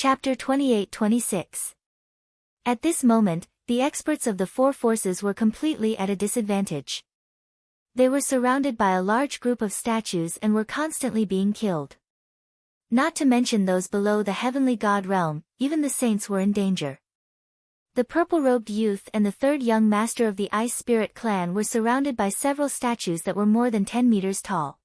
Chapter 28-26. At this moment, the experts of the four forces were completely at a disadvantage. They were surrounded by a large group of statues and were constantly being killed. Not to mention those below the heavenly god realm, even the saints were in danger. The purple-robed youth and the third young master of the Ice Spirit clan were surrounded by several statues that were more than 10 meters tall.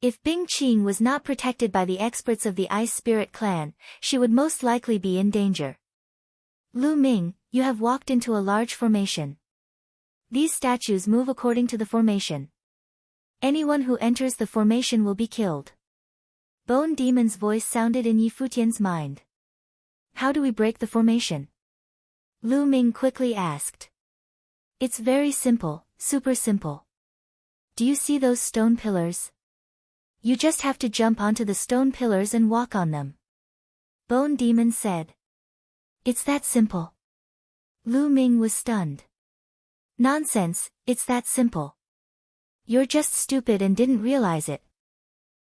If Bing Qing was not protected by the experts of the Ice Spirit clan, she would most likely be in danger. Lu Ming, you have walked into a large formation. These statues move according to the formation. Anyone who enters the formation will be killed. Bone Demon's voice sounded in Yi Futian's mind. How do we break the formation? Lu Ming quickly asked. It's very simple, super simple. Do you see those stone pillars? You just have to jump onto the stone pillars and walk on them. Bone Demon said. It's that simple. Lu Ming was stunned. Nonsense, it's that simple. You're just stupid and didn't realize it.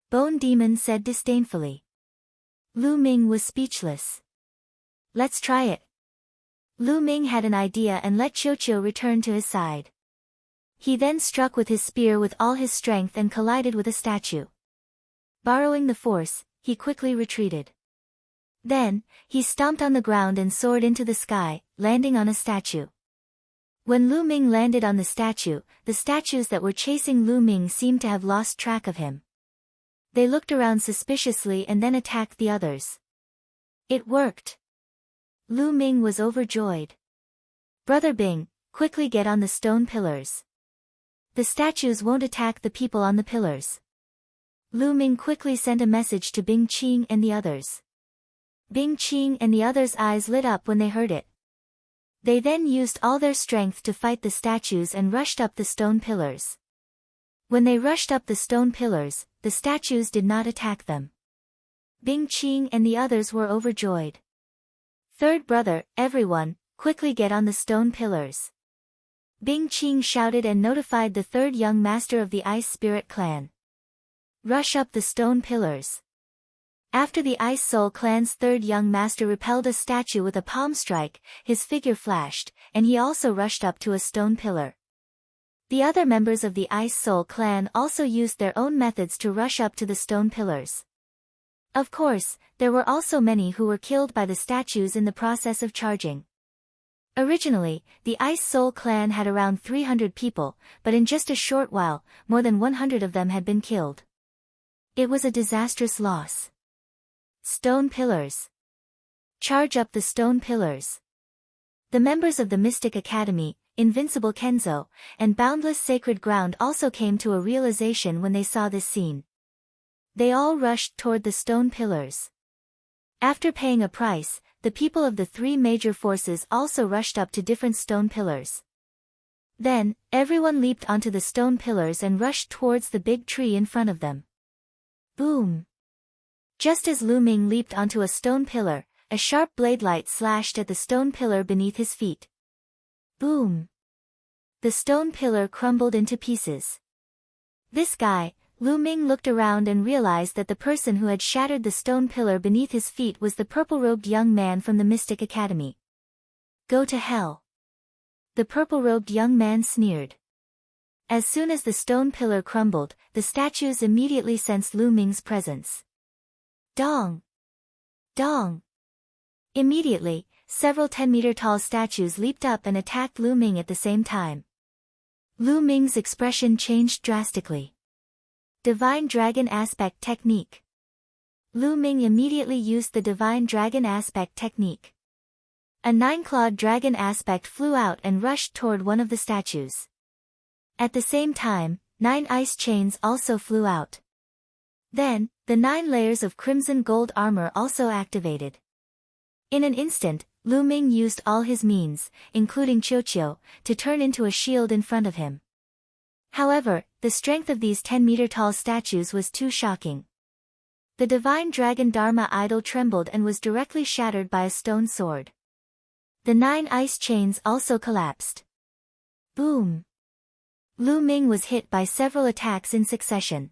Bone Demon said disdainfully. Lu Ming was speechless. Let's try it. Lu Ming had an idea and let Qiuqiu return to his side. He then struck with his spear with all his strength and collided with a statue. Borrowing the force, he quickly retreated. Then, he stomped on the ground and soared into the sky, landing on a statue. When Lu Ming landed on the statues that were chasing Lu Ming seemed to have lost track of him. They looked around suspiciously and then attacked the others. It worked. Lu Ming was overjoyed. Brother Bing, quickly get on the stone pillars. The statues won't attack the people on the pillars. Lu Ming quickly sent a message to Bing Qing and the others. Bing Qing and the others' eyes lit up when they heard it. They then used all their strength to fight the statues and rushed up the stone pillars. When they rushed up the stone pillars, the statues did not attack them. Bing Qing and the others were overjoyed. Third brother, everyone, quickly get on the stone pillars. Bing Qing shouted and notified the third young master of the Ice Spirit clan. Rush up the stone pillars. After the Ice Soul clan's third young master repelled a statue with a palm strike, his figure flashed, and he also rushed up to a stone pillar. The other members of the Ice Soul clan also used their own methods to rush up to the stone pillars. Of course, there were also many who were killed by the statues in the process of charging. Originally, the Ice Soul clan had around 300 people, but in just a short while, more than 100 of them had been killed. It was a disastrous loss. Stone pillars. Charge up the stone pillars. The members of the Mystic Academy, Invincible Kenzo, and Boundless Sacred Ground also came to a realization when they saw this scene. They all rushed toward the stone pillars. After paying a price, the people of the three major forces also rushed up to different stone pillars. Then, everyone leaped onto the stone pillars and rushed towards the big tree in front of them. Boom! Just as Lu Ming leaped onto a stone pillar, a sharp blade light slashed at the stone pillar beneath his feet. Boom! The stone pillar crumbled into pieces. This guy, Lu Ming looked around and realized that the person who had shattered the stone pillar beneath his feet was the purple-robed young man from the Mystic Academy. Go to hell! The purple-robed young man sneered. As soon as the stone pillar crumbled, the statues immediately sensed Lu Ming's presence. Dong! Dong! Immediately, several 10-meter-tall statues leaped up and attacked Lu Ming at the same time. Lu Ming's expression changed drastically. Divine Dragon Aspect Technique. Lu Ming immediately used the Divine Dragon Aspect Technique. A 9-clawed dragon aspect flew out and rushed toward one of the statues. At the same time, 9 ice chains also flew out. Then, the 9 layers of crimson gold armor also activated. In an instant, Lu Ming used all his means, including Qiuqiu, to turn into a shield in front of him. However, the strength of these 10-meter-tall statues was too shocking. The divine dragon Dharma idol trembled and was directly shattered by a stone sword. The 9 ice chains also collapsed. Boom! Lu Ming was hit by several attacks in succession.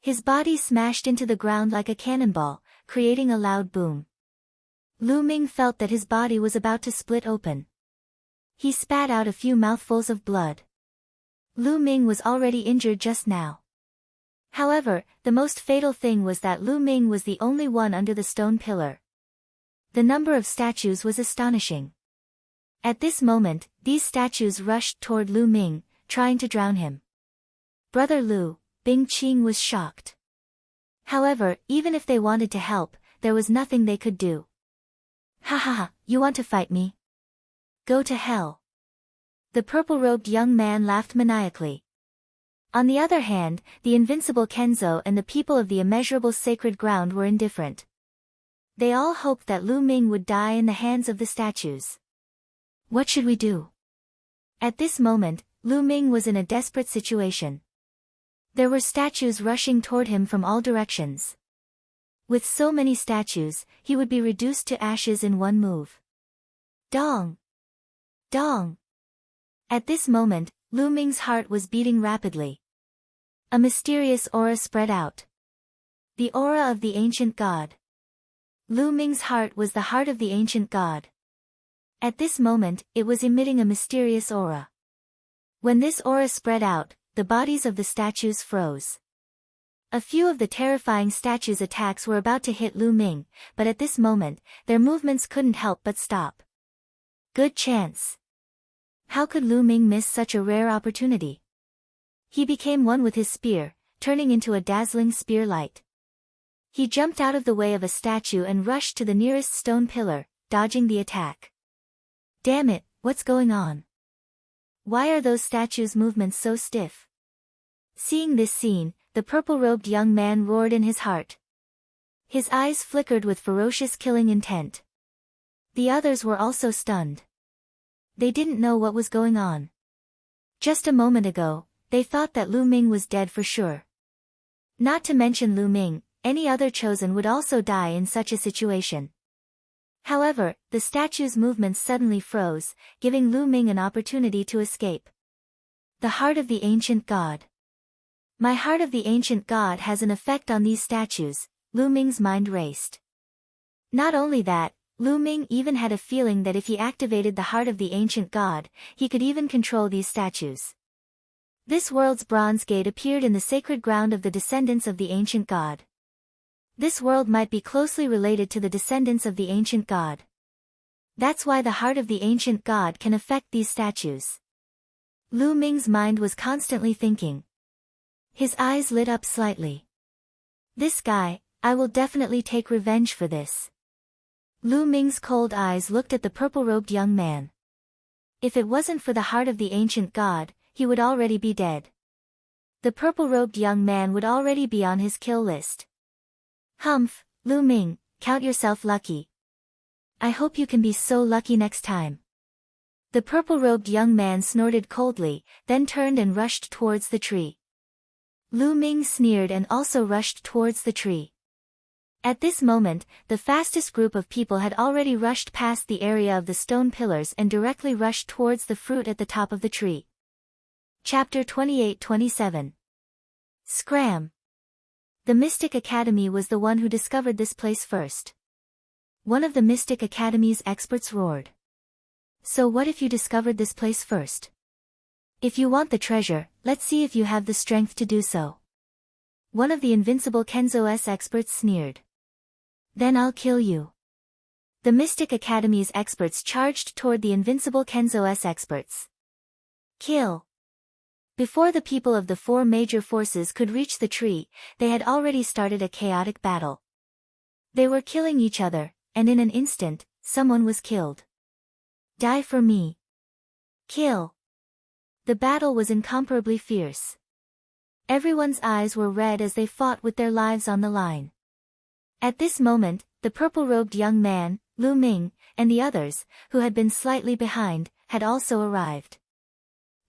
His body smashed into the ground like a cannonball, creating a loud boom. Lu Ming felt that his body was about to split open. He spat out a few mouthfuls of blood. Lu Ming was already injured just now. However, the most fatal thing was that Lu Ming was the only one under the stone pillar. The number of statues was astonishing. At this moment, these statues rushed toward Lu Ming, trying to drown him. Brother Lu, Bing Qing was shocked. However, even if they wanted to help, there was nothing they could do. Ha ha ha, you want to fight me? Go to hell. The purple-robed young man laughed maniacally. On the other hand, the invincible Kenzo and the people of the immeasurable sacred ground were indifferent. They all hoped that Lu Ming would die in the hands of the statues. What should we do? At this moment, Lu Ming was in a desperate situation. There were statues rushing toward him from all directions. With so many statues, he would be reduced to ashes in one move. Dong! Dong! At this moment, Lu Ming's heart was beating rapidly. A mysterious aura spread out. The aura of the ancient god. Lu Ming's heart was the heart of the ancient god. At this moment, it was emitting a mysterious aura. When this aura spread out, the bodies of the statues froze. A few of the terrifying statues' attacks were about to hit Lu Ming, but at this moment, their movements couldn't help but stop. Good chance. How could Lu Ming miss such a rare opportunity? He became one with his spear, turning into a dazzling spear light. He jumped out of the way of a statue and rushed to the nearest stone pillar, dodging the attack. Damn it, what's going on? Why are those statues' movements so stiff? Seeing this scene, the purple-robed young man roared in his heart. His eyes flickered with ferocious killing intent. The others were also stunned. They didn't know what was going on. Just a moment ago, they thought that Lu Ming was dead for sure. Not to mention Lu Ming, any other chosen would also die in such a situation. However, the statue's movements suddenly froze, giving Lu Ming an opportunity to escape. The heart of the ancient god. My heart of the ancient god has an effect on these statues, Lu Ming's mind raced. Not only that, Lu Ming even had a feeling that if he activated the heart of the ancient god, he could even control these statues. This world's bronze gate appeared in the sacred ground of the descendants of the ancient god. This world might be closely related to the descendants of the ancient god. That's why the heart of the ancient god can affect these statues. Lu Ming's mind was constantly thinking. His eyes lit up slightly. This guy, I will definitely take revenge for this. Lu Ming's cold eyes looked at the purple-robed young man. If it wasn't for the heart of the ancient god, he would already be dead. The purple-robed young man would already be on his kill list. Humph, Lu Ming, count yourself lucky. I hope you can be so lucky next time. The purple-robed young man snorted coldly, then turned and rushed towards the tree. Lu Ming sneered and also rushed towards the tree. At this moment, the fastest group of people had already rushed past the area of the stone pillars and directly rushed towards the fruit at the top of the tree. Chapter 28-27. Scram! The Mystic Academy was the one who discovered this place first. One of the Mystic Academy's experts roared. So what if you discovered this place first? If you want the treasure, let's see if you have the strength to do so. One of the invincible Kenzo's experts sneered. Then I'll kill you. The Mystic Academy's experts charged toward the invincible Kenzo's experts. Kill! Before the people of the four major forces could reach the tree, they had already started a chaotic battle. They were killing each other, and in an instant, someone was killed. Die for me. Kill. The battle was incomparably fierce. Everyone's eyes were red as they fought with their lives on the line. At this moment, the purple-robed young man, Lu Ming, and the others, who had been slightly behind, had also arrived.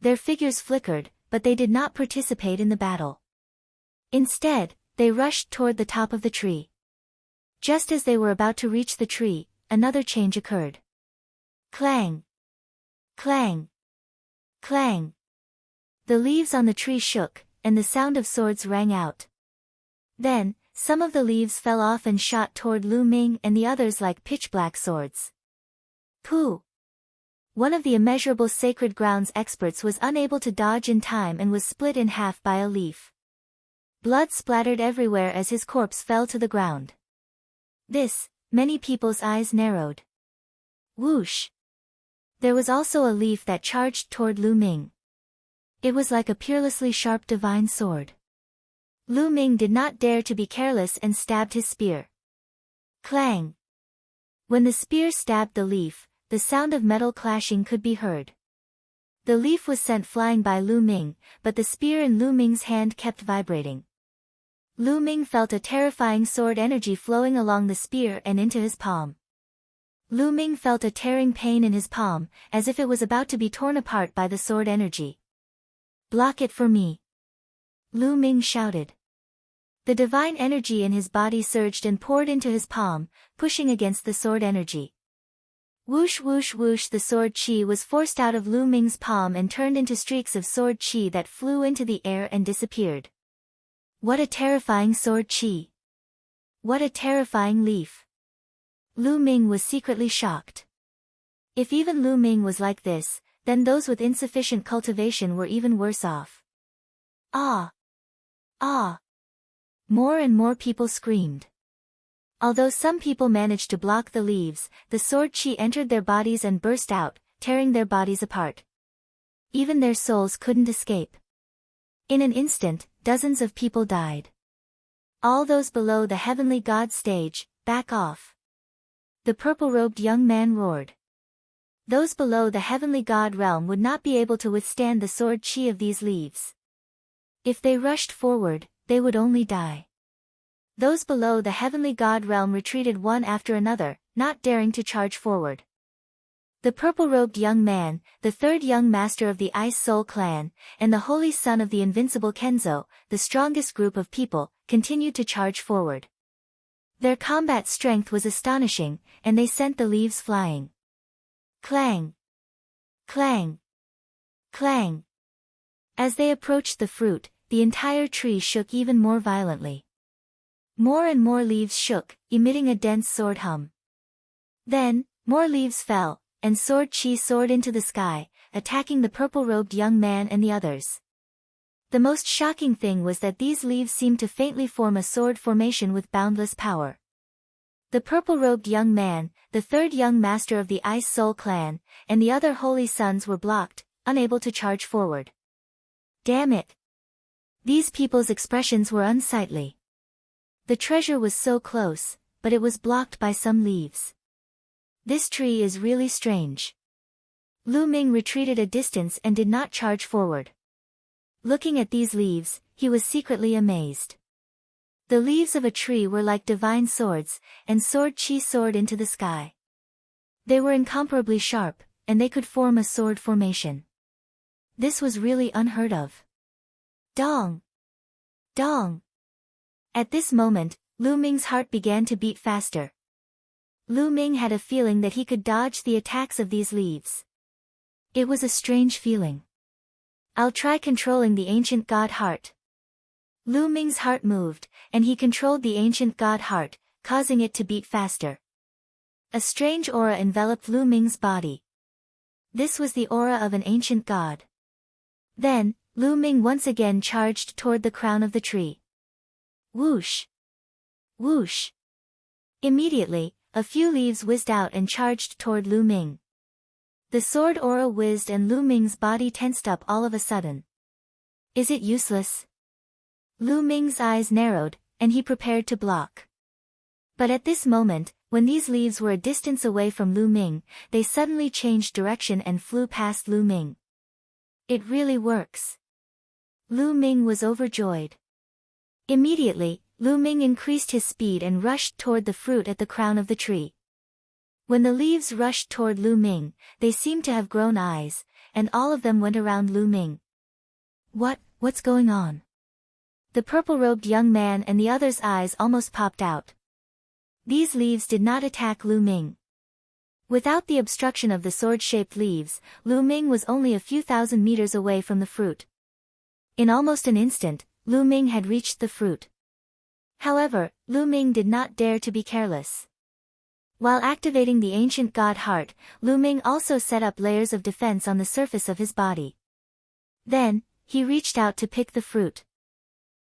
Their figures flickered, but they did not participate in the battle. Instead, they rushed toward the top of the tree. Just as they were about to reach the tree, another change occurred. Clang! Clang! Clang! The leaves on the tree shook, and the sound of swords rang out. Then, some of the leaves fell off and shot toward Lu Ming and the others like pitch-black swords. Pooh! One of the immeasurable sacred grounds experts was unable to dodge in time and was split in half by a leaf. Blood splattered everywhere as his corpse fell to the ground. Many people's eyes narrowed. Whoosh! There was also a leaf that charged toward Lu Ming. It was like a peerlessly sharp divine sword. Lu Ming did not dare to be careless and stabbed his spear. Clang! When the spear stabbed the leaf, the sound of metal clashing could be heard. The leaf was sent flying by Lu Ming, but the spear in Lu Ming's hand kept vibrating. Lu Ming felt a terrifying sword energy flowing along the spear and into his palm. Lu Ming felt a tearing pain in his palm, as if it was about to be torn apart by the sword energy. Block it for me! Lu Ming shouted. The divine energy in his body surged and poured into his palm, pushing against the sword energy. Whoosh whoosh whoosh, the sword chi was forced out of Lu Ming's palm and turned into streaks of sword chi that flew into the air and disappeared. What a terrifying sword chi! What a terrifying leaf! Lu Ming was secretly shocked. If even Lu Ming was like this, then those with insufficient cultivation were even worse off. Ah! Ah! More and more people screamed. Although some people managed to block the leaves, the sword chi entered their bodies and burst out, tearing their bodies apart. Even their souls couldn't escape. In an instant, dozens of people died. All those below the heavenly god stage, back off! The purple-robed young man roared. Those below the heavenly god realm would not be able to withstand the sword chi of these leaves. If they rushed forward, they would only die. Those below the heavenly god realm retreated one after another, not daring to charge forward. The purple-robed young man, the third young master of the Ice Soul clan, and the holy son of the invincible Kenzo, the strongest group of people, continued to charge forward. Their combat strength was astonishing, and they sent the leaves flying. Clang! Clang! Clang! As they approached the fruit, the entire tree shook even more violently. More and more leaves shook, emitting a dense sword hum. Then, more leaves fell, and sword chi soared into the sky, attacking the purple-robed young man and the others. The most shocking thing was that these leaves seemed to faintly form a sword formation with boundless power. The purple-robed young man, the third young master of the Ice Soul clan, and the other holy sons were blocked, unable to charge forward. Damn it! These people's expressions were unsightly. The treasure was so close, but it was blocked by some leaves. This tree is really strange. Lu Ming retreated a distance and did not charge forward. Looking at these leaves, he was secretly amazed. The leaves of a tree were like divine swords, and sword chi soared into the sky. They were incomparably sharp, and they could form a sword formation. This was really unheard of. Dong! Dong! At this moment, Lu Ming's heart began to beat faster. Lu Ming had a feeling that he could dodge the attacks of these leaves. It was a strange feeling. I'll try controlling the ancient god heart. Lu Ming's heart moved, and he controlled the ancient god heart, causing it to beat faster. A strange aura enveloped Lu Ming's body. This was the aura of an ancient god. Then, Lu Ming once again charged toward the crown of the tree. Whoosh! Whoosh! Immediately, a few leaves whizzed out and charged toward Lu Ming. The sword aura whizzed and Lu Ming's body tensed up all of a sudden. Is it useless? Lu Ming's eyes narrowed, and he prepared to block. But at this moment, when these leaves were a distance away from Lu Ming, they suddenly changed direction and flew past Lu Ming. It really works. Lu Ming was overjoyed. Immediately, Lu Ming increased his speed and rushed toward the fruit at the crown of the tree. When the leaves rushed toward Lu Ming, they seemed to have grown eyes, and all of them went around Lu Ming. What's going on? The purple-robed young man and the others' eyes almost popped out. These leaves did not attack Lu Ming. Without the obstruction of the sword-shaped leaves, Lu Ming was only a few thousand meters away from the fruit. In almost an instant, Lu Ming had reached the fruit. However, Lu Ming did not dare to be careless. While activating the ancient god heart, Lu Ming also set up layers of defense on the surface of his body. Then, he reached out to pick the fruit.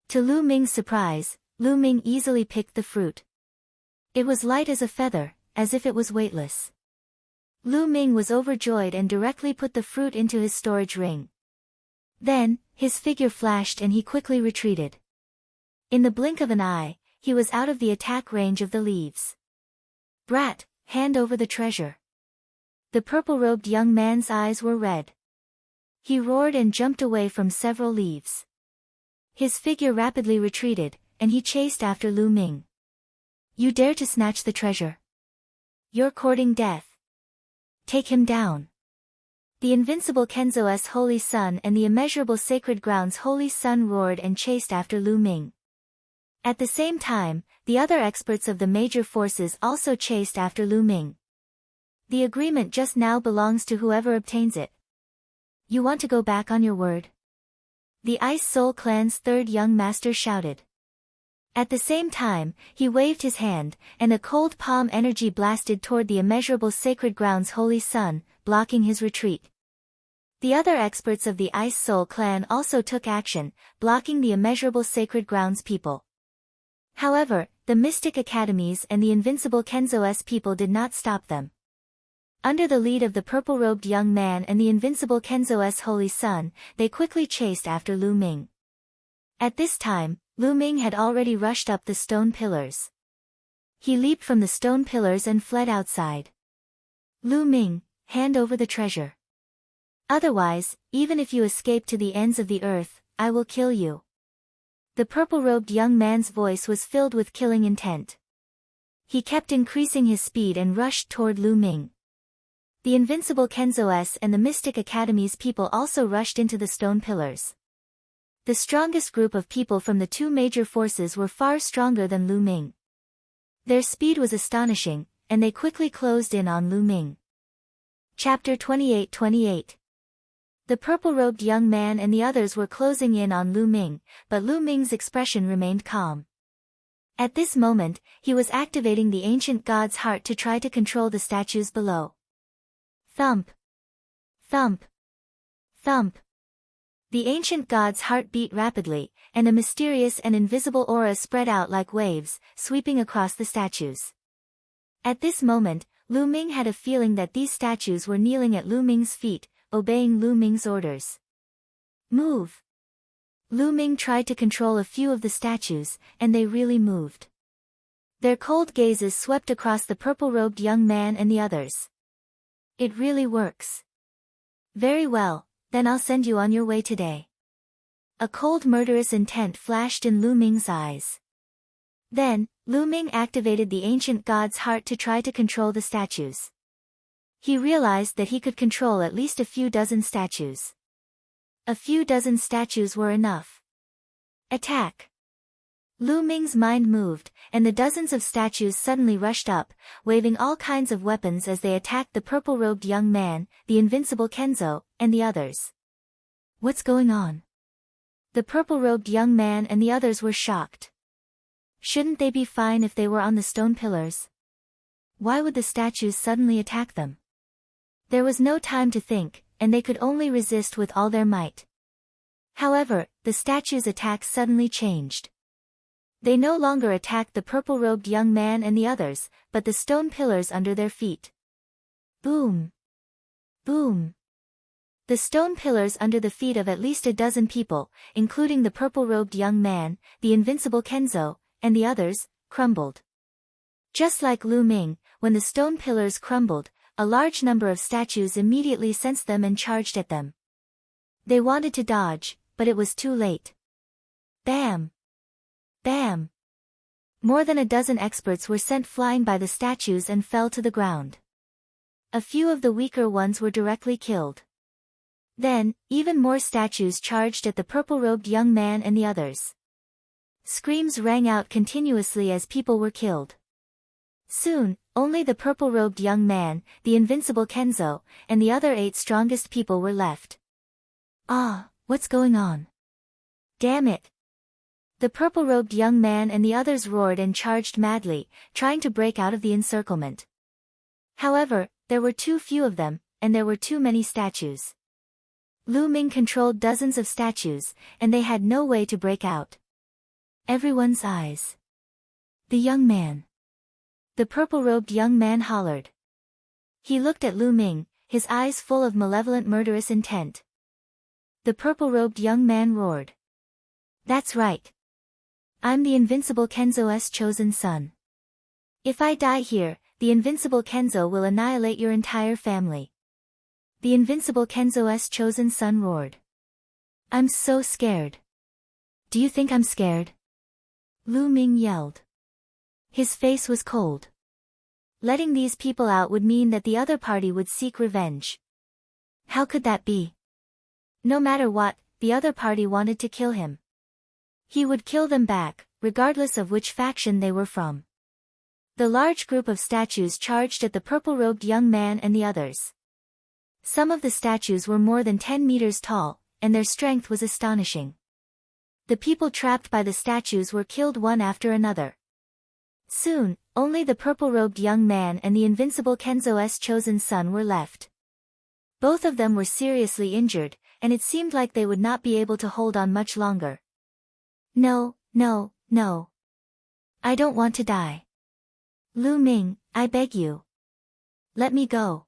To Lu Ming's surprise, Lu Ming easily picked the fruit. It was light as a feather, as if it was weightless. Lu Ming was overjoyed and directly put the fruit into his storage ring. Then, his figure flashed and he quickly retreated. In the blink of an eye, he was out of the attack range of the leaves. "Brat, hand over the treasure." The purple-robed young man's eyes were red. He roared and jumped away from several leaves. His figure rapidly retreated, and he chased after Lu Ming. "You dare to snatch the treasure? You're courting death. Take him down." The invincible Kenzo's holy sun and the immeasurable sacred ground's holy sun roared and chased after Lu Ming. At the same time, the other experts of the major forces also chased after Lu Ming. "The agreement just now belongs to whoever obtains it. You want to go back on your word?" The Ice Soul Clan's third young master shouted. At the same time, he waved his hand, and a cold palm energy blasted toward the immeasurable sacred ground's holy sun, blocking his retreat. The other experts of the Ice Soul Clan also took action, blocking the immeasurable sacred ground's people. However, the Mystic Academies and the invincible Kenzo's people did not stop them. Under the lead of the purple-robed young man and the invincible Kenzo's holy sun, they quickly chased after Lu Ming. At this time, Lu Ming had already rushed up the stone pillars. He leaped from the stone pillars and fled outside. "Lu Ming, hand over the treasure. Otherwise, even if you escape to the ends of the earth, I will kill you." The purple-robed young man's voice was filled with killing intent. He kept increasing his speed and rushed toward Lu Ming. The invincible Kenzo's and the Mystic Academy's people also rushed into the stone pillars. The strongest group of people from the two major forces were far stronger than Lu Ming. Their speed was astonishing, and they quickly closed in on Lu Ming. Chapter 28. The purple-robed young man and the others were closing in on Lu Ming, but Lu Ming's expression remained calm. At this moment, he was activating the ancient god's heart to try to control the statues below. Thump! Thump! Thump! The ancient god's heart beat rapidly, and a mysterious and invisible aura spread out like waves, sweeping across the statues. At this moment, Lu Ming had a feeling that these statues were kneeling at Lu Ming's feet, obeying Lu Ming's orders. "Move!" Lu Ming tried to control a few of the statues, and they really moved. Their cold gazes swept across the purple-robed young man and the others. "It really works. Very well, then I'll send you on your way today." A cold murderous intent flashed in Lu Ming's eyes. Then, Lu Ming activated the ancient god's heart to try to control the statues. He realized that he could control at least a few dozen statues. A few dozen statues were enough. Attack! Lu Ming's mind moved, and the dozens of statues suddenly rushed up, waving all kinds of weapons as they attacked the purple-robed young man, the invincible Kenzo, and the others. What's going on? The purple-robed young man and the others were shocked. Shouldn't they be fine if they were on the stone pillars? Why would the statues suddenly attack them? There was no time to think, and they could only resist with all their might. However, the statues' attacks suddenly changed. They no longer attacked the purple-robed young man and the others, but the stone pillars under their feet. Boom! Boom! The stone pillars under the feet of at least a dozen people, including the purple-robed young man, the invincible Kenzo, and the others, crumbled. Just like Lu Ming, when the stone pillars crumbled, a large number of statues immediately sensed them and charged at them. They wanted to dodge, but it was too late. Bam! Bam! More than a dozen experts were sent flying by the statues and fell to the ground. A few of the weaker ones were directly killed. Then, even more statues charged at the purple-robed young man and the others. Screams rang out continuously as people were killed. Soon, only the purple-robed young man, the invincible Kenzo, and the other 8 strongest people were left. Ah, what's going on? Damn it! The purple-robed young man and the others roared and charged madly, trying to break out of the encirclement. However, there were too few of them, and there were too many statues. Lu Ming controlled dozens of statues, and they had no way to break out. Everyone's eyes. The young man. The purple-robed young man hollered. He looked at Lu Ming, his eyes full of malevolent murderous intent. The purple-robed young man roared. That's right. I'm the invincible Kenzo's chosen son. If I die here, the invincible Kenzo will annihilate your entire family. The invincible Kenzo's chosen son roared. I'm so scared. Do you think I'm scared? Lu Ming yelled. His face was cold. Letting these people out would mean that the other party would seek revenge. How could that be? No matter what, the other party wanted to kill him. He would kill them back, regardless of which faction they were from. The large group of statues charged at the purple-robed young man and the others. Some of the statues were more than 10 meters tall, and their strength was astonishing. The people trapped by the statues were killed one after another. Soon, only the purple-robed young man and the invincible Kenzo's chosen son were left. Both of them were seriously injured, and it seemed like they would not be able to hold on much longer. No, no, no. I don't want to die. Lu Ming, I beg you. Let me go.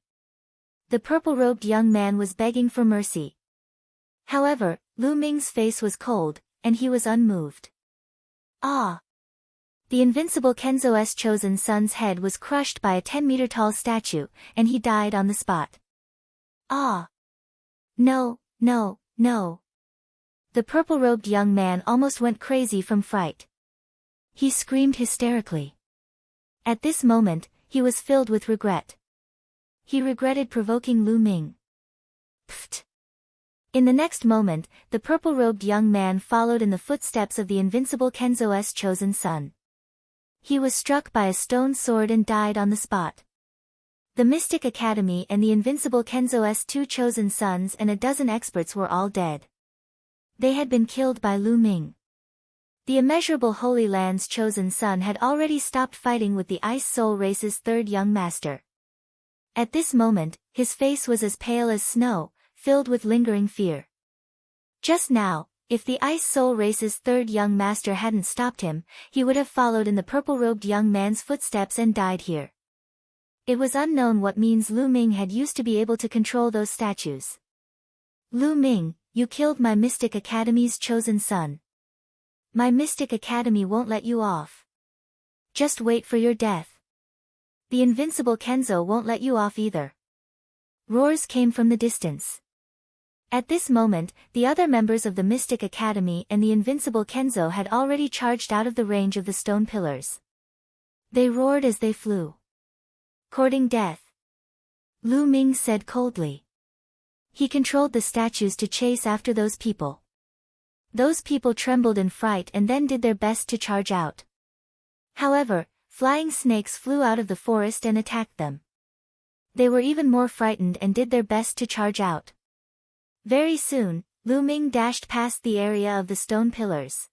The purple-robed young man was begging for mercy. However, Lu Ming's face was cold, and he was unmoved. Ah! The invincible Kenzo's chosen son's head was crushed by a 10-meter-tall statue, and he died on the spot. Ah! No, no, no. The purple-robed young man almost went crazy from fright. He screamed hysterically. At this moment, he was filled with regret. He regretted provoking Lu Ming. Pfft! In the next moment, the purple-robed young man followed in the footsteps of the invincible Kenzo's chosen son. He was struck by a stone sword and died on the spot. The Mystic Academy and the invincible Kenzo's 2 chosen sons and a dozen experts were all dead. They had been killed by Lu Ming. The immeasurable Holy Land's chosen son had already stopped fighting with the Ice Soul Race's 3rd young master. At this moment, his face was as pale as snow, filled with lingering fear. Just now, if the Ice Soul Race's 3rd young master hadn't stopped him, he would have followed in the purple-robed young man's footsteps and died here. It was unknown what means Lu Ming had used to be able to control those statues. Lu Ming, you killed my Mystic Academy's chosen son. My Mystic Academy won't let you off. Just wait for your death. The invincible Kenzo won't let you off either. Roars came from the distance. At this moment, the other members of the Mystic Academy and the invincible Kenzo had already charged out of the range of the stone pillars. They roared as they flew. Courting death. Lu Ming said coldly. He controlled the statues to chase after those people. Those people trembled in fright and then did their best to charge out. However, flying snakes flew out of the forest and attacked them. They were even more frightened and did their best to charge out. Very soon, Lu Ming dashed past the area of the stone pillars.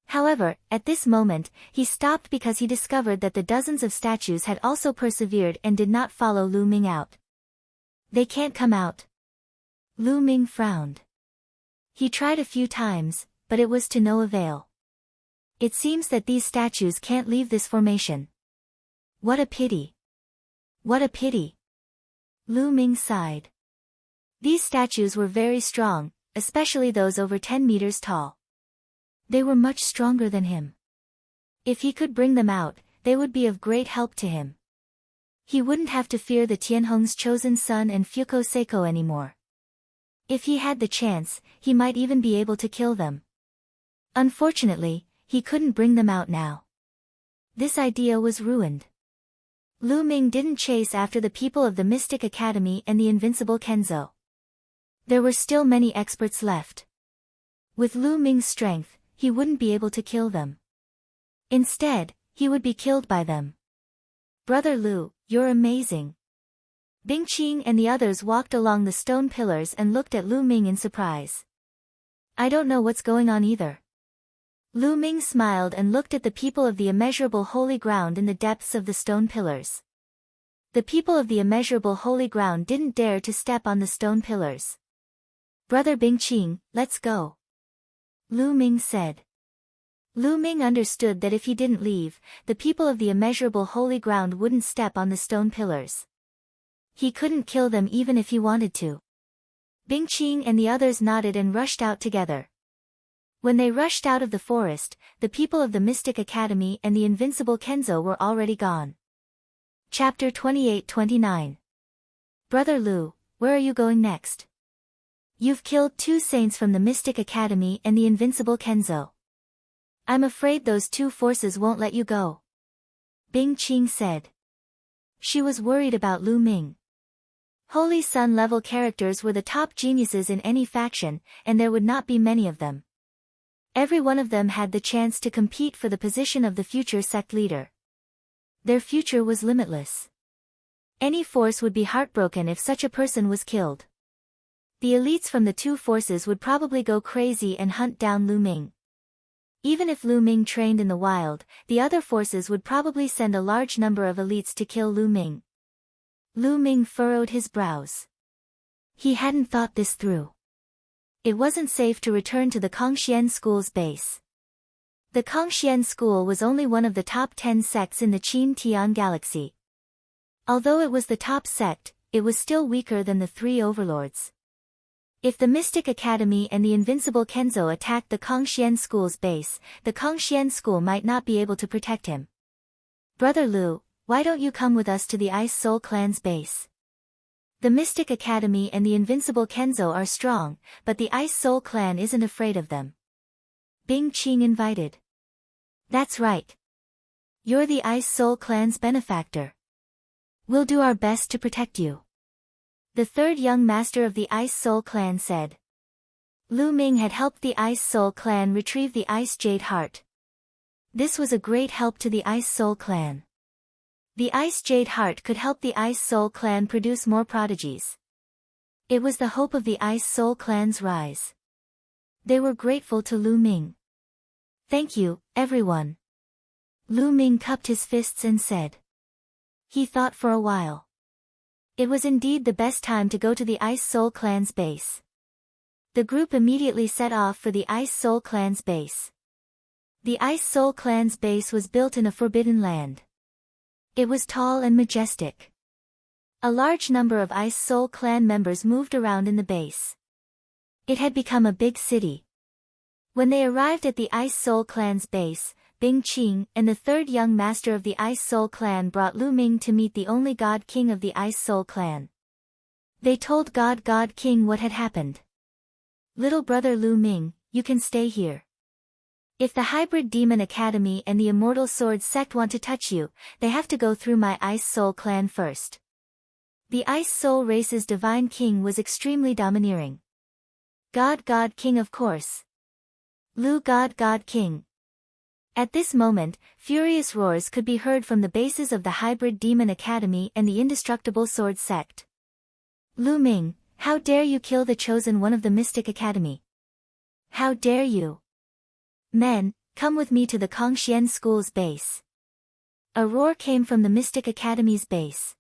However, at this moment, he stopped because he discovered that the dozens of statues had also persevered and did not follow Lu Ming out. They can't come out. Lu Ming frowned. He tried a few times, but it was to no avail. It seems that these statues can't leave this formation. What a pity. What a pity. Lu Ming sighed. These statues were very strong, especially those over 10 meters tall. They were much stronger than him. If he could bring them out, they would be of great help to him. He wouldn't have to fear the Tianhong's chosen son and Fuko Seiko anymore. If he had the chance, he might even be able to kill them. Unfortunately, he couldn't bring them out now. This idea was ruined. Lu Ming didn't chase after the people of the Mystic Academy and the invincible Kenzo. There were still many experts left. With Lu Ming's strength, he wouldn't be able to kill them. Instead, he would be killed by them. Brother Lu, you're amazing. Bing Qing and the others walked along the stone pillars and looked at Lu Ming in surprise. I don't know what's going on either. Lu Ming smiled and looked at the people of the immeasurable holy ground in the depths of the stone pillars. The people of the immeasurable holy ground didn't dare to step on the stone pillars. "Brother Bingqing, let's go," Lu Ming said. Lu Ming understood that if he didn't leave, the people of the immeasurable holy ground wouldn't step on the stone pillars. He couldn't kill them even if he wanted to. Bingqing and the others nodded and rushed out together. When they rushed out of the forest, the people of the Mystic Academy and the invincible Kenzo were already gone. Chapter 28-29. Brother Lu, where are you going next? You've killed 2 saints from the Mystic Academy and the invincible Kenzo. I'm afraid those 2 forces won't let you go, Bingqing said. She was worried about Lu Ming. Holy Sun level characters were the top geniuses in any faction, and there would not be many of them. Every one of them had the chance to compete for the position of the future sect leader. Their future was limitless. Any force would be heartbroken if such a person was killed. The elites from the 2 forces would probably go crazy and hunt down Lu Ming. Even if Lu Ming trained in the wild, the other forces would probably send a large number of elites to kill Lu Ming. Lu Ming furrowed his brows. He hadn't thought this through. It wasn't safe to return to the Kongxian school's base. The Kongxian school was only one of the top 10 sects in the Qin Tian galaxy. Although it was the top sect, it was still weaker than the 3 overlords. If the Mystic Academy and the invincible Kenzo attacked the Kongxian school's base, the Kongxian school might not be able to protect him. Brother Lu, why don't you come with us to the Ice Soul Clan's base? The Mystic Academy and the invincible Kenzo are strong, but the Ice Soul Clan isn't afraid of them. Bingqing invited. That's right. You're the Ice Soul Clan's benefactor. We'll do our best to protect you, the 3rd young master of the Ice Soul Clan said. Lu Ming had helped the Ice Soul Clan retrieve the Ice Jade Heart. This was a great help to the Ice Soul Clan. The Ice Jade Heart could help the Ice Soul Clan produce more prodigies. It was the hope of the Ice Soul Clan's rise. They were grateful to Lu Ming. Thank you, everyone. Lu Ming cupped his fists and said. He thought for a while. It was indeed the best time to go to the Ice Soul Clan's base. The group immediately set off for the Ice Soul Clan's base. The Ice Soul Clan's base was built in a forbidden land. It was tall and majestic. A large number of Ice Soul Clan members moved around in the base. It had become a big city. When they arrived at the Ice Soul Clan's base, Bingqing and the 3rd young master of the Ice Soul Clan brought Lu Ming to meet the only God King of the Ice Soul Clan. They told God King what had happened. Little brother Lu Ming, you can stay here. If the Hybrid Demon Academy and the Immortal Sword sect want to touch you, they have to go through my Ice Soul Clan first. The Ice Soul race's Divine King was extremely domineering. God King of course. Lu God King. At this moment, furious roars could be heard from the bases of the Hybrid Demon Academy and the Indestructible Sword sect. Lu Ming, how dare you kill the chosen one of the Mystic Academy? How dare you? Men, come with me to the Kongxian school's base. A roar came from the Mystic Academy's base.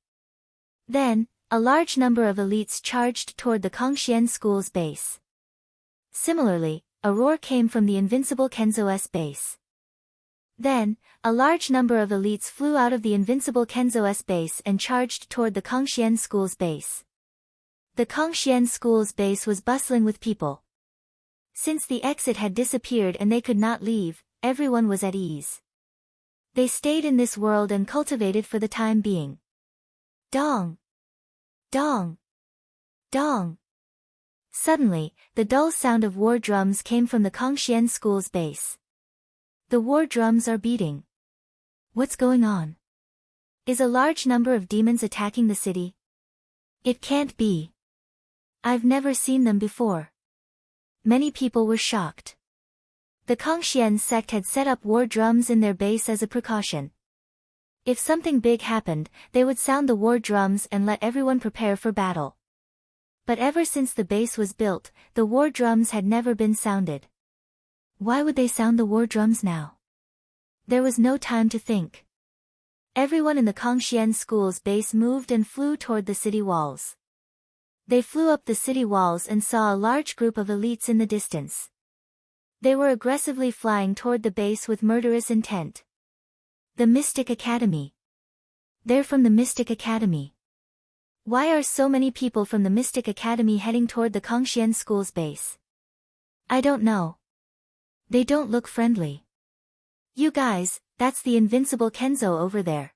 Then, a large number of elites charged toward the Kongxian school's base. Similarly, a roar came from the invincible Kenzo's base. Then, a large number of elites flew out of the invincible Kenzo's base and charged toward the Kongxian school's base. The Kongxian school's base was bustling with people. Since the exit had disappeared and they could not leave, everyone was at ease. They stayed in this world and cultivated for the time being. Dong! Dong! Dong! Suddenly, the dull sound of war drums came from the Kongxian school's base. The war drums are beating. What's going on? Is a large number of demons attacking the city? It can't be. I've never seen them before. Many people were shocked. The Kongxian sect had set up war drums in their base as a precaution. If something big happened, they would sound the war drums and let everyone prepare for battle. But ever since the base was built, the war drums had never been sounded. Why would they sound the war drums now? There was no time to think. Everyone in the Kangxian school's base moved and flew toward the city walls. They flew up the city walls and saw a large group of elites in the distance. They were aggressively flying toward the base with murderous intent. The Mystic Academy. They're from the Mystic Academy. Why are so many people from the Mystic Academy heading toward the Kangxian school's base? I don't know. They don't look friendly. You guys, that's the invincible Kenzo over there.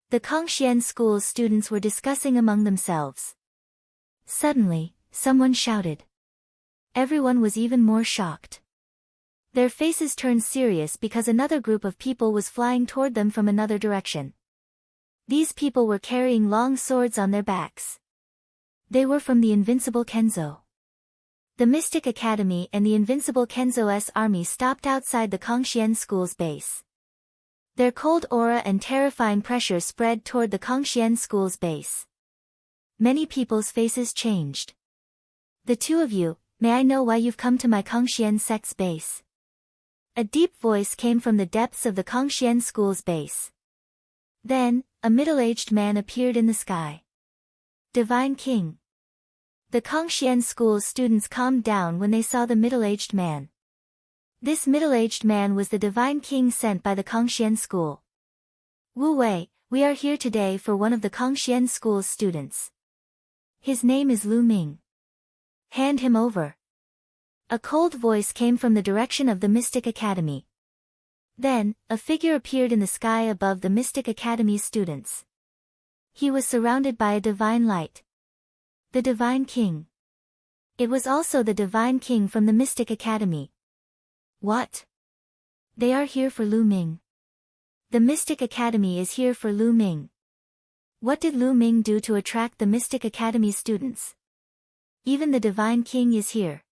The Kangxian school's students were discussing among themselves. Suddenly, someone shouted. Everyone was even more shocked. Their faces turned serious because another group of people was flying toward them from another direction. These people were carrying long swords on their backs. They were from the invincible Kenzo. The Mystic Academy and the invincible Kenzo's army stopped outside the Kangxian school's base. Their cold aura and terrifying pressure spread toward the Kangxian school's base. Many people's faces changed. The two of you, may I know why you've come to my Kangxian sect's base? A deep voice came from the depths of the Kangxian school's base. Then, a middle-aged man appeared in the sky. Divine King. The Kangxian school's students calmed down when they saw the middle-aged man. This middle-aged man was the Divine King sent by the Kangxian school. Wu Wei, we are here today for one of the Kangxian school's students. His name is Lu Ming. Hand him over. A cold voice came from the direction of the Mystic Academy. Then, a figure appeared in the sky above the Mystic Academy's students. He was surrounded by a divine light. The Divine King. It was also the Divine King from the Mystic Academy. What? They are here for Lu Ming. The Mystic Academy is here for Lu Ming. What did Lu Ming do to attract the Mystic Academy's students? Even the Divine King is here.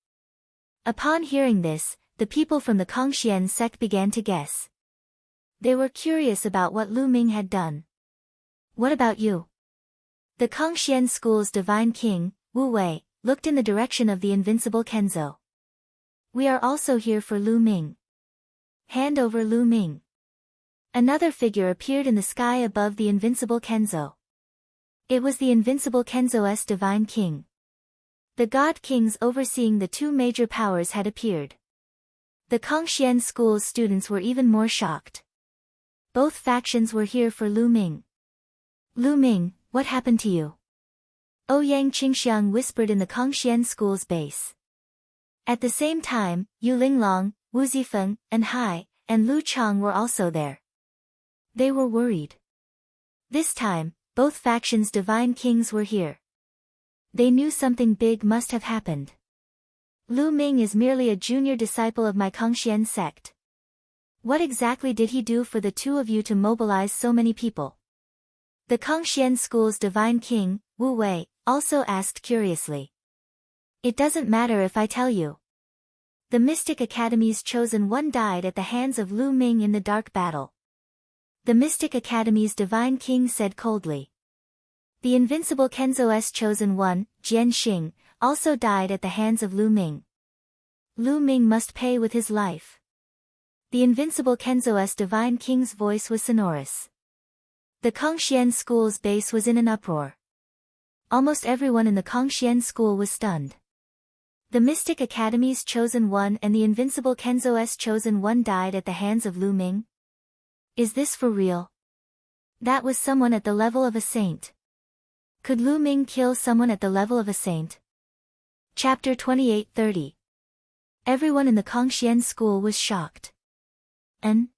Upon hearing this, the people from the Kangxian sect began to guess. They were curious about what Lu Ming had done. What about you? The Kangxian school's Divine King, Wu Wei, looked in the direction of the invincible Kenzo. We are also here for Lu Ming. Hand over Lu Ming. Another figure appeared in the sky above the invincible Kenzo. It was the invincible Kenzo's Divine King. The God Kings overseeing the two major powers had appeared. The Kangxian school's students were even more shocked. Both factions were here for Lu Ming. Lu Ming, what happened to you? Ouyang Qingxiang whispered in the Kangxian school's base. At the same time, Yu Linglong, Wu Zifeng, and Hai, and Lu Chang were also there. They were worried. This time, both factions' divine kings were here. They knew something big must have happened. Lu Ming is merely a junior disciple of my Kangxian sect. What exactly did he do for the two of you to mobilize so many people? The Kangxian school's divine king, Wu Wei, also asked curiously. It doesn't matter if I tell you. The Mystic Academy's chosen one died at the hands of Lu Ming in the dark battle. The Mystic Academy's divine king said coldly. The invincible Kenzo's chosen one, Jian Xing, also died at the hands of Lu Ming. Lu Ming must pay with his life. The invincible Kenzo's divine king's voice was sonorous. The Kangxian school's base was in an uproar. Almost everyone in the Kangxian school was stunned. The Mystic Academy's chosen one and the invincible Kenzo's chosen one died at the hands of Lu Ming? Is this for real? That was someone at the level of a saint. Could Lu Ming kill someone at the level of a saint? Chapter 28:30. Everyone in the Kangxian school was shocked. N.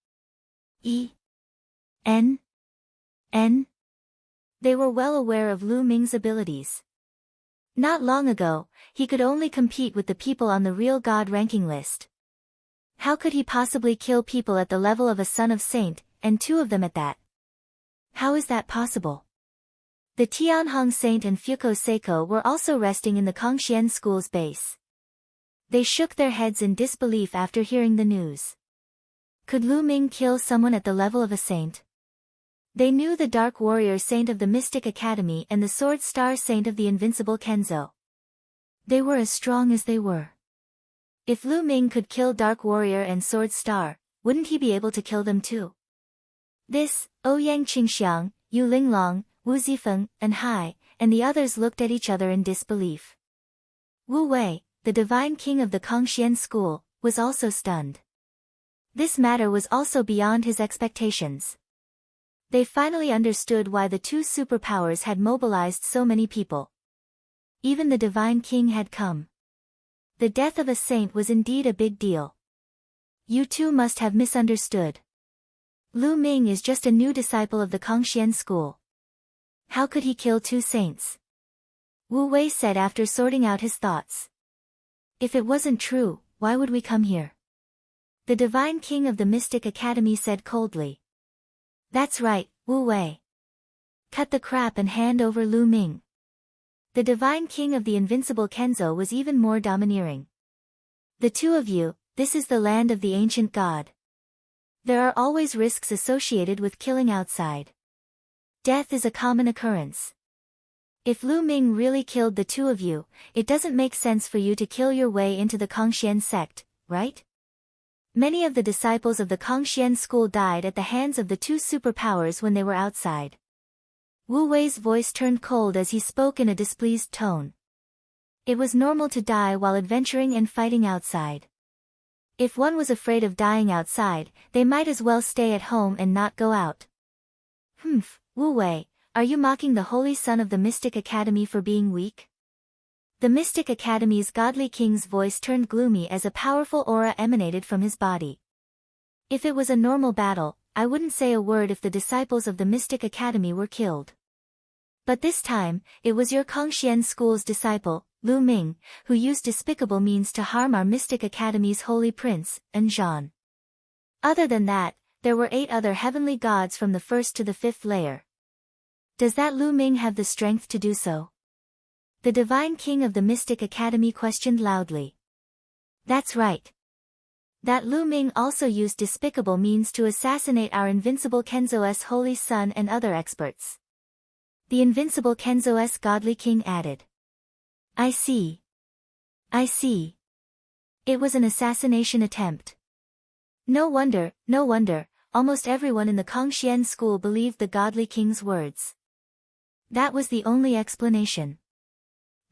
They were well aware of Lu Ming's abilities. Not long ago, he could only compete with the people on the real god ranking list. How could he possibly kill people at the level of a son of saint, and two of them at that? How is that possible? The Tianhong Saint and Fuko Seiko were also resting in the Kangxian school's base. They shook their heads in disbelief after hearing the news. Could Lu Ming kill someone at the level of a saint? They knew the Dark Warrior Saint of the Mystic Academy and the Sword Star Saint of the Invincible Kenzo. They were as strong as they were. If Lu Ming could kill Dark Warrior and Sword Star, wouldn't he be able to kill them too? This, Ouyang Qingxiang, Yu Linglong, Wu Zifeng, and Hai, and the others looked at each other in disbelief. Wu Wei, the divine king of the Kongxian school, was also stunned. This matter was also beyond his expectations. They finally understood why the two superpowers had mobilized so many people. Even the divine king had come. The death of a saint was indeed a big deal. You two must have misunderstood. Lu Ming is just a new disciple of the Kongxian school. How could he kill two saints? Wu Wei said after sorting out his thoughts. If it wasn't true, why would we come here? The divine king of the Mystic Academy said coldly. That's right, Wu Wei. Cut the crap and hand over Lu Ming. The divine king of the invincible Kenzo was even more domineering. The two of you, this is the land of the ancient god. There are always risks associated with killing outside. Death is a common occurrence. If Lu Ming really killed the two of you, it doesn't make sense for you to kill your way into the Kongxian sect, right? Many of the disciples of the Kongxian school died at the hands of the two superpowers when they were outside. Wu Wei's voice turned cold as he spoke in a displeased tone. It was normal to die while adventuring and fighting outside. If one was afraid of dying outside, they might as well stay at home and not go out. Wu Wei, are you mocking the holy son of the Mystic Academy for being weak? The Mystic Academy's godly king's voice turned gloomy as a powerful aura emanated from his body. If it was a normal battle, I wouldn't say a word if the disciples of the Mystic Academy were killed. But this time, it was your Kongxian school's disciple, Lu Ming, who used despicable means to harm our Mystic Academy's holy prince, Zhan. Other than that, there were 8 other heavenly gods from the 1st to the 5th layer. Does that Lu Ming have the strength to do so? The divine king of the Mystic Academy questioned loudly. That's right. That Lu Ming also used despicable means to assassinate our invincible Kenzo's holy son and other experts. The invincible Kenzo's godly king added. I see. I see. It was an assassination attempt. No wonder, almost everyone in the Kongxian school believed the godly king's words. That was the only explanation.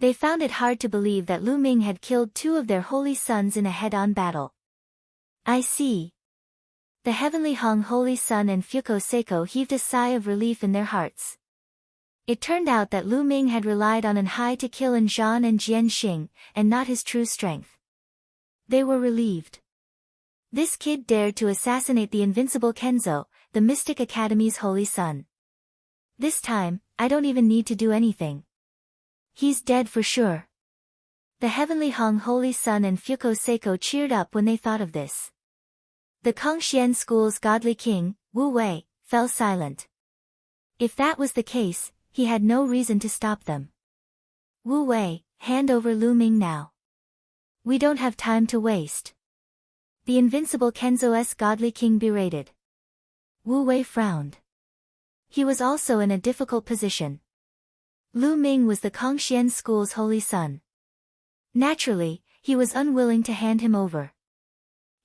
They found it hard to believe that Lu Ming had killed 2 of their holy sons in a head-on battle. I see. The heavenly Hong holy son and Fuko Seiko heaved a sigh of relief in their hearts. It turned out that Lu Ming had relied on an Hai to kill Zhan and Jianxing, and not his true strength. They were relieved. This kid dared to assassinate the invincible Kenzo, the Mystic Academy's holy son. This time, I don't even need to do anything. He's dead for sure. The heavenly Hong holy son and Fuko Seiko cheered up when they thought of this. The Kongxian school's godly king, Wu Wei, fell silent. If that was the case, he had no reason to stop them. Wu Wei, hand over Lu Ming now. We don't have time to waste. The invincible Kenzo's godly king berated. Wu Wei frowned. He was also in a difficult position. Lu Ming was the Kongxian school's holy son. Naturally, he was unwilling to hand him over.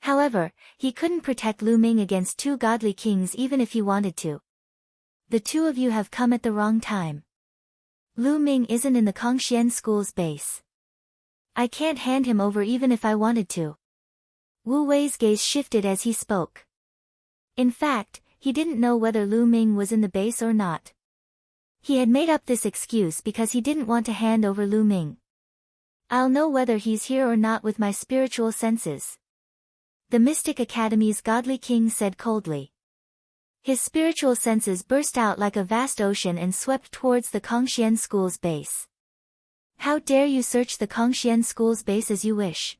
However, he couldn't protect Lu Ming against 2 godly kings even if he wanted to. The 2 of you have come at the wrong time. Lu Ming isn't in the Kongxian school's base. I can't hand him over even if I wanted to. Wu Wei's gaze shifted as he spoke. In fact, he didn't know whether Lu Ming was in the base or not. He had made up this excuse because he didn't want to hand over Lu Ming. I'll know whether he's here or not with my spiritual senses. The Mystic Academy's godly king said coldly. His spiritual senses burst out like a vast ocean and swept towards the Kongxian school's base. How dare you search the Kongxian school's base as you wish?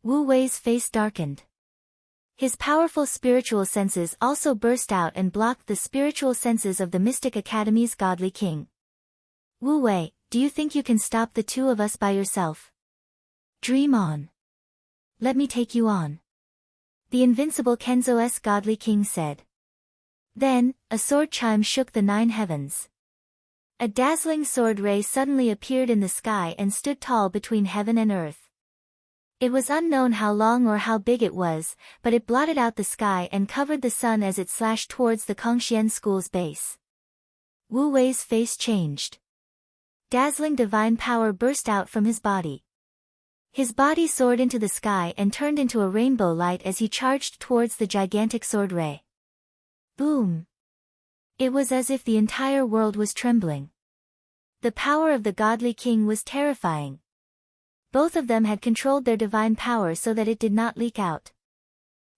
Wu Wei's face darkened. His powerful spiritual senses also burst out and blocked the spiritual senses of the Mystic Academy's godly king. Wu Wei, do you think you can stop the 2 of us by yourself? Dream on. Let me take you on. The invincible Kenzo's godly king said. Then, a sword chime shook the 9 heavens. A dazzling sword ray suddenly appeared in the sky and stood tall between heaven and earth. It was unknown how long or how big it was, but it blotted out the sky and covered the sun as it slashed towards the Kongxian school's base. Wu Wei's face changed. Dazzling divine power burst out from his body. His body soared into the sky and turned into a rainbow light as he charged towards the gigantic sword ray. Boom! It was as if the entire world was trembling. The power of the godly king was terrifying. Both of them had controlled their divine power so that it did not leak out.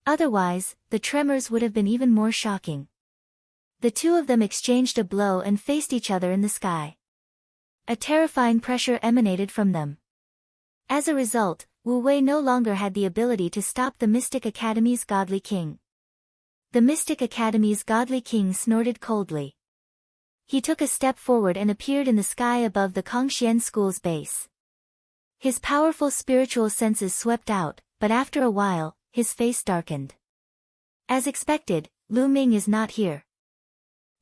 Otherwise, the tremors would have been even more shocking. The two of them exchanged a blow and faced each other in the sky. A terrifying pressure emanated from them. As a result, Wu Wei no longer had the ability to stop the Mystic Academy's godly king. The Mystic Academy's godly king snorted coldly. He took a step forward and appeared in the sky above the Kongxian school's base. His powerful spiritual senses swept out, but after a while, his face darkened. As expected, Lu Ming is not here.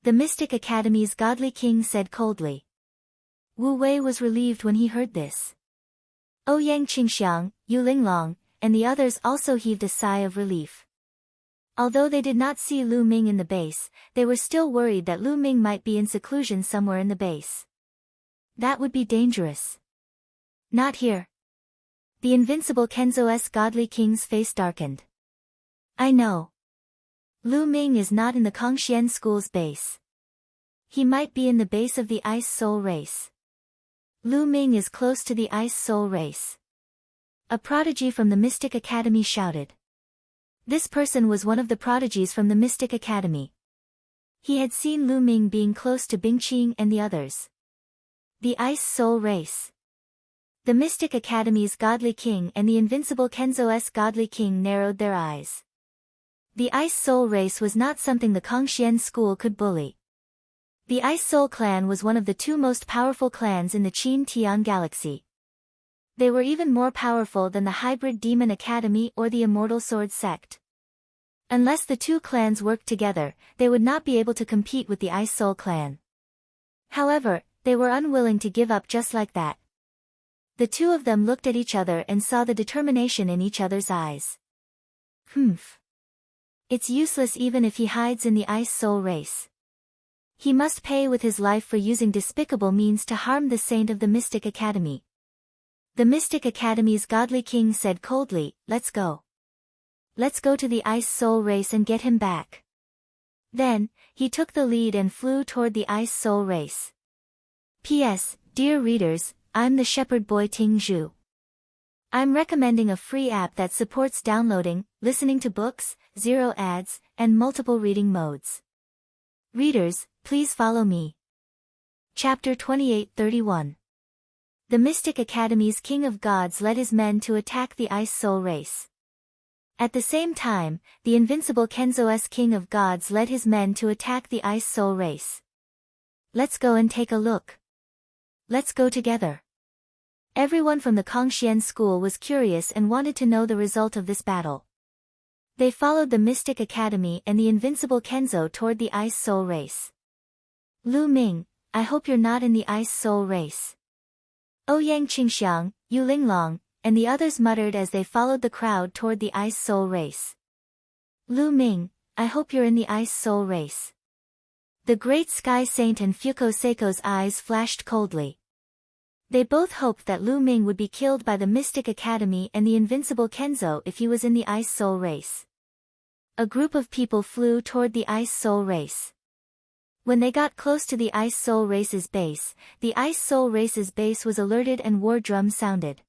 The Mystic Academy's godly king said coldly. Wu Wei was relieved when he heard this. Ouyang Qingxiang, Yu Linglong, and the others also heaved a sigh of relief. Although they did not see Lu Ming in the base, they were still worried that Lu Ming might be in seclusion somewhere in the base. That would be dangerous. Not here. The invincible Kenzo's godly king's face darkened. I know. Lu Ming is not in the Kongxian school's base. He might be in the base of the Ice Soul race. Lu Ming is close to the Ice Soul race. A prodigy from the Mystic Academy shouted. This person was one of the prodigies from the Mystic Academy. He had seen Lu Ming being close to Bingqing and the others. The Ice Soul race. The Mystic Academy's godly king and the invincible Kenzo's godly king narrowed their eyes. The Ice Soul race was not something the Kongxian school could bully. The Ice Soul clan was one of the two most powerful clans in the Qin Tian galaxy. They were even more powerful than the Hybrid Demon Academy or the Immortal Sword sect. Unless the two clans worked together, they would not be able to compete with the Ice Soul clan. However, they were unwilling to give up just like that. The two of them looked at each other and saw the determination in each other's eyes. Humph. It's useless even if he hides in the Ice Soul race. He must pay with his life for using despicable means to harm the saint of the Mystic Academy. The Mystic Academy's godly king said coldly, let's go. Let's go to the Ice Soul race and get him back. Then, he took the lead and flew toward the Ice Soul race. P.S. Dear readers, I'm the Shepherd Boy Ting Zhu. I'm recommending a free app that supports downloading, listening to books, zero ads, and multiple reading modes. Readers, please follow me. Chapter 28-31. The Mystic Academy's King of Gods led his men to attack the Ice Soul race. At the same time, the invincible Kenzo's King of Gods led his men to attack the Ice Soul race. Let's go and take a look. Let's go together. Everyone from the Kongxian school was curious and wanted to know the result of this battle. They followed the Mystic Academy and the invincible Kenzo toward the Ice Soul race. Lu Ming, I hope you're not in the Ice Soul race. Ouyang Qingxiang, Yu Linglong, and the others muttered as they followed the crowd toward the Ice Soul race. Lu Ming, I hope you're in the Ice Soul race. The Great Sky Saint and Fuko Seiko's eyes flashed coldly. They both hoped that Lu Ming would be killed by the Mystic Academy and the invincible Kenzo if he was in the Ice Soul race. A group of people flew toward the Ice Soul race. When they got close to the Ice Soul race's base, the Ice Soul race's base was alerted and war drums sounded.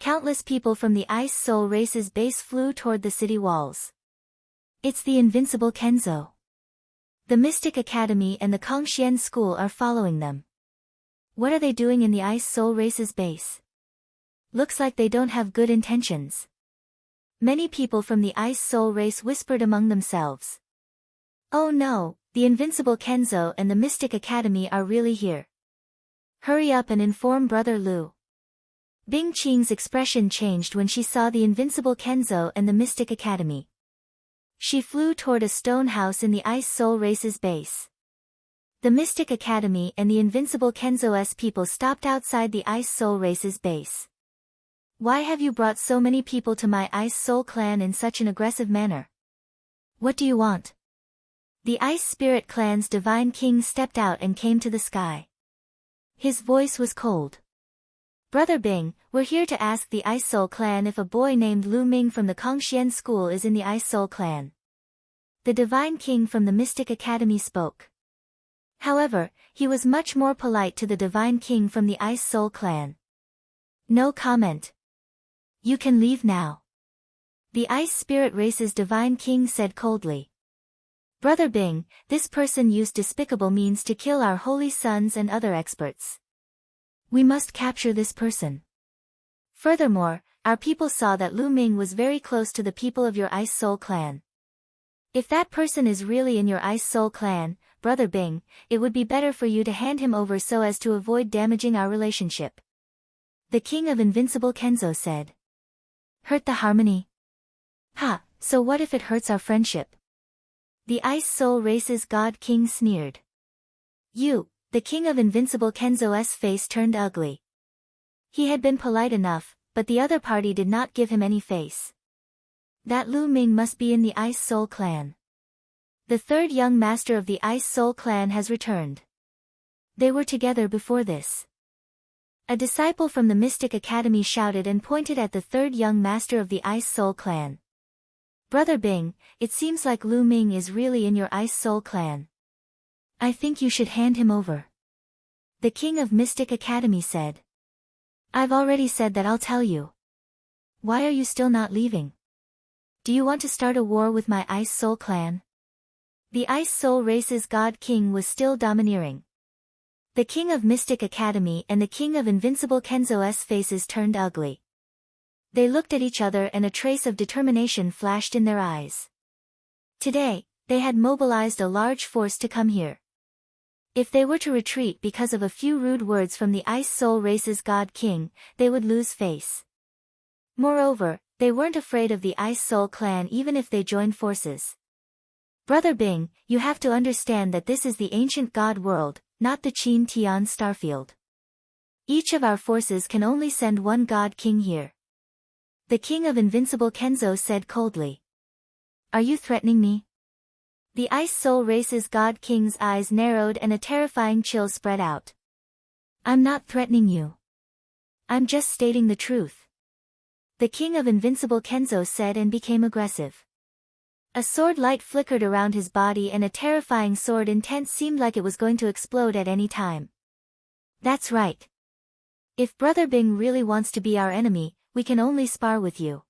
Countless people from the Ice Soul race's base flew toward the city walls. It's the invincible Kenzo. The Mystic Academy and the Kongxian school are following them. What are they doing in the Ice Soul race's base? Looks like they don't have good intentions. Many people from the Ice Soul race whispered among themselves. Oh no, the invincible Kenzo and the Mystic Academy are really here. Hurry up and inform Brother Lu. Bing Qing's expression changed when she saw the invincible Kenzo and the Mystic Academy. She flew toward a stone house in the Ice Soul race's base. The Mystic Academy and the invincible Kenzo's people stopped outside the Ice Soul race's base. Why have you brought so many people to my Ice Soul clan in such an aggressive manner? What do you want? The Ice Spirit clan's divine king stepped out and came to the sky. His voice was cold. Brother Bing, we're here to ask the Ice Soul clan if a boy named Lu Ming from the Kongxian school is in the Ice Soul clan. The divine king from the Mystic Academy spoke. However, he was much more polite to the divine king from the Ice Soul clan. No comment. You can leave now. The Ice Spirit race's divine king said coldly. Brother Bing, this person used despicable means to kill our holy sons and other experts. We must capture this person. Furthermore, our people saw that Lu Ming was very close to the people of your Ice Soul clan. If that person is really in your Ice Soul clan, Brother Bing, it would be better for you to hand him over so as to avoid damaging our relationship. The King of Invincible Kenzo said. Hurt the harmony? Ha, so what if it hurts our friendship? The Ice Soul race's God King sneered. You, the King of Invincible Kenzo's face turned ugly. He had been polite enough, but the other party did not give him any face. That Lu Ming must be in the Ice Soul clan. The third young master of the Ice Soul clan has returned. They were together before this. A disciple from the Mystic Academy shouted and pointed at the third young master of the Ice Soul clan. Brother Bing, it seems like Lu Ming is really in your Ice Soul clan. I think you should hand him over. The King of Mystic Academy said. I've already said that I'll tell you. Why are you still not leaving? Do you want to start a war with my Ice Soul clan? The Ice Soul race's God King was still domineering. The King of Mystic Academy and the King of Invincible Kenzo's faces turned ugly. They looked at each other and a trace of determination flashed in their eyes. Today, they had mobilized a large force to come here. If they were to retreat because of a few rude words from the Ice Soul race's God King, they would lose face. Moreover, they weren't afraid of the Ice Soul clan even if they joined forces. Brother Bing, you have to understand that this is the ancient God world, not the Qin Tian starfield. Each of our forces can only send one God King here. The King of Invincible Kenzo said coldly. Are you threatening me? The Ice Soul race's God King's eyes narrowed and a terrifying chill spread out. I'm not threatening you. I'm just stating the truth. The King of Invincible Kenzo said and became aggressive. A sword light flickered around his body and a terrifying sword intent seemed like it was going to explode at any time. That's right. If Brother Bing really wants to be our enemy, we can only spar with you.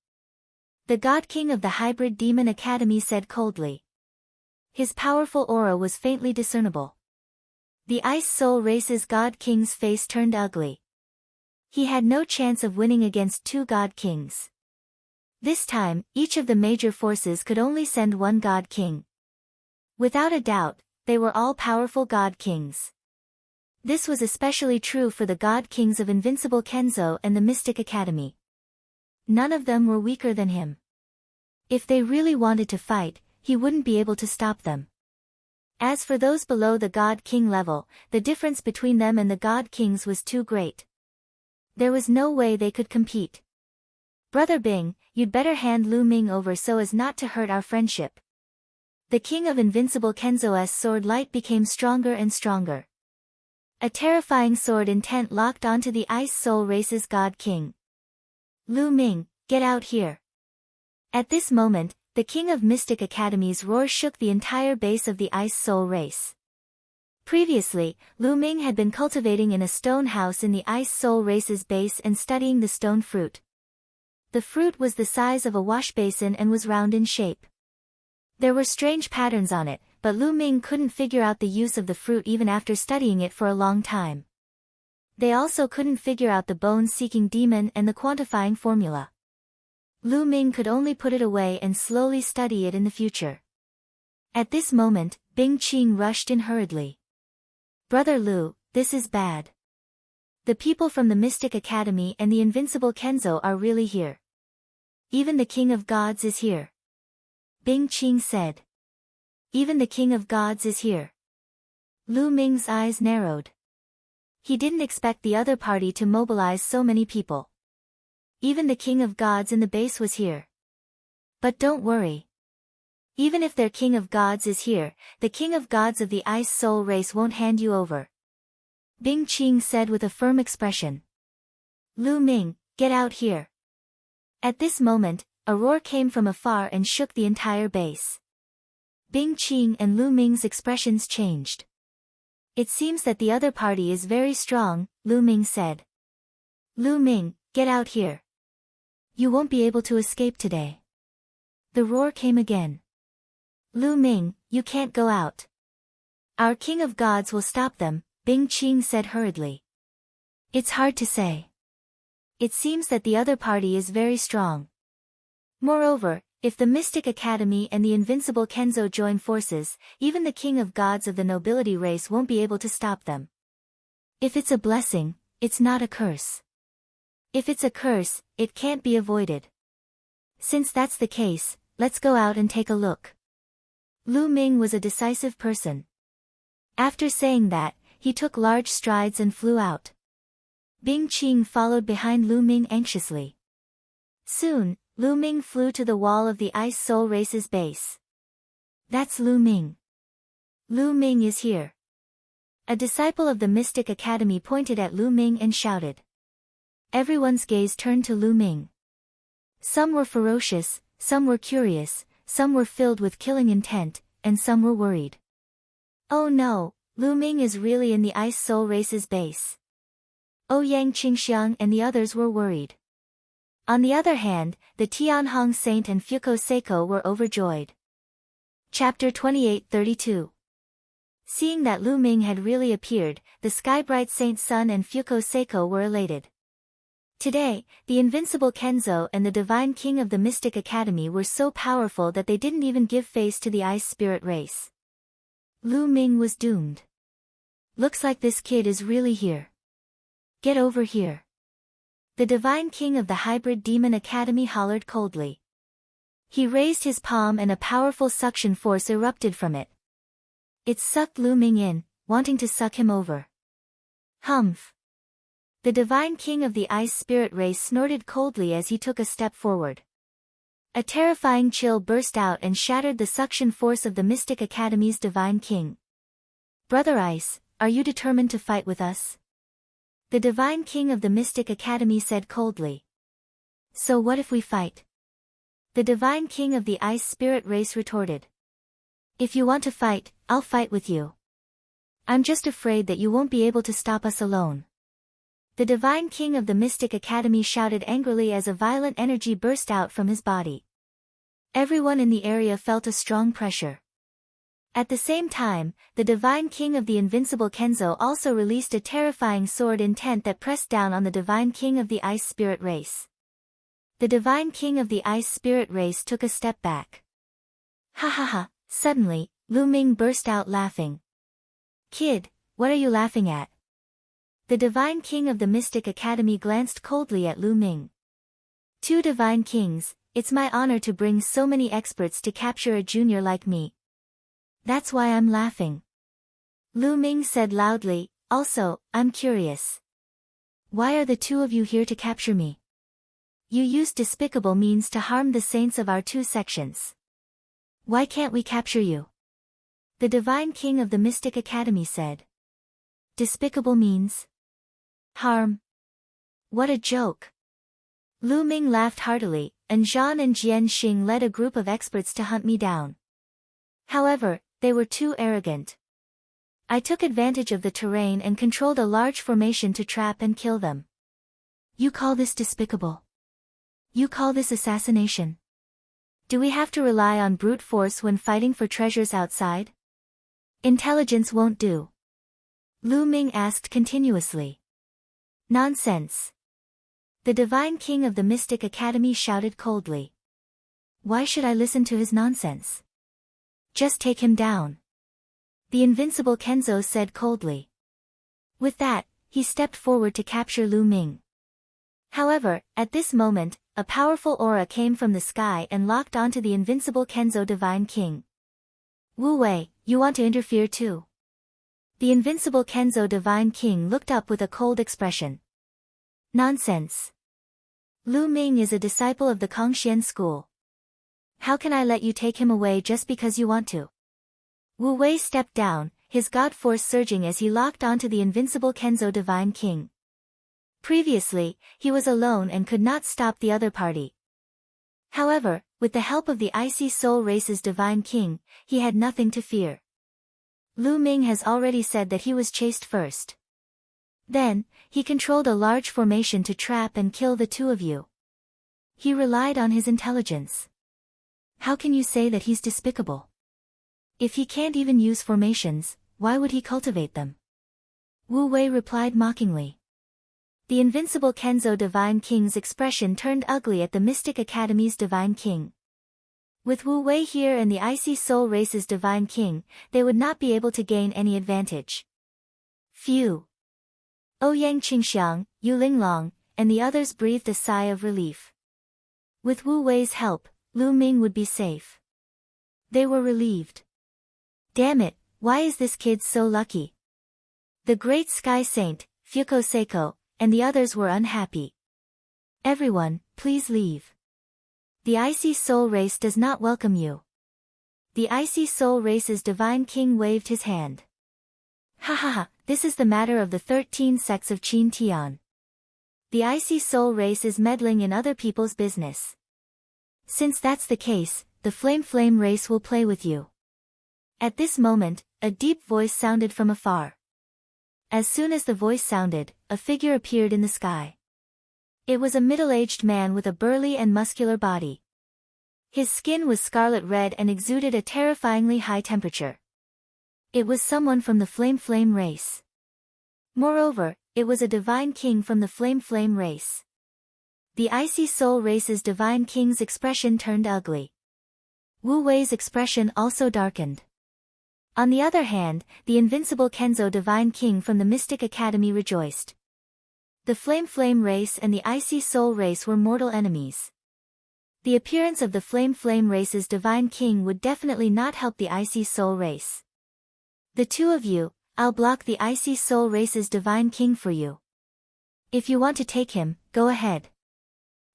The God King of the Hybrid Demon Academy said coldly. His powerful aura was faintly discernible. The Ice Soul race's God King's face turned ugly. He had no chance of winning against two God Kings. This time, each of the major forces could only send one God King. Without a doubt, they were all powerful God Kings. This was especially true for the God Kings of Invincible Kenzo and the Mystic Academy. None of them were weaker than him. If they really wanted to fight, he wouldn't be able to stop them. As for those below the God King level, the difference between them and the God Kings was too great. There was no way they could compete. Brother Bing, you'd better hand Lu Ming over so as not to hurt our friendship. The King of Invincible Kenzo's sword light became stronger and stronger. A terrifying sword intent locked onto the Ice Soul race's God King. Lu Ming, get out here. At this moment, the King of Mystic Academy's roar shook the entire base of the Ice Soul race. Previously, Lu Ming had been cultivating in a stone house in the Ice Soul race's base and studying the stone fruit. The fruit was the size of a wash basin and was round in shape. There were strange patterns on it, but Lu Ming couldn't figure out the use of the fruit even after studying it for a long time. They also couldn't figure out the bone-seeking demon and the quantifying formula. Lu Ming could only put it away and slowly study it in the future. At this moment, Bing Qing rushed in hurriedly. Brother Lu, this is bad. The people from the Mystic Academy and the Invincible Kenzo are really here. Even the King of Gods is here. Bing Qing said. Even the King of Gods is here. Lu Ming's eyes narrowed. He didn't expect the other party to mobilize so many people. even the king of gods in the base was here. But don't worry. Even if their king of gods is here, the king of gods of the ice soul race won't hand you over. Bing Qing said with a firm expression. Lu Ming, get out here. At this moment, a roar came from afar and shook the entire base. Bing Qing and Lu Ming's expressions changed. It seems that the other party is very strong, Lu Ming said. Lu Ming, get out here. You won't be able to escape today. The roar came again. Lu Ming, you can't go out. Our king of gods will stop them, Bing Qing said hurriedly. It's hard to say. It seems that the other party is very strong. Moreover, if the Mystic Academy and the Invincible Kenzo join forces, even the king of gods of the nobility race won't be able to stop them. If it's a blessing, it's not a curse. If it's a curse, it can't be avoided. Since that's the case, let's go out and take a look. Lu Ming was a decisive person. After saying that, he took large strides and flew out. Bing Qing followed behind Lu Ming anxiously. Soon, Lu Ming flew to the wall of the Ice Soul Race's base. That's Lu Ming. Lu Ming is here. A disciple of the Mystic Academy pointed at Lu Ming and shouted. Everyone's gaze turned to Lu Ming. Some were ferocious, some were curious, some were filled with killing intent, and some were worried. Oh no, Lu Ming is really in the Ice Soul Race's base. Ouyang Qingxiang and the others were worried. On the other hand, the Tianhong Saint and Fuko Seiko were overjoyed. Chapter 28-32. Seeing that Lu Ming had really appeared, the Skybright Saint Sun and Fuko Seiko were elated. Today, the Invincible Kenzo and the Divine King of the Mystic Academy were so powerful that they didn't even give face to the Ice Spirit race. Lu Ming was doomed. Looks like this kid is really here. Get over here. The Divine King of the Hybrid Demon Academy hollered coldly. He raised his palm and a powerful suction force erupted from it. It sucked Lu Ming in, wanting to suck him over. Humph. The Divine King of the Ice Spirit race snorted coldly as he took a step forward. A terrifying chill burst out and shattered the suction force of the Mystic Academy's Divine King. Brother Ice, are you determined to fight with us? The Divine King of the Mystic Academy said coldly. So what if we fight? The Divine King of the Ice Spirit race retorted. If you want to fight, I'll fight with you. I'm just afraid that you won't be able to stop us alone. The Divine King of the Mystic Academy shouted angrily as a violent energy burst out from his body. Everyone in the area felt a strong pressure. At the same time, the Divine King of the Invincible Kenzo also released a terrifying sword intent that pressed down on the Divine King of the Ice Spirit race. The Divine King of the Ice Spirit race took a step back. Ha ha ha, suddenly, Lu Ming burst out laughing. Kid, what are you laughing at? The Divine King of the Mystic Academy glanced coldly at Lu Ming. Two Divine Kings, it's my honor to bring so many experts to capture a junior like me. That's why I'm laughing. Lu Ming said loudly, also, I'm curious. Why are the two of you here to capture me? You used despicable means to harm the saints of our two sections. Why can't we capture you? The Divine King of the Mystic Academy said. Despicable means? Harm. What a joke. Lu Ming laughed heartily, and Zhan and Jian Xing led a group of experts to hunt me down. However, they were too arrogant. I took advantage of the terrain and controlled a large formation to trap and kill them. You call this despicable? You call this assassination? Do we have to rely on brute force when fighting for treasures outside? Intelligence won't do. Lu Ming asked continuously. Nonsense. The Divine King of the Mystic Academy shouted coldly. Why should I listen to his nonsense? Just take him down. The Invincible Kenzo said coldly. With that, he stepped forward to capture Lu Ming. However, at this moment, a powerful aura came from the sky and locked onto the Invincible Kenzo Divine King. Wu Wei, you want to interfere too? The Invincible Kenzo Divine King looked up with a cold expression. Nonsense. Lu Ming is a disciple of the Kongxian school. How can I let you take him away just because you want to? Wu Wei stepped down, his god force surging as he locked onto the invincible Kenzo Divine King. Previously, he was alone and could not stop the other party. However, with the help of the Icy Soul Race's Divine King, he had nothing to fear. Lu Ming has already said that he was chased first. Then, he controlled a large formation to trap and kill the two of you. He relied on his intelligence. How can you say that he's despicable? If he can't even use formations, why would he cultivate them? Wu Wei replied mockingly. The invincible Kenzo Divine King's expression turned ugly at the Mystic Academy's Divine King. With Wu Wei here and the Icy Soul Race's Divine King, they would not be able to gain any advantage. Phew! Ouyang Qingxiang, Yu Linglong, and the others breathed a sigh of relief. With Wu Wei's help, Lu Ming would be safe. They were relieved. Damn it, why is this kid so lucky? The great Sky Saint, Fuko Seiko, and the others were unhappy. Everyone, please leave. The Icy Soul Race does not welcome you. The Icy Soul Race's Divine King waved his hand. Ha ha ha, this is the matter of the 13 sects of Qin Tian. The Icy Soul Race is meddling in other people's business. Since that's the case, the Flame Race will play with you. At this moment, a deep voice sounded from afar. As soon as the voice sounded, a figure appeared in the sky. It was a middle-aged man with a burly and muscular body. His skin was scarlet red and exuded a terrifyingly high temperature. It was someone from the Flame Race. Moreover, it was a Divine King from the Flame Race. The Icy Soul Race's Divine King's expression turned ugly. Wu Wei's expression also darkened. On the other hand, the invincible Kenzo Divine King from the Mystic Academy rejoiced. The Flame Race and the Icy Soul Race were mortal enemies. The appearance of the Flame Race's Divine King would definitely not help the Icy Soul Race. The two of you, I'll block the Icy Soul Race's Divine King for you. If you want to take him, go ahead.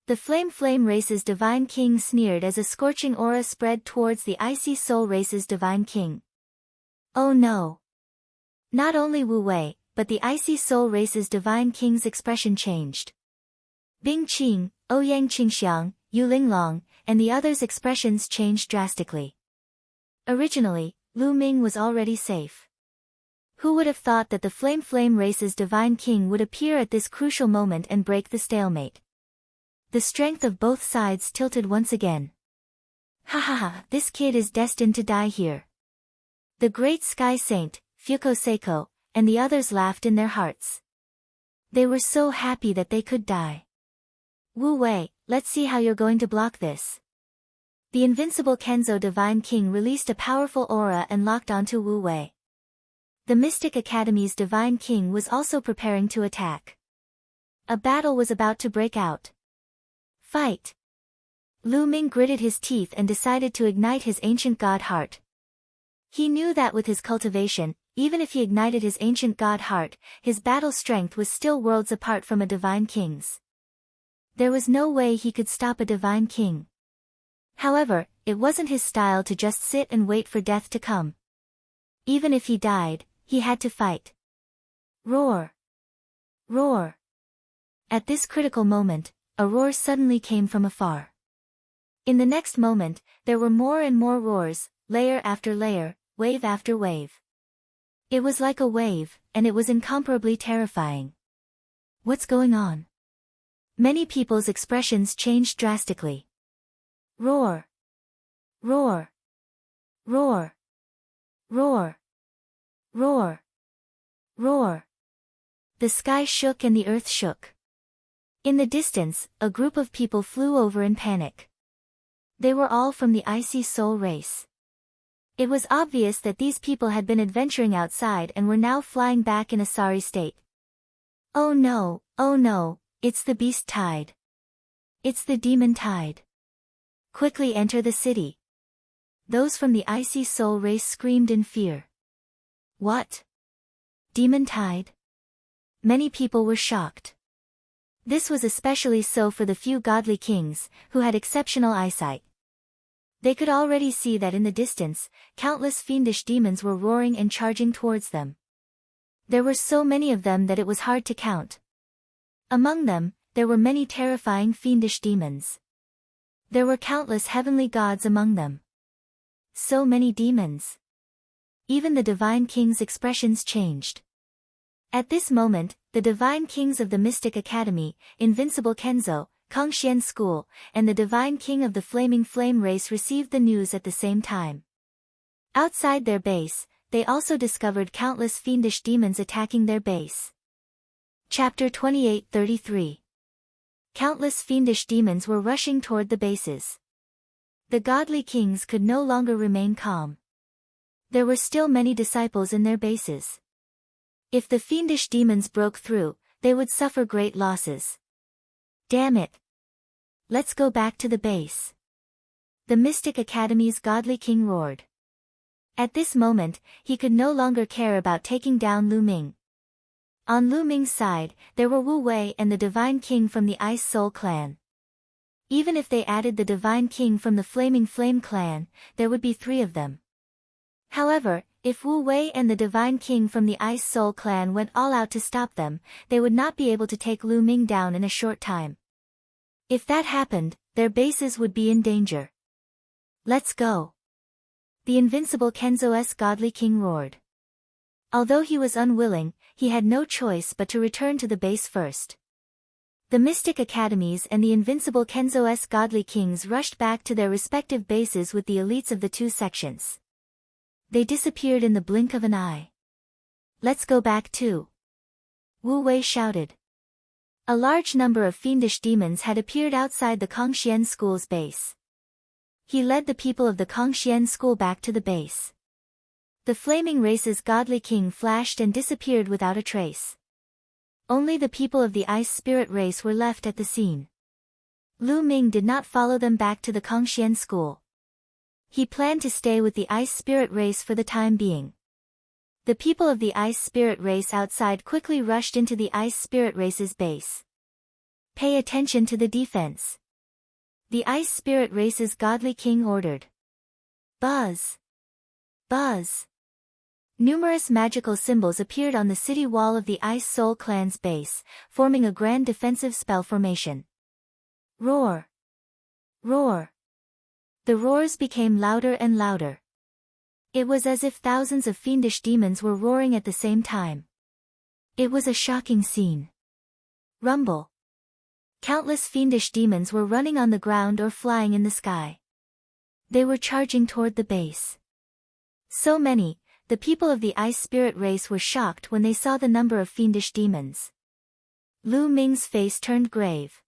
The Flame Race's Divine King sneered as a scorching aura spread towards the Icy Soul Race's Divine King. Oh no! Not only Wu Wei, but the Icy Soul Race's Divine King's expression changed. Bing Qing, Ouyang Qingxiang, Yu Linglong, and the others' expressions changed drastically. Originally, Lu Ming was already safe. Who would have thought that the Flame Race's Divine King would appear at this crucial moment and break the stalemate? The strength of both sides tilted once again. Ha ha ha, this kid is destined to die here. The great Sky Saint, Fuko Seiko, and the others laughed in their hearts. They were so happy that they could die. Wu Wei, let's see how you're going to block this. The invincible Kenzo Divine King released a powerful aura and locked onto Wu Wei. The Mystic Academy's Divine King was also preparing to attack. A battle was about to break out. Fight! Lu Ming gritted his teeth and decided to ignite his ancient god heart. He knew that with his cultivation, even if he ignited his ancient god heart, his battle strength was still worlds apart from a Divine King's. There was no way he could stop a Divine King. However, it wasn't his style to just sit and wait for death to come. Even if he died, he had to fight. Roar! Roar! At this critical moment, a roar suddenly came from afar. In the next moment, there were more and more roars, layer after layer, wave after wave. It was like a wave, and it was incomparably terrifying. What's going on? Many people's expressions changed drastically. Roar! Roar! Roar! Roar! Roar! Roar! The sky shook and the earth shook. In the distance, a group of people flew over in panic. They were all from the Icy Soul Race. It was obvious that these people had been adventuring outside and were now flying back in a sorry state. Oh no, it's the beast tide. It's the demon tide. Quickly enter the city. Those from the Icy Soul Race screamed in fear. What? Demon tide? Many people were shocked. This was especially so for the few godly kings, who had exceptional eyesight. They could already see that in the distance, countless fiendish demons were roaring and charging towards them. There were so many of them that it was hard to count. Among them, there were many terrifying fiendish demons. There were countless heavenly gods among them. So many demons. Even the divine king's expressions changed. At this moment, the divine kings of the Mystic Academy, Invincible Kenzo, Kongxian School, and the divine king of the Flaming Flame race received the news at the same time. Outside their base, they also discovered countless fiendish demons attacking their base. Chapter 28-33. Countless fiendish demons were rushing toward the bases. The godly kings could no longer remain calm. There were still many disciples in their bases. If the fiendish demons broke through, they would suffer great losses. Damn it! Let's go back to the base. The Mystic Academy's godly king roared. At this moment, he could no longer care about taking down Lu Ming. On Lu Ming's side, there were Wu Wei and the Divine King from the Ice Soul clan. Even if they added the Divine King from the Flaming Flame clan, there would be 3 of them. However, if Wu Wei and the Divine King from the Ice Soul clan went all out to stop them, they would not be able to take Lu Ming down in a short time. If that happened, their bases would be in danger. Let's go. The invincible Kenzo's godly king roared. Although he was unwilling, he had no choice but to return to the base first. The Mystic Academies and the invincible Kenzo's godly kings rushed back to their respective bases with the elites of the 2 sections. They disappeared in the blink of an eye. Let's go back too. Wu Wei shouted. A large number of fiendish demons had appeared outside the Kongxian School's base. He led the people of the Kongxian School back to the base. The Flaming Race's godly king flashed and disappeared without a trace. Only the people of the Ice Spirit race were left at the scene. Lu Ming did not follow them back to the Kongxian School. He planned to stay with the Ice Spirit race for the time being. The people of the Ice Spirit race outside quickly rushed into the Ice Spirit race's base. Pay attention to the defense. The Ice Spirit race's godly king ordered. Buzz! Buzz! Numerous magical symbols appeared on the city wall of the Ice Soul clan's base, forming a grand defensive spell formation. Roar! Roar! The roars became louder and louder. It was as if thousands of fiendish demons were roaring at the same time. It was a shocking scene. Rumble! Countless fiendish demons were running on the ground or flying in the sky. They were charging toward the base. So many, the people of the Ice Spirit race were shocked when they saw the number of fiendish demons. Lu Ming's face turned grave.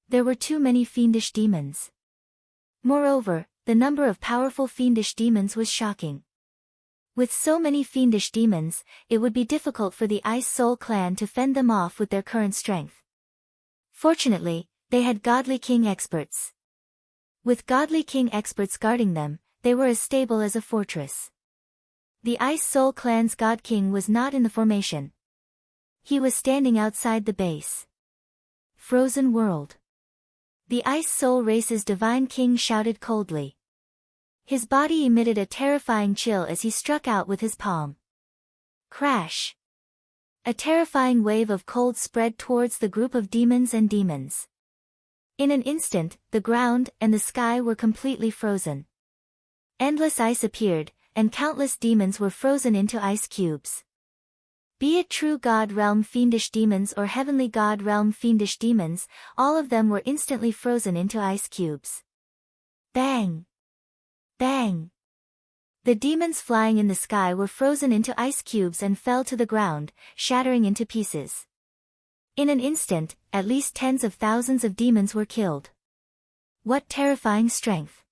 There were too many fiendish demons. Moreover, the number of powerful fiendish demons was shocking. With so many fiendish demons, it would be difficult for the Ice Soul clan to fend them off with their current strength. Fortunately, they had Godly King experts. With Godly King experts guarding them, they were as stable as a fortress. The Ice Soul clan's God King was not in the formation. He was standing outside the base. Frozen world. The Ice Soul race's Divine King shouted coldly. His body emitted a terrifying chill as he struck out with his palm. Crash! A terrifying wave of cold spread towards the group of demons and demons. In an instant, the ground and the sky were completely frozen. Endless ice appeared, and countless demons were frozen into ice cubes. Be it true God realm fiendish demons or heavenly God realm fiendish demons, all of them were instantly frozen into ice cubes. Bang! Bang! The demons flying in the sky were frozen into ice cubes and fell to the ground, shattering into pieces. In an instant, at least tens of thousands of demons were killed. What terrifying strength!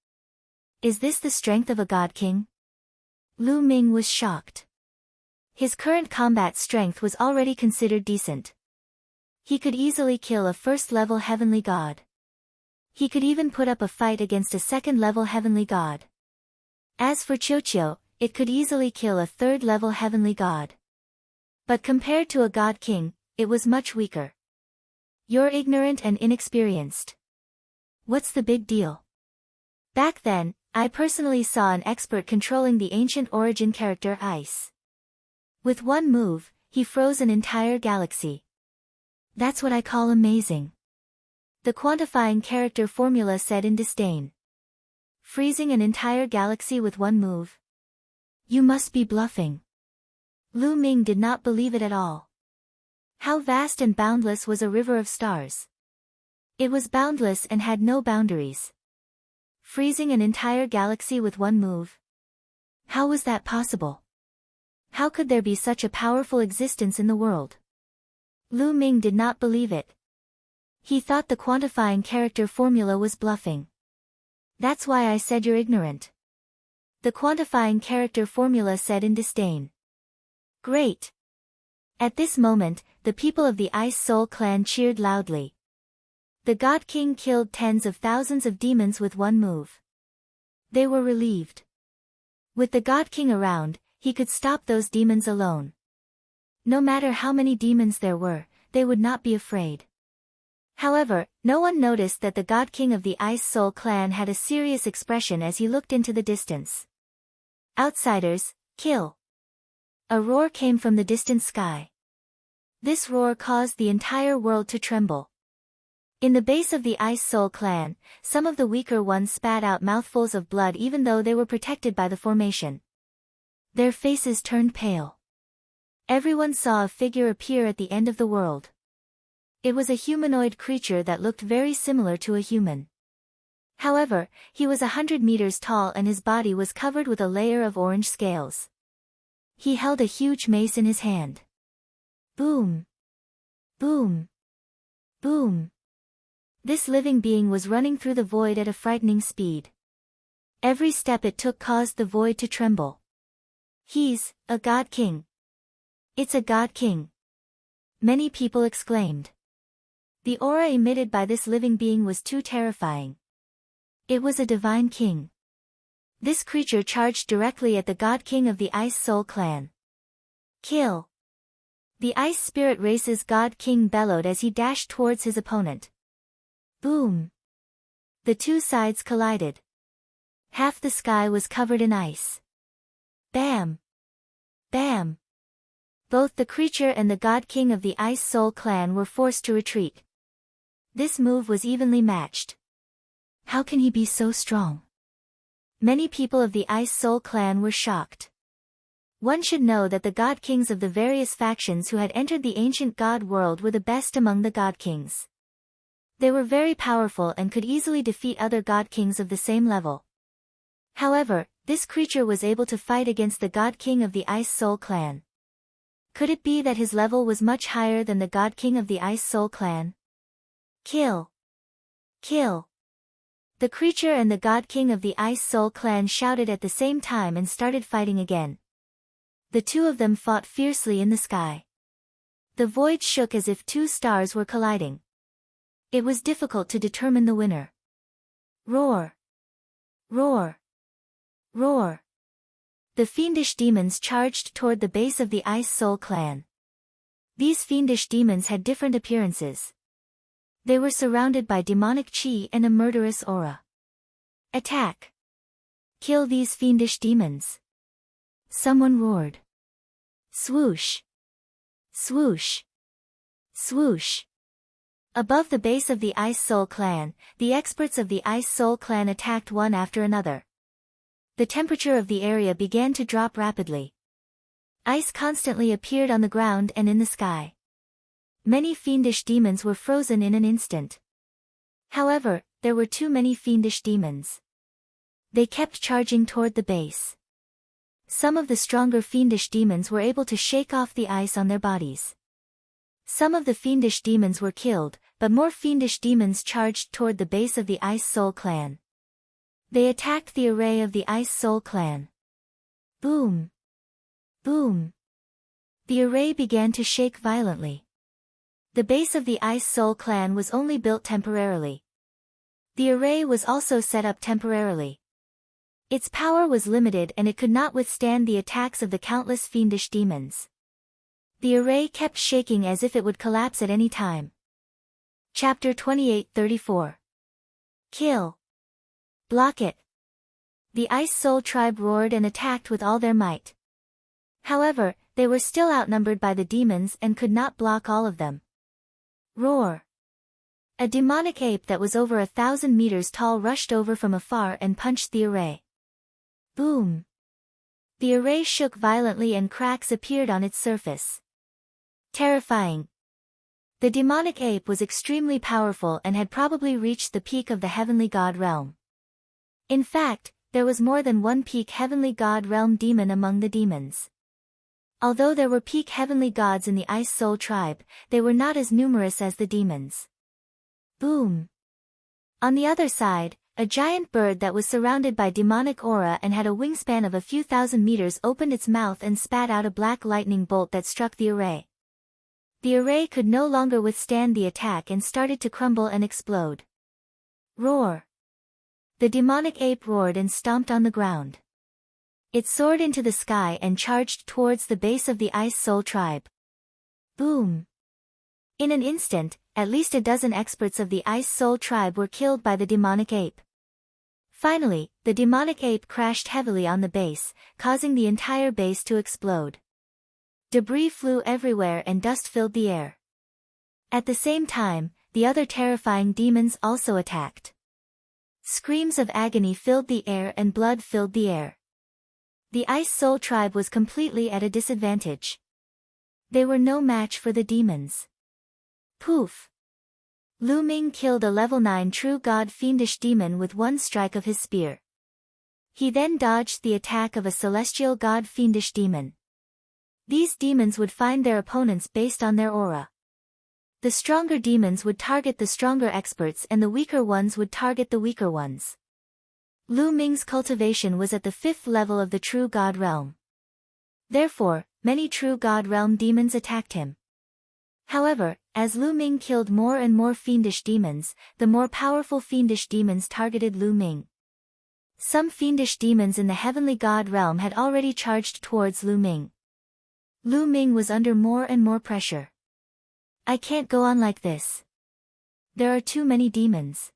Is this the strength of a God King? Lu Ming was shocked. His current combat strength was already considered decent. He could easily kill a first-level heavenly god. He could even put up a fight against a second-level heavenly god. As for Qiuqiu, it could easily kill a third-level heavenly god. But compared to a God King, it was much weaker. You're ignorant and inexperienced. What's the big deal? Back then, I personally saw an expert controlling the ancient origin character Ice. With one move, he froze an entire galaxy. That's what I call amazing. The quantifying character formula said in disdain. Freezing an entire galaxy with one move? You must be bluffing. Lu Ming did not believe it at all. How vast and boundless was a river of stars? It was boundless and had no boundaries. Freezing an entire galaxy with one move? How was that possible? How could there be such a powerful existence in the world? Lu Ming did not believe it. He thought the quantifying character formula was bluffing. That's why I said you're ignorant. The quantifying character formula said in disdain. Great. At this moment, the people of the Ice Soul clan cheered loudly. The God King killed tens of thousands of demons with one move. They were relieved. With the God King around, he could stop those demons alone. No matter how many demons there were, they would not be afraid. However, no one noticed that the God King of the Ice Soul clan had a serious expression as he looked into the distance. Outsiders, kill. A roar came from the distant sky. This roar caused the entire world to tremble. In the base of the Ice Soul clan, some of the weaker ones spat out mouthfuls of blood even though they were protected by the formation. Their faces turned pale. Everyone saw a figure appear at the end of the world. It was a humanoid creature that looked very similar to a human. However, he was 100 meters tall and his body was covered with a layer of orange scales. He held a huge mace in his hand. Boom! Boom! Boom! This living being was running through the void at a frightening speed. Every step it took caused the void to tremble. He's a God King. It's a God King. Many people exclaimed. The aura emitted by this living being was too terrifying. It was a divine king. This creature charged directly at the God King of the Ice Soul clan. Kill! The Ice Spirit Race's God King bellowed as he dashed towards his opponent. Boom! The two sides collided. Half the sky was covered in ice. Bam! Bam! Both the creature and the God King of the Ice Soul clan were forced to retreat. This move was evenly matched. How can he be so strong? Many people of the Ice Soul clan were shocked. One should know that the God Kings of the various factions who had entered the ancient God world were the best among the God Kings. They were very powerful and could easily defeat other God Kings of the same level. However, this creature was able to fight against the God King of the Ice Soul clan. Could it be that his level was much higher than the God King of the Ice Soul clan? Kill! Kill! The creature and the God King of the Ice Soul clan shouted at the same time and started fighting again. The two of them fought fiercely in the sky. The void shook as if two stars were colliding. It was difficult to determine the winner. Roar! Roar! Roar! The fiendish demons charged toward the base of the Ice Soul clan. These fiendish demons had different appearances. They were surrounded by demonic chi and a murderous aura. Attack! Kill these fiendish demons! Someone roared. Swoosh! Swoosh! Swoosh! Above the base of the Ice Soul clan, the experts of the Ice Soul clan attacked one after another. The temperature of the area began to drop rapidly. Ice constantly appeared on the ground and in the sky. Many fiendish demons were frozen in an instant. However, there were too many fiendish demons. They kept charging toward the base. Some of the stronger fiendish demons were able to shake off the ice on their bodies. Some of the fiendish demons were killed, but more fiendish demons charged toward the base of the Ice Soul clan. They attacked the array of the Ice Soul clan. Boom! Boom! The array began to shake violently. The base of the Ice Soul clan was only built temporarily. The array was also set up temporarily. Its power was limited and it could not withstand the attacks of the countless fiendish demons. The array kept shaking as if it would collapse at any time. Chapter 28-34. Kill. Block it. The Ice Soul tribe roared and attacked with all their might. However, they were still outnumbered by the demons and could not block all of them. Roar. A demonic ape that was over 1,000 meters tall rushed over from afar and punched the array. Boom. The array shook violently and cracks appeared on its surface. Terrifying. The demonic ape was extremely powerful and had probably reached the peak of the heavenly god realm. In fact, there was more than one peak heavenly god realm demon among the demons. Although there were peak heavenly gods in the Ice Soul tribe, they were not as numerous as the demons. Boom. On the other side, a giant bird that was surrounded by demonic aura and had a wingspan of a few thousand meters opened its mouth and spat out a black lightning bolt that struck the array. The array could no longer withstand the attack and started to crumble and explode. Roar. The demonic ape roared and stomped on the ground. It soared into the sky and charged towards the base of the Ice Soul tribe. Boom. In an instant, at least a dozen experts of the Ice Soul tribe were killed by the demonic ape. Finally, the demonic ape crashed heavily on the base, causing the entire base to explode. Debris flew everywhere and dust filled the air. At the same time, the other terrifying demons also attacked. Screams of agony filled the air and blood filled the air. The Ice Soul tribe was completely at a disadvantage. They were no match for the demons. Poof! Lu Ming killed a level 9 true god fiendish demon with one strike of his spear. He then dodged the attack of a celestial god fiendish demon. These demons would find their opponents based on their aura. The stronger demons would target the stronger experts and the weaker ones would target the weaker ones. Lu Ming's cultivation was at the 5th level of the true god realm. Therefore, many true god realm demons attacked him. However, as Lu Ming killed more and more fiendish demons, the more powerful fiendish demons targeted Lu Ming. Some fiendish demons in the heavenly god realm had already charged towards Lu Ming. Lu Ming was under more and more pressure. I can't go on like this. There are too many demons.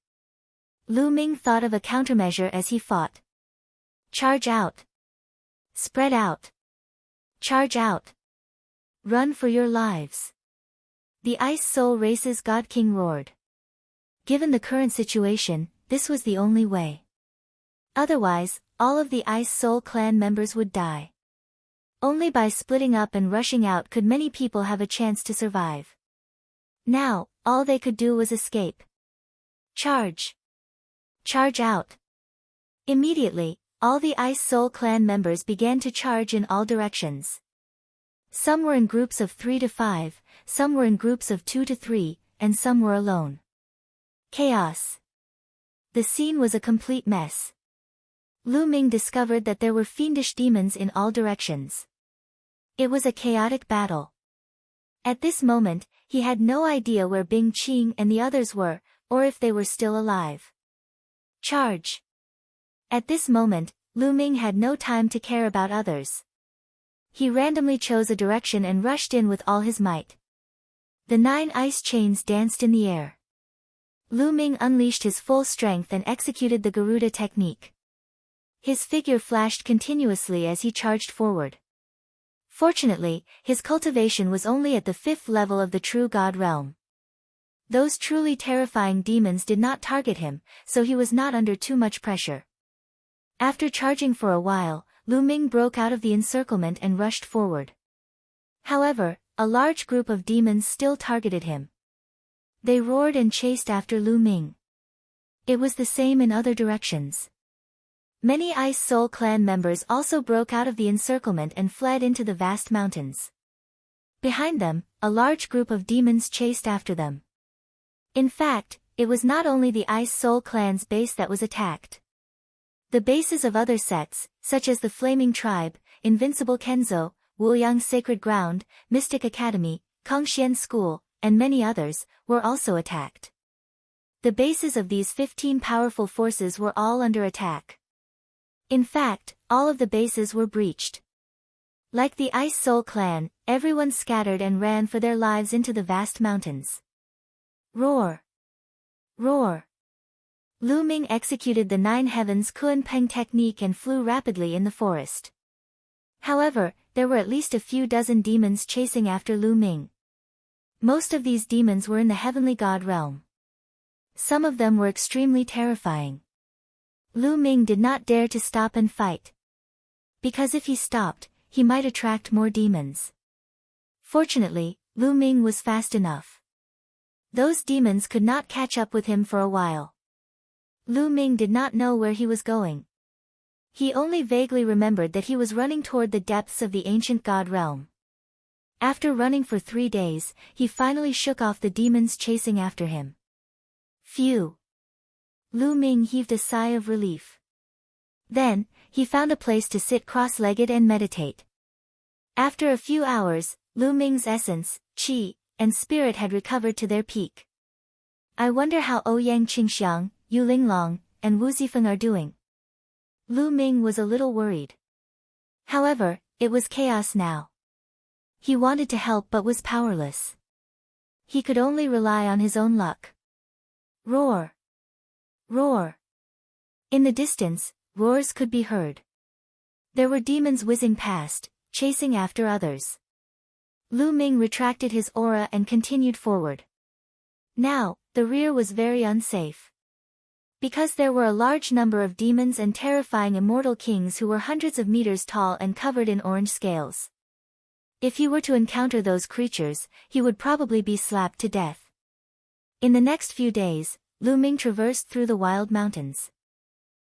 Lu Ming thought of a countermeasure as he fought. Charge out. Spread out. Charge out. Run for your lives. The Ice Soul Race's God King roared. Given the current situation, this was the only way. Otherwise, all of the Ice Soul clan members would die. Only by splitting up and rushing out could many people have a chance to survive. Now, all they could do was escape. Charge. Charge out. Immediately, all the Ice Soul clan members began to charge in all directions. Some were in groups of 3 to 5, some were in groups of 2 to 3, and some were alone. Chaos. The scene was a complete mess. Lu Ming discovered that there were fiendish demons in all directions. It was a chaotic battle. At this moment, he had no idea where Bing Qing and the others were, or if they were still alive. Charge. At this moment, Lu Ming had no time to care about others. He randomly chose a direction and rushed in with all his might. The 9 ice chains danced in the air. Lu Ming unleashed his full strength and executed the Garuda technique. His figure flashed continuously as he charged forward. Fortunately, his cultivation was only at the 5th level of the true god realm. Those truly terrifying demons did not target him, so he was not under too much pressure. After charging for a while, Lu Ming broke out of the encirclement and rushed forward. However, a large group of demons still targeted him. They roared and chased after Lu Ming. It was the same in other directions. Many Ice Soul clan members also broke out of the encirclement and fled into the vast mountains. Behind them, a large group of demons chased after them. In fact, it was not only the Ice Soul clan's base that was attacked. The bases of other sets, such as the Flaming Tribe, Invincible Kenzo, Wuyang Sacred Ground, Mystic Academy, Kongxian School, and many others, were also attacked. The bases of these 15 powerful forces were all under attack. In fact, all of the bases were breached. Like the Ice Soul clan, everyone scattered and ran for their lives into the vast mountains. Roar. Roar! Lu Ming executed the 9 heavens Kun Peng technique and flew rapidly in the forest. However, there were at least a few dozen demons chasing after Lu Ming. Most of these demons were in the heavenly god realm. Some of them were extremely terrifying. Lu Ming did not dare to stop and fight. Because if he stopped, he might attract more demons. Fortunately, Lu Ming was fast enough. Those demons could not catch up with him for a while. Lu Ming did not know where he was going. He only vaguely remembered that he was running toward the depths of the ancient god realm. After running for 3 days, he finally shook off the demons chasing after him. Phew! Lu Ming heaved a sigh of relief. Then, he found a place to sit cross-legged and meditate. After a few hours, Lu Ming's essence, qi, and spirit had recovered to their peak. I wonder how Ouyang Qingxiang, Yu Linglong, and Wu Zifeng are doing. Lu Ming was a little worried. However, it was chaos now. He wanted to help but was powerless. He could only rely on his own luck. Roar! Roar! In the distance, roars could be heard. There were demons whizzing past, chasing after others. Lu Ming retracted his aura and continued forward. Now, the rear was very unsafe. Because there were a large number of demons and terrifying immortal kings who were hundreds of meters tall and covered in orange scales. If he were to encounter those creatures, he would probably be slapped to death. In the next few days, Lu Ming traversed through the wild mountains.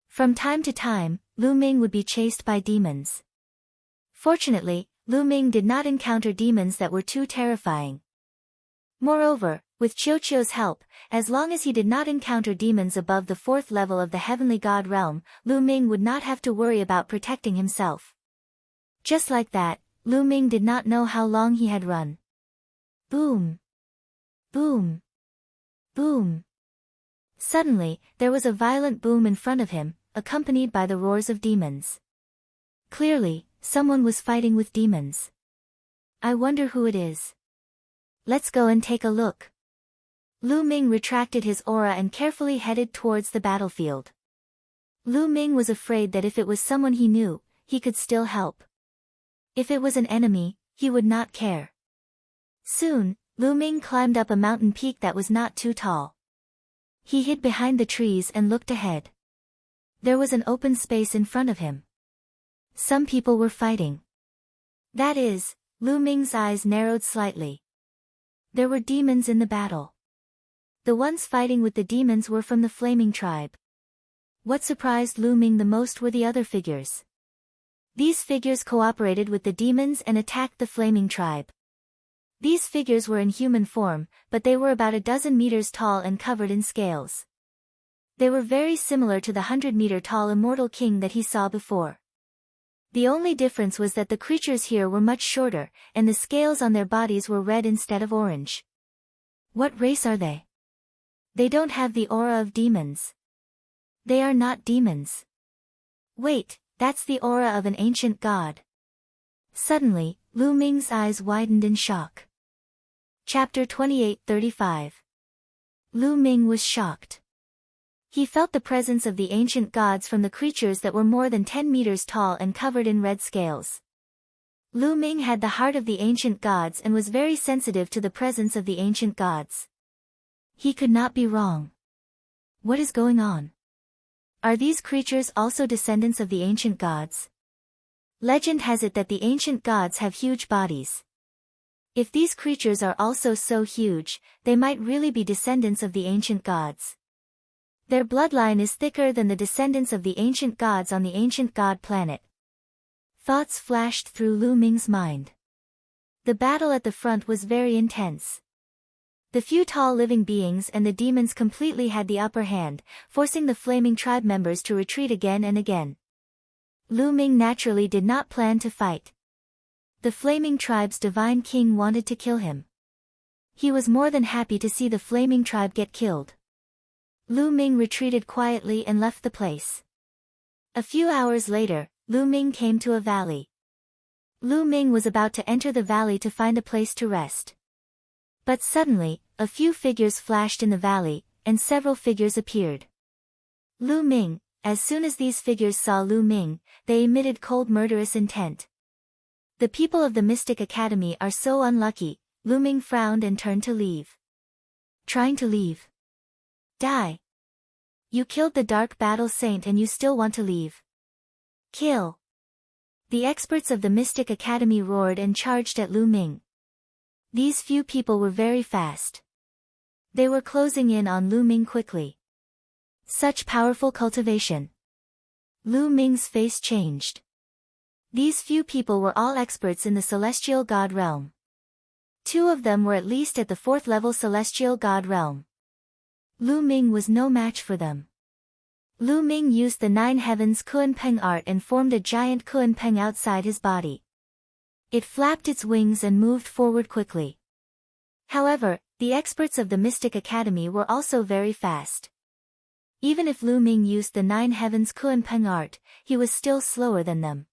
From time to time, Lu Ming would be chased by demons. Fortunately, Lu Ming did not encounter demons that were too terrifying. Moreover, with Qiuqiu's help, as long as he did not encounter demons above the 4th level of the heavenly god realm, Lu Ming would not have to worry about protecting himself. Just like that, Lu Ming did not know how long he had run. Boom! Boom! Boom! Suddenly, there was a violent boom in front of him, accompanied by the roars of demons. Clearly, someone was fighting with demons. I wonder who it is. Let's go and take a look. Lu Ming retracted his aura and carefully headed towards the battlefield. Lu Ming was afraid that if it was someone he knew, he could still help. If it was an enemy, he would not care. Soon, Lu Ming climbed up a mountain peak that was not too tall. He hid behind the trees and looked ahead. There was an open space in front of him. Some people were fighting. That is, Lu Ming's eyes narrowed slightly. There were demons in the battle. The ones fighting with the demons were from the Flaming Tribe. What surprised Lu Ming the most were the other figures. These figures cooperated with the demons and attacked the Flaming Tribe. These figures were in human form, but they were about a dozen meters tall and covered in scales. They were very similar to the 100-meter-tall immortal king that he saw before. The only difference was that the creatures here were much shorter, and the scales on their bodies were red instead of orange. What race are they? They don't have the aura of demons. They are not demons. Wait, that's the aura of an ancient god. Suddenly, Lu Ming's eyes widened in shock. Chapter 28:35. Lu Ming was shocked. He felt the presence of the ancient gods from the creatures that were more than 10 meters tall and covered in red scales. Lu Ming had the heart of the ancient gods and was very sensitive to the presence of the ancient gods. He could not be wrong. What is going on? Are these creatures also descendants of the ancient gods? Legend has it that the ancient gods have huge bodies. If these creatures are also so huge, they might really be descendants of the ancient gods. Their bloodline is thicker than the descendants of the ancient gods on the ancient god planet. Thoughts flashed through Lu Ming's mind. The battle at the front was very intense. The few tall living beings and the demons completely had the upper hand, forcing the Flaming Tribe members to retreat again and again. Lu Ming naturally did not plan to fight. The Flaming Tribe's divine king wanted to kill him. He was more than happy to see the Flaming Tribe get killed. Lu Ming retreated quietly and left the place. A few hours later, Lu Ming came to a valley. Lu Ming was about to enter the valley to find a place to rest. But suddenly, a few figures flashed in the valley, and several figures appeared. Lu Ming. As soon as these figures saw Lu Ming, they emitted cold murderous intent. The people of the Mystic Academy are so unlucky. Lu Ming frowned and turned to leave. Trying to leave? Die. You killed the Dark Battle Saint and you still want to leave. Kill. The experts of the Mystic Academy roared and charged at Lu Ming. These few people were very fast. They were closing in on Lu Ming quickly. Such powerful cultivation. Lu Ming's face changed. These few people were all experts in the Celestial God realm. 2 of them were at least at the 4th level Celestial God realm. Lu Ming was no match for them. Lu Ming used the 9 heavens Kunpeng art and formed a giant Kunpeng outside his body. It flapped its wings and moved forward quickly. However, the experts of the Mystic Academy were also very fast. Even if Lu Ming used the 9 heavens Kunpeng art, he was still slower than them.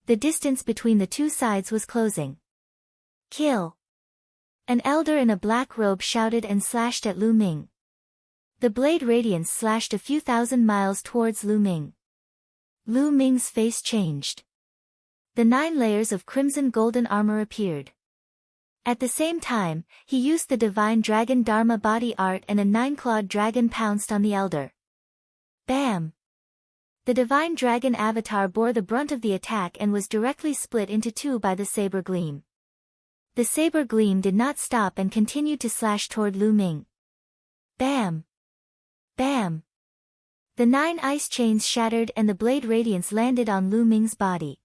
The distance between the 2 sides was closing. Kill. An elder in a black robe shouted and slashed at Lu Ming. The blade radiance slashed a few thousand miles towards Lu Ming. Lu Ming's face changed. The 9 layers of crimson golden armor appeared. At the same time, he used the divine dragon Dharma body art and a 9-clawed dragon pounced on the elder. Bam! The divine dragon avatar bore the brunt of the attack and was directly split into 2 by the saber gleam. The saber gleam did not stop and continued to slash toward Lu Ming. Bam! Bam! The 9 ice chains shattered and the blade radiance landed on Lu Ming's body.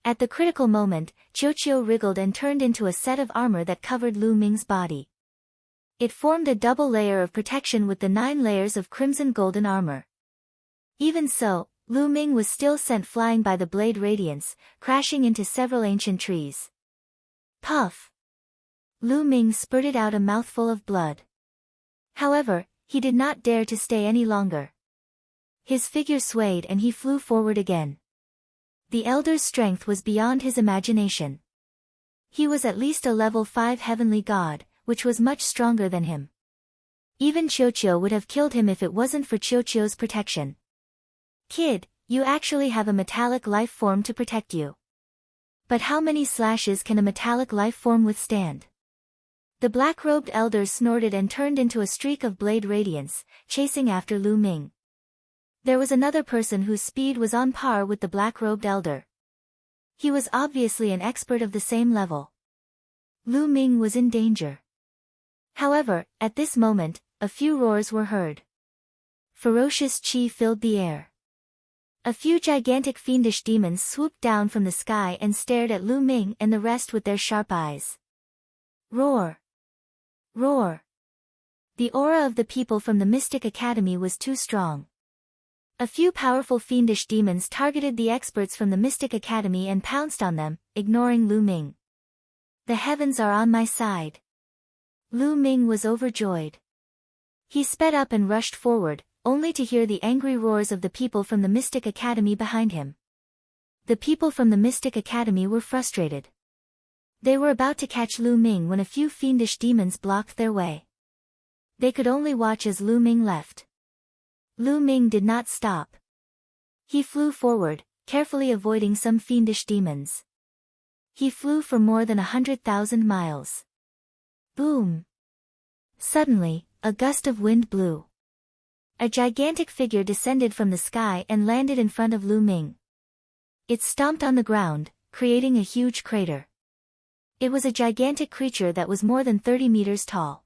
At the critical moment, Qiuqiu wriggled and turned into a set of armor that covered Lu Ming's body. It formed a double layer of protection with the 9 layers of crimson golden armor. Even so, Lu Ming was still sent flying by the blade radiance, crashing into several ancient trees. Puff! Lu Ming spurted out a mouthful of blood. However, he did not dare to stay any longer. His figure swayed and he flew forward again. The elder's strength was beyond his imagination. He was at least a level 5 heavenly god, which was much stronger than him. Even Qiuqiu would have killed him if it wasn't for Qiuqiu's protection. Kid, you actually have a metallic life form to protect you. But how many slashes can a metallic life form withstand? The black-robed elder snorted and turned into a streak of blade radiance, chasing after Lu Ming. There was another person whose speed was on par with the black-robed elder. He was obviously an expert of the same level. Lu Ming was in danger. However, at this moment, a few roars were heard. Ferocious qi filled the air. A few gigantic fiendish demons swooped down from the sky and stared at Lu Ming and the rest with their sharp eyes. Roar! Roar! The aura of the people from the Mystic Academy was too strong. A few powerful fiendish demons targeted the experts from the Mystic Academy and pounced on them, ignoring Lu Ming. The heavens are on my side. Lu Ming was overjoyed. He sped up and rushed forward, only to hear the angry roars of the people from the Mystic Academy behind him. The people from the Mystic Academy were frustrated. They were about to catch Lu Ming when a few fiendish demons blocked their way. They could only watch as Lu Ming left. Lu Ming did not stop. He flew forward, carefully avoiding some fiendish demons. He flew for more than 100,000 miles. Boom! Suddenly, a gust of wind blew. A gigantic figure descended from the sky and landed in front of Lu Ming. It stomped on the ground, creating a huge crater. It was a gigantic creature that was more than 30 meters tall.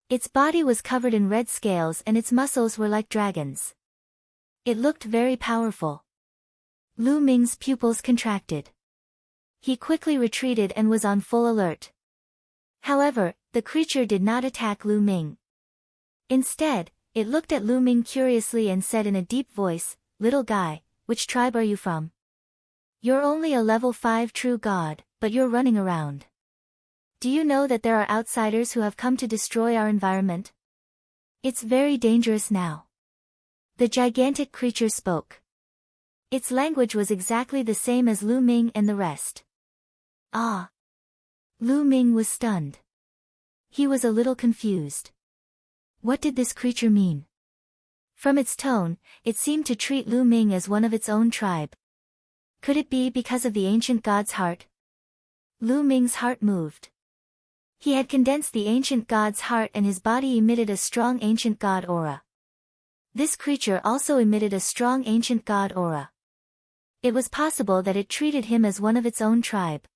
Its body was covered in red scales and its muscles were like dragons. It looked very powerful. Lu Ming's pupils contracted. He quickly retreated and was on full alert. However, the creature did not attack Lu Ming. Instead, it looked at Lu Ming curiously and said in a deep voice, "Little guy, which tribe are you from? You're only a level 5 true god, but you're running around. Do you know that there are outsiders who have come to destroy our environment? It's very dangerous now." The gigantic creature spoke. Its language was exactly the same as Lu Ming and the rest. Ah! Lu Ming was stunned. He was a little confused. What did this creature mean? From its tone, it seemed to treat Lu Ming as one of its own tribe. Could it be because of the ancient god's heart? Lu Ming's heart moved. He had condensed the ancient god's heart and his body emitted a strong ancient god aura. This creature also emitted a strong ancient god aura. It was possible that it treated him as one of its own tribe.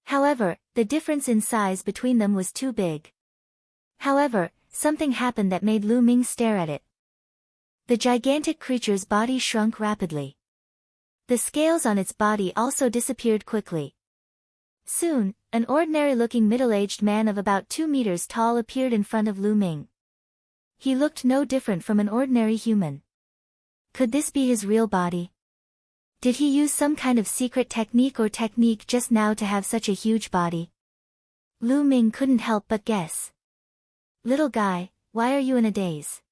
However, the difference in size between them was too big. However, something happened that made Lu Ming stare at it. The gigantic creature's body shrunk rapidly. The scales on its body also disappeared quickly. Soon, an ordinary-looking middle-aged man of about 2 meters tall appeared in front of Lu Ming. He looked no different from an ordinary human. Could this be his real body? Did he use some kind of secret technique just now to have such a huge body? Lu Ming couldn't help but guess. Little guy, why are you in a daze?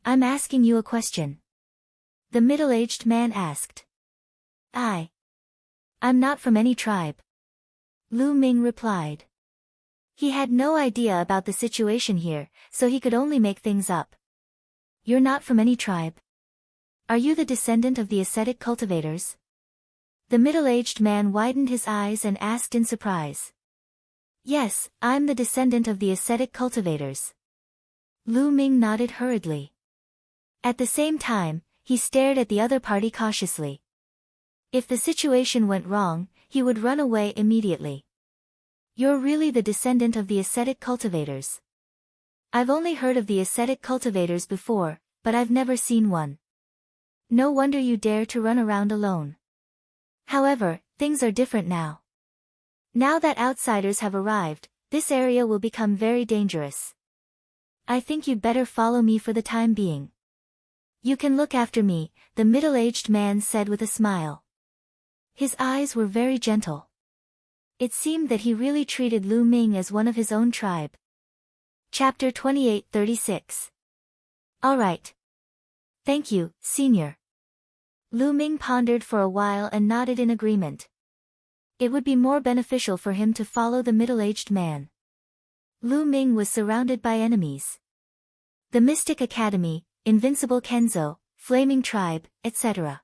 I'm asking you a question. The middle-aged man asked. I'm not from any tribe. Lu Ming replied. He had no idea about the situation here, so he could only make things up. You're not from any tribe? Are you the descendant of the ascetic cultivators? The middle-aged man widened his eyes and asked in surprise. Yes, I'm the descendant of the ascetic cultivators. Lu Ming nodded hurriedly. At the same time, he stared at the other party cautiously. If the situation went wrong, he would run away immediately. You're really the descendant of the ascetic cultivators. I've only heard of the ascetic cultivators before, but I've never seen one. No wonder you dare to run around alone. However, things are different now. Now that outsiders have arrived, this area will become very dangerous. I think you'd better follow me for the time being. You can look after me, the middle-aged man said with a smile. His eyes were very gentle. It seemed that he really treated Lu Ming as one of his own tribe. Chapter 28:36. All right. Thank you, Senior. Lu Ming pondered for a while and nodded in agreement. It would be more beneficial for him to follow the middle-aged man. Lu Ming was surrounded by enemies. The Mystic Academy, Invincible Kenzo, Flaming Tribe, etc.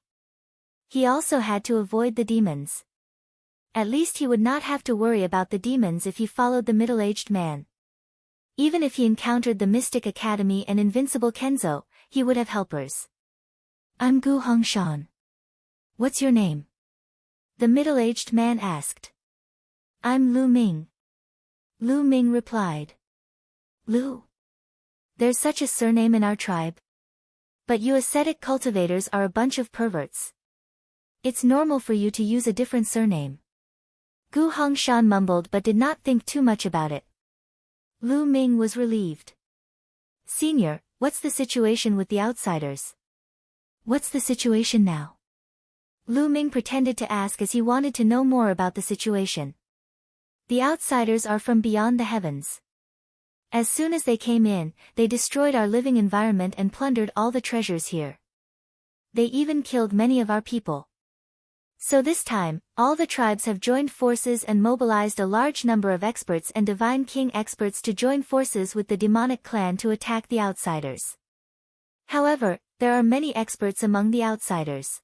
He also had to avoid the demons. At least he would not have to worry about the demons if he followed the middle-aged man. Even if he encountered the Mystic Academy and Invincible Kenzo, he would have helpers. I'm Gu Hongshan. What's your name? The middle-aged man asked. I'm Lu Ming. Lu Ming replied. Lu? There's such a surname in our tribe. But you ascetic cultivators are a bunch of perverts. It's normal for you to use a different surname. Gu Hongshan mumbled but did not think too much about it. Lu Ming was relieved. Senior, what's the situation with the outsiders? What's the situation now? Lu Ming pretended to ask as he wanted to know more about the situation. The outsiders are from beyond the heavens. As soon as they came in, they destroyed our living environment and plundered all the treasures here. They even killed many of our people. So this time, all the tribes have joined forces and mobilized a large number of experts and Divine King experts to join forces with the demonic clan to attack the outsiders. However, there are many experts among the outsiders.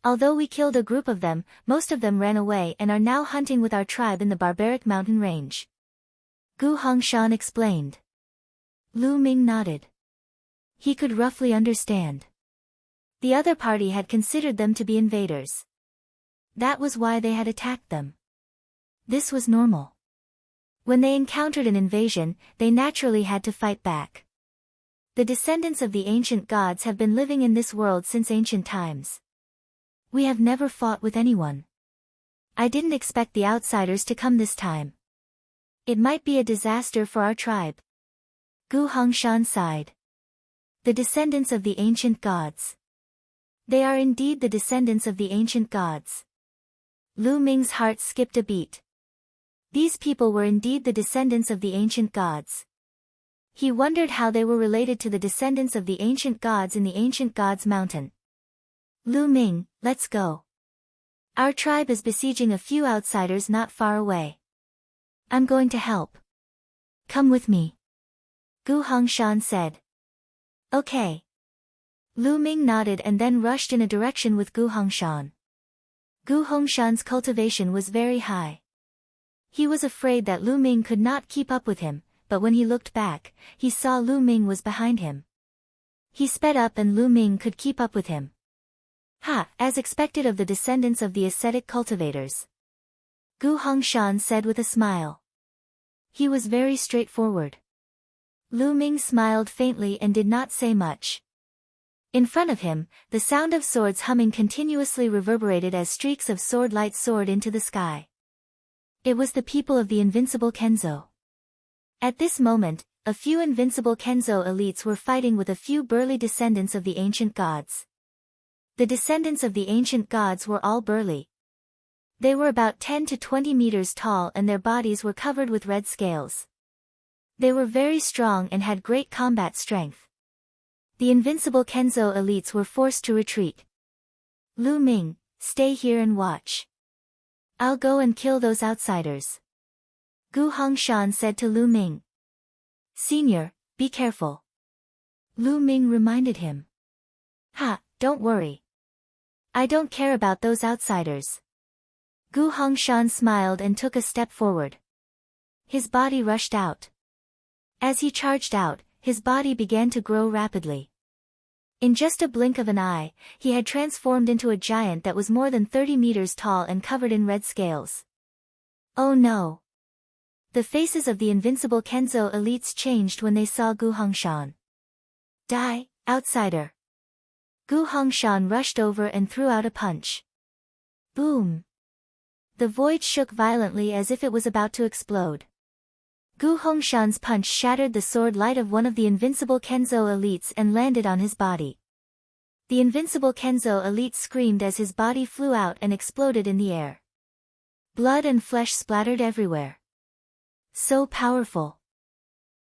Although we killed a group of them, most of them ran away and are now hunting with our tribe in the barbaric mountain range. Gu Hongshan explained. Lu Ming nodded. He could roughly understand. The other party had considered them to be invaders. That was why they had attacked them. This was normal. When they encountered an invasion, they naturally had to fight back. The descendants of the ancient gods have been living in this world since ancient times. We have never fought with anyone. I didn't expect the outsiders to come this time. It might be a disaster for our tribe. Gu Hongshan sighed. The descendants of the ancient gods. They are indeed the descendants of the ancient gods. Lu Ming's heart skipped a beat. These people were indeed the descendants of the ancient gods. He wondered how they were related to the descendants of the ancient gods in the ancient gods mountain. Lu Ming, let's go. Our tribe is besieging a few outsiders not far away. I'm going to help. Come with me. Gu Hongshan said. Okay. Lu Ming nodded and then rushed in a direction with Gu Hongshan. Gu Hongshan's cultivation was very high. He was afraid that Lu Ming could not keep up with him, but when he looked back, he saw Lu Ming was behind him. He sped up and Lu Ming could keep up with him. As expected of the descendants of the ascetic cultivators. Gu Hongshan said with a smile. He was very straightforward. Lu Ming smiled faintly and did not say much. In front of him, the sound of swords humming continuously reverberated as streaks of sword light soared into the sky. It was the people of the invincible Kenzo. At this moment, a few invincible Kenzo elites were fighting with a few burly descendants of the ancient gods. The descendants of the ancient gods were all burly. They were about 10 to 20 meters tall and their bodies were covered with red scales. They were very strong and had great combat strength. The invincible Kenzo elites were forced to retreat. Lu Ming, stay here and watch. I'll go and kill those outsiders. Gu Hongshan said to Lu Ming. Senior, be careful. Lu Ming reminded him. Don't worry. I don't care about those outsiders. Gu Hongshan smiled and took a step forward. His body rushed out. As he charged out, his body began to grow rapidly. In just a blink of an eye, he had transformed into a giant that was more than 30 meters tall and covered in red scales. Oh no! The faces of the invincible Kenzo elites changed when they saw Gu Hongshan. Die, outsider! Gu Hongshan rushed over and threw out a punch. Boom! The void shook violently as if it was about to explode. Gu Hongshan's punch shattered the sword light of one of the invincible Kenzo elites and landed on his body. The invincible Kenzo elite screamed as his body flew out and exploded in the air. Blood and flesh splattered everywhere. So powerful.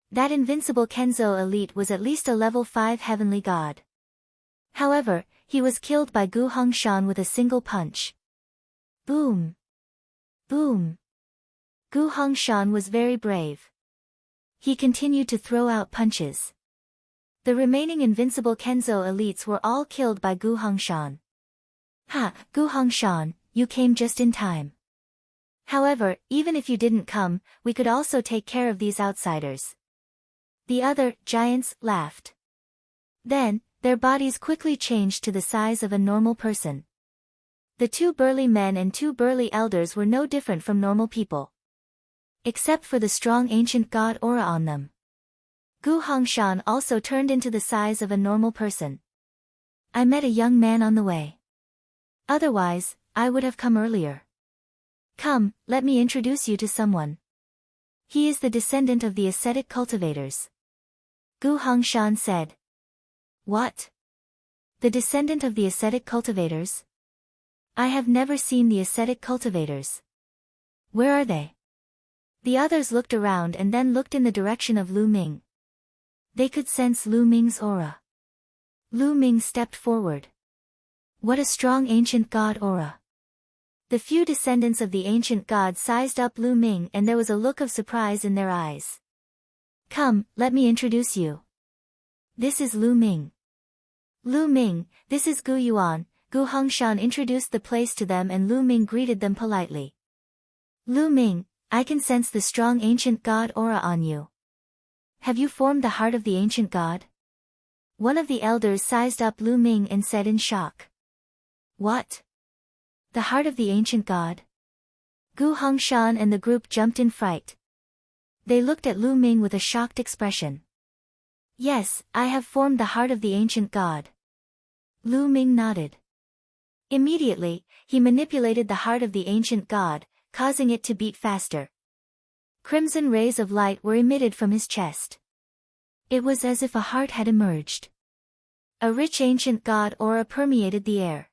That invincible Kenzo elite was at least a level 5 heavenly god. However, he was killed by Gu Hongshan with a single punch. Boom! Boom! Gu Hongshan was very brave. He continued to throw out punches. The remaining invincible Kenzo elites were all killed by Gu Hongshan. Gu Hongshan, you came just in time. However, even if you didn't come, we could also take care of these outsiders. The other giants laughed. Then, their bodies quickly changed to the size of a normal person. The two burly men and two burly elders were no different from normal people. Except for the strong ancient god aura on them. Gu Hongshan also turned into the size of a normal person. I met a young man on the way. Otherwise, I would have come earlier. Come, let me introduce you to someone. He is the descendant of the ascetic cultivators. Gu Hongshan said. What? The descendant of the ascetic cultivators? I have never seen the ascetic cultivators. Where are they? The others looked around and then looked in the direction of Lu Ming. They could sense Lu Ming's aura. Lu Ming stepped forward. What a strong ancient god aura. The few descendants of the ancient god sized up Lu Ming and there was a look of surprise in their eyes. Come, let me introduce you. This is Lu Ming. Lu Ming, this is Gu Yuan. Gu Hongshan introduced the place to them and Lu Ming greeted them politely. Lu Ming, I can sense the strong ancient god aura on you. Have you formed the heart of the ancient god? One of the elders sized up Lu Ming and said in shock. What? The heart of the ancient god? Gu Hongshan and the group jumped in fright. They looked at Lu Ming with a shocked expression. Yes, I have formed the heart of the ancient god. Lu Ming nodded. Immediately, he manipulated the heart of the ancient god, causing it to beat faster. Crimson rays of light were emitted from his chest. It was as if a heart had emerged. A rich ancient god aura permeated the air.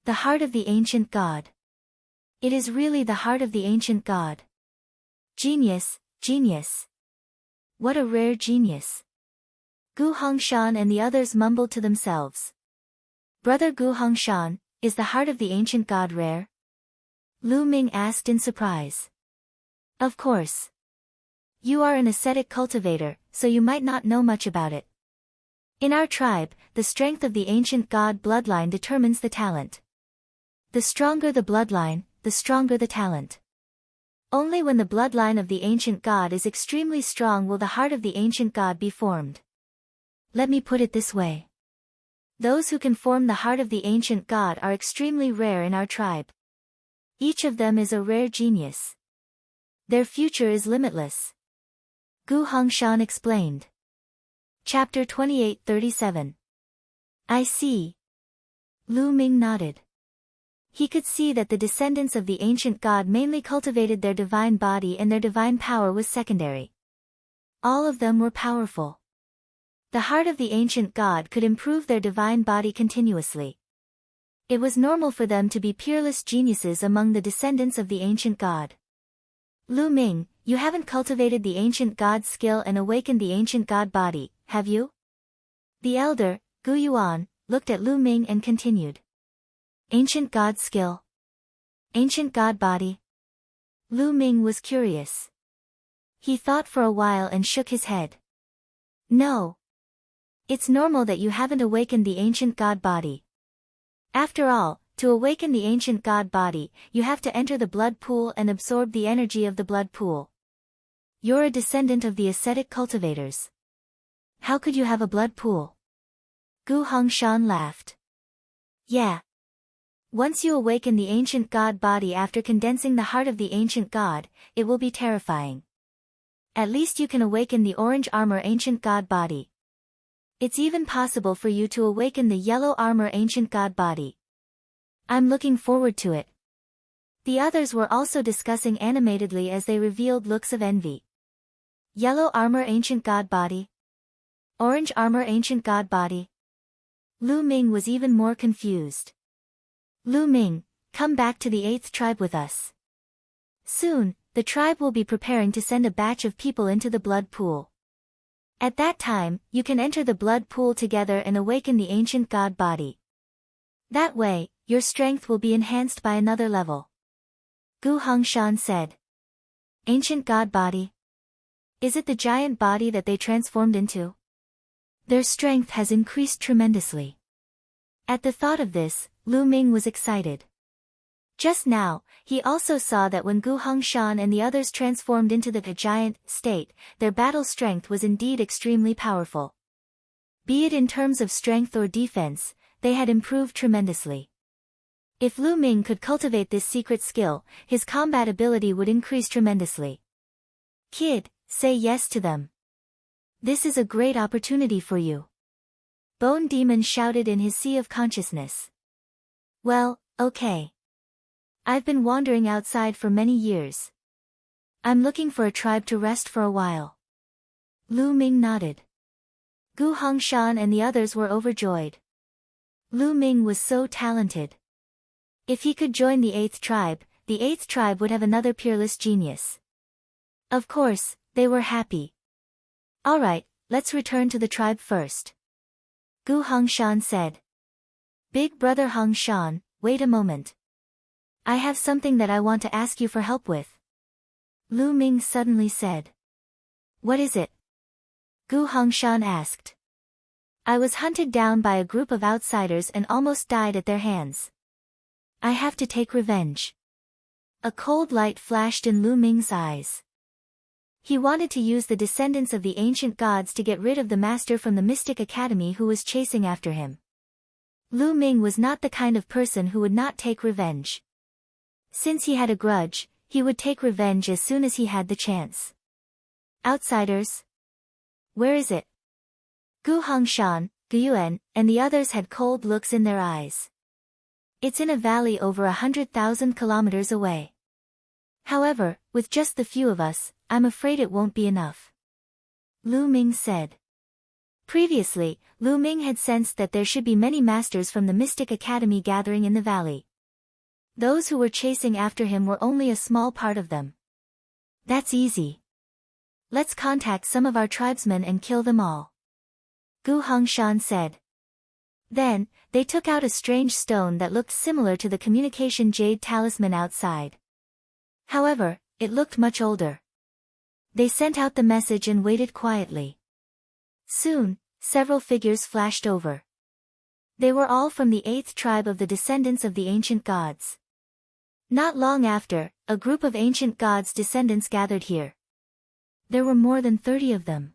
The heart of the ancient god. It is really the heart of the ancient god. Genius, genius. What a rare genius. Gu Hongshan and the others mumbled to themselves. Brother Gu Hongshan, is the heart of the ancient god rare? Lu Ming asked in surprise. Of course. You are an ascetic cultivator, so you might not know much about it. In our tribe, the strength of the ancient god bloodline determines the talent. The stronger the bloodline, the stronger the talent. Only when the bloodline of the ancient god is extremely strong will the heart of the ancient god be formed. Let me put it this way. Those who can form the heart of the ancient god are extremely rare in our tribe. Each of them is a rare genius. Their future is limitless. Gu Hongshan explained. Chapter 28:37. I see. Lu Ming nodded. He could see that the descendants of the ancient god mainly cultivated their divine body and their divine power was secondary. All of them were powerful. The heart of the ancient god could improve their divine body continuously. It was normal for them to be peerless geniuses among the descendants of the ancient god. Lu Ming, you haven't cultivated the ancient god's skill and awakened the ancient god body, have you? The elder, Gu Yuan, looked at Lu Ming and continued. Ancient god skill. Ancient god body. Lu Ming was curious. He thought for a while and shook his head. No. It's normal that you haven't awakened the ancient god body. After all, to awaken the ancient god body, you have to enter the blood pool and absorb the energy of the blood pool. You're a descendant of the ascetic cultivators. How could you have a blood pool? Gu Hongshan laughed. Yeah. Once you awaken the ancient god body after condensing the heart of the ancient god, it will be terrifying. At least you can awaken the orange armor ancient god body. It's even possible for you to awaken the yellow armor ancient god body. I'm looking forward to it. The others were also discussing animatedly as they revealed looks of envy. Yellow armor ancient god body. Orange armor ancient god body. Lu Ming was even more confused. Lu Ming, come back to the 8th tribe with us. Soon, the tribe will be preparing to send a batch of people into the blood pool. At that time, you can enter the blood pool together and awaken the ancient god body. That way, your strength will be enhanced by another level. Gu Hongshan said. Ancient god body. Is it the giant body that they transformed into? Their strength has increased tremendously. At the thought of this, Lu Ming was excited. Just now, he also saw that when Gu Hongshan and the others transformed into the giant state, their battle strength was indeed extremely powerful. Be it in terms of strength or defense, they had improved tremendously. If Lu Ming could cultivate this secret skill, his combat ability would increase tremendously. Kid, say yes to them. This is a great opportunity for you. Bone Demon shouted in his sea of consciousness. Well, okay. I've been wandering outside for many years. I'm looking for a tribe to rest for a while. Lu Ming nodded. Gu Hongshan and the others were overjoyed. Lu Ming was so talented. If he could join the 8th tribe, the 8th tribe would have another peerless genius. Of course, they were happy. Alright, let's return to the tribe first. Gu Hongshan said. Big brother Hongshan, wait a moment. I have something that I want to ask you for help with. Lu Ming suddenly said. What is it? Gu Hongshan asked. I was hunted down by a group of outsiders and almost died at their hands. I have to take revenge. A cold light flashed in Lu Ming's eyes. He wanted to use the descendants of the ancient gods to get rid of the master from the Mystic Academy who was chasing after him. Lu Ming was not the kind of person who would not take revenge. Since he had a grudge, he would take revenge as soon as he had the chance. Outsiders? Where is it? Gu Hongshan, Gu Yuan, and the others had cold looks in their eyes. It's in a valley over 100,000 kilometers away. However, with just the few of us, I'm afraid it won't be enough. Lu Ming said. Previously, Lu Ming had sensed that there should be many masters from the Mystic Academy gathering in the valley. Those who were chasing after him were only a small part of them. That's easy. Let's contact some of our tribesmen and kill them all. Gu Hongshan said. Then, they took out a strange stone that looked similar to the communication jade talisman outside. However, it looked much older. They sent out the message and waited quietly. Soon, several figures flashed over. They were all from the 8th tribe of the descendants of the ancient gods. Not long after, a group of ancient gods' descendants gathered here. There were more than 30 of them.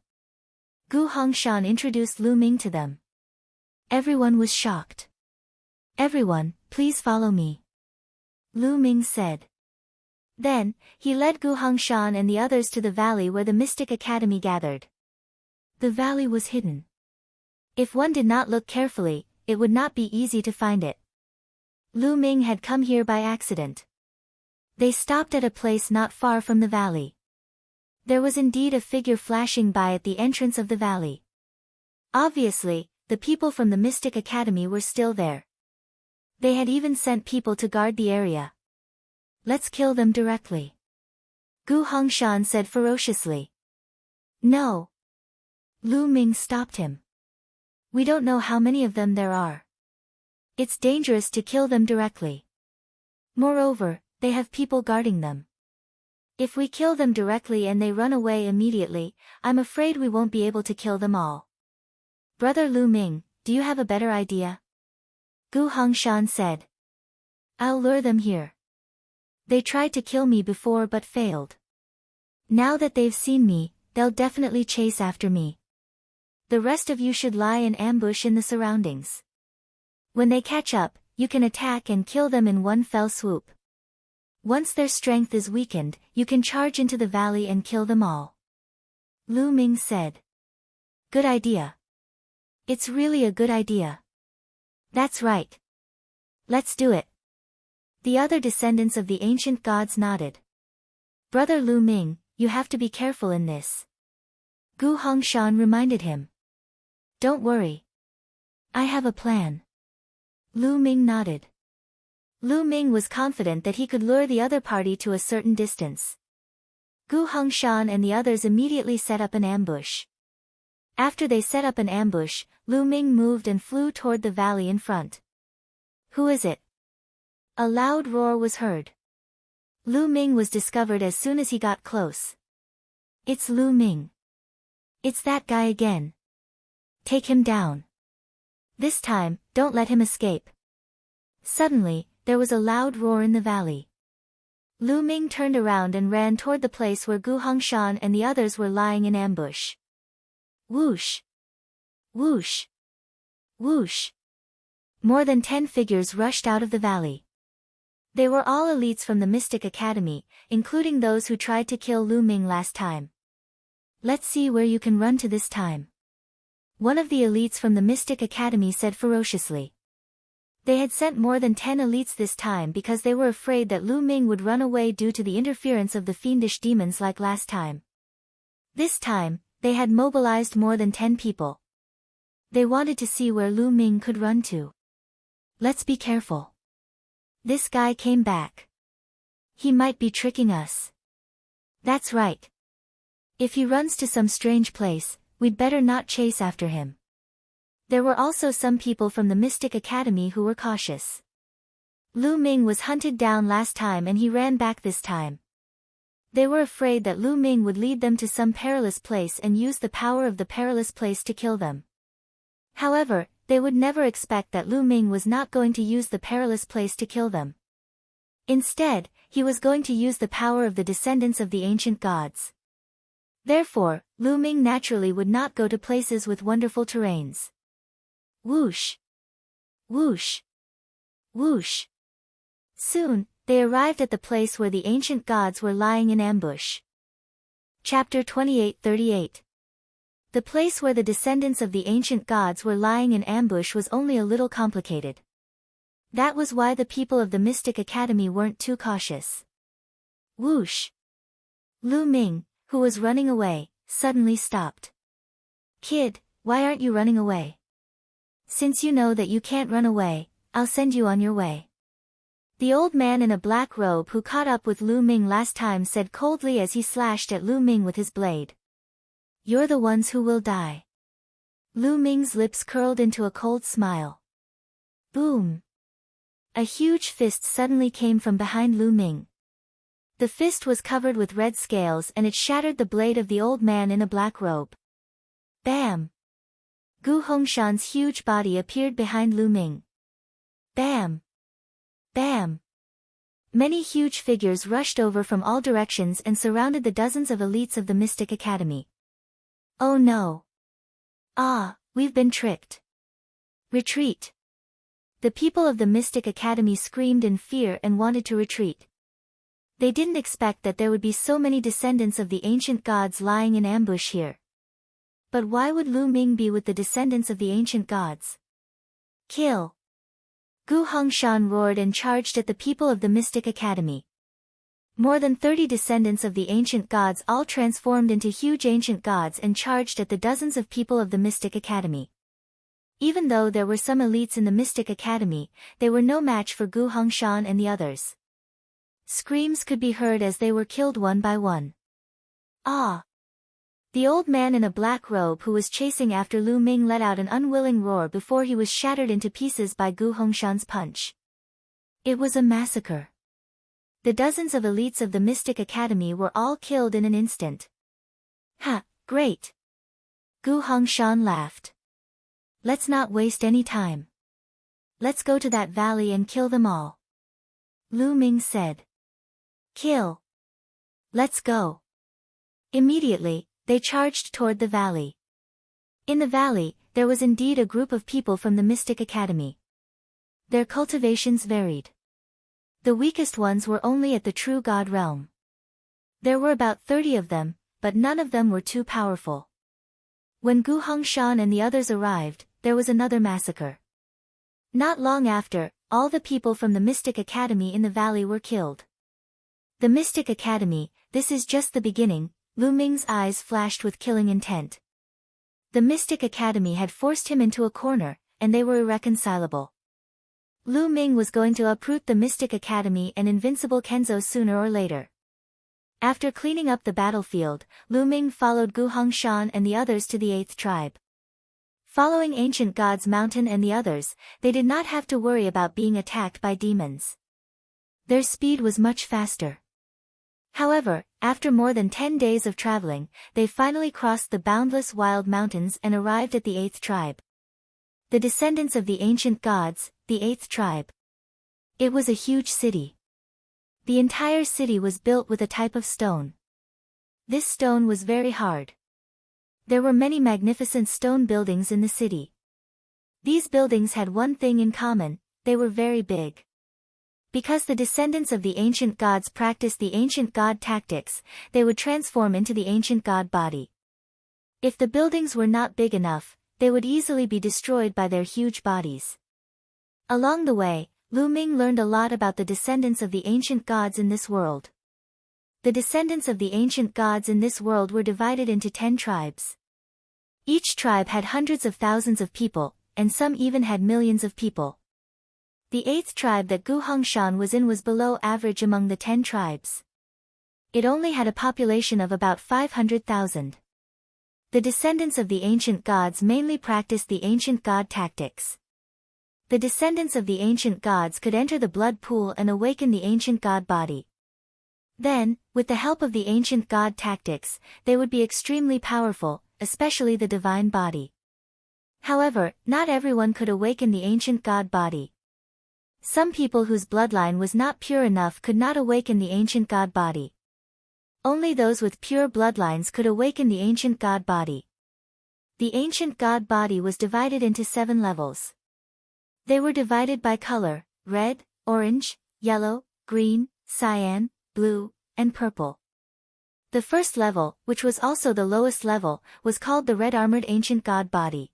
Gu Hongshan introduced Lu Ming to them. Everyone was shocked. "Everyone, please follow me," Lu Ming said. Then, he led Gu Hongshan and the others to the valley where the Mystic Academy gathered. The valley was hidden. If one did not look carefully, it would not be easy to find it. Lu Ming had come here by accident. They stopped at a place not far from the valley. There was indeed a figure flashing by at the entrance of the valley. Obviously, the people from the Mystic Academy were still there. They had even sent people to guard the area. "Let's kill them directly," Gu Hongshan said ferociously. "No." Lu Ming stopped him. "We don't know how many of them there are. It's dangerous to kill them directly. Moreover, they have people guarding them. If we kill them directly and they run away immediately, I'm afraid we won't be able to kill them all. Brother Lu Ming, do you have a better idea?" Gu Hongshan said. "I'll lure them here. They tried to kill me before but failed. Now that they've seen me, they'll definitely chase after me. The rest of you should lie in ambush in the surroundings. When they catch up, you can attack and kill them in one fell swoop. Once their strength is weakened, you can charge into the valley and kill them all," Lu Ming said. "Good idea. It's really a good idea. That's right. Let's do it." The other descendants of the ancient gods nodded. "Brother Lu Ming, you have to be careful in this," Gu Hongshan reminded him. "Don't worry. I have a plan." Lu Ming nodded. Lu Ming was confident that he could lure the other party to a certain distance. Gu Hongshan and the others immediately set up an ambush. After they set up an ambush, Lu Ming moved and flew toward the valley in front. "Who is it?" A loud roar was heard. Lu Ming was discovered as soon as he got close. "It's Lu Ming. It's that guy again. Take him down. This time, don't let him escape." Suddenly, there was a loud roar in the valley. Lu Ming turned around and ran toward the place where Gu Hongshan and the others were lying in ambush. Whoosh! Whoosh! Whoosh! More than 10 figures rushed out of the valley. They were all elites from the Mystic Academy, including those who tried to kill Lu Ming last time. "Let's see where you can run to this time," one of the elites from the Mystic Academy said ferociously. They had sent more than 10 elites this time because they were afraid that Lu Ming would run away due to the interference of the fiendish demons like last time. This time, they had mobilized more than 10 people. They wanted to see where Lu Ming could run to. "Let's be careful. This guy came back. He might be tricking us." "That's right. If he runs to some strange place, we'd better not chase after him." There were also some people from the Mystic Academy who were cautious. Lu Ming was hunted down last time and he ran back this time. They were afraid that Lu Ming would lead them to some perilous place and use the power of the perilous place to kill them. However, they would never expect that Lu Ming was not going to use the perilous place to kill them. Instead, he was going to use the power of the descendants of the ancient gods. Therefore, Lu Ming naturally would not go to places with wonderful terrains. Whoosh! Whoosh! Whoosh! Soon, they arrived at the place where the ancient gods were lying in ambush. Chapter 28:38. The place where the descendants of the ancient gods were lying in ambush was only a little complicated. That was why the people of the Mystic Academy weren't too cautious. Whoosh! Lu Ming, who was running away, suddenly stopped. "Kid, why aren't you running away? Since you know that you can't run away, I'll send you on your way." The old man in a black robe who caught up with Lu Ming last time said coldly as he slashed at Lu Ming with his blade. "You're the ones who will die." Lu Ming's lips curled into a cold smile. Boom! A huge fist suddenly came from behind Lu Ming. The fist was covered with red scales and it shattered the blade of the old man in a black robe. Bam! Gu Hongshan's huge body appeared behind Lu Ming. Bam! Bam! Many huge figures rushed over from all directions and surrounded the dozens of elites of the Mystic Academy. Oh no! Ah, we've been tricked. Retreat! The people of the Mystic Academy screamed in fear and wanted to retreat. They didn't expect that there would be so many descendants of the ancient gods lying in ambush here. But why would Lu Ming be with the descendants of the ancient gods? Kill! Gu Hongshan roared and charged at the people of the Mystic Academy. More than 30 descendants of the ancient gods all transformed into huge ancient gods and charged at the dozens of people of the Mystic Academy. Even though there were some elites in the Mystic Academy, they were no match for Gu Hongshan and the others. Screams could be heard as they were killed one by one. Ah! The old man in a black robe who was chasing after Lu Ming let out an unwilling roar before he was shattered into pieces by Gu Hongshan's punch. It was a massacre. The dozens of elites of the Mystic Academy were all killed in an instant. Ha, great! Gu Hongshan laughed. Let's not waste any time. Let's go to that valley and kill them all. Lu Ming said. Kill. Let's go. Immediately, they charged toward the valley. In the valley, there was indeed a group of people from the Mystic Academy. Their cultivations varied. The weakest ones were only at the true God realm. There were about 30 of them, but none of them were too powerful. When Gu Hongshan and the others arrived, there was another massacre. Not long after, all the people from the Mystic Academy in the valley were killed. The Mystic Academy, this is just the beginning. Lu Ming's eyes flashed with killing intent. The Mystic Academy had forced him into a corner, and they were irreconcilable. Lu Ming was going to uproot the Mystic Academy and Invincible Kenzo sooner or later. After cleaning up the battlefield, Lu Ming followed Gu Hongshan and the others to the 8th tribe. Following Ancient God's Mountain and the others, they did not have to worry about being attacked by demons. Their speed was much faster. However, after more than 10 days of traveling, they finally crossed the boundless wild mountains and arrived at the 8th tribe. The descendants of the ancient gods, the 8th tribe. It was a huge city. The entire city was built with a type of stone. This stone was very hard. There were many magnificent stone buildings in the city. These buildings had one thing in common: they were very big. Because the descendants of the ancient gods practiced the ancient god tactics, they would transform into the ancient god body. If the buildings were not big enough, they would easily be destroyed by their huge bodies. Along the way, Lu Ming learned a lot about the descendants of the ancient gods in this world. The descendants of the ancient gods in this world were divided into 10 tribes. Each tribe had hundreds of thousands of people, and some even had millions of people. The 8th tribe that Gu Hongshan was in was below average among the 10 tribes. It only had a population of about 500,000. The descendants of the ancient gods mainly practiced the ancient god tactics. The descendants of the ancient gods could enter the blood pool and awaken the ancient god body. Then, with the help of the ancient god tactics, they would be extremely powerful, especially the divine body. However, not everyone could awaken the ancient god body. Some people whose bloodline was not pure enough could not awaken the ancient god body. Only those with pure bloodlines could awaken the ancient god body. The ancient god body was divided into 7 levels. They were divided by color: red, orange, yellow, green, cyan, blue, and purple. The first level, which was also the lowest level, was called the red armored ancient god body.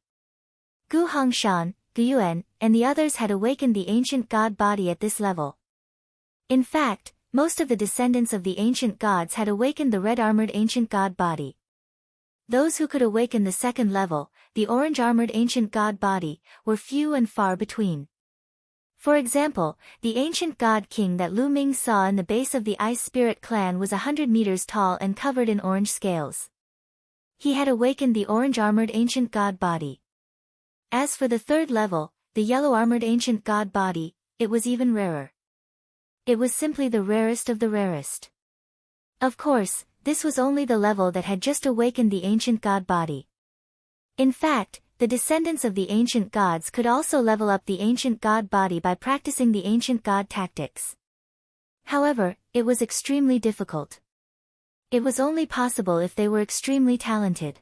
Gu Hongshan, Gu Yuan, and the others had awakened the ancient god body at this level. In fact, most of the descendants of the ancient gods had awakened the red armored ancient god body. Those who could awaken the second level, the orange armored ancient god body, were few and far between. For example, the ancient god king that Lu Ming saw in the base of the Ice Spirit clan was 100 meters tall and covered in orange scales. He had awakened the orange armored ancient god body. As for the third level, the yellow armored ancient god body, it was even rarer. It was simply the rarest of the rarest. Of course, this was only the level that had just awakened the ancient god body. In fact, the descendants of the ancient gods could also level up the ancient god body by practicing the ancient god tactics. However, it was extremely difficult. It was only possible if they were extremely talented.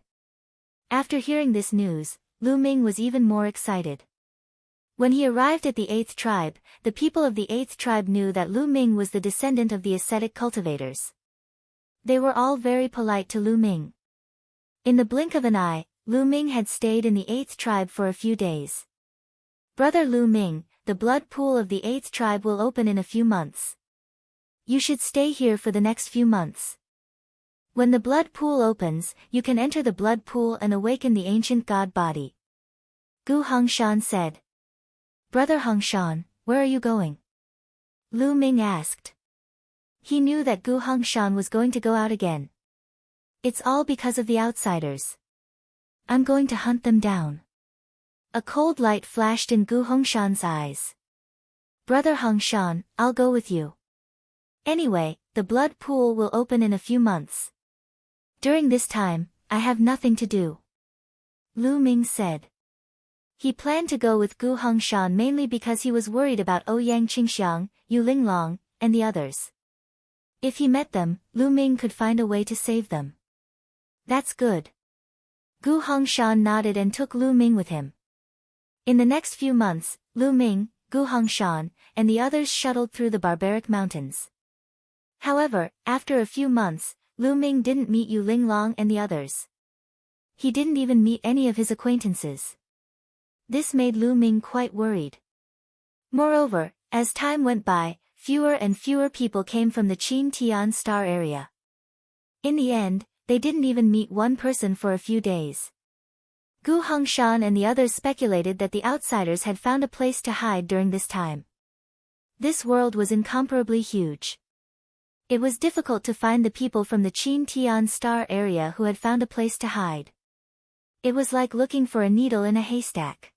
After hearing this news, Lu Ming was even more excited. When he arrived at the 8th tribe, the people of the 8th tribe knew that Lu Ming was the descendant of the ascetic cultivators. They were all very polite to Lu Ming. In the blink of an eye, Lu Ming had stayed in the 8th tribe for a few days. Brother Lu Ming, the blood pool of the 8th tribe will open in a few months. You should stay here for the next few months. When the blood pool opens, you can enter the blood pool and awaken the ancient god body. Gu Hongshan said. Brother Hongshan, where are you going? Lu Ming asked. He knew that Gu Hongshan was going to go out again. It's all because of the outsiders. I'm going to hunt them down. A cold light flashed in Gu Hongshan's eyes. Brother Hongshan, I'll go with you. Anyway, the blood pool will open in a few months. During this time, I have nothing to do. Lu Ming said. He planned to go with Gu Hongshan mainly because he was worried about Ouyang Qingxiang, Yu Linglong, and the others. If he met them, Lu Ming could find a way to save them. That's good. Gu Hongshan nodded and took Lu Ming with him. In the next few months, Lu Ming, Gu Hongshan, and the others shuttled through the barbaric mountains. However, after a few months, Lu Ming didn't meet Yu Linglong and the others. He didn't even meet any of his acquaintances. This made Lu Ming quite worried. Moreover, as time went by, fewer and fewer people came from the Qin Tian Star area. In the end, they didn't even meet one person for a few days. Gu Hongshan and the others speculated that the outsiders had found a place to hide during this time. This world was incomparably huge. It was difficult to find the people from the Qin Tian Star area who had found a place to hide. It was like looking for a needle in a haystack.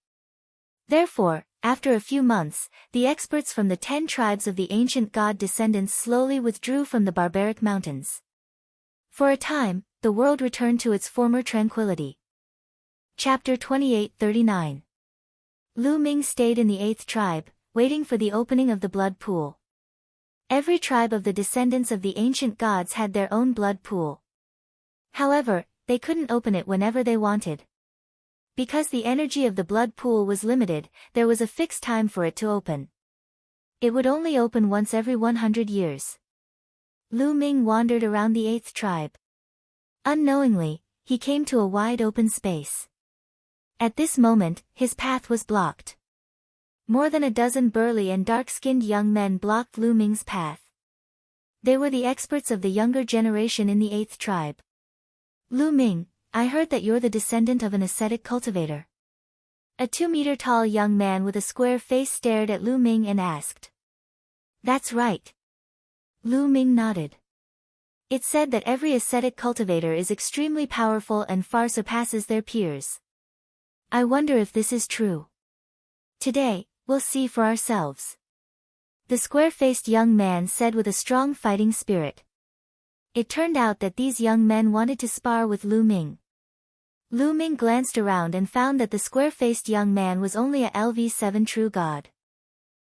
Therefore, after a few months, the experts from the 10 tribes of the ancient god descendants slowly withdrew from the barbaric mountains. For a time, the world returned to its former tranquility. Chapter 28-39. Lu Ming stayed in the 8th tribe, waiting for the opening of the blood pool. Every tribe of the descendants of the ancient gods had their own blood pool. However, they couldn't open it whenever they wanted. Because the energy of the blood pool was limited, there was a fixed time for it to open. It would only open once every 100 years. Lu Ming wandered around the 8th tribe. Unknowingly, he came to a wide open space. At this moment, his path was blocked. More than a dozen burly and dark-skinned young men blocked Lu Ming's path. They were the experts of the younger generation in the 8th tribe. Lu Ming, I heard that you're the descendant of an ascetic cultivator. A 2-meter-tall young man with a square face stared at Lu Ming and asked. That's right. Lu Ming nodded. It said that every ascetic cultivator is extremely powerful and far surpasses their peers. I wonder if this is true. Today, we'll see for ourselves. The square-faced young man said with a strong fighting spirit. It turned out that these young men wanted to spar with Lu Ming. Lu Ming glanced around and found that the square-faced young man was only a LV7 true god.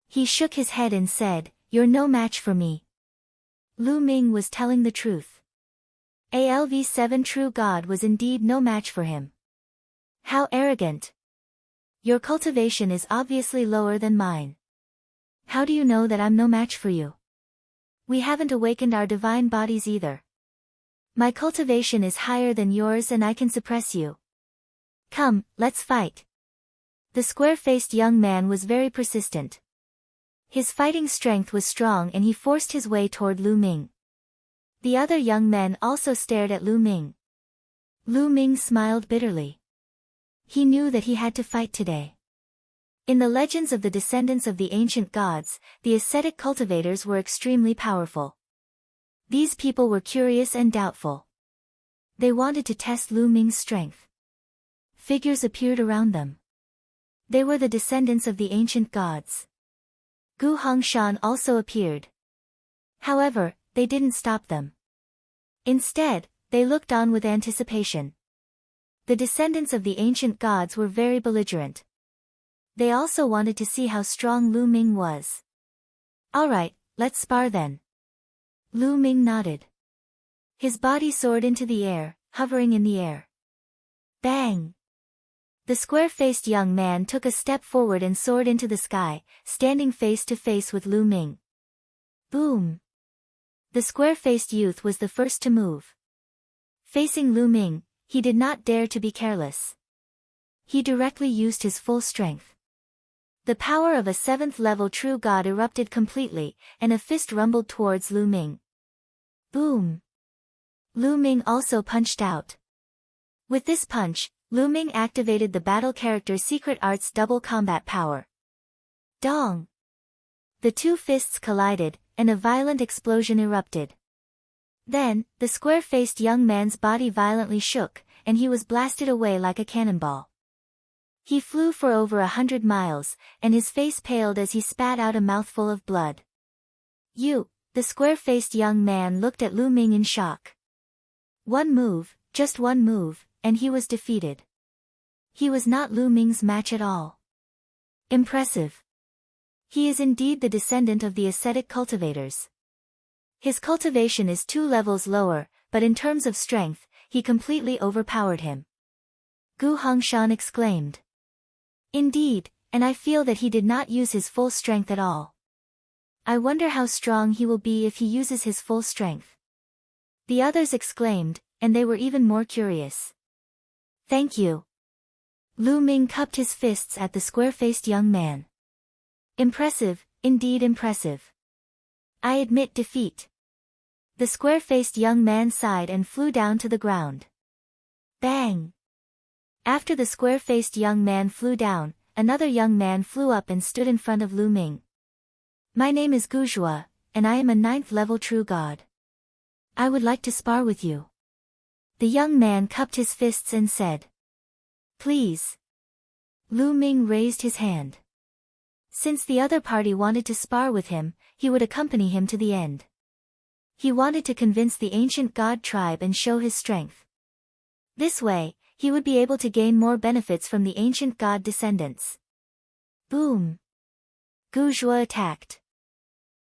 He shook his head and said, You're no match for me. Lu Ming was telling the truth. A LV7 true god was indeed no match for him. How arrogant. Your cultivation is obviously lower than mine. How do you know that I'm no match for you? We haven't awakened our divine bodies either. My cultivation is higher than yours and I can suppress you. Come, let's fight. The square-faced young man was very persistent. His fighting strength was strong and he forced his way toward Lu Ming. The other young men also stared at Lu Ming. Lu Ming smiled bitterly. He knew that he had to fight today. In the legends of the descendants of the ancient gods, the ascetic cultivators were extremely powerful. These people were curious and doubtful. They wanted to test Lu Ming's strength. Figures appeared around them. They were the descendants of the ancient gods. Gu Hongshan also appeared. However, they didn't stop them. Instead, they looked on with anticipation. The descendants of the ancient gods were very belligerent. They also wanted to see how strong Lu Ming was. Alright, let's spar then. Lu Ming nodded. His body soared into the air, hovering in the air. Bang! The square-faced young man took a step forward and soared into the sky, standing face to face with Lu Ming. Boom! The square-faced youth was the first to move. Facing Lu Ming, he did not dare to be careless. He directly used his full strength. The power of a 7th-level true god erupted completely, and a fist rumbled towards Lu Ming. Boom! Lu Ming also punched out. With this punch, Lu Ming activated the battle character's secret art's double combat power. Dong! The two fists collided, and a violent explosion erupted. Then, the square-faced young man's body violently shook, and he was blasted away like a cannonball. He flew for over 100 miles, and his face paled as he spat out a mouthful of blood. The square-faced young man looked at Lu Ming in shock. One move, just one move, and he was defeated. He was not Lu Ming's match at all. Impressive. He is indeed the descendant of the ascetic cultivators. His cultivation is 2 levels lower, but in terms of strength, he completely overpowered him. Gu Hongshan exclaimed. Indeed, and I feel that he did not use his full strength at all. I wonder how strong he will be if he uses his full strength. The others exclaimed, and they were even more curious. Thank you. Lu Ming cupped his fists at the square-faced young man. Impressive, indeed impressive. I admit defeat. The square-faced young man sighed and flew down to the ground. Bang! After the square-faced young man flew down, another young man flew up and stood in front of Lu Ming. My name is Guzhua, and I am a 9th-level true god. I would like to spar with you. The young man cupped his fists and said. Please. Lu Ming raised his hand. Since the other party wanted to spar with him, he would accompany him to the end. He wanted to convince the ancient god tribe and show his strength. This way, he would be able to gain more benefits from the ancient god descendants. Boom! Guzhua attacked.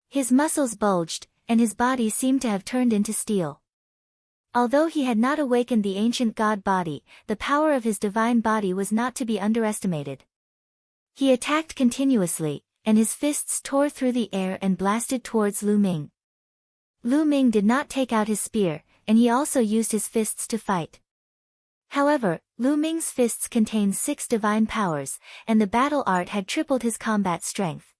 His muscles bulged, and his body seemed to have turned into steel. Although he had not awakened the ancient god body, the power of his divine body was not to be underestimated. He attacked continuously, and his fists tore through the air and blasted towards Lu Ming. Lu Ming did not take out his spear, and he also used his fists to fight. However, Lu Ming's fists contained 6 divine powers, and the battle art had tripled his combat strength.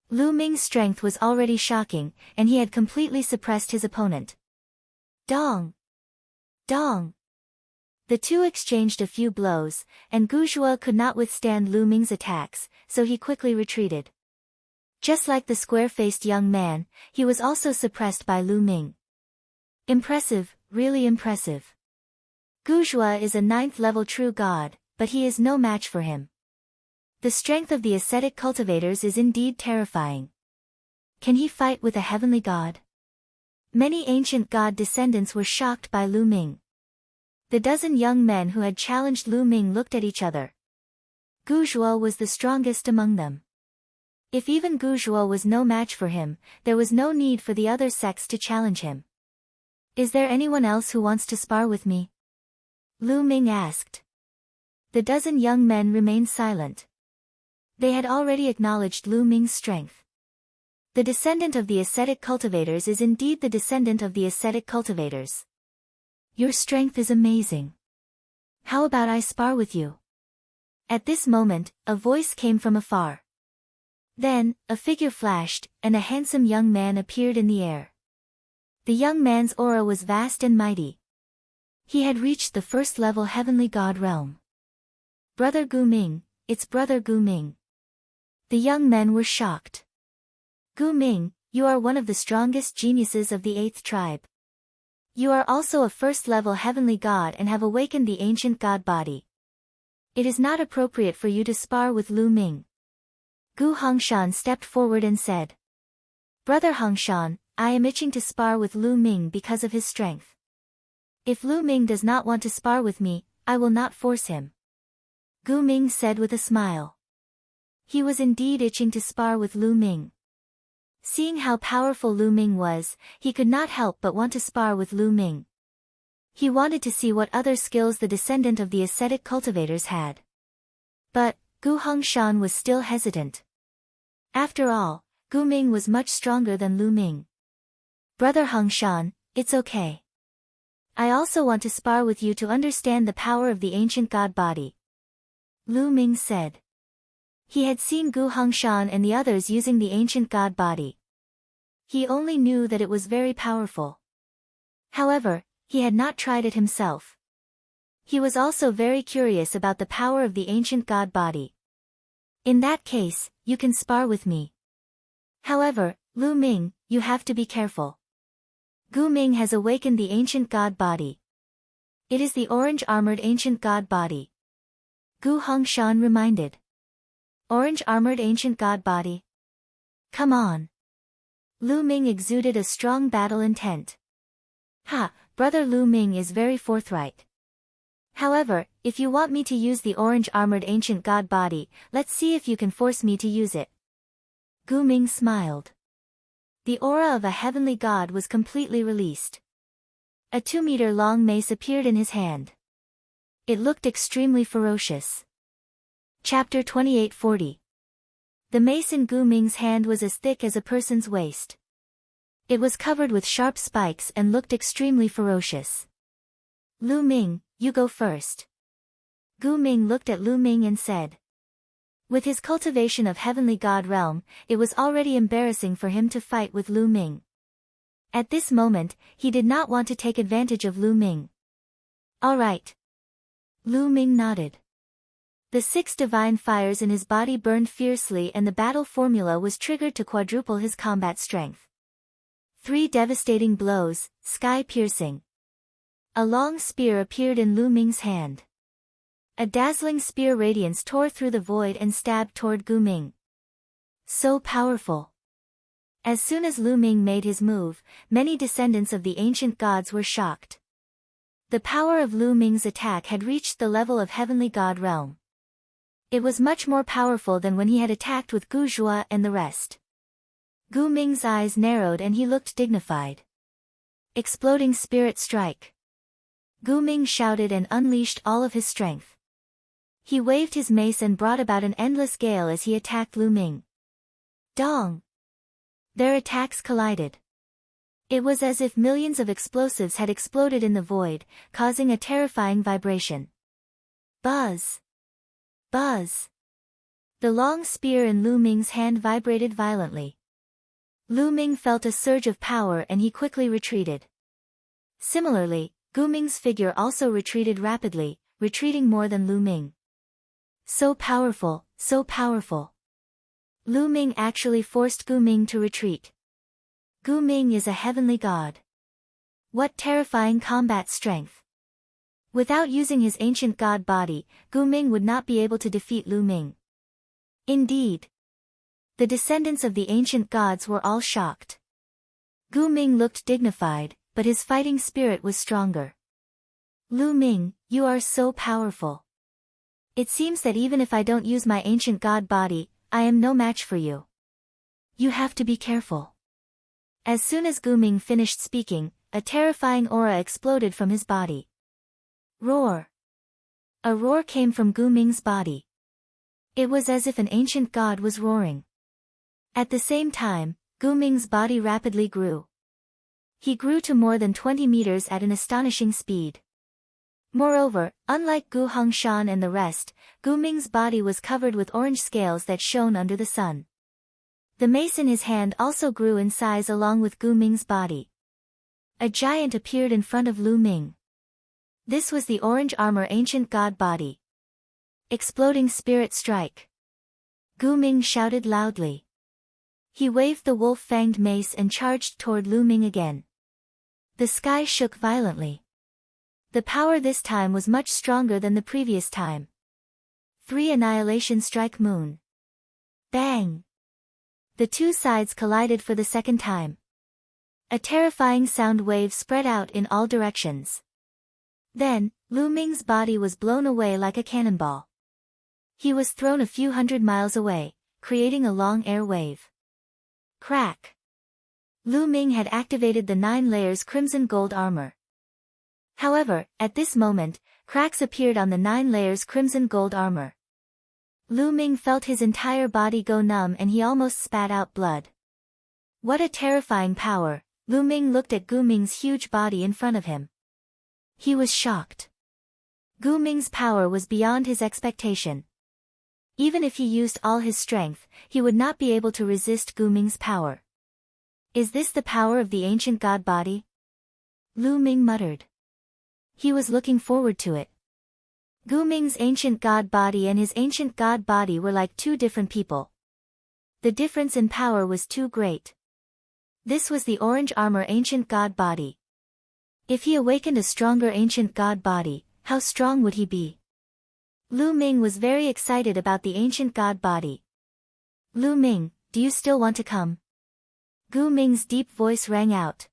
Lu Ming's strength was already shocking, and he had completely suppressed his opponent. Dong! Dong! The two exchanged a few blows, and Guzhua could not withstand Lu Ming's attacks, so he quickly retreated. Just like the square-faced young man, he was also suppressed by Lu Ming. Impressive, really impressive. Guzhua is a 9th-level true god, but he is no match for him. The strength of the ascetic cultivators is indeed terrifying. Can he fight with a heavenly god? Many ancient god descendants were shocked by Lu Ming. The dozen young men who had challenged Lu Ming looked at each other. Guzhua was the strongest among them. If even Guzhua was no match for him, there was no need for the other sects to challenge him. Is there anyone else who wants to spar with me? Lu Ming asked. The dozen young men remained silent. They had already acknowledged Lu Ming's strength. The descendant of the ascetic cultivators is indeed the descendant of the ascetic cultivators. Your strength is amazing. How about I spar with you? At this moment, a voice came from afar. Then, a figure flashed, and a handsome young man appeared in the air. The young man's aura was vast and mighty. He had reached the 1st-level heavenly god realm. Brother Gu Ming, it's Brother Gu Ming. The young men were shocked. Gu Ming, you are one of the strongest geniuses of the 8th tribe. You are also a 1st-level heavenly god and have awakened the ancient god body. It is not appropriate for you to spar with Lu Ming. Gu Hongshan stepped forward and said. Brother Hongshan, I am itching to spar with Lu Ming because of his strength. If Lu Ming does not want to spar with me, I will not force him. Gu Ming said with a smile. He was indeed itching to spar with Lu Ming. Seeing how powerful Lu Ming was, he could not help but want to spar with Lu Ming. He wanted to see what other skills the descendant of the ascetic cultivators had. But, Gu Hongshan was still hesitant. After all, Gu Ming was much stronger than Lu Ming. Brother Hongshan, it's okay. I also want to spar with you to understand the power of the ancient god body. Lu Ming said. He had seen Gu Hongshan and the others using the ancient god body. He only knew that it was very powerful. However, he had not tried it himself. He was also very curious about the power of the ancient god body. In that case, you can spar with me. However, Lu Ming, you have to be careful. Gu Ming has awakened the ancient god body. It is the orange-armored ancient god body. Gu Hongshan reminded. Orange-armored ancient god body? Come on. Lu Ming exuded a strong battle intent. Ha, brother Lu Ming is very forthright. However, if you want me to use the orange-armored ancient god body, let's see if you can force me to use it. Gu Ming smiled. The aura of a heavenly god was completely released. A 2-meter-long mace appeared in his hand. It looked extremely ferocious. Chapter 2840. The mace in Gu Ming's hand was as thick as a person's waist. It was covered with sharp spikes and looked extremely ferocious. Lu Ming, you go first. Gu Ming looked at Lu Ming and said. With his cultivation of heavenly god realm, it was already embarrassing for him to fight with Lu Ming. At this moment, he did not want to take advantage of Lu Ming. All right. Lu Ming nodded. The 6 divine fires in his body burned fiercely and the battle formula was triggered to quadruple his combat strength. 3 devastating blows, sky-piercing. A long spear appeared in Lu Ming's hand. A dazzling spear radiance tore through the void and stabbed toward Gu Ming. So powerful. As soon as Lu Ming made his move, many descendants of the ancient gods were shocked. The power of Lu Ming's attack had reached the level of heavenly god realm. It was much more powerful than when he had attacked with Gu Zhua and the rest. Gu Ming's eyes narrowed and he looked dignified. Exploding spirit strike. Gu Ming shouted and unleashed all of his strength. He waved his mace and brought about an endless gale as he attacked Lu Ming. Dong! Their attacks collided. It was as if millions of explosives had exploded in the void, causing a terrifying vibration. Buzz! Buzz! The long spear in Lu Ming's hand vibrated violently. Lu Ming felt a surge of power and he quickly retreated. Similarly, Gu Ming's figure also retreated rapidly, retreating more than Lu Ming. So powerful, so powerful. Lu Ming actually forced Gu Ming to retreat. Gu Ming is a heavenly god. What terrifying combat strength. Without using his ancient god body, Gu Ming would not be able to defeat Lu Ming. Indeed. The descendants of the ancient gods were all shocked. Gu Ming looked dignified, but his fighting spirit was stronger. Lu Ming, you are so powerful. It seems that even if I don't use my ancient god body, I am no match for you. You have to be careful. As soon as Gu Ming finished speaking, a terrifying aura exploded from his body. Roar! A roar came from Gu Ming's body. It was as if an ancient god was roaring. At the same time, Gu Ming's body rapidly grew. He grew to more than 20 meters at an astonishing speed. Moreover, unlike Gu Hongshan and the rest, Gu Ming's body was covered with orange scales that shone under the sun. The mace in his hand also grew in size along with Gu Ming's body. A giant appeared in front of Lu Ming. This was the orange armor ancient god body. Exploding spirit strike. Gu Ming shouted loudly. He waved the wolf-fanged mace and charged toward Lu Ming again. The sky shook violently. The power this time was much stronger than the previous time. 3 Annihilation Strike Moon. Bang! The 2 sides collided for the second time. A terrifying sound wave spread out in all directions. Then, Lu Ming's body was blown away like a cannonball. He was thrown a few hundred miles away, creating a long air wave. Crack! Lu Ming had activated the 9 layers crimson gold armor. However, at this moment, cracks appeared on the 9 layers crimson gold armor. Lu Ming felt his entire body go numb and he almost spat out blood. What a terrifying power! Lu Ming looked at Gu Ming's huge body in front of him. He was shocked. Gu Ming's power was beyond his expectation. Even if he used all his strength, he would not be able to resist Gu Ming's power. Is this the power of the ancient god body? Lu Ming muttered. He was looking forward to it. Gu Ming's ancient god body and his ancient god body were like two different people. The difference in power was too great. This was the orange armor ancient god body. If he awakened a stronger ancient god body, how strong would he be? Lu Ming was very excited about the ancient god body. Lu Ming, do you still want to come? Gu Ming's deep voice rang out.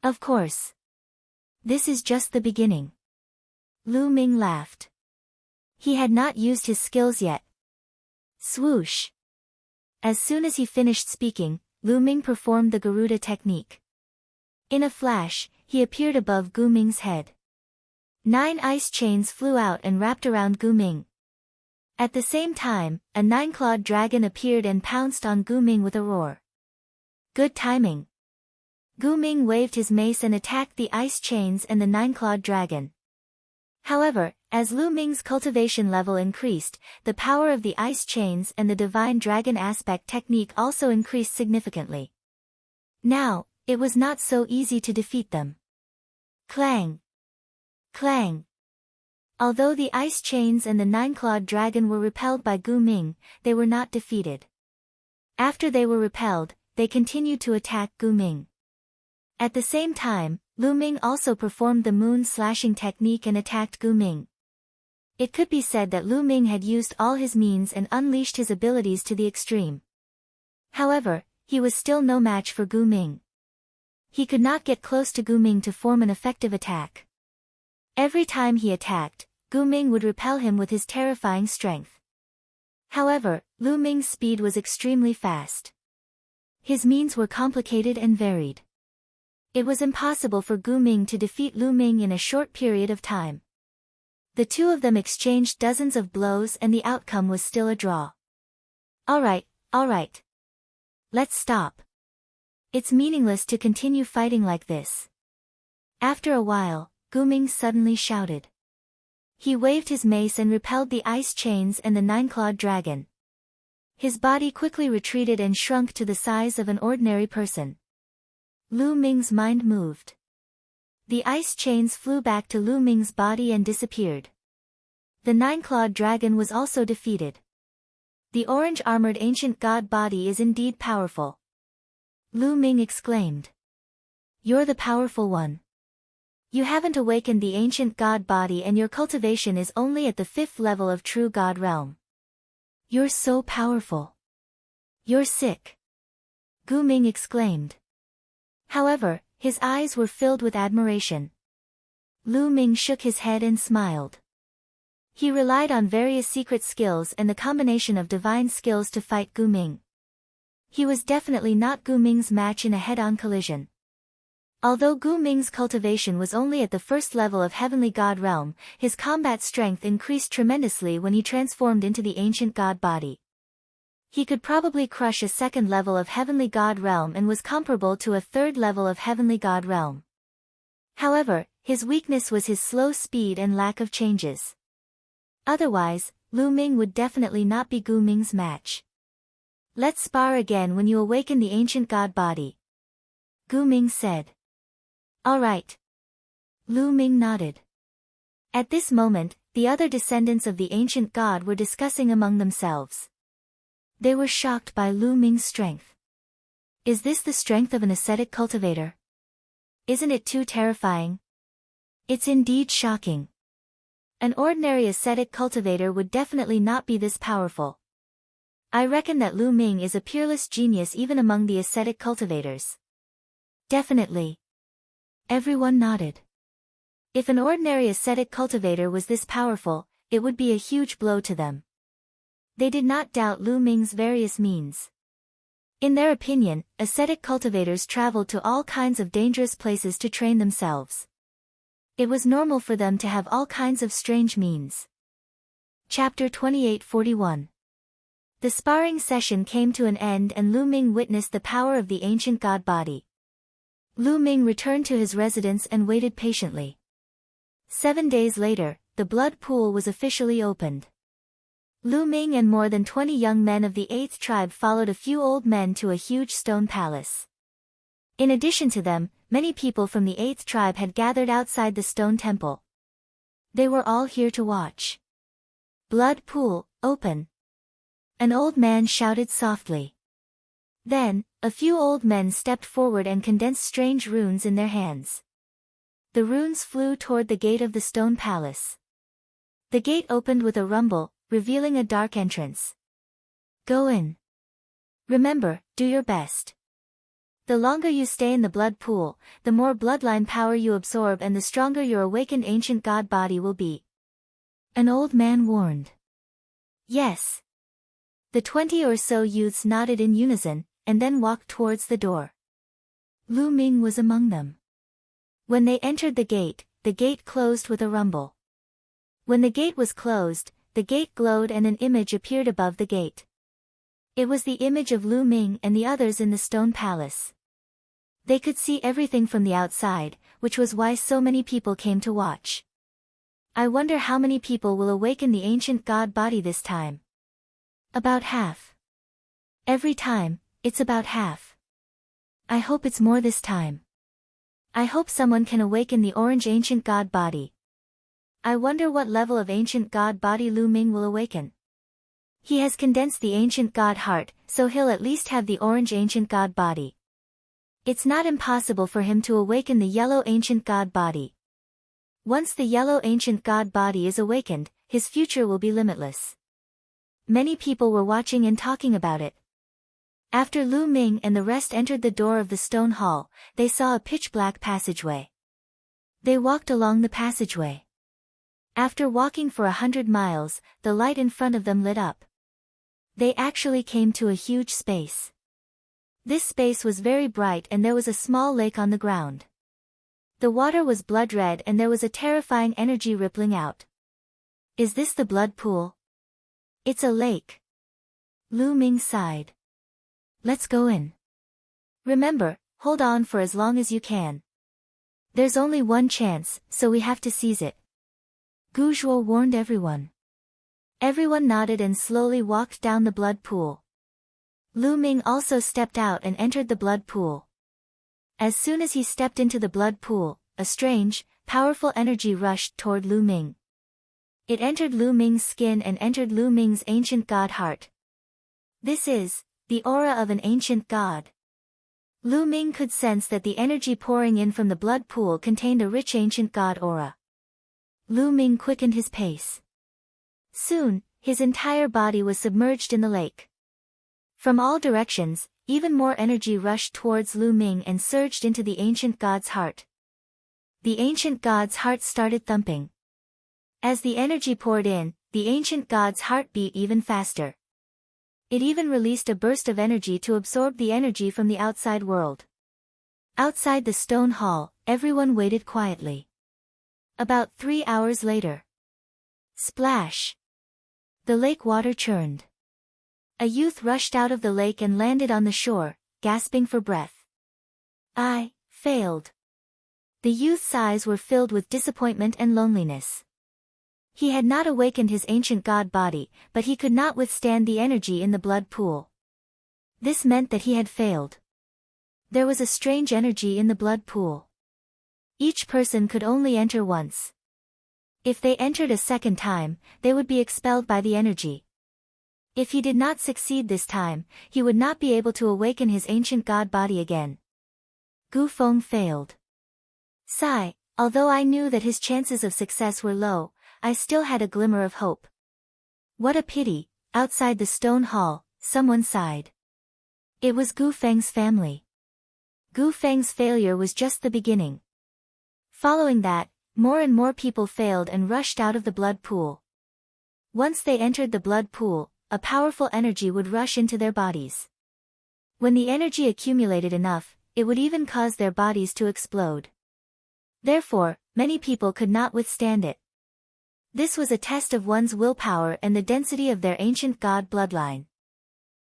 Of course. This is just the beginning. Lu Ming laughed. He had not used his skills yet. Swoosh! As soon as he finished speaking, Lu Ming performed the Garuda technique. In a flash, he appeared above Gu Ming's head. 9 ice chains flew out and wrapped around Gu Ming. At the same time, a 9-clawed dragon appeared and pounced on Gu Ming with a roar. Good timing. Gu Ming waved his mace and attacked the ice chains and the 9-clawed dragon. However, as Lu Ming's cultivation level increased, the power of the ice chains and the divine dragon aspect technique also increased significantly. Now, it was not so easy to defeat them. Clang! Clang! Although the ice chains and the 9-clawed dragon were repelled by Gu Ming, they were not defeated. After they were repelled, they continued to attack Gu Ming. At the same time, Lu Ming also performed the moon slashing technique and attacked Gu Ming. It could be said that Lu Ming had used all his means and unleashed his abilities to the extreme. However, he was still no match for Gu Ming. He could not get close to Gu Ming to form an effective attack. Every time he attacked, Gu Ming would repel him with his terrifying strength. However, Lu Ming's speed was extremely fast. His means were complicated and varied. It was impossible for Gu Ming to defeat Lu Ming in a short period of time. The two of them exchanged dozens of blows and the outcome was still a draw. Alright. Let's stop. It's meaningless to continue fighting like this. After a while, Gu Ming suddenly shouted. He waved his mace and repelled the ice chains and the 9-clawed dragon. His body quickly retreated and shrunk to the size of an ordinary person. Lu Ming's mind moved. The ice chains flew back to Lu Ming's body and disappeared. The 9-clawed dragon was also defeated. The orange-armored ancient god body is indeed powerful. Lu Ming exclaimed. You're the powerful one. You haven't awakened the ancient god body and your cultivation is only at the 5th level of true god realm. You're so powerful. You're sick. Gu Ming exclaimed. However, his eyes were filled with admiration. Lu Ming shook his head and smiled. He relied on various secret skills and the combination of divine skills to fight Gu Ming. He was definitely not Gu Ming's match in a head-on collision. Although Gu Ming's cultivation was only at the 1st level of Heavenly God Realm, his combat strength increased tremendously when he transformed into the ancient god body. He could probably crush a 2nd level of Heavenly God Realm and was comparable to a 3rd level of Heavenly God Realm. However, his weakness was his slow speed and lack of changes. Otherwise, Lu Ming would definitely not be Gu Ming's match. Let's spar again when you awaken the ancient god body. Gu Ming said. Alright. Lu Ming nodded. At this moment, the other descendants of the ancient god were discussing among themselves. They were shocked by Lu Ming's strength. Is this the strength of an ascetic cultivator? Isn't it too terrifying? It's indeed shocking. An ordinary ascetic cultivator would definitely not be this powerful. I reckon that Lu Ming is a peerless genius even among the ascetic cultivators. Definitely. Everyone nodded. If an ordinary ascetic cultivator was this powerful, it would be a huge blow to them. They did not doubt Lu Ming's various means. In their opinion, ascetic cultivators traveled to all kinds of dangerous places to train themselves. It was normal for them to have all kinds of strange means. Chapter 28:41. The sparring session came to an end and Lu Ming witnessed the power of the ancient god body. Lu Ming returned to his residence and waited patiently. 7 days later, the blood pool was officially opened. Lu Ming and more than 20 young men of the 8th tribe followed a few old men to a huge stone palace. In addition to them, many people from the 8th tribe had gathered outside the stone temple. They were all here to watch. Blood pool, open. An old man shouted softly. Then, a few old men stepped forward and condensed strange runes in their hands. The runes flew toward the gate of the stone palace. The gate opened with a rumble, revealing a dark entrance. Go in. Remember, do your best. The longer you stay in the blood pool, the more bloodline power you absorb and the stronger your awakened ancient god body will be. An old man warned. Yes. The 20 or so youths nodded in unison, and then walked towards the door. Lu Ming was among them. When they entered the gate closed with a rumble. When the gate was closed, the gate glowed and an image appeared above the gate. It was the image of Lu Ming and the others in the stone palace. They could see everything from the outside, which was why so many people came to watch. I wonder how many people will awaken the ancient god body this time. About half. Every time, it's about half. I hope it's more this time. I hope someone can awaken the orange ancient god body. I wonder what level of ancient god body Lu Ming will awaken. He has condensed the ancient god heart, so he'll at least have the orange ancient god body. It's not impossible for him to awaken the yellow ancient god body. Once the yellow ancient god body is awakened, his future will be limitless. Many people were watching and talking about it. After Lu Ming and the rest entered the door of the stone hall, they saw a pitch-black passageway. They walked along the passageway. After walking for 100 miles, the light in front of them lit up. They actually came to a huge space. This space was very bright and there was a small lake on the ground. The water was blood red and there was a terrifying energy rippling out. Is this the blood pool? It's a lake. Lu Ming sighed. Let's go in. Remember, hold on for as long as you can. There's only one chance, so we have to seize it. Gu Zhuo warned everyone. Everyone nodded and slowly walked down the blood pool. Lu Ming also stepped out and entered the blood pool. As soon as he stepped into the blood pool, a strange, powerful energy rushed toward Lu Ming. It entered Lu Ming's skin and entered Lu Ming's ancient god heart. This is the aura of an ancient god. Lu Ming could sense that the energy pouring in from the blood pool contained a rich ancient god aura. Lu Ming quickened his pace. Soon, his entire body was submerged in the lake. From all directions, even more energy rushed towards Lu Ming and surged into the ancient god's heart. The ancient god's heart started thumping. As the energy poured in, the ancient god's heart beat even faster. It even released a burst of energy to absorb the energy from the outside world. Outside the stone hall, everyone waited quietly. About 3 hours later. Splash! The lake water churned. A youth rushed out of the lake and landed on the shore, gasping for breath. I failed. The youth's eyes were filled with disappointment and loneliness. He had not awakened his ancient god body, but he could not withstand the energy in the blood pool. This meant that he had failed. There was a strange energy in the blood pool. Each person could only enter once. If they entered a second time, they would be expelled by the energy. If he did not succeed this time, he would not be able to awaken his ancient god body again. Gu Feng failed. Sigh, although I knew that his chances of success were low, I still had a glimmer of hope. What a pity, outside the stone hall, someone sighed. It was Gu Feng's family. Gu Feng's failure was just the beginning. Following that, more and more people failed and rushed out of the blood pool. Once they entered the blood pool, a powerful energy would rush into their bodies. When the energy accumulated enough, it would even cause their bodies to explode. Therefore, many people could not withstand it. This was a test of one's willpower and the density of their ancient god bloodline.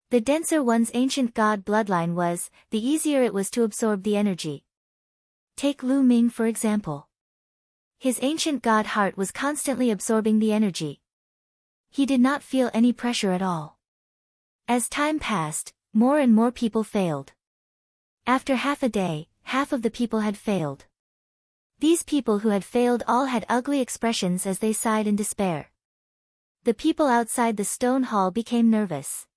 The denser one's ancient god bloodline was, the easier it was to absorb the energy. Take Lu Ming for example. His ancient god heart was constantly absorbing the energy. He did not feel any pressure at all. As time passed, more and more people failed. After half a day, half of the people had failed. These people who had failed all had ugly expressions as they sighed in despair. The people outside the stone hall became nervous.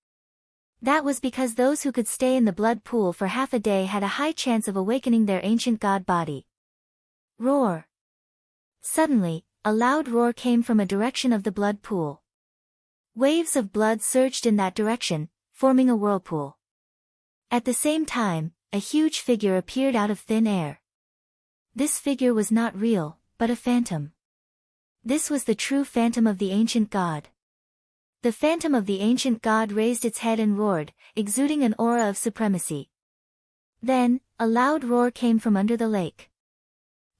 That was because those who could stay in the blood pool for half a day had a high chance of awakening their ancient god body. Roar! Suddenly, a loud roar came from a direction of the blood pool. Waves of blood surged in that direction, forming a whirlpool. At the same time, a huge figure appeared out of thin air. This figure was not real, but a phantom. This was the true phantom of the ancient god. The phantom of the ancient god raised its head and roared, exuding an aura of supremacy. Then, a loud roar came from under the lake.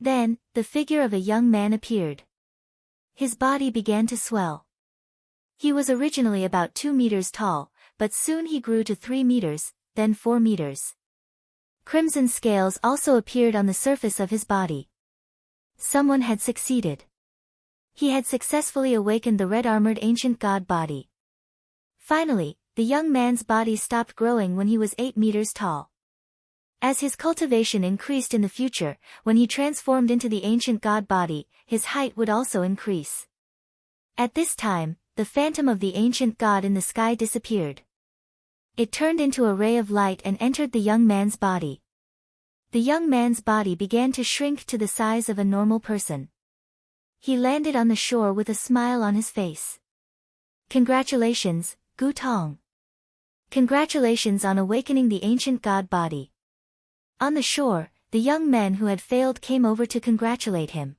Then, the figure of a young man appeared. His body began to swell. He was originally about 2 meters tall, but soon he grew to 3 meters, then 4 meters. Crimson scales also appeared on the surface of his body. Someone had succeeded. He had successfully awakened the red-armored ancient god body. Finally, the young man's body stopped growing when he was 8 meters tall. As his cultivation increased in the future, when he transformed into the ancient god body, his height would also increase. At this time, the phantom of the ancient god in the sky disappeared. It turned into a ray of light and entered the young man's body. The young man's body began to shrink to the size of a normal person. He landed on the shore with a smile on his face. Congratulations, Gu Tong. Congratulations on awakening the ancient god body. On the shore, the young men who had failed came over to congratulate him.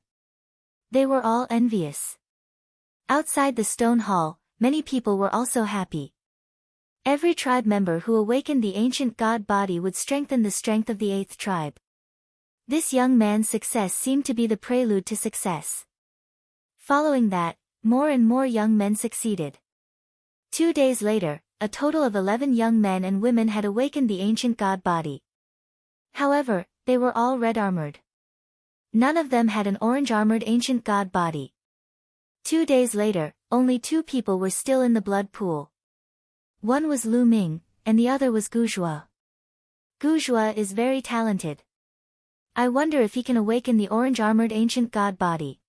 They were all envious. Outside the stone hall, many people were also happy. Every tribe member who awakened the ancient god body would strengthen the strength of the 8th tribe. This young man's success seemed to be the prelude to success. Following that, more and more young men succeeded. 2 days later, a total of 11 young men and women had awakened the ancient god body. However, they were all red-armored. None of them had an orange-armored ancient god body. 2 days later, only 2 people were still in the blood pool. One was Lu Ming, and the other was Gu Zhua. Gu Zhua is very talented. I wonder if he can awaken the orange-armored ancient god body.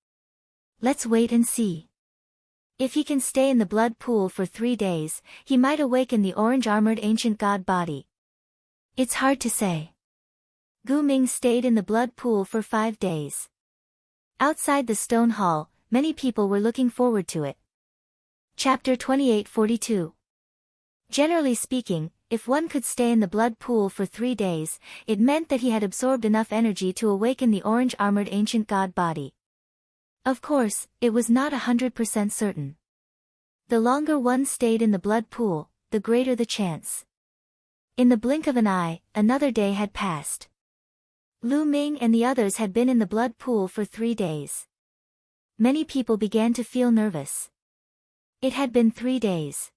Let's wait and see. If he can stay in the blood pool for 3 days, he might awaken the orange-armored ancient god body. It's hard to say. Gu Ming stayed in the blood pool for 5 days. Outside the stone hall, many people were looking forward to it. Chapter 2842. Generally speaking, if one could stay in the blood pool for 3 days, it meant that he had absorbed enough energy to awaken the orange-armored ancient god body. Of course, it was not 100% certain. The longer one stayed in the blood pool, the greater the chance. In the blink of an eye, another day had passed. Lu Ming and the others had been in the blood pool for 3 days. Many people began to feel nervous. It had been 3 days.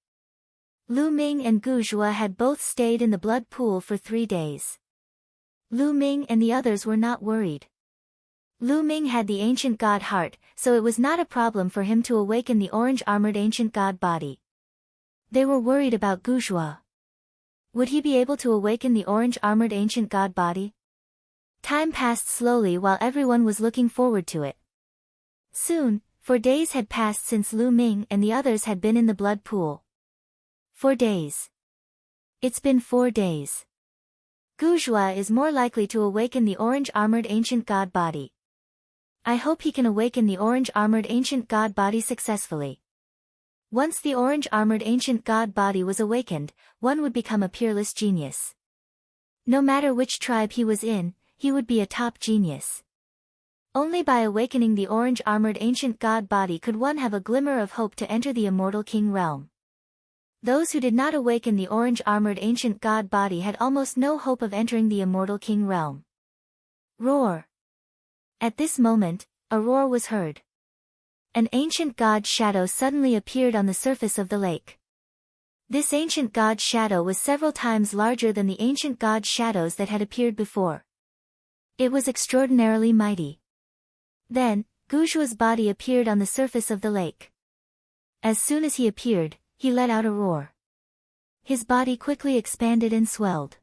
Lu Ming and Gu Zhua had both stayed in the blood pool for 3 days. Lu Ming and the others were not worried. Lu Ming had the ancient god heart, so it was not a problem for him to awaken the orange-armored ancient god body. They were worried about Gu Zhua. Would he be able to awaken the orange-armored ancient god body? Time passed slowly while everyone was looking forward to it. Soon, 4 days had passed since Lu Ming and the others had been in the blood pool. 4 days. It's been 4 days. Gu Zhua is more likely to awaken the orange-armored ancient god body. I hope he can awaken the orange-armored ancient god body successfully. Once the orange-armored ancient god body was awakened, one would become a peerless genius. No matter which tribe he was in, he would be a top genius. Only by awakening the orange-armored ancient god body could one have a glimmer of hope to enter the immortal king realm. Those who did not awaken the orange-armored ancient god body had almost no hope of entering the immortal king realm. Roar! At this moment, a roar was heard. An ancient god's shadow suddenly appeared on the surface of the lake. This ancient god's shadow was several times larger than the ancient god's shadows that had appeared before. It was extraordinarily mighty. Then, Gujua's body appeared on the surface of the lake. As soon as he appeared, he let out a roar. His body quickly expanded and swelled.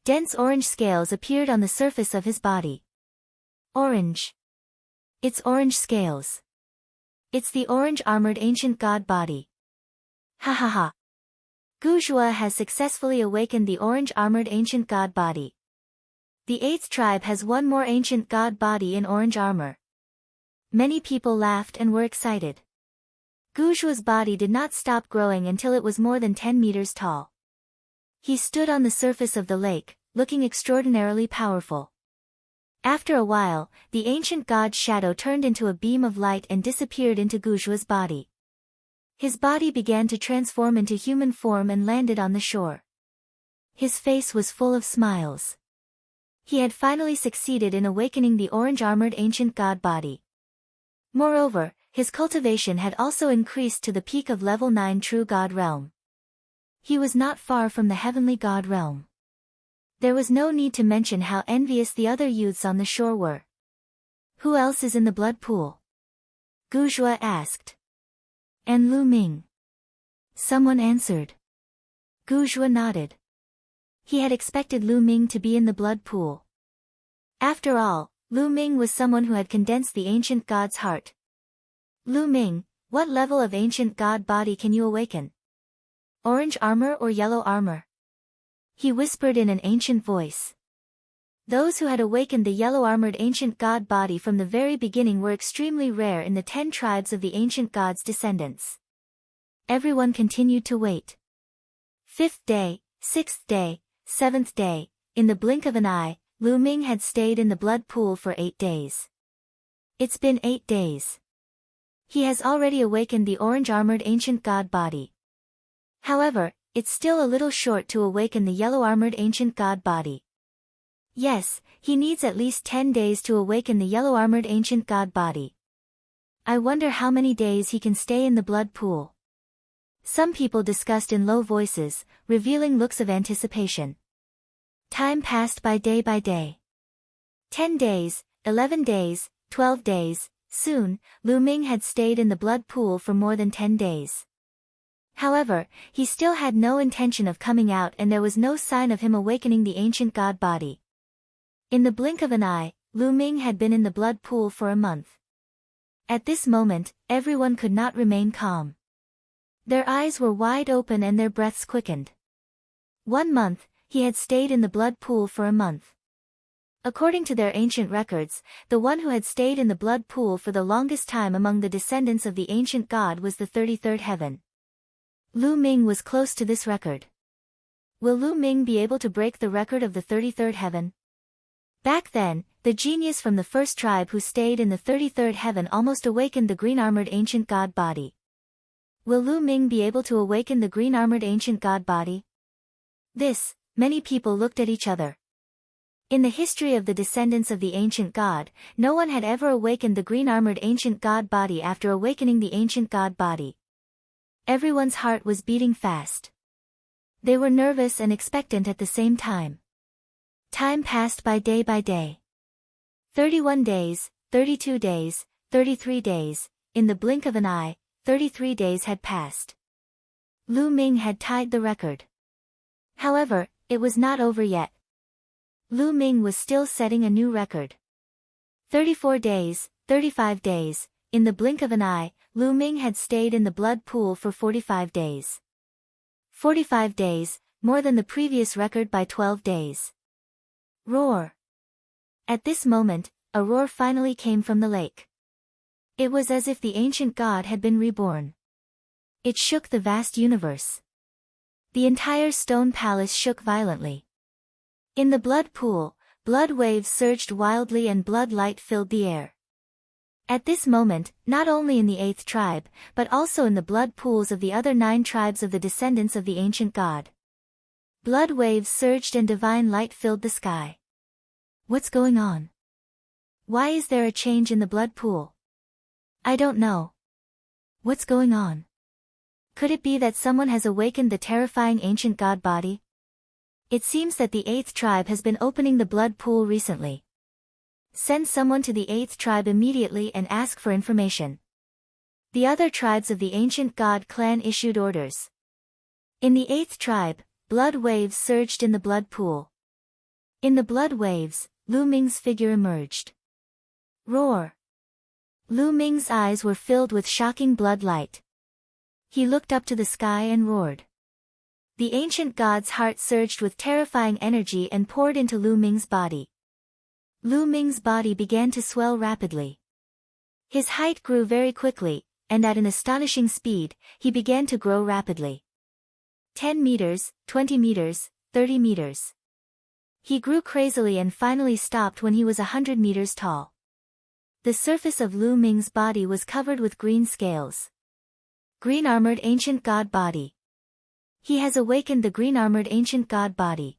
Dense orange scales appeared on the surface of his body. Orange. It's orange scales. It's the orange-armored ancient god body. Ha ha ha. Gujua has successfully awakened the orange-armored ancient god body. The 8th tribe has one more ancient god body in orange armor. Many people laughed and were excited. Gujua's body did not stop growing until it was more than 10 meters tall. He stood on the surface of the lake, looking extraordinarily powerful. After a while, the ancient god's shadow turned into a beam of light and disappeared into Gujua's body. His body began to transform into human form and landed on the shore. His face was full of smiles. He had finally succeeded in awakening the orange-armored ancient god body. Moreover, his cultivation had also increased to the peak of level 9 true god realm. He was not far from the heavenly god realm. There was no need to mention how envious the other youths on the shore were. Who else is in the blood pool? Gujua asked. And Lu Ming. Someone answered. Gujua nodded. He had expected Lu Ming to be in the blood pool. After all, Lu Ming was someone who had condensed the ancient god's heart. Lu Ming, what level of ancient god body can you awaken? Orange armor or yellow armor? He whispered in an ancient voice. Those who had awakened the yellow-armored ancient god body from the very beginning were extremely rare in the 10 tribes of the ancient god's descendants. Everyone continued to wait. 5th day, 6th day, 7th day, in the blink of an eye, Lu Ming had stayed in the blood pool for 8 days. It's been 8 days. He has already awakened the orange-armored ancient god body. However, it's still a little short to awaken the yellow-armored ancient god body. Yes, he needs at least 10 days to awaken the yellow-armored ancient god body. I wonder how many days he can stay in the blood pool. Some people discussed in low voices, revealing looks of anticipation. Time passed by day. 10 days, 11 days, 12 days, soon, Lu Ming had stayed in the blood pool for more than 10 days. However, he still had no intention of coming out and there was no sign of him awakening the ancient god body. In the blink of an eye, Lu Ming had been in the blood pool for a month. At this moment, everyone could not remain calm. Their eyes were wide open and their breaths quickened. 1 month, he had stayed in the blood pool for a month. According to their ancient records, the one who had stayed in the blood pool for the longest time among the descendants of the ancient god was the 33rd heaven. Lu Ming was close to this record. Will Lu Ming be able to break the record of the 33rd heaven? Back then, the genius from the first tribe who stayed in the 33rd heaven almost awakened the green-armored ancient god body. Will Lu Ming be able to awaken the green-armored ancient god body? Many people looked at each other. In the history of the descendants of the ancient god, no one had ever awakened the green-armored ancient god body after awakening the ancient god body. Everyone's heart was beating fast. They were nervous and expectant at the same time. Time passed by day. 31 days, 32 days, 33 days, in the blink of an eye, 33 days had passed. Lu Ming had tied the record. However, it was not over yet. Lu Ming was still setting a new record. 34 days, 35 days, in the blink of an eye, Lu Ming had stayed in the blood pool for 45 days. 45 days, more than the previous record by 12 days. Roar! At this moment, a roar finally came from the lake. It was as if the ancient god had been reborn. It shook the vast universe. The entire stone palace shook violently. In the blood pool, Blood waves surged wildly and blood light filled the air. At this moment, not only in the 8th tribe, but also in the blood pools of the other 9 tribes of the descendants of the ancient god. Blood waves surged and divine light filled the sky. What's going on? Why is there a change in the blood pool? I don't know. What's going on? Could it be that someone has awakened the terrifying ancient god body? It seems that the 8th tribe has been opening the blood pool recently. Send someone to the 8th tribe immediately and ask for information. The other tribes of the ancient god clan issued orders. In the 8th tribe, blood waves surged in the blood pool. In the blood waves, Lu Ming's figure emerged. Roar! Lu Ming's eyes were filled with shocking blood light. He looked up to the sky and roared. The ancient god's heart surged with terrifying energy and poured into Lu Ming's body. Lu Ming's body began to swell rapidly. His height grew very quickly, and at an astonishing speed, he began to grow rapidly. 10 meters, 20 meters, 30 meters. He grew crazily and finally stopped when he was 100 meters tall. The surface of Lu Ming's body was covered with green scales. Green-armored ancient god body. He has awakened the green-armored ancient god body.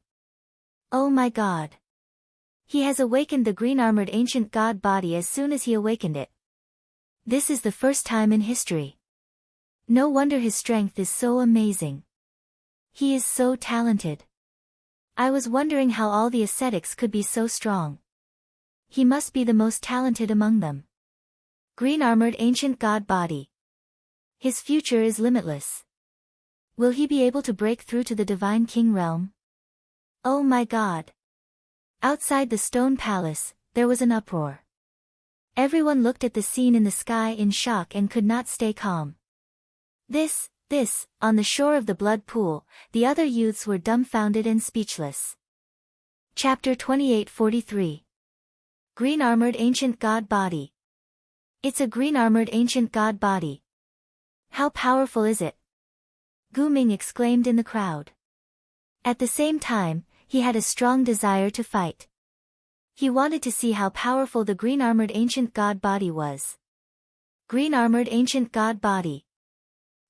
Oh my god! He has awakened the green-armored ancient god body as soon as he awakened it. This is the first time in history. No wonder his strength is so amazing. He is so talented. I was wondering how all the ascetics could be so strong. He must be the most talented among them. Green-armored ancient god body. His future is limitless. Will he be able to break through to the divine king realm? Oh my god! Outside the stone palace, there was an uproar. Everyone looked at the scene in the sky in shock and could not stay calm. This, on the shore of the blood pool, the other youths were dumbfounded and speechless. Chapter 28:43. Green-armored ancient god body. It's a green-armored ancient god body. How powerful is it? Gu Ming exclaimed in the crowd. At the same time, he had a strong desire to fight. He wanted to see how powerful the green-armored ancient god body was. Green-armored ancient god body.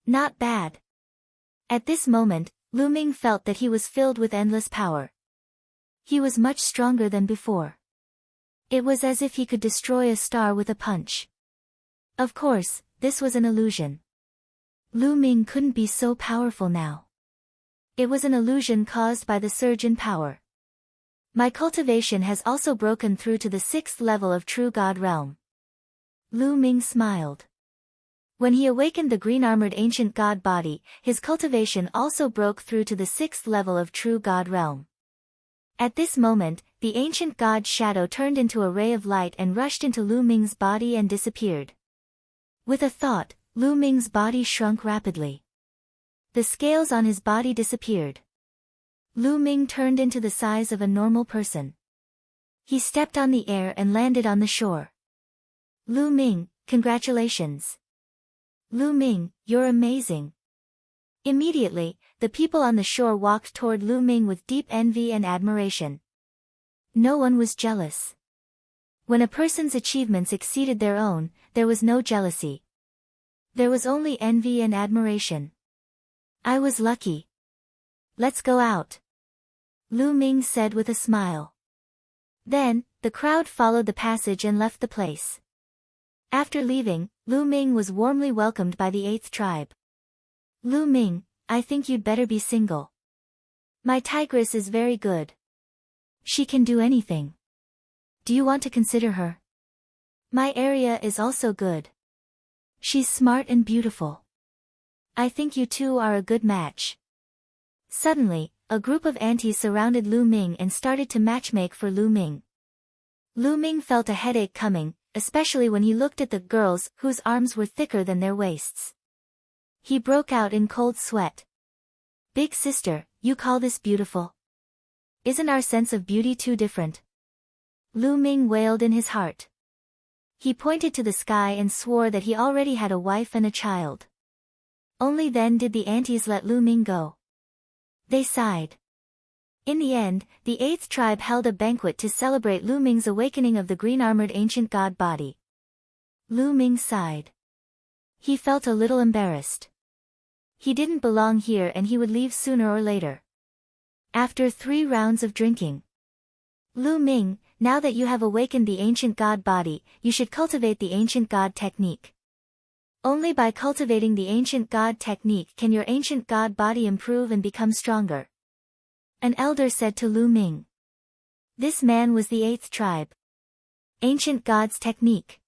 Not bad. At this moment, Lu Ming felt that he was filled with endless power. He was much stronger than before. It was as if he could destroy a star with a punch. Of course, this was an illusion. Lu Ming couldn't be so powerful now. It was an illusion caused by the surge in power. My cultivation has also broken through to the 6th level of true god realm. Lu Ming smiled. When he awakened the green-armored ancient god body, his cultivation also broke through to the 6th level of true god realm. At this moment, the ancient god's shadow turned into a ray of light and rushed into Lu Ming's body and disappeared. With a thought, Lu Ming's body shrunk rapidly. The scales on his body disappeared. Lu Ming turned into the size of a normal person. He stepped on the air and landed on the shore. Lu Ming, congratulations. Lu Ming, you're amazing. Immediately, the people on the shore walked toward Lu Ming with deep envy and admiration. No one was jealous. When a person's achievements exceeded their own, there was no jealousy. There was only envy and admiration. I was lucky. Let's go out. Lu Ming said with a smile. Then, the crowd followed the passage and left the place. After leaving, Lu Ming was warmly welcomed by the 8th tribe. Lu Ming, I think you'd better be single. My tigress is very good. She can do anything. Do you want to consider her? My area is also good. She's smart and beautiful. I think you two are a good match. Suddenly, a group of aunties surrounded Lu Ming and started to matchmake for Lu Ming. Lu Ming felt a headache coming, especially when he looked at the girls whose arms were thicker than their waists. He broke out in cold sweat. Big sister, you call this beautiful? Isn't our sense of beauty too different? Lu Ming wailed in his heart. He pointed to the sky and swore that he already had a wife and a child. Only then did the aunties let Lu Ming go. They sighed. In the end, the 8th tribe held a banquet to celebrate Lu Ming's awakening of the green-armored ancient god body. Lu Ming sighed. He felt a little embarrassed. He didn't belong here and he would leave sooner or later. After 3 rounds of drinking. Lu Ming, now that you have awakened the ancient god body, you should cultivate the ancient god technique. Only by cultivating the ancient god technique can your ancient god body improve and become stronger. An elder said to Lu Ming. This man was the 8th tribe. Ancient God's technique.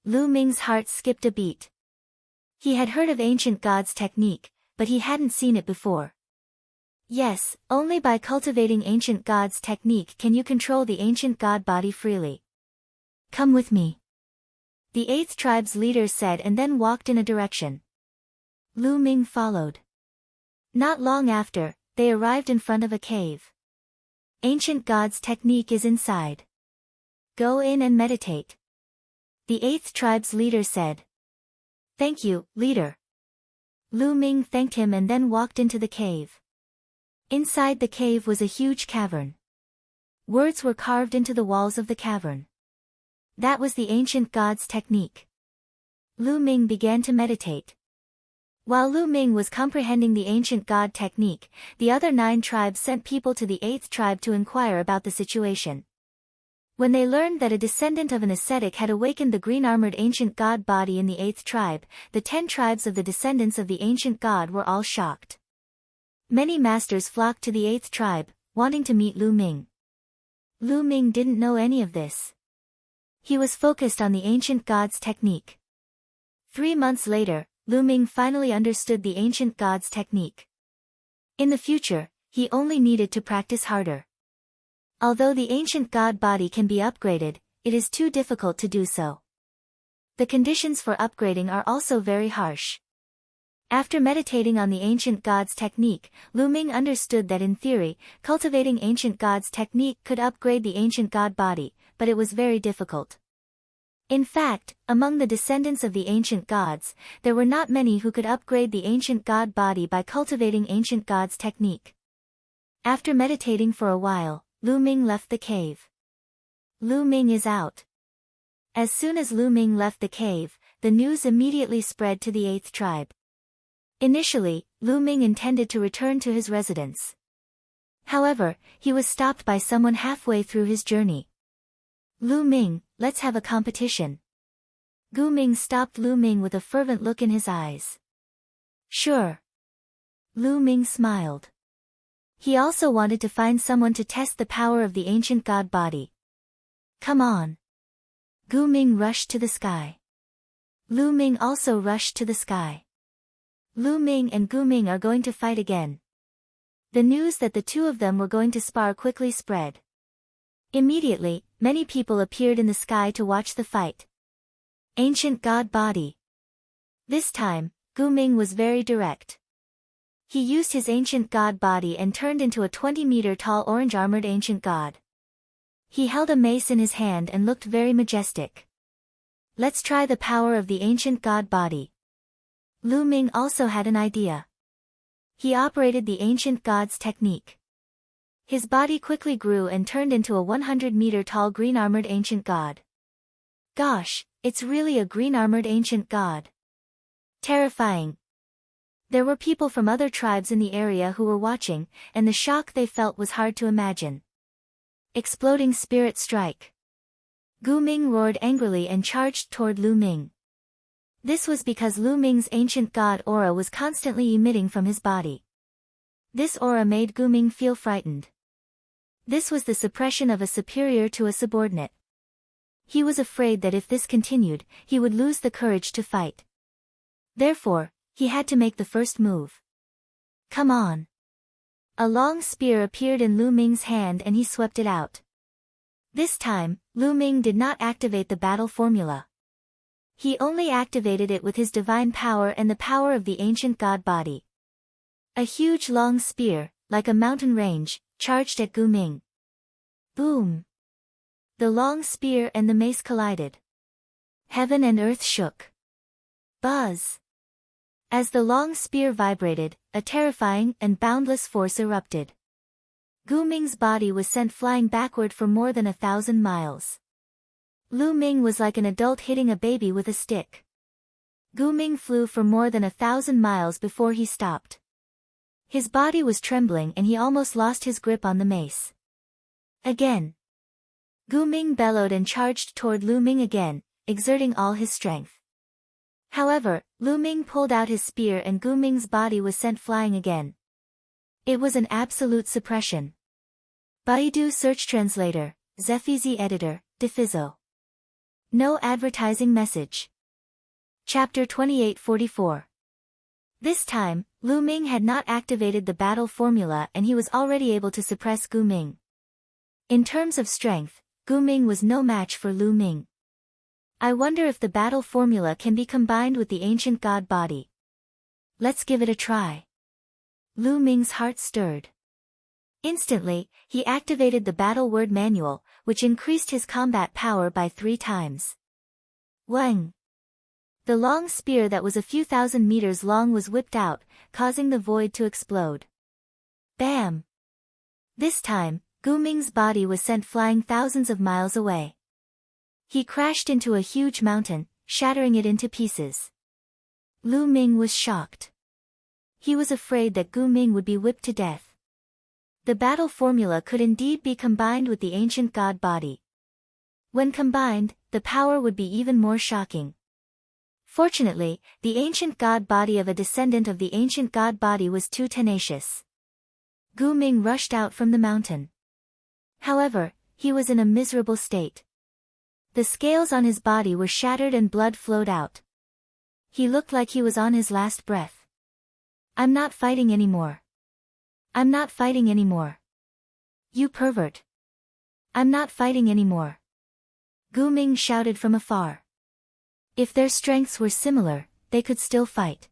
Lu Ming's heart skipped a beat. He had heard of Ancient God's technique, but he hadn't seen it before. Yes, only by cultivating Ancient God's technique can you control the ancient god body freely. Come with me. The 8th tribe's leader said and then walked in a direction. Lu Ming followed. Not long after, they arrived in front of a cave. Ancient God's technique is inside. Go in and meditate. The 8th tribe's leader said. Thank you, leader. Lu Ming thanked him and then walked into the cave. Inside the cave was a huge cavern. Words were carved into the walls of the cavern. That was the ancient God's technique. Lu Ming began to meditate. While Lu Ming was comprehending the ancient god technique, the other 9 tribes sent people to the 8th tribe to inquire about the situation. When they learned that a descendant of an ascetic had awakened the green-armored ancient god body in the 8th tribe, the 10 tribes of the descendants of the ancient god were all shocked. Many masters flocked to the 8th tribe, wanting to meet Lu Ming. Lu Ming didn't know any of this. He was focused on the ancient god's technique. 3 months later, Lu Ming finally understood the ancient god's technique. In the future, he only needed to practice harder. Although the ancient god body can be upgraded, it is too difficult to do so. The conditions for upgrading are also very harsh. After meditating on the ancient god's technique, Lu Ming understood that in theory, cultivating ancient god's technique could upgrade the ancient god body, but it was very difficult. In fact, among the descendants of the ancient gods, there were not many who could upgrade the ancient god body by cultivating ancient god's technique. After meditating for a while, Lu Ming left the cave. Lu Ming is out. As soon as Lu Ming left the cave, the news immediately spread to the 8th tribe. Initially, Lu Ming intended to return to his residence. However, he was stopped by someone halfway through his journey. Lu Ming, let's have a competition. Gu Ming stopped Lu Ming with a fervent look in his eyes. Sure. Lu Ming smiled. He also wanted to find someone to test the power of the ancient god body. Come on. Gu Ming rushed to the sky. Lu Ming also rushed to the sky. Lu Ming and Gu Ming are going to fight again. The news that the two of them were going to spar quickly spread. Immediately, many people appeared in the sky to watch the fight. Ancient god body. This time, Gu Ming was very direct. He used his ancient god body and turned into a 20-meter-tall orange-armored ancient god. He held a mace in his hand and looked very majestic. Let's try the power of the ancient god body. Lu Ming also had an idea. He operated the ancient god's technique. His body quickly grew and turned into a 100-meter-tall green-armored ancient god. Gosh, it's really a green-armored ancient god. Terrifying. There were people from other tribes in the area who were watching, and the shock they felt was hard to imagine. Exploding spirit strike. Gu Ming roared angrily and charged toward Lu Ming. This was because Lu Ming's ancient god aura was constantly emitting from his body. This aura made Gu Ming feel frightened. This was the suppression of a superior to a subordinate. He was afraid that if this continued, he would lose the courage to fight. Therefore, he had to make the first move. Come on. A long spear appeared in Lu Ming's hand and he swept it out. This time, Lu Ming did not activate the battle formula. He only activated it with his divine power and the power of the ancient god body. A huge long spear, like a mountain range, charged at Gu Ming. Boom! The long spear and the mace collided. Heaven and earth shook. Buzz! As the long spear vibrated, a terrifying and boundless force erupted. Gu Ming's body was sent flying backward for more than 1,000 miles. Lu Ming was like an adult hitting a baby with a stick. Gu Ming flew for more than 1,000 miles before he stopped. His body was trembling and he almost lost his grip on the mace. Again. Gu Ming bellowed and charged toward Lu Ming again, exerting all his strength. However, Lu Ming pulled out his spear and Gu Ming's body was sent flying again. It was an absolute suppression. Baidu Search Translator, Zephizi Editor, Defizo. No advertising message. Chapter 2844. This time, Lu Ming had not activated the battle formula and he was already able to suppress Gu Ming. In terms of strength, Gu Ming was no match for Lu Ming. I wonder if the battle formula can be combined with the ancient god body. Let's give it a try. Lu Ming's heart stirred. Instantly, he activated the battle word manual, which increased his combat power by 3 times. Wang! The long spear that was a few thousand meters long was whipped out, causing the void to explode. Bam! This time, Gu Ming's body was sent flying thousands of miles away. He crashed into a huge mountain, shattering it into pieces. Lu Ming was shocked. He was afraid that Gu Ming would be whipped to death. The battle formula could indeed be combined with the ancient god body. When combined, the power would be even more shocking. Fortunately, the ancient god body of a descendant of the ancient god body was too tenacious. Gu Ming rushed out from the mountain. However, he was in a miserable state. The scales on his body were shattered and blood flowed out. He looked like he was on his last breath. I'm not fighting anymore. I'm not fighting anymore. You pervert. I'm not fighting anymore. Gu Ming shouted from afar. If their strengths were similar, they could still fight.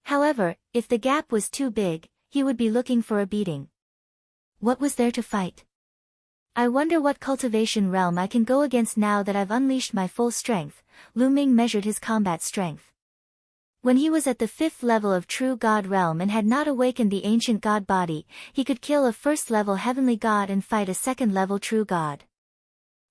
However, if the gap was too big, he would be looking for a beating. What was there to fight? I wonder what cultivation realm I can go against now that I've unleashed my full strength. Lu Ming measured his combat strength. When he was at the 5th level of True God Realm and had not awakened the ancient god body, he could kill a 1st-level heavenly god and fight a 2nd-level true god.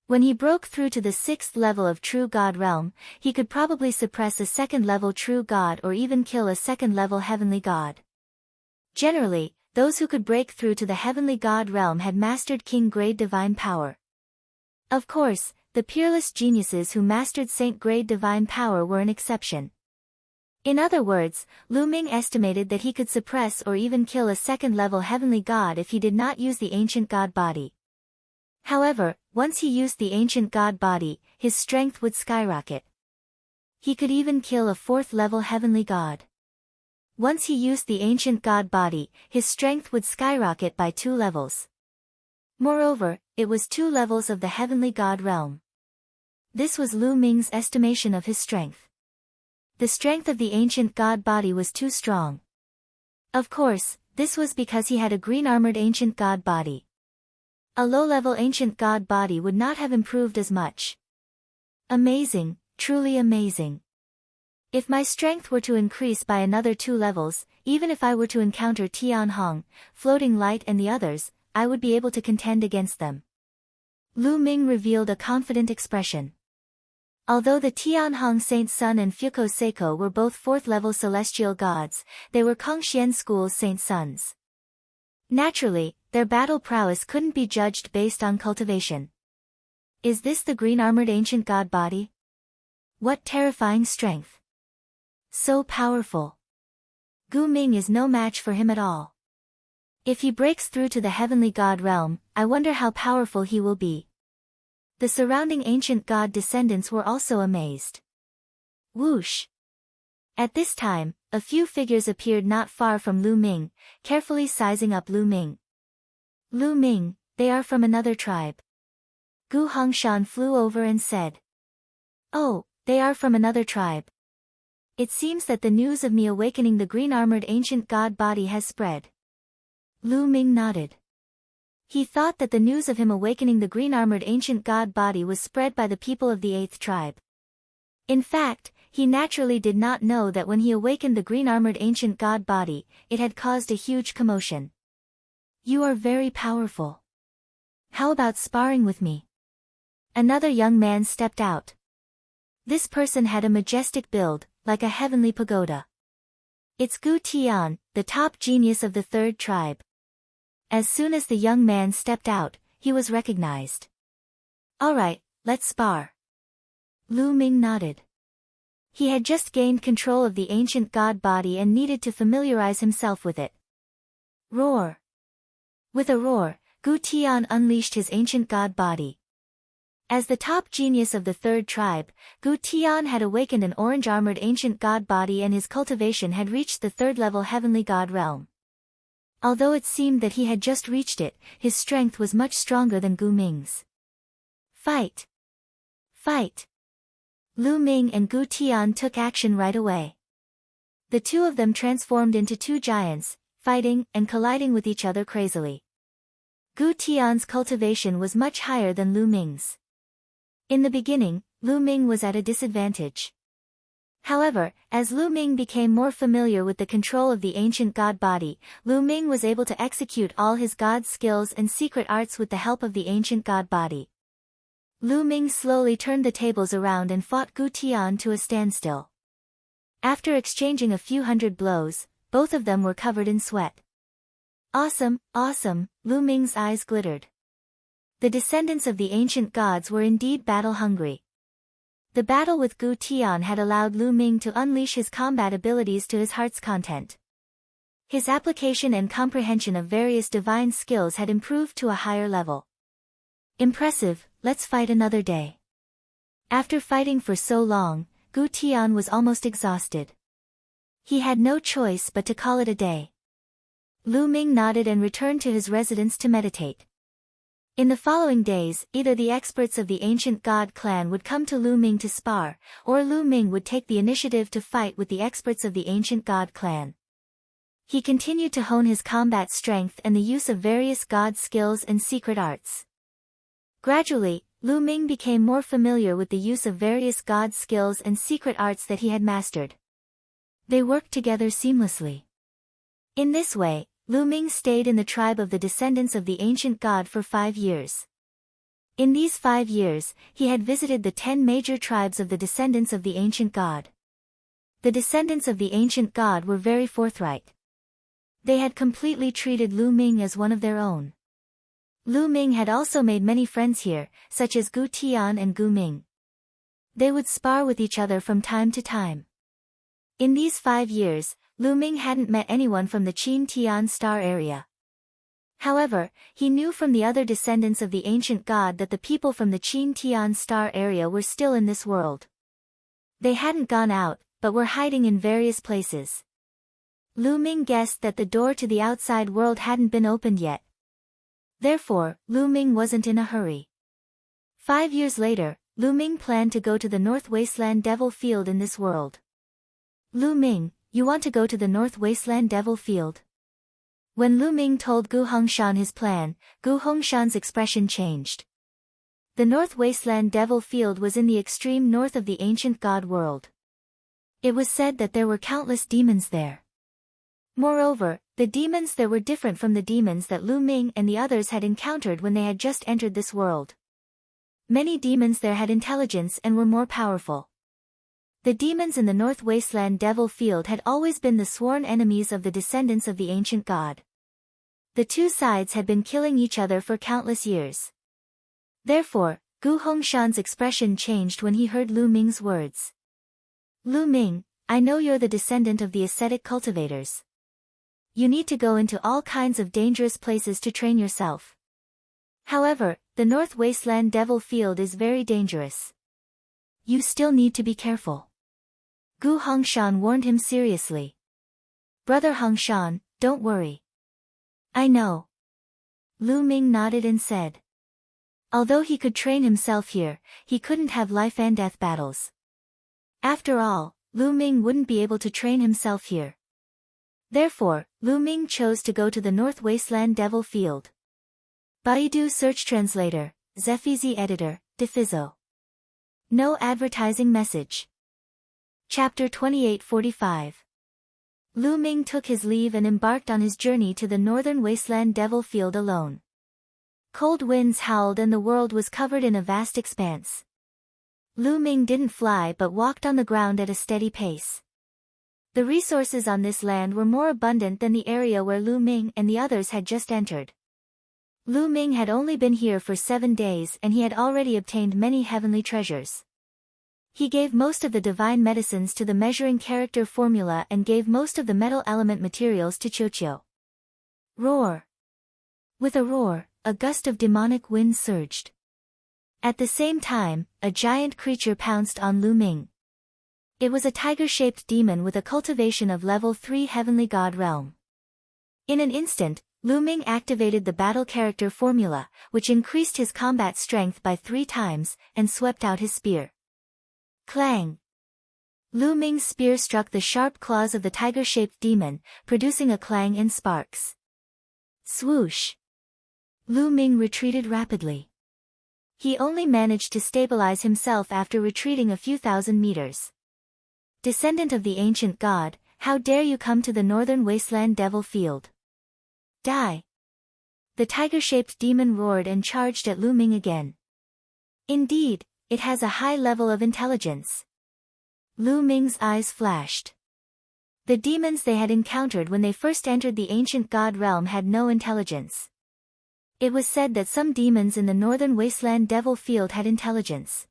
When he broke through to the 6th level of True God Realm, he could probably suppress a 2nd-level true god or even kill a 2nd-level heavenly god. Generally, those who could break through to the heavenly god realm had mastered king-grade divine power. Of course, the peerless geniuses who mastered saint-grade divine power were an exception. In other words, Lu Ming estimated that he could suppress or even kill a 2nd-level heavenly god if he did not use the ancient god body. However, once he used the ancient god body, his strength would skyrocket. He could even kill a 4th-level heavenly god. Once he used the ancient god body, his strength would skyrocket by 2 levels. Moreover, it was 2 levels of the heavenly god realm. This was Lu Ming's estimation of his strength. The strength of the ancient god body was too strong. Of course, this was because he had a green-armored ancient god body. A low-level ancient god body would not have improved as much. Amazing, truly amazing. If my strength were to increase by another 2 levels, even if I were to encounter Tianhong, Floating Light and the others, I would be able to contend against them. Lu Ming revealed a confident expression. Although the Tianhong Saint Sun and Fuko Seiko were both 4th-level celestial gods, they were Kongxian School's Saint Sons. Naturally, their battle prowess couldn't be judged based on cultivation. Is this the green-armored ancient god body? What terrifying strength! So powerful. Gu Ming is no match for him at all. If he breaks through to the heavenly god realm, I wonder how powerful he will be. The surrounding ancient god descendants were also amazed. Whoosh! At this time, a few figures appeared not far from Lu Ming, carefully sizing up Lu Ming. Lu Ming, they are from another tribe. Gu Hongshan flew over and said. Oh, they are from another tribe. It seems that the news of me awakening the green-armored ancient god body has spread. Lu Ming nodded. He thought that the news of him awakening the green-armored ancient god body was spread by the people of the 8th tribe. In fact, he naturally did not know that when he awakened the green-armored ancient god body, it had caused a huge commotion. You are very powerful. How about sparring with me? Another young man stepped out. This person had a majestic build, like a heavenly pagoda. It's Gu Tian, the top genius of the third tribe. As soon as the young man stepped out, he was recognized. Alright, let's spar. Lu Ming nodded. He had just gained control of the ancient god body and needed to familiarize himself with it. Roar. With a roar, Gu Tian unleashed his ancient god body. As the top genius of the third tribe, Gu Tian had awakened an orange-armored ancient god body and his cultivation had reached the third-level heavenly god realm. Although it seemed that he had just reached it, his strength was much stronger than Gu Ming's. Fight! Fight! Lu Ming and Gu Tian took action right away. The two of them transformed into two giants, fighting and colliding with each other crazily. Gu Tian's cultivation was much higher than Lu Ming's. In the beginning, Lu Ming was at a disadvantage. However, as Lu Ming became more familiar with the control of the ancient god body, Lu Ming was able to execute all his god skills and secret arts with the help of the ancient god body. Lu Ming slowly turned the tables around and fought Gu Tian to a standstill. After exchanging a few hundred blows, both of them were covered in sweat. Awesome, awesome, Lu Ming's eyes glittered. The descendants of the ancient gods were indeed battle-hungry. The battle with Gu Tian had allowed Lu Ming to unleash his combat abilities to his heart's content. His application and comprehension of various divine skills had improved to a higher level. Impressive, let's fight another day. After fighting for so long, Gu Tian was almost exhausted. He had no choice but to call it a day. Lu Ming nodded and returned to his residence to meditate. In the following days, either the experts of the ancient god clan would come to Lu Ming to spar, or Lu Ming would take the initiative to fight with the experts of the ancient god clan. He continued to hone his combat strength and the use of various god skills and secret arts. Gradually, Lu Ming became more familiar with the use of various god skills and secret arts that he had mastered. They worked together seamlessly. In this way, Lu Ming stayed in the tribe of the descendants of the ancient god for 5 years. In these 5 years, he had visited the 10 major tribes of the descendants of the ancient god. The descendants of the ancient god were very forthright. They had completely treated Lu Ming as one of their own. Lu Ming had also made many friends here, such as Gu Tian and Gu Ming. They would spar with each other from time to time. In these 5 years, Lu Ming hadn't met anyone from the Qin Tian star area. However, he knew from the other descendants of the ancient god that the people from the Qin Tian star area were still in this world. They hadn't gone out, but were hiding in various places. Lu Ming guessed that the door to the outside world hadn't been opened yet. Therefore, Lu Ming wasn't in a hurry. 5 years later, Lu Ming planned to go to the North Wasteland Devil Field in this world. Lu Ming, you want to go to the North Wasteland Devil Field? When Lu Ming told Gu Hongshan his plan, Gu Hongshan's expression changed. The North Wasteland Devil Field was in the extreme north of the ancient god world. It was said that there were countless demons there. Moreover, the demons there were different from the demons that Lu Ming and the others had encountered when they had just entered this world. Many demons there had intelligence and were more powerful. The demons in the North Wasteland Devil Field had always been the sworn enemies of the descendants of the ancient god. The two sides had been killing each other for countless years. Therefore, Gu Hongshan's expression changed when he heard Lu Ming's words. Lu Ming, I know you're the descendant of the ascetic cultivators. You need to go into all kinds of dangerous places to train yourself. However, the North Wasteland Devil Field is very dangerous. You still need to be careful. Gu Hongshan warned him seriously. Brother Hongshan, don't worry. I know. Lu Ming nodded and said. Although he could train himself here, he couldn't have life and death battles. After all, Lu Ming wouldn't be able to train himself here. Therefore, Lu Ming chose to go to the North Wasteland Devil Field. Baidu Search Translator, Zephizi Editor, Defizo. No advertising message. Chapter 2845. Lu Ming took his leave and embarked on his journey to the northern wasteland Devil Field alone. Cold winds howled and the world was covered in a vast expanse. Lu Ming didn't fly but walked on the ground at a steady pace. The resources on this land were more abundant than the area where Lu Ming and the others had just entered. Lu Ming had only been here for 7 days and he had already obtained many heavenly treasures. He gave most of the divine medicines to the measuring character formula and gave most of the metal element materials to Qiuqiu. Roar! With a roar, a gust of demonic wind surged. At the same time, a giant creature pounced on Lu Ming. It was a tiger-shaped demon with a cultivation of level 3 heavenly god realm. In an instant, Lu Ming activated the battle character formula, which increased his combat strength by 3 times, and swept out his spear. Clang! Lu Ming's spear struck the sharp claws of the tiger-shaped demon, producing a clang and sparks. Swoosh! Lu Ming retreated rapidly. He only managed to stabilize himself after retreating a few thousand meters. Descendant of the ancient god, how dare you come to the northern wasteland Devil Field? Die! The tiger-shaped demon roared and charged at Lu Ming again. Indeed, it has a high level of intelligence. Lu Ming's eyes flashed. The demons they had encountered when they first entered the ancient god realm had no intelligence. It was said that some demons in the northern wasteland Devil Field had intelligence.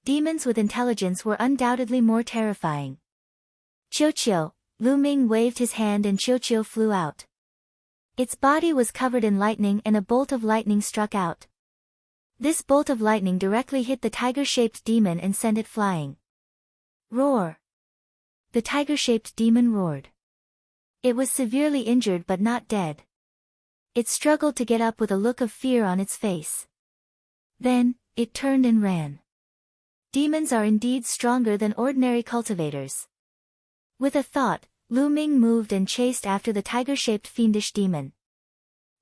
Demons with intelligence were undoubtedly more terrifying. Qiuqiu! Lu Ming waved his hand and Qiuqiu flew out. Its body was covered in lightning and a bolt of lightning struck out. This bolt of lightning directly hit the tiger-shaped demon and sent it flying. Roar! The tiger-shaped demon roared. It was severely injured but not dead. It struggled to get up with a look of fear on its face. Then, it turned and ran. Demons are indeed stronger than ordinary cultivators. With a thought, Lu Ming moved and chased after the tiger-shaped fiendish demon.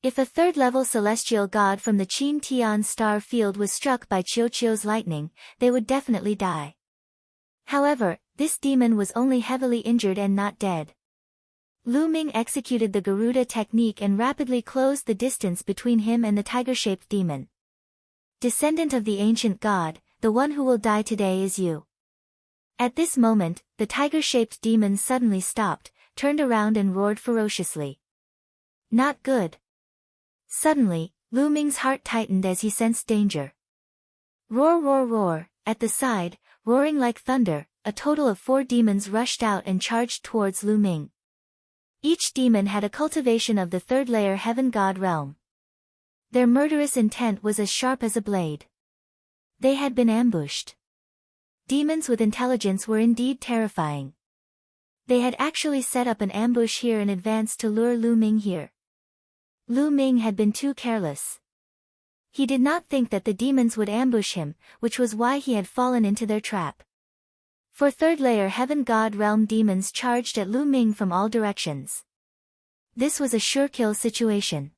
If a third-level celestial god from the Qin Tian star field was struck by Qiuqiu's lightning, they would definitely die. However, this demon was only heavily injured and not dead. Lu Ming executed the Garuda technique and rapidly closed the distance between him and the tiger-shaped demon. Descendant of the ancient god, the one who will die today is you. At this moment, the tiger-shaped demon suddenly stopped, turned around and roared ferociously. Not good. Suddenly, Lu Ming's heart tightened as he sensed danger. Roar roar roar, at the side, roaring like thunder, a total of 4 demons rushed out and charged towards Lu Ming. Each demon had a cultivation of the 3rd layer heaven god realm. Their murderous intent was as sharp as a blade. They had been ambushed. Demons with intelligence were indeed terrifying. They had actually set up an ambush here in advance to lure Lu Ming here. Lu Ming had been too careless. He did not think that the demons would ambush him, which was why he had fallen into their trap. For 3rd layer heaven god realm demons charged at Lu Ming from all directions. This was a sure kill situation.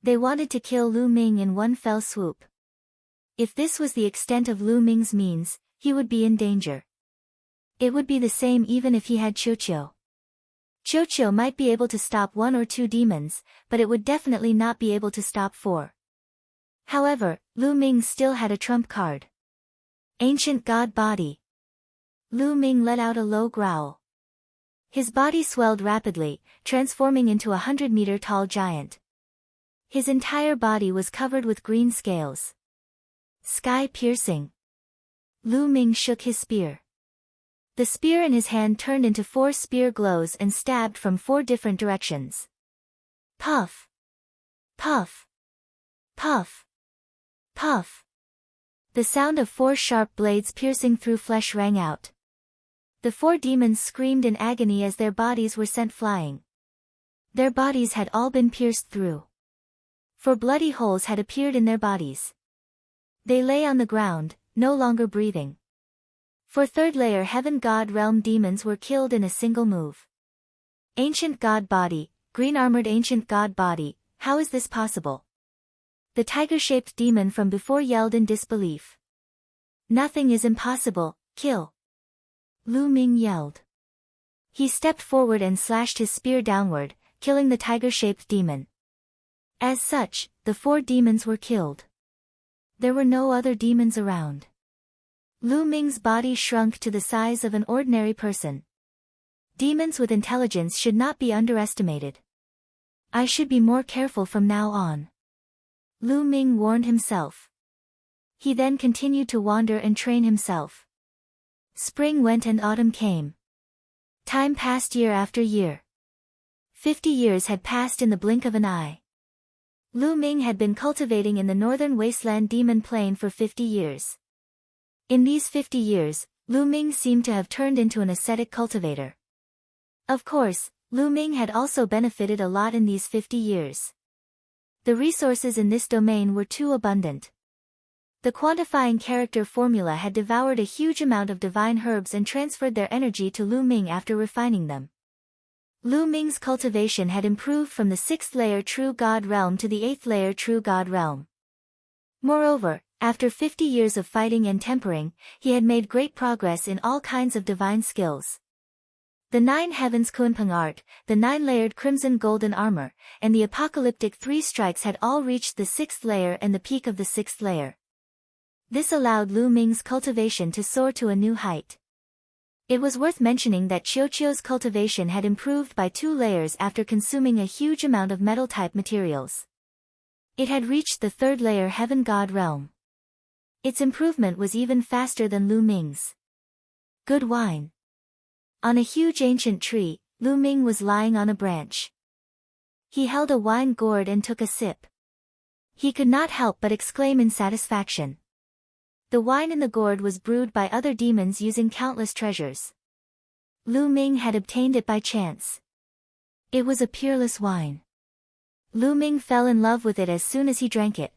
They wanted to kill Lu Ming in one fell swoop. If this was the extent of Lu Ming's means, he would be in danger. It would be the same even if he had Qiuqiu. Qiuqiu might be able to stop 1 or 2 demons, but it would definitely not be able to stop 4. However, Lu Ming still had a trump card. Ancient god body. Lu Ming let out a low growl. His body swelled rapidly, transforming into a 100-meter-tall giant. His entire body was covered with green scales. Sky-piercing. Lu Ming shook his spear. The spear in his hand turned into 4 spear glows and stabbed from 4 different directions. Puff! Puff! Puff! Puff! The sound of 4 sharp blades piercing through flesh rang out. The 4 demons screamed in agony as their bodies were sent flying. Their bodies had all been pierced through. 4 bloody holes had appeared in their bodies. They lay on the ground, no longer breathing. 4 3rd layer heaven god realm demons were killed in a single move. Ancient god body, green armored ancient god body, how is this possible? The tiger-shaped demon from before yelled in disbelief. Nothing is impossible, kill. Lu Ming yelled. He stepped forward and slashed his spear downward, killing the tiger-shaped demon. As such, the 4 demons were killed. There were no other demons around. Lu Ming's body shrunk to the size of an ordinary person. Demons with intelligence should not be underestimated. I should be more careful from now on, Lu Ming warned himself. He then continued to wander and train himself. Spring went and autumn came. Time passed year after year. 50 years had passed in the blink of an eye. Lu Ming had been cultivating in the northern wasteland demon plain for 50 years. In these 50 years, Lu Ming seemed to have turned into an ascetic cultivator. Of course, Lu Ming had also benefited a lot in these 50 years. The resources in this domain were too abundant. The quantifying character formula had devoured a huge amount of divine herbs and transferred their energy to Lu Ming after refining them. Lu Ming's cultivation had improved from the 6th layer True God realm to the 8th layer True God realm. Moreover, after 50 years of fighting and tempering, he had made great progress in all kinds of divine skills. The 9 heavens Kunpeng art, the 9-layered crimson golden armor, and the apocalyptic 3 strikes had all reached the 6th layer and the peak of the 6th layer. This allowed Lu Ming's cultivation to soar to a new height. It was worth mentioning that Qiuqiu's cultivation had improved by 2 layers after consuming a huge amount of metal-type materials. It had reached the 3rd layer Heaven God realm. Its improvement was even faster than Lu Ming's. Good wine. On a huge ancient tree, Lu Ming was lying on a branch. He held a wine gourd and took a sip. He could not help but exclaim in satisfaction. The wine in the gourd was brewed by other demons using countless treasures. Lu Ming had obtained it by chance. It was a peerless wine. Lu Ming fell in love with it as soon as he drank it.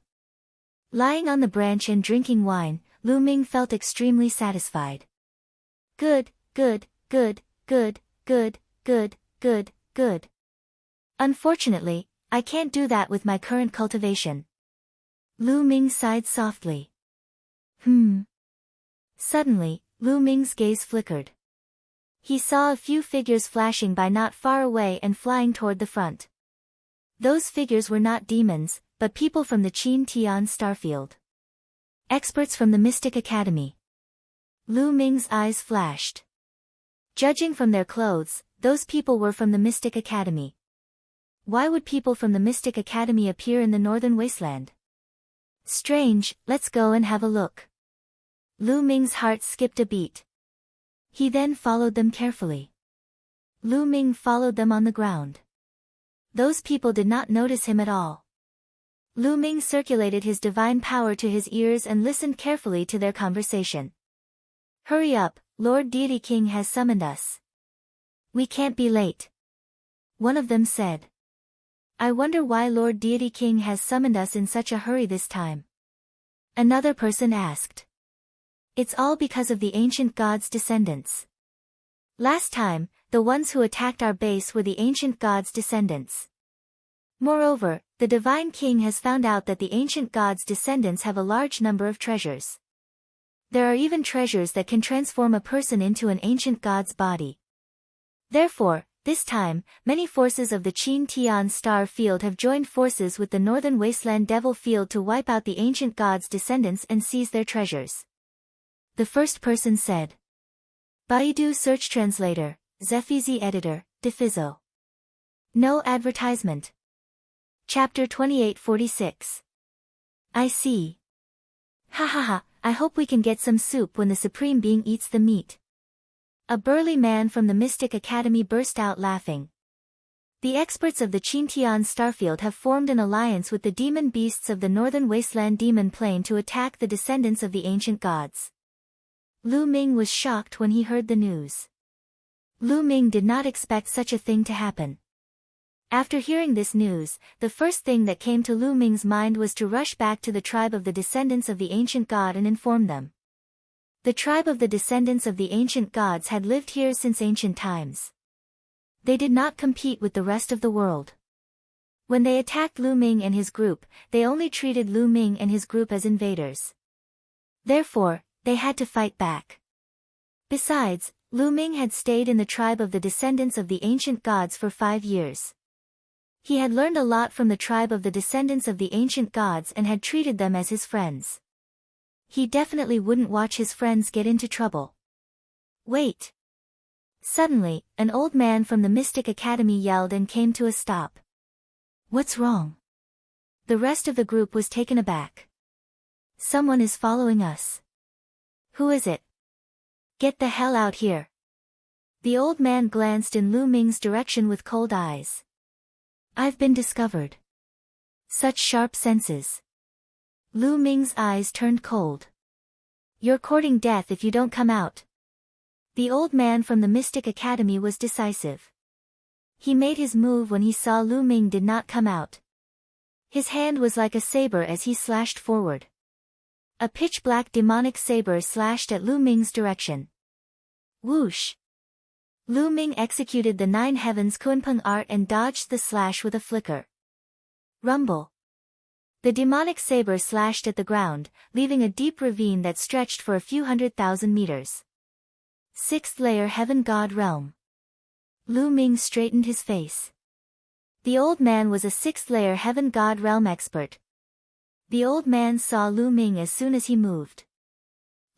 Lying on the branch and drinking wine, Lu Ming felt extremely satisfied. Good, good, good, good, good, good, good, good. Unfortunately, I can't do that with my current cultivation. Lu Ming sighed softly. Suddenly, Lu Ming's gaze flickered. He saw a few figures flashing by not far away and flying toward the front. Those figures were not demons, but people from the Qin Tian starfield. Experts from the Mystic Academy. Lu Ming's eyes flashed. Judging from their clothes, those people were from the Mystic Academy. Why would people from the Mystic Academy appear in the Northern Wasteland? Strange, let's go and have a look. Lu Ming's heart skipped a beat. He then followed them carefully. Lu Ming followed them on the ground. Those people did not notice him at all. Lu Ming circulated his divine power to his ears and listened carefully to their conversation. Hurry up, Lord Deity King has summoned us. We can't be late. One of them said. I wonder why Lord Deity King has summoned us in such a hurry this time. Another person asked. It's all because of the ancient god's descendants. Last time, the ones who attacked our base were the ancient god's descendants. Moreover, the Divine King has found out that the ancient god's descendants have a large number of treasures. There are even treasures that can transform a person into an ancient god's body. Therefore, this time, many forces of the Qin Tian star field have joined forces with the Northern Wasteland Devil field to wipe out the ancient god's descendants and seize their treasures. The first person said. Baidu Search Translator, Zephizi Editor, Defizo. No advertisement. Chapter 2846. I see. Ha ha ha, I hope we can get some soup when the Supreme Being eats the meat. A burly man from the Mystic Academy burst out laughing. The experts of the Qintian Starfield have formed an alliance with the demon beasts of the Northern Wasteland Demon Plain to attack the descendants of the ancient gods. Lu Ming was shocked when he heard the news. Lu Ming did not expect such a thing to happen. After hearing this news, the first thing that came to Lu Ming's mind was to rush back to the tribe of the descendants of the ancient god and inform them. The tribe of the descendants of the ancient gods had lived here since ancient times. They did not compete with the rest of the world. When they attacked Lu Ming and his group, they only treated Lu Ming and his group as invaders. Therefore, they had to fight back. Besides, Lu Ming had stayed in the tribe of the descendants of the ancient gods for 5 years. He had learned a lot from the tribe of the descendants of the ancient gods and had treated them as his friends. He definitely wouldn't watch his friends get into trouble. Wait! Suddenly, an old man from the Mystic Academy yelled and came to a stop. What's wrong? The rest of the group was taken aback. Someone is following us. Who is it? Get the hell out here. The old man glanced in Lu Ming's direction with cold eyes. I've been discovered. Such sharp senses. Lu Ming's eyes turned cold. You're courting death if you don't come out. The old man from the Mystic Academy was decisive. He made his move when he saw Lu Ming did not come out. His hand was like a saber as he slashed forward. A pitch-black demonic saber slashed at Lu Ming's direction. Whoosh! Lu Ming executed the 9 heavens Kunpeng art and dodged the slash with a flicker. Rumble! The demonic saber slashed at the ground, leaving a deep ravine that stretched for a few 100,000 meters. 6th layer Heaven God Realm. Lu Ming straightened his face. The old man was a 6th layer Heaven God Realm expert. The old man saw Lu Ming as soon as he moved.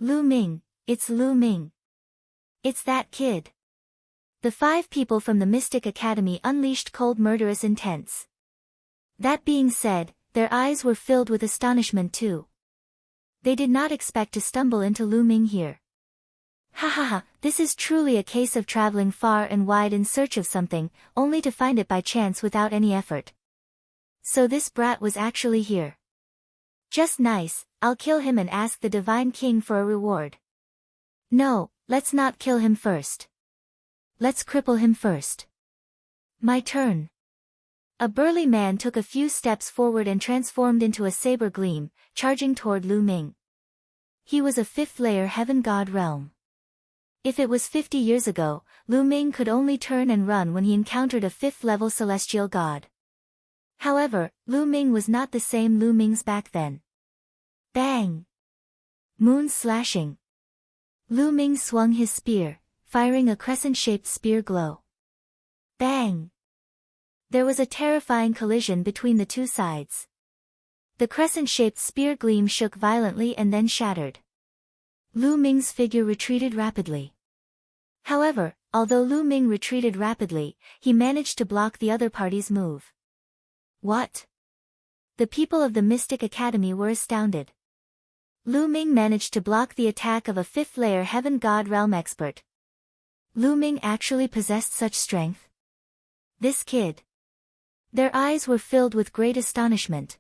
Lu Ming, it's Lu Ming. It's that kid. The 5 people from the Mystic Academy unleashed cold murderous intents. That being said, their eyes were filled with astonishment too. They did not expect to stumble into Lu Ming here. Ha ha ha, this is truly a case of traveling far and wide in search of something, only to find it by chance without any effort. So this brat was actually here. Just nice, I'll kill him and ask the Divine King for a reward. No, let's not kill him first. Let's cripple him first. My turn. A burly man took a few steps forward and transformed into a saber gleam, charging toward Lu Ming. He was a 5th layer Heaven God Realm. If it was 50 years ago, Lu Ming could only turn and run when he encountered a 5th level celestial god. However, Lu Ming was not the same Lu Ming's back then. Bang! Moon slashing. Lu Ming swung his spear, firing a crescent-shaped spear glow. Bang! There was a terrifying collision between the two sides. The crescent-shaped spear gleam shook violently and then shattered. Lu Ming's figure retreated rapidly. However, although Lu Ming retreated rapidly, he managed to block the other party's move. What? The people of the Mystic Academy were astounded. Lu Ming managed to block the attack of a 5th layer Heaven God Realm expert. Lu Ming actually possessed such strength? This kid. Their eyes were filled with great astonishment.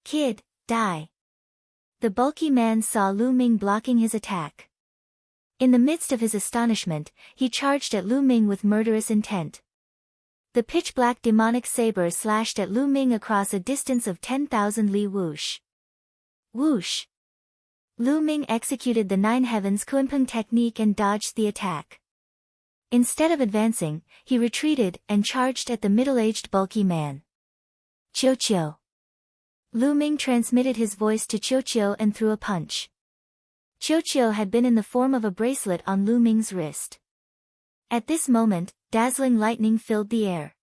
Kid, die. The bulky man saw Lu Ming blocking his attack. In the midst of his astonishment, he charged at Lu Ming with murderous intent. The pitch-black demonic saber slashed at Lu Ming across a distance of 10,000 li. Whoosh! Whoosh! Lu Ming executed the 9 heavens Kunpeng technique and dodged the attack. Instead of advancing, he retreated and charged at the middle-aged bulky man. Chiu Chiu! Lu Ming transmitted his voice to Chiu Chiu and threw a punch. Chiu Chiu had been in the form of a bracelet on Lu Ming's wrist. At this moment, dazzling lightning filled the air.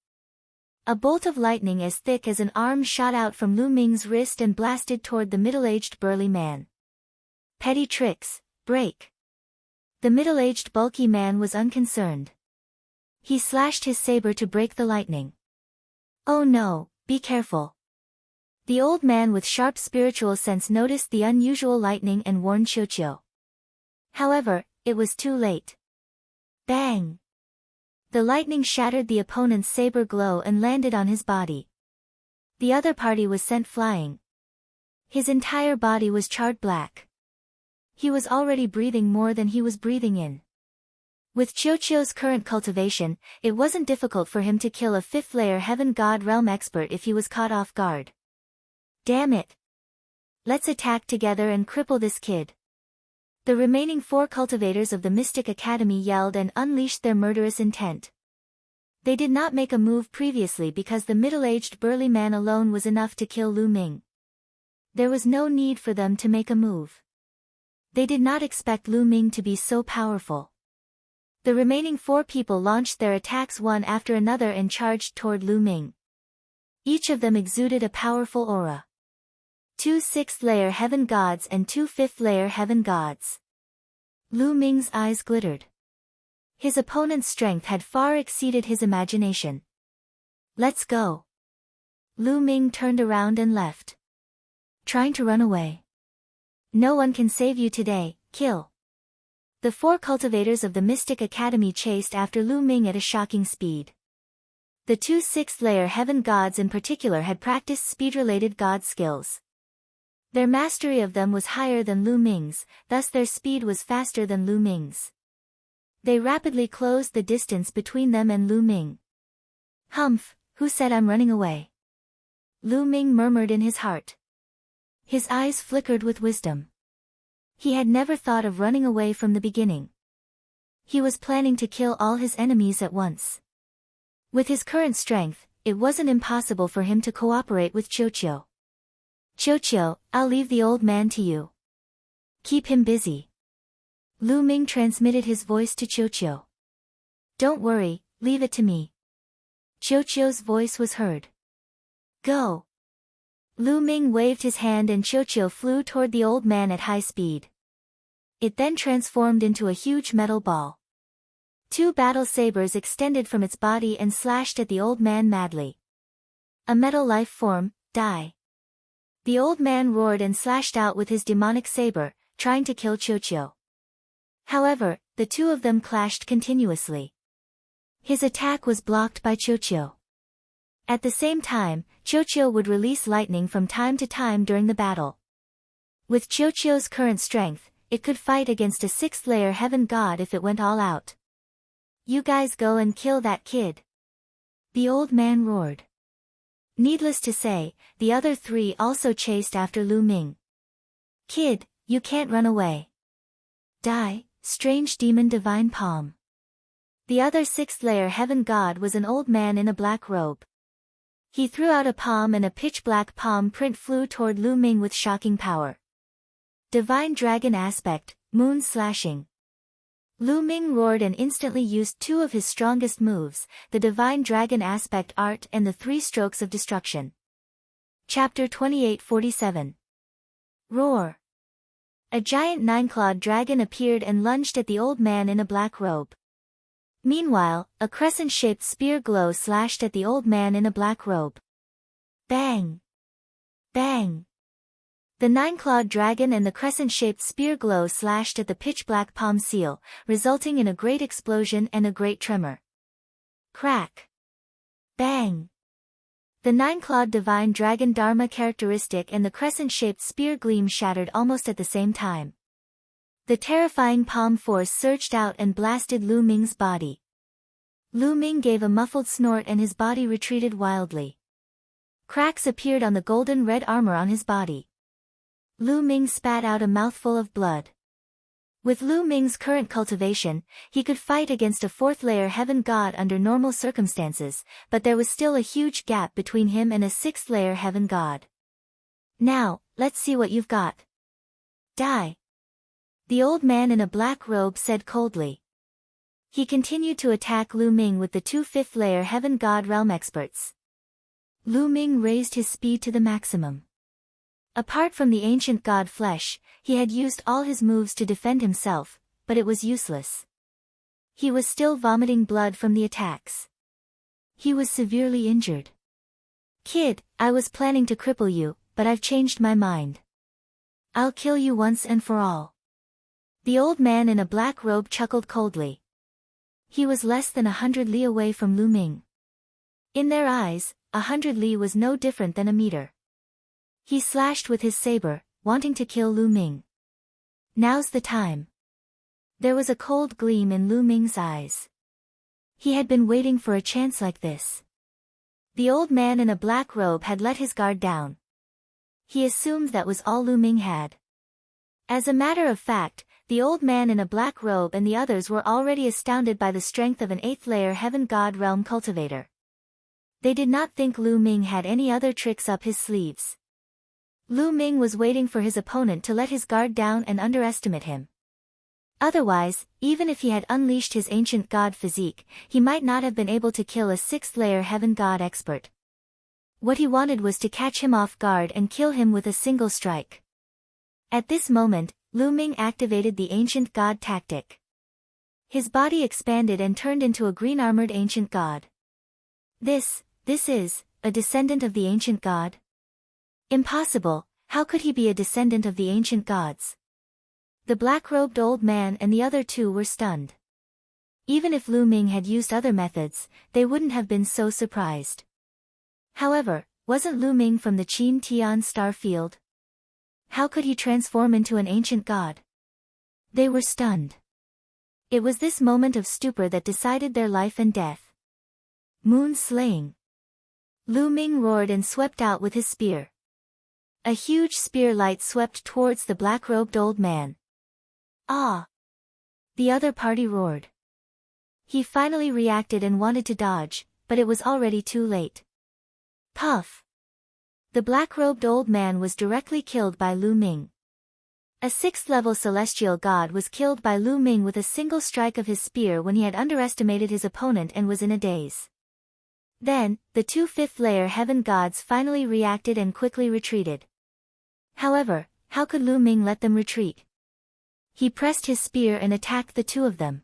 A bolt of lightning as thick as an arm shot out from Lu Ming's wrist and blasted toward the middle-aged burly man. Petty tricks, break. The middle-aged bulky man was unconcerned. He slashed his saber to break the lightning. Oh no, be careful. The old man with sharp spiritual sense noticed the unusual lightning and warned Chiu Chiu. However, it was too late. Bang! The lightning shattered the opponent's saber glow and landed on his body. The other party was sent flying. His entire body was charred black. He was already breathing more than he was breathing in. With Chiu Chiu's current cultivation, it wasn't difficult for him to kill a 5th layer Heaven God Realm expert if he was caught off guard. Damn it! Let's attack together and cripple this kid. The remaining 4 cultivators of the Mystic Academy yelled and unleashed their murderous intent. They did not make a move previously because the middle-aged burly man alone was enough to kill Lu Ming. There was no need for them to make a move. They did not expect Lu Ming to be so powerful. The remaining 4 people launched their attacks one after another and charged toward Lu Ming. Each of them exuded a powerful aura. 2 6th-layer heaven gods and 2 5th-layer heaven gods. Lu Ming's eyes glittered. His opponent's strength had far exceeded his imagination. Let's go. Lu Ming turned around and left. Trying to run away. No one can save you today, kill. The 4 cultivators of the Mystic Academy chased after Lu Ming at a shocking speed. The 2 6th-layer heaven gods in particular had practiced speed-related god skills. Their mastery of them was higher than Lu Ming's, thus their speed was faster than Lu Ming's. They rapidly closed the distance between them and Lu Ming. Humph, who said I'm running away? Lu Ming murmured in his heart. His eyes flickered with wisdom. He had never thought of running away from the beginning. He was planning to kill all his enemies at once. With his current strength, it wasn't impossible for him to cooperate with Qiuqiu. Qiuqiu, I'll leave the old man to you. Keep him busy. Lu Ming transmitted his voice to Qiuqiu. Don't worry, leave it to me. Qiuqiu's voice was heard. Go. Lu Ming waved his hand and Qiuqiu flew toward the old man at high speed. It then transformed into a huge metal ball. 2 battle sabers extended from its body and slashed at the old man madly. A metal life form, die. The old man roared and slashed out with his demonic saber, trying to kill Qiuqiu. However, the 2 of them clashed continuously. His attack was blocked by Qiuqiu. At the same time, Qiuqiu would release lightning from time to time during the battle. With Qiuqiu's current strength, it could fight against a 6th-layer heaven god if it went all out. You guys go and kill that kid. The old man roared. Needless to say, the other 3 also chased after Lu Ming. Kid, you can't run away. Die, strange demon divine palm. The other 6th-layer heaven god was an old man in a black robe. He threw out a palm and a pitch-black palm print flew toward Lu Ming with shocking power. Divine dragon aspect, moon slashing. Lu Ming roared and instantly used 2 of his strongest moves, the Divine Dragon Aspect Art and the 3 Strokes of Destruction. Chapter 2847. Roar. A giant 9-clawed dragon appeared and lunged at the old man in a black robe. Meanwhile, a crescent-shaped spear glow slashed at the old man in a black robe. Bang! Bang! The 9-clawed dragon and the crescent-shaped spear glow slashed at the pitch-black palm seal, resulting in a great explosion and a great tremor. Crack! Bang! The 9-clawed divine dragon Dharma characteristic and the crescent-shaped spear gleam shattered almost at the same time. The terrifying palm force surged out and blasted Lu Ming's body. Lu Ming gave a muffled snort and his body retreated wildly. Cracks appeared on the golden red armor on his body. Lu Ming spat out a mouthful of blood. With Lu Ming's current cultivation, he could fight against a 4th-layer heaven god under normal circumstances, but there was still a huge gap between him and a 6th-layer heaven god. Now, let's see what you've got. Die. The old man in a black robe said coldly. He continued to attack Lu Ming with the 2 5th-layer heaven god realm experts. Lu Ming raised his speed to the maximum. Apart from the ancient god flesh, he had used all his moves to defend himself, but it was useless. He was still vomiting blood from the attacks. He was severely injured. Kid, I was planning to cripple you, but I've changed my mind. I'll kill you once and for all. The old man in a black robe chuckled coldly. He was less than 100 li away from Lu Ming. In their eyes, 100 li was no different than a meter. He slashed with his saber, wanting to kill Lu Ming. Now's the time. There was a cold gleam in Lu Ming's eyes. He had been waiting for a chance like this. The old man in a black robe had let his guard down. He assumed that was all Lu Ming had. As a matter of fact, the old man in a black robe and the others were already astounded by the strength of an 8th-layer heaven god realm cultivator. They did not think Lu Ming had any other tricks up his sleeves. Lu Ming was waiting for his opponent to let his guard down and underestimate him. Otherwise, even if he had unleashed his ancient god physique, he might not have been able to kill a 6th-layer heaven god expert. What he wanted was to catch him off guard and kill him with a single strike. At this moment, Lu Ming activated the ancient god tactic. His body expanded and turned into a green-armored ancient god. This is, a descendant of the ancient god? Impossible, how could he be a descendant of the ancient gods? The black-robed old man and the other two were stunned. Even if Lu Ming had used other methods, they wouldn't have been so surprised. However, wasn't Lu Ming from the Qin Tian star field? How could he transform into an ancient god? They were stunned. It was this moment of stupor that decided their life and death. Moon slaying. Lu Ming roared and swept out with his spear. A huge spear light swept towards the black-robed old man. Ah! The other party roared. He finally reacted and wanted to dodge, but it was already too late. Puff! The black-robed old man was directly killed by Lu Ming. A 6th-level celestial god was killed by Lu Ming with a single strike of his spear when he had underestimated his opponent and was in a daze. Then, the 2 5th-layer heaven gods finally reacted and quickly retreated. However, how could Lu Ming let them retreat? He pressed his spear and attacked the two of them.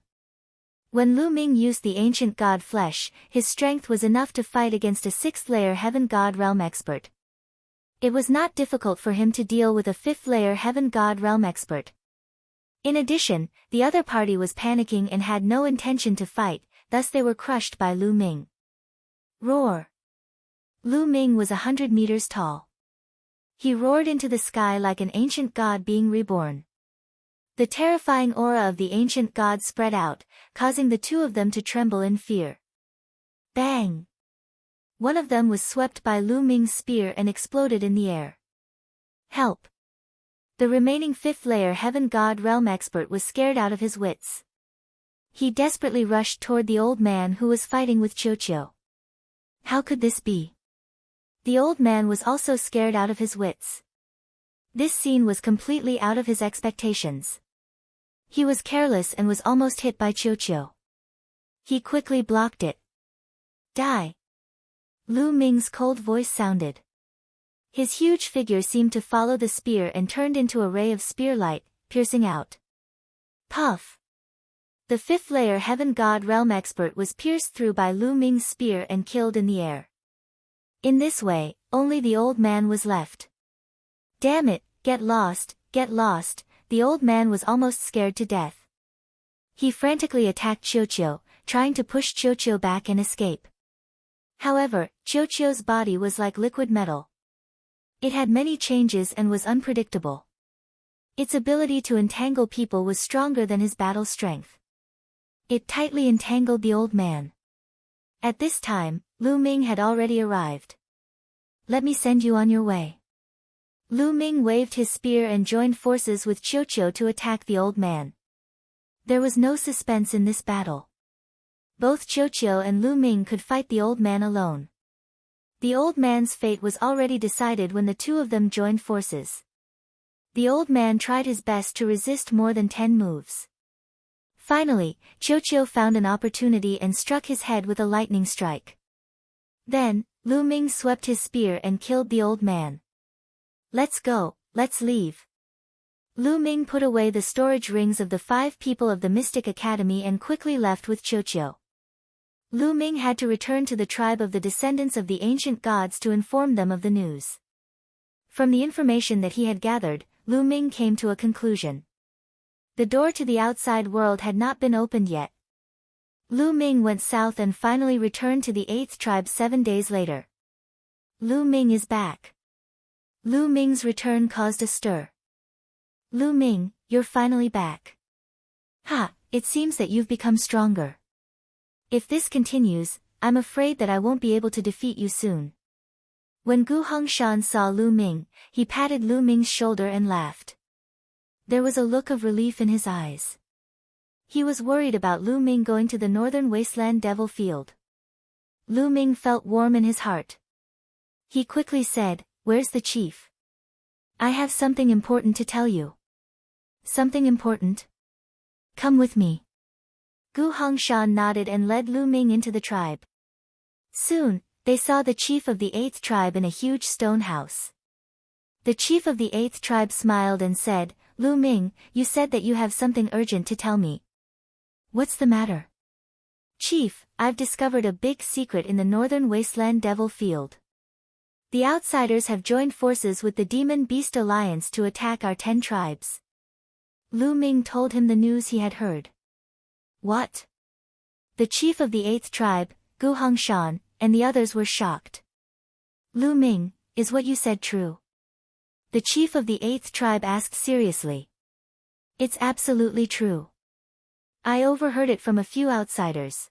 When Lu Ming used the ancient god flesh, his strength was enough to fight against a 6th-layer heaven god realm expert. It was not difficult for him to deal with a 5th-layer heaven god realm expert. In addition, the other party was panicking and had no intention to fight, thus they were crushed by Lu Ming. Roar! Lu Ming was 100 meters tall. He roared into the sky like an ancient god being reborn. The terrifying aura of the ancient god spread out, causing the two of them to tremble in fear. Bang! One of them was swept by Lu Ming's spear and exploded in the air. Help! The remaining 5th-layer heaven god realm expert was scared out of his wits. He desperately rushed toward the old man who was fighting with Qiuqiu. How could this be? The old man was also scared out of his wits. This scene was completely out of his expectations. He was careless and was almost hit by Qiuqiu. He quickly blocked it. Die! Lu Ming's cold voice sounded. His huge figure seemed to follow the spear and turned into a ray of spear light, piercing out. Puff! The 5th-layer heaven god realm expert was pierced through by Lu Ming's spear and killed in the air. In this way, only the old man was left. Damn it, get lost, the old man was almost scared to death. He frantically attacked Qiuqiu, trying to push Qiuqiu back and escape. However, Qiuqiu's body was like liquid metal. It had many changes and was unpredictable. Its ability to entangle people was stronger than his battle strength. It tightly entangled the old man. At this time, Lu Ming had already arrived. Let me send you on your way. Lu Ming waved his spear and joined forces with Qiuqiu to attack the old man. There was no suspense in this battle. Both Qiuqiu and Lu Ming could fight the old man alone. The old man's fate was already decided when the two of them joined forces. The old man tried his best to resist more than 10 moves. Finally, Qiuqiu found an opportunity and struck his head with a lightning strike. Then, Lu Ming swept his spear and killed the old man. Let's go, let's leave. Lu Ming put away the storage rings of the 5 people of the Mystic Academy and quickly left with Qiuqiu. Lu Ming had to return to the tribe of the descendants of the ancient gods to inform them of the news. From the information that he had gathered, Lu Ming came to a conclusion. The door to the outside world had not been opened yet. Lu Ming went south and finally returned to the 8th tribe 7 days later. Lu Ming is back. Lu Ming's return caused a stir. Lu Ming, you're finally back. Ha, it seems that you've become stronger. If this continues, I'm afraid that I won't be able to defeat you soon. When Gu Hongshan saw Lu Ming, he patted Lu Ming's shoulder and laughed. There was a look of relief in his eyes. He was worried about Lu Ming going to the northern wasteland devil field. Lu Ming felt warm in his heart. He quickly said, "Where's the chief? I have something important to tell you." Something important? Come with me. Gu Hongshan nodded and led Lu Ming into the tribe. Soon, they saw the chief of the 8th tribe in a huge stone house. The chief of the 8th tribe smiled and said, Lu Ming, you said that you have something urgent to tell me. What's the matter? Chief, I've discovered a big secret in the northern wasteland Devil Field. The outsiders have joined forces with the Demon Beast Alliance to attack our 10 tribes. Lu Ming told him the news he had heard. What? The chief of the 8th tribe, Gu Hongshan, and the others were shocked. Lu Ming, is what you said true? The chief of the 8th tribe asked seriously. It's absolutely true. I overheard it from a few outsiders.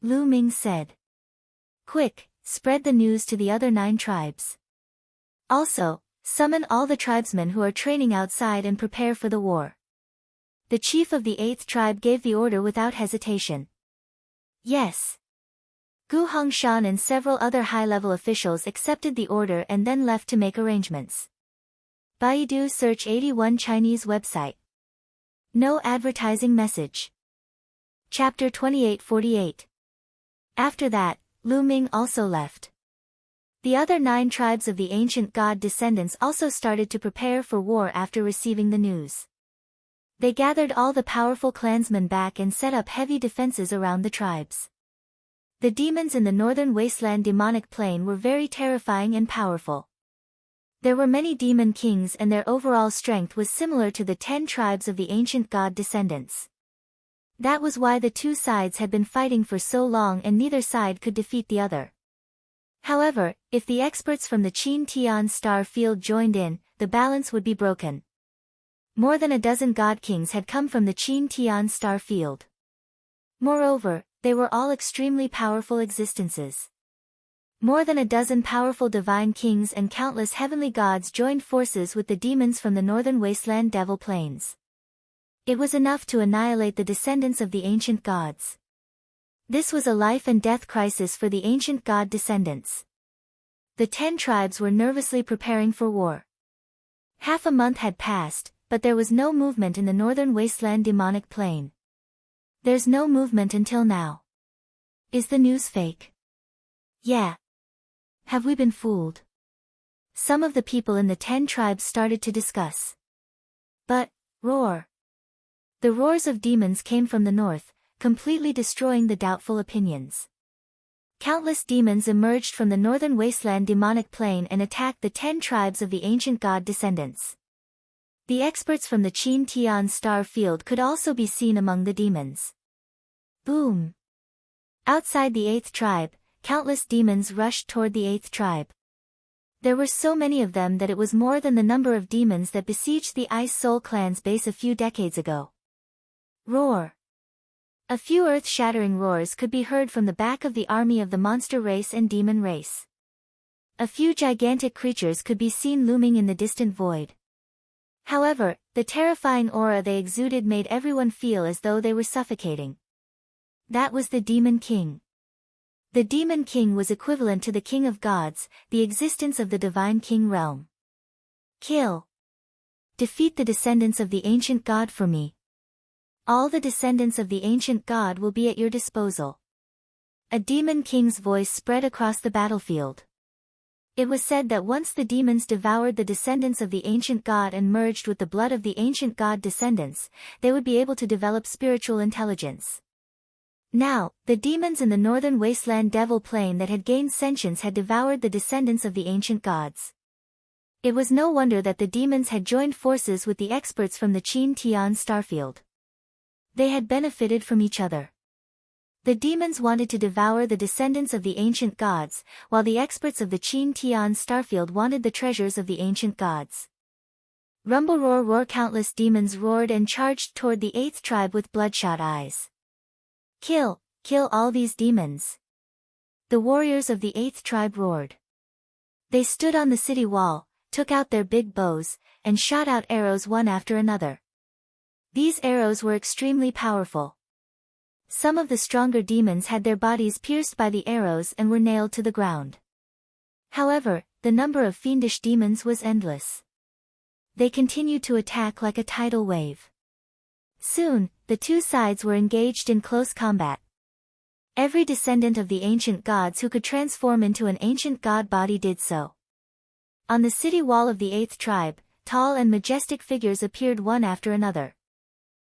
Lu Ming said. Quick, spread the news to the other 9 tribes. Also, summon all the tribesmen who are training outside and prepare for the war. The chief of the 8th tribe gave the order without hesitation. Yes. Gu Hongshan and several other high-level officials accepted the order and then left to make arrangements. Baidu search 81 Chinese website. No advertising message. Chapter 2848. After that, Lu Ming also left. The other 9 tribes of the ancient god descendants also started to prepare for war after receiving the news. They gathered all the powerful clansmen back and set up heavy defenses around the tribes. The demons in the northern wasteland demonic plane were very terrifying and powerful. There were many demon kings and their overall strength was similar to the 10 tribes of the ancient god descendants. That was why the 2 sides had been fighting for so long and neither side could defeat the other. However, if the experts from the Qin Tian star field joined in, the balance would be broken. More than a dozen god kings had come from the Qin Tian star field. Moreover, they were all extremely powerful existences. More than a dozen powerful divine kings and countless heavenly gods joined forces with the demons from the northern wasteland devil plains. It was enough to annihilate the descendants of the ancient gods. This was a life and death crisis for the ancient god descendants. The 10 tribes were nervously preparing for war. Half a month had passed, but there was no movement in the northern wasteland demonic plane. There's no movement until now. Is the news fake? Yeah. Have we been fooled? Some of the people in the 10 tribes started to discuss. But, roar. The roars of demons came from the north, completely destroying the doubtful opinions. Countless demons emerged from the northern wasteland demonic plane and attacked the 10 tribes of the ancient god descendants. The experts from the Qin Tian star field could also be seen among the demons. Boom! Outside the 8th tribe, countless demons rushed toward the 8th tribe. There were so many of them that it was more than the number of demons that besieged the Ice Soul clan's base a few decades ago. Roar! A few earth-shattering roars could be heard from the back of the army of the monster race and demon race. A few gigantic creatures could be seen looming in the distant void. However, the terrifying aura they exuded made everyone feel as though they were suffocating. That was the Demon King. The Demon King was equivalent to the King of Gods, the existence of the Divine King realm. Kill. Defeat the descendants of the ancient god for me. All the descendants of the ancient god will be at your disposal. A Demon King's voice spread across the battlefield. It was said that once the demons devoured the descendants of the ancient god and merged with the blood of the ancient god descendants, they would be able to develop spiritual intelligence. Now, the demons in the northern wasteland devil plane that had gained sentience had devoured the descendants of the ancient gods. It was no wonder that the demons had joined forces with the experts from the Qin Tian starfield. They had benefited from each other. The demons wanted to devour the descendants of the ancient gods, while the experts of the Qin Tian starfield wanted the treasures of the ancient gods. Rumble roar roar countless demons roared and charged toward the 8th tribe with bloodshot eyes. Kill, kill all these demons. The warriors of the 8th tribe roared. They stood on the city wall, took out their big bows, and shot out arrows one after another. These arrows were extremely powerful. Some of the stronger demons had their bodies pierced by the arrows and were nailed to the ground. However, the number of fiendish demons was endless. They continued to attack like a tidal wave. Soon, the two sides were engaged in close combat. Every descendant of the ancient gods who could transform into an ancient god body did so. On the city wall of the 8th tribe, tall and majestic figures appeared one after another.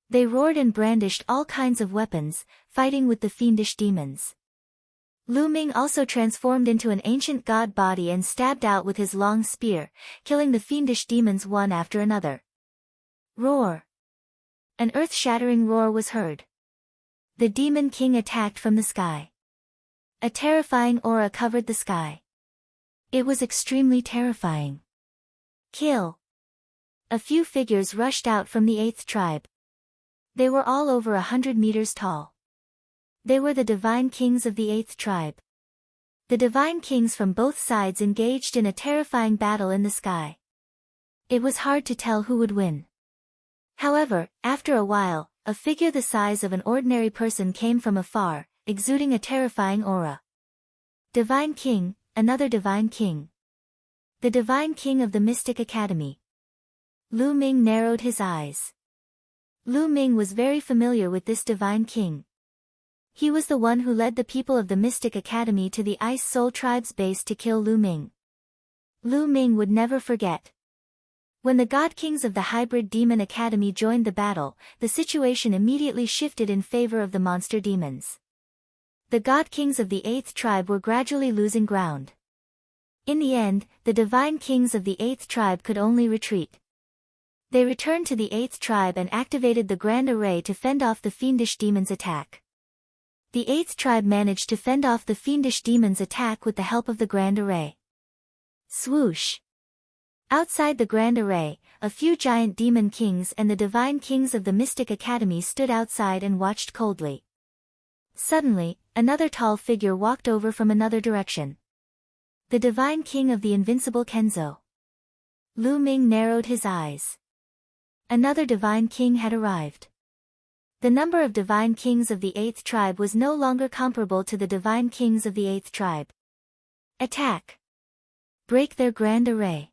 They roared and brandished all kinds of weapons, fighting with the fiendish demons. Lu Ming also transformed into an ancient god body and stabbed out with his long spear, killing the fiendish demons one after another. Roar! An earth-shattering roar was heard. The Demon King attacked from the sky. A terrifying aura covered the sky. It was extremely terrifying. Kill! A few figures rushed out from the 8th tribe. They were all over 100 meters tall. They were the divine kings of the 8th tribe. The divine kings from both sides engaged in a terrifying battle in the sky. It was hard to tell who would win. However, after a while, a figure the size of an ordinary person came from afar, exuding a terrifying aura. Divine King, another divine king. The divine king of the Mystic Academy. Lu Ming narrowed his eyes. Lu Ming was very familiar with this divine king. He was the one who led the people of the Mystic Academy to the Ice Soul Tribe's base to kill Lu Ming. Lu Ming would never forget. When the God Kings of the Hybrid Demon Academy joined the battle, the situation immediately shifted in favor of the monster demons. The God Kings of the 8th tribe were gradually losing ground. In the end, the divine kings of the 8th tribe could only retreat. They returned to the 8th tribe and activated the Grand Array to fend off the fiendish demons' attack. The 8th tribe managed to fend off the fiendish demons' attack with the help of the Grand Array. Swoosh! Outside the Grand Array, a few giant demon kings and the divine kings of the Mystic Academy stood outside and watched coldly. Suddenly, another tall figure walked over from another direction. The divine king of the invincible Kenzo. Lu Ming narrowed his eyes. Another divine king had arrived. The number of divine kings of the 8th tribe was no longer comparable to the divine kings of the 8th tribe. Attack! Break their Grand Array.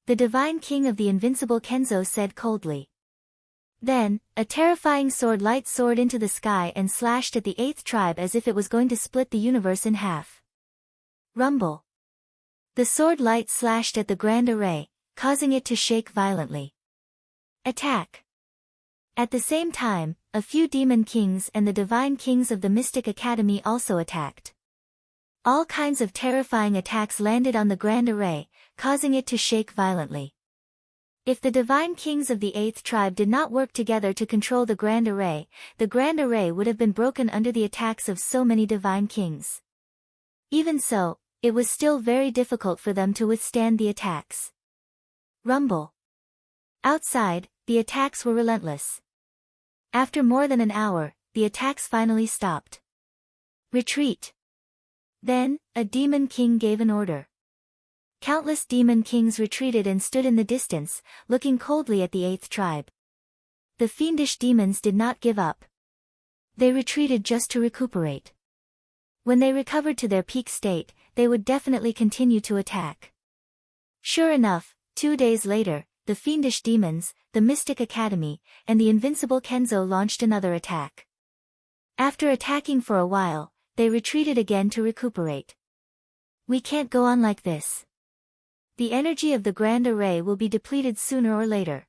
The divine king of the invincible Kenzo said coldly. Then, a terrifying sword light soared into the sky and slashed at the 8th tribe as if it was going to split the universe in half. Rumble! The sword light slashed at the Grand Array, causing it to shake violently. Attack! At the same time, a few demon kings and the divine kings of the Mystic Academy also attacked. All kinds of terrifying attacks landed on the Grand Array, causing it to shake violently. If the divine kings of the 8th tribe did not work together to control the Grand Array would have been broken under the attacks of so many divine kings. Even so, it was still very difficult for them to withstand the attacks. Rumble! Outside, the attacks were relentless. After more than an hour, the attacks finally stopped. Retreat! Then, a demon king gave an order. Countless demon kings retreated and stood in the distance, looking coldly at the 8th tribe. The fiendish demons did not give up. They retreated just to recuperate. When they recovered to their peak state, they would definitely continue to attack. Sure enough, 2 days later, the fiendish demons, the Mystic Academy, and the invincible Kenzo launched another attack. After attacking for a while, they retreated again to recuperate. We can't go on like this. The energy of the Grand Array will be depleted sooner or later.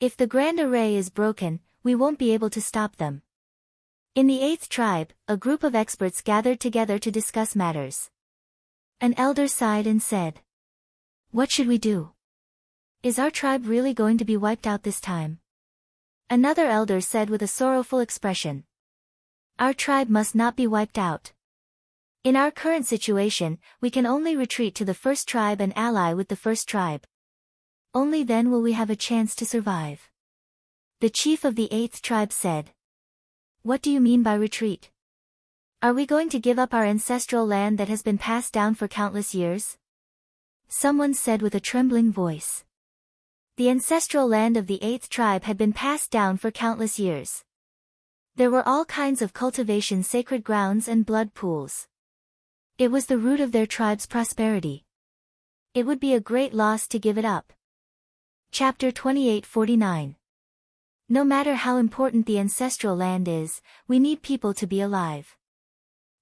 If the Grand Array is broken, we won't be able to stop them. In the 8th tribe, a group of experts gathered together to discuss matters. An elder sighed and said, "What should we do? Is our tribe really going to be wiped out this time?" Another elder said with a sorrowful expression, "Our tribe must not be wiped out. In our current situation, we can only retreat to the 1st tribe and ally with the 1st tribe. Only then will we have a chance to survive." The chief of the 8th tribe said, "What do you mean by retreat? Are we going to give up our ancestral land that has been passed down for countless years?" Someone said with a trembling voice. The ancestral land of the 8th tribe had been passed down for countless years. There were all kinds of cultivation, sacred grounds and blood pools. It was the root of their tribe's prosperity. It would be a great loss to give it up. Chapter 2849. No matter how important the ancestral land is, we need people to be alive.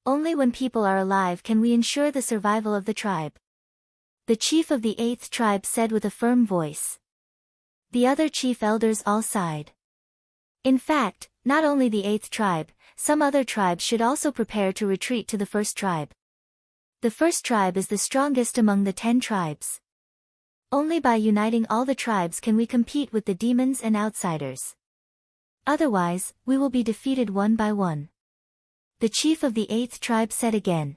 Only when people are alive can we ensure the survival of the tribe. The chief of the 8th tribe said with a firm voice. The other chief elders all sighed. In fact, not only the 8th tribe, some other tribes should also prepare to retreat to the 1st tribe. The 1st tribe is the strongest among the 10 tribes. Only by uniting all the tribes can we compete with the demons and outsiders. Otherwise, we will be defeated one by one. The chief of the 8th tribe said again.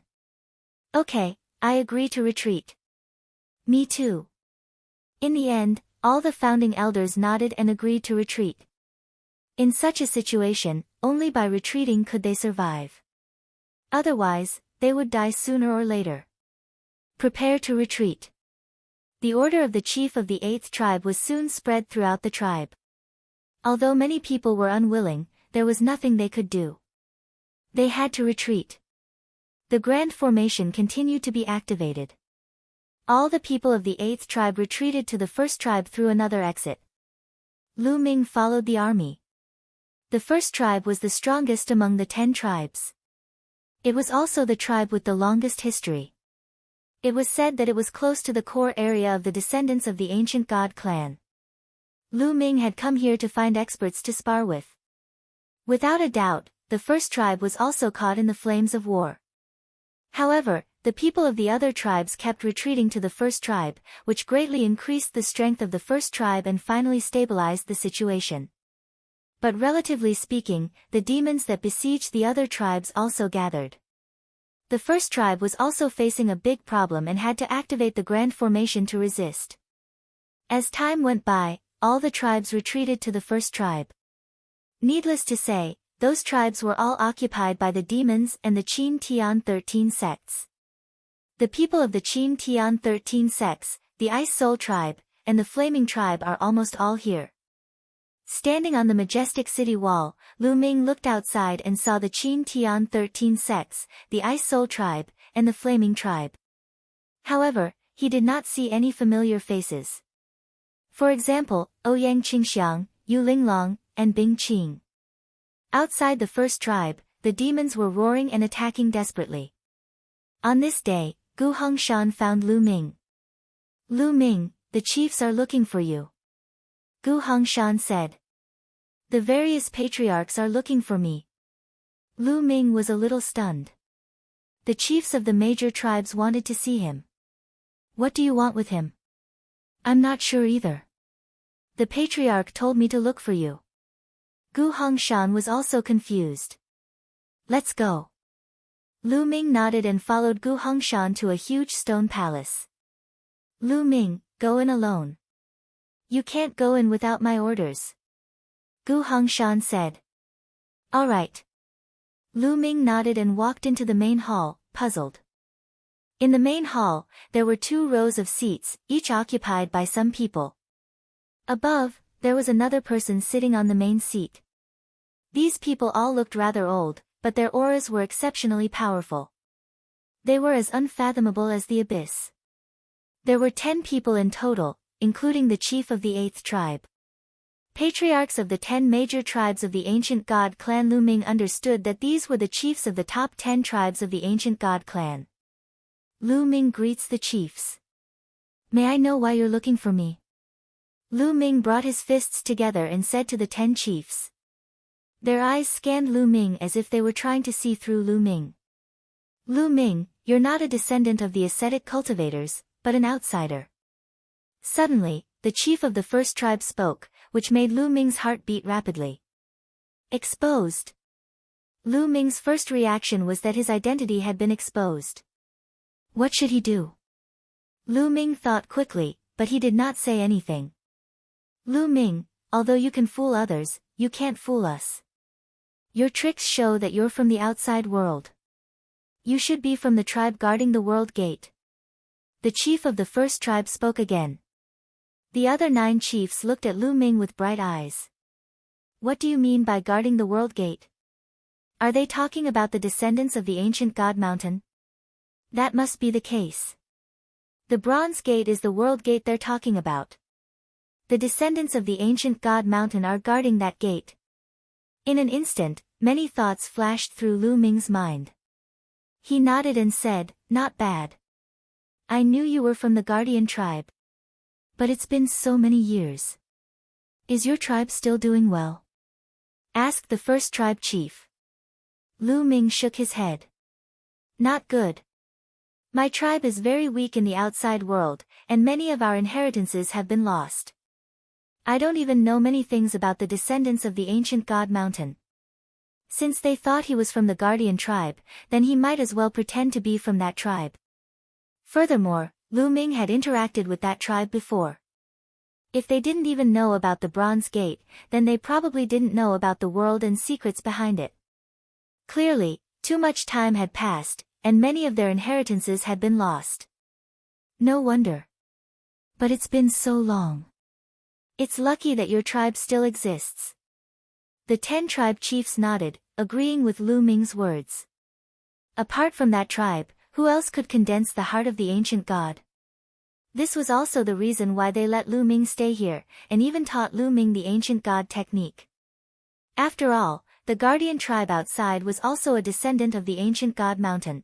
Okay, I agree to retreat. Me too. In the end, all the founding elders nodded and agreed to retreat. In such a situation, only by retreating could they survive. Otherwise, they would die sooner or later. Prepare to retreat. The order of the chief of the 8th tribe was soon spread throughout the tribe. Although many people were unwilling, there was nothing they could do. They had to retreat. The grand formation continued to be activated. All the people of the 8th tribe retreated to the 1st tribe through another exit. Lu Ming followed the army. The 1st tribe was the strongest among the 10 tribes. It was also the tribe with the longest history. It was said that it was close to the core area of the descendants of the ancient god clan. Lu Ming had come here to find experts to spar with. Without a doubt, the 1st tribe was also caught in the flames of war. However, the people of the other tribes kept retreating to the 1st tribe, which greatly increased the strength of the 1st tribe and finally stabilized the situation. But relatively speaking, the demons that besieged the other tribes also gathered. The 1st tribe was also facing a big problem and had to activate the grand formation to resist. As time went by, all the tribes retreated to the 1st tribe. Needless to say, those tribes were all occupied by the demons and the Qin Tian 13 sects. The people of the Qin Tian 13 sects, the Ice Soul tribe, and the Flaming tribe are almost all here. Standing on the majestic city wall, Lu Ming looked outside and saw the Qin Tian 13 sects, the Ice Soul tribe, and the Flaming tribe. However, he did not see any familiar faces. For example, Ouyang Qingxiang, Yu Linglong, and Bing Qing. Outside the 1st tribe, the demons were roaring and attacking desperately. On this day, Gu Hongshan found Lu Ming. Lu Ming, the chiefs are looking for you. Gu Hongshan said. The various patriarchs are looking for me. Lu Ming was a little stunned. The chiefs of the major tribes wanted to see him. What do you want with him? I'm not sure either. The patriarch told me to look for you. Gu Hongshan was also confused. Let's go. Lu Ming nodded and followed Gu Hongshan to a huge stone palace. Lu Ming, go in alone. You can't go in without my orders. Gu Hongshan said. All right. Lu Ming nodded and walked into the main hall, puzzled. In the main hall, there were 2 rows of seats, each occupied by some people. Above, there was another person sitting on the main seat. These people all looked rather old, but their auras were exceptionally powerful. They were as unfathomable as the abyss. There were 10 people in total, including the chief of the 8th tribe. Patriarchs of the 10 major tribes of the ancient god clan. Lu Ming understood that these were the chiefs of the top 10 tribes of the ancient god clan. Lu Ming greets the chiefs. May I know why you're looking for me? Lu Ming brought his fists together and said to the 10 chiefs. Their eyes scanned Lu Ming as if they were trying to see through Lu Ming. Lu Ming, you're not a descendant of the ascetic cultivators, but an outsider. Suddenly, the chief of the 1st tribe spoke, which made Lu Ming's heart beat rapidly. Exposed. Lu Ming's first reaction was that his identity had been exposed. What should he do? Lu Ming thought quickly, but he did not say anything. Lu Ming, although you can fool others, you can't fool us. Your tricks show that you're from the outside world. You should be from the tribe guarding the world gate. The chief of the 1st tribe spoke again. The other 9 chiefs looked at Lu Ming with bright eyes. What do you mean by guarding the world gate? Are they talking about the descendants of the ancient god mountain? That must be the case. The bronze gate is the world gate they're talking about. The descendants of the ancient god mountain are guarding that gate. In an instant, many thoughts flashed through Lu Ming's mind. He nodded and said, "Not bad. I knew you were from the guardian tribe. But it's been so many years. Is your tribe still doing well?" asked the first tribe chief. Lu Ming shook his head. "Not good. My tribe is very weak in the outside world, and many of our inheritances have been lost. I don't even know many things about the descendants of the ancient god mountain. Since they thought he was from the guardian tribe, then he might as well pretend to be from that tribe." Furthermore, Lu Ming had interacted with that tribe before. If they didn't even know about the Bronze Gate, then they probably didn't know about the world and secrets behind it. Clearly, too much time had passed, and many of their inheritances had been lost. No wonder. But it's been so long. It's lucky that your tribe still exists. The 10 tribe chiefs nodded, agreeing with Lu Ming's words. Apart from that tribe, who else could condense the heart of the ancient god? This was also the reason why they let Lu Ming stay here, and even taught Lu Ming the ancient god technique. After all, the guardian tribe outside was also a descendant of the ancient god mountain.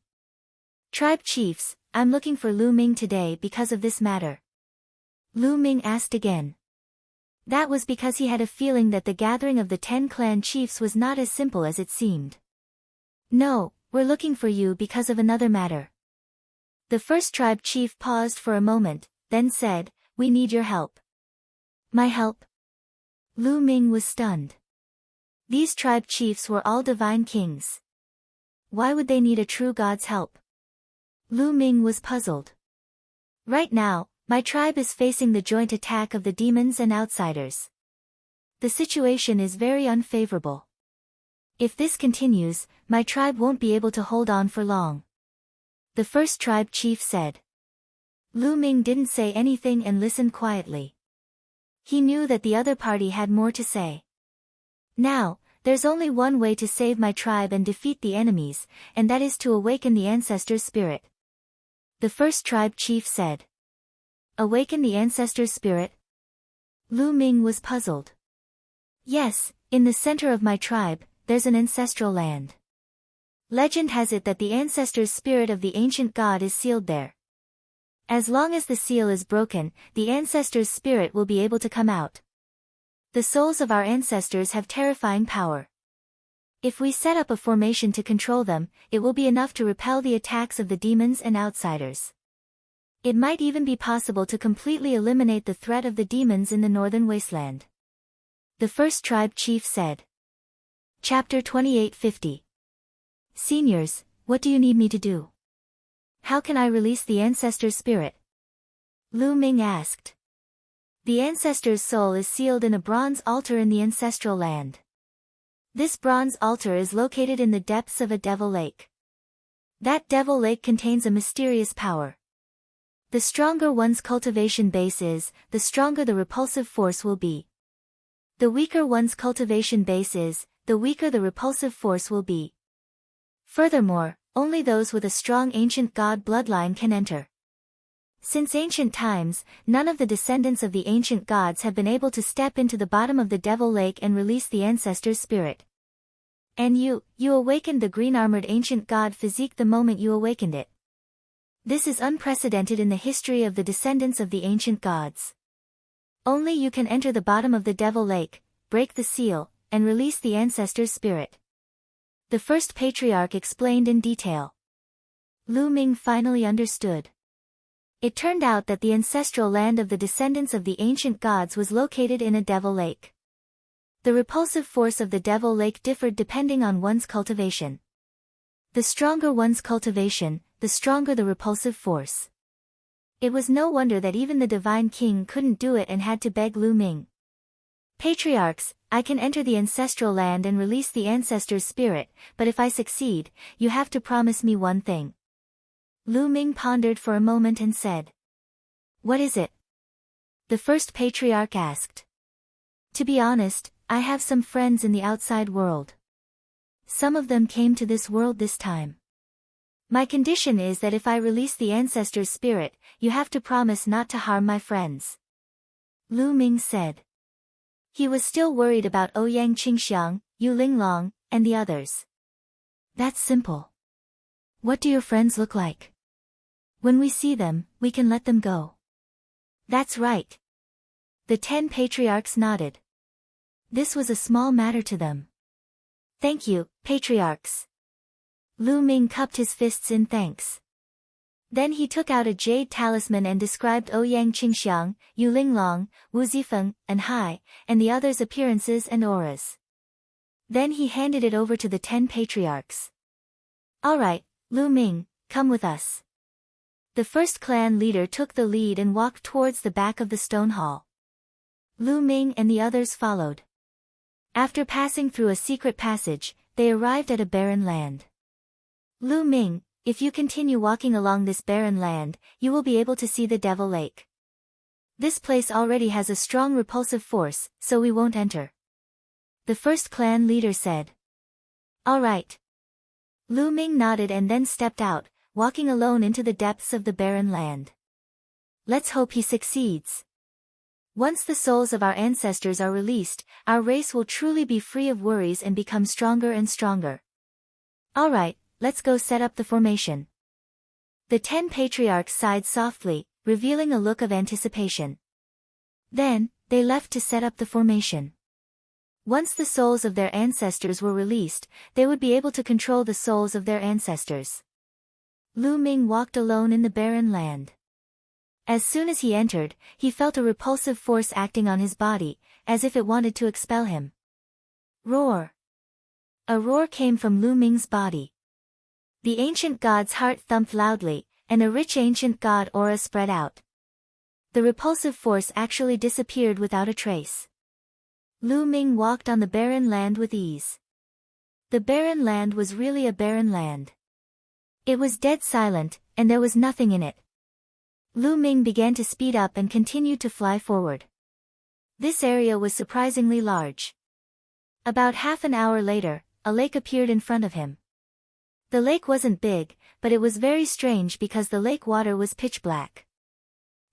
"Tribe chiefs, I'm looking for Lu Ming today because of this matter." Lu Ming asked again. That was because he had a feeling that the gathering of the 10 clan chiefs was not as simple as it seemed. "No, we're looking for you because of another matter." The first tribe chief paused for a moment, then said, "We need your help." "My help?" Lu Ming was stunned. These tribe chiefs were all divine kings. Why would they need a true god's help? Lu Ming was puzzled. "Right now, my tribe is facing the joint attack of the demons and outsiders. The situation is very unfavorable. If this continues, my tribe won't be able to hold on for long," the first tribe chief said. Lu Ming didn't say anything and listened quietly. He knew that the other party had more to say. "Now, there's only one way to save my tribe and defeat the enemies, and that is to awaken the ancestors' spirit," the first tribe chief said. "Awaken the ancestors' spirit?" Lu Ming was puzzled. "Yes, in the center of my tribe, there's an ancestral land. Legend has it that the ancestors' spirit of the ancient god is sealed there. As long as the seal is broken, the ancestors' spirit will be able to come out. The souls of our ancestors have terrifying power. If we set up a formation to control them, it will be enough to repel the attacks of the demons and outsiders. It might even be possible to completely eliminate the threat of the demons in the northern wasteland," the first tribe chief said. Chapter 2850. Seniors, what do you need me to do? How can I release the ancestor's spirit? Lu Ming asked. The ancestor's soul is sealed in a bronze altar in the ancestral land. This bronze altar is located in the depths of a devil lake. That devil lake contains a mysterious power. The stronger one's cultivation base is, the stronger the repulsive force will be. The weaker one's cultivation base is, the weaker the repulsive force will be. Furthermore, only those with a strong ancient god bloodline can enter. Since ancient times, none of the descendants of the ancient gods have been able to step into the bottom of the devil lake and release the ancestor's spirit. And you awakened the green-armored ancient god physique the moment you awakened it. This is unprecedented in the history of the descendants of the ancient gods. Only you can enter the bottom of the devil lake, break the seal, and release the ancestor's spirit. The first patriarch explained in detail. Lu Ming finally understood. It turned out that the ancestral land of the descendants of the ancient gods was located in a devil lake. The repulsive force of the devil lake differed depending on one's cultivation. The stronger one's cultivation, the stronger the repulsive force. It was no wonder that even the divine king couldn't do it and had to beg Lu Ming. "Patriarchs, I can enter the ancestral land and release the ancestor's spirit, but if I succeed, you have to promise me one thing." Lu Ming pondered for a moment and said. "What is it?" the first patriarch asked. "To be honest, I have some friends in the outside world. Some of them came to this world this time. My condition is that if I release the ancestor's spirit, you have to promise not to harm my friends." Lu Ming said. He was still worried about Ouyang Qingxiang, Yu Linglong, and the others. That's simple. What do your friends look like? When we see them, we can let them go. That's right. The 10 patriarchs nodded. This was a small matter to them. Thank you, patriarchs. Lu Ming cupped his fists in thanks. Then he took out a jade talisman and described Ouyang Qingxiang, Yu Linglong, Wu Zifeng, and Hai, and the others' appearances and auras. Then he handed it over to the 10 patriarchs. Alright, Lu Ming, come with us. The first clan leader took the lead and walked towards the back of the stone hall. Lu Ming and the others followed. After passing through a secret passage, they arrived at a barren land. Lu Ming, if you continue walking along this barren land, you will be able to see the Devil Lake. This place already has a strong repulsive force, so we won't enter. The first clan leader said. All right. Lu Ming nodded and then stepped out, walking alone into the depths of the barren land. Let's hope he succeeds. Once the souls of our ancestors are released, our race will truly be free of worries and become stronger and stronger. All right, let's go set up the formation. The 10 patriarchs sighed softly, revealing a look of anticipation. Then, they left to set up the formation. Once the souls of their ancestors were released, they would be able to control the souls of their ancestors. Lu Ming walked alone in the barren land. As soon as he entered, he felt a repulsive force acting on his body, as if it wanted to expel him. Roar! A roar came from Lu Ming's body. The ancient god's heart thumped loudly, and a rich ancient god aura spread out. The repulsive force actually disappeared without a trace. Lu Ming walked on the barren land with ease. The barren land was really a barren land. It was dead silent, and there was nothing in it. Lu Ming began to speed up and continued to fly forward. This area was surprisingly large. About half an hour later, a lake appeared in front of him. The lake wasn't big, but it was very strange because the lake water was pitch black.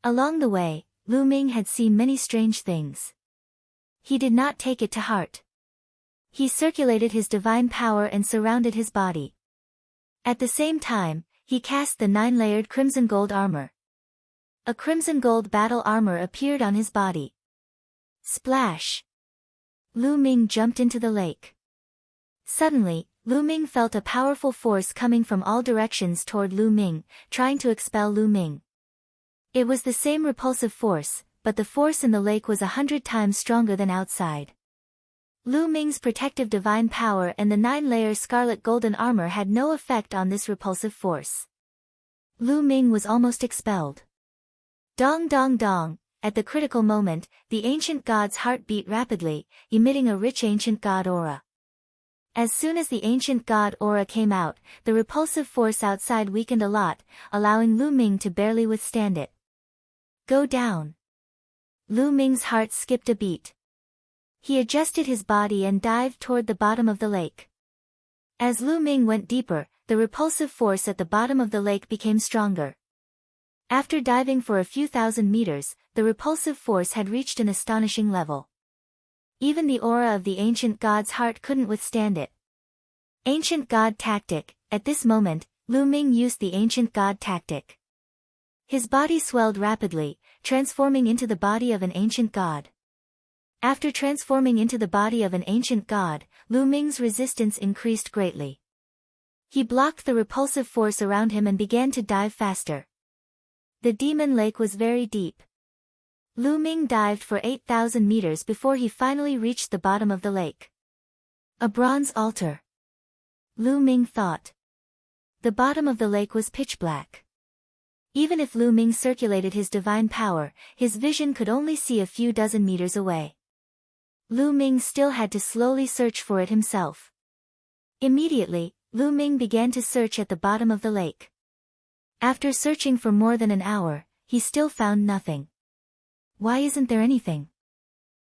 Along the way, Lu Ming had seen many strange things. He did not take it to heart. He circulated his divine power and surrounded his body. At the same time, he cast the 9-layered crimson gold armor. A crimson gold battle armor appeared on his body. Splash! Lu Ming jumped into the lake. Suddenly, Lu Ming felt a powerful force coming from all directions toward Lu Ming, trying to expel Lu Ming. It was the same repulsive force, but the force in the lake was 100 times stronger than outside. Lu Ming's protective divine power and the 9-layer scarlet golden armor had no effect on this repulsive force. Lu Ming was almost expelled. Dong dong dong, at the critical moment, the ancient god's heart beat rapidly, emitting a rich ancient god aura. As soon as the ancient god aura came out, the repulsive force outside weakened a lot, allowing Lu Ming to barely withstand it. Go down. Lu Ming's heart skipped a beat. He adjusted his body and dived toward the bottom of the lake. As Lu Ming went deeper, the repulsive force at the bottom of the lake became stronger. After diving for a few thousand meters, the repulsive force had reached an astonishing level. Even the aura of the ancient god's heart couldn't withstand it. Ancient god tactic. At this moment, Lu Ming used the ancient god tactic. His body swelled rapidly, transforming into the body of an ancient god. After transforming into the body of an ancient god, Lu Ming's resistance increased greatly. He blocked the repulsive force around him and began to dive faster. The demon lake was very deep. Lu Ming dived for 8,000 meters before he finally reached the bottom of the lake. A bronze altar. Lu Ming thought. The bottom of the lake was pitch black. Even if Lu Ming circulated his divine power, his vision could only see a few dozen meters away. Lu Ming still had to slowly search for it himself. Immediately, Lu Ming began to search at the bottom of the lake. After searching for more than an hour, he still found nothing. Why isn't there anything?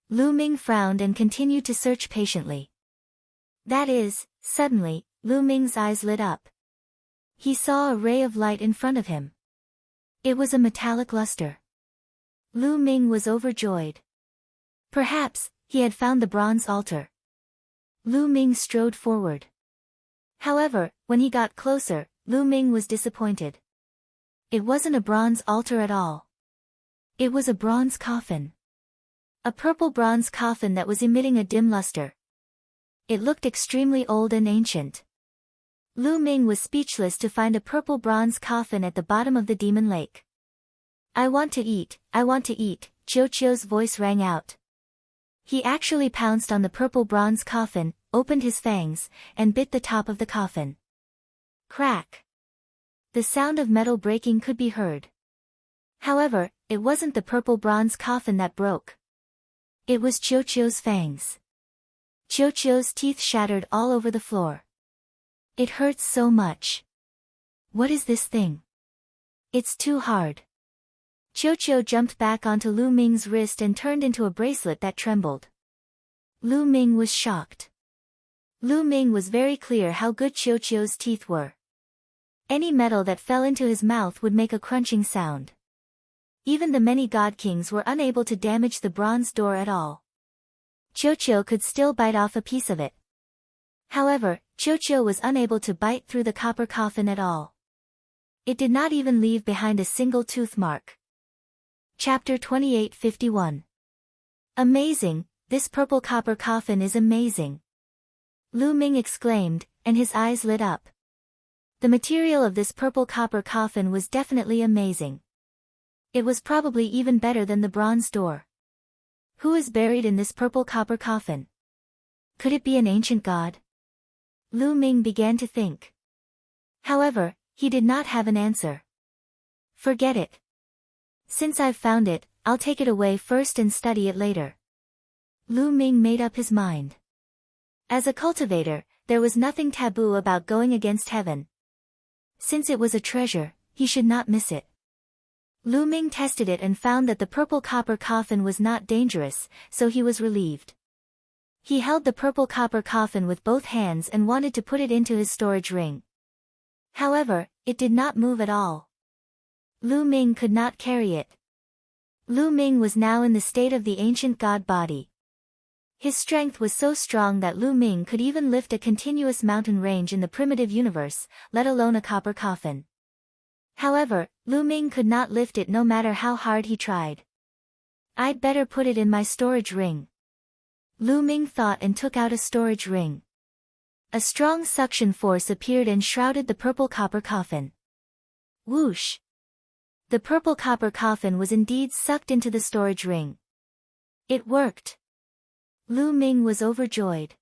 Lu Ming frowned and continued to search patiently. That is, suddenly, Lu Ming's eyes lit up. He saw a ray of light in front of him. It was a metallic luster. Lu Ming was overjoyed. Perhaps, he had found the bronze altar. Lu Ming strode forward. However, when he got closer, Lu Ming was disappointed. It wasn't a bronze altar at all. It was a bronze coffin. A purple bronze coffin that was emitting a dim luster. It looked extremely old and ancient. Lu Ming was speechless to find a purple bronze coffin at the bottom of the demon lake. I want to eat, Chiu Chiu's voice rang out. He actually pounced on the purple bronze coffin, opened his fangs, and bit the top of the coffin. Crack! The sound of metal breaking could be heard. However, it wasn't the purple bronze coffin that broke. It was Chiu Chiu's fangs. Chiu Chiu's teeth shattered all over the floor. It hurts so much. What is this thing? It's too hard. Chiu Chiu jumped back onto Lu Ming's wrist and turned into a bracelet that trembled. Lu Ming was shocked. Lu Ming was very clear how good Chiu Chiu's teeth were. Any metal that fell into his mouth would make a crunching sound. Even the many god kings were unable to damage the bronze door at all. Chiu Chiu could still bite off a piece of it. However, Chiu Chiu was unable to bite through the copper coffin at all. It did not even leave behind a single tooth mark. Chapter 28:51. Amazing, this purple copper coffin is amazing. Lu Ming exclaimed, and his eyes lit up. The material of this purple copper coffin was definitely amazing. It was probably even better than the bronze door. Who is buried in this purple copper coffin? Could it be an ancient god? Lu Ming began to think. However, he did not have an answer. Forget it. Since I've found it, I'll take it away first and study it later. Lu Ming made up his mind. As a cultivator, there was nothing taboo about going against heaven. Since it was a treasure, he should not miss it. Lu Ming tested it and found that the purple copper coffin was not dangerous, so he was relieved. He held the purple copper coffin with both hands and wanted to put it into his storage ring. However, it did not move at all. Lu Ming could not carry it. Lu Ming was now in the state of the ancient god body. His strength was so strong that Lu Ming could even lift a continuous mountain range in the primitive universe, let alone a copper coffin. However, Lu Ming could not lift it no matter how hard he tried. I'd better put it in my storage ring. Lu Ming thought and took out a storage ring. A strong suction force appeared and shrouded the purple copper coffin. Whoosh! The purple copper coffin was indeed sucked into the storage ring. It worked. Lu Ming was overjoyed.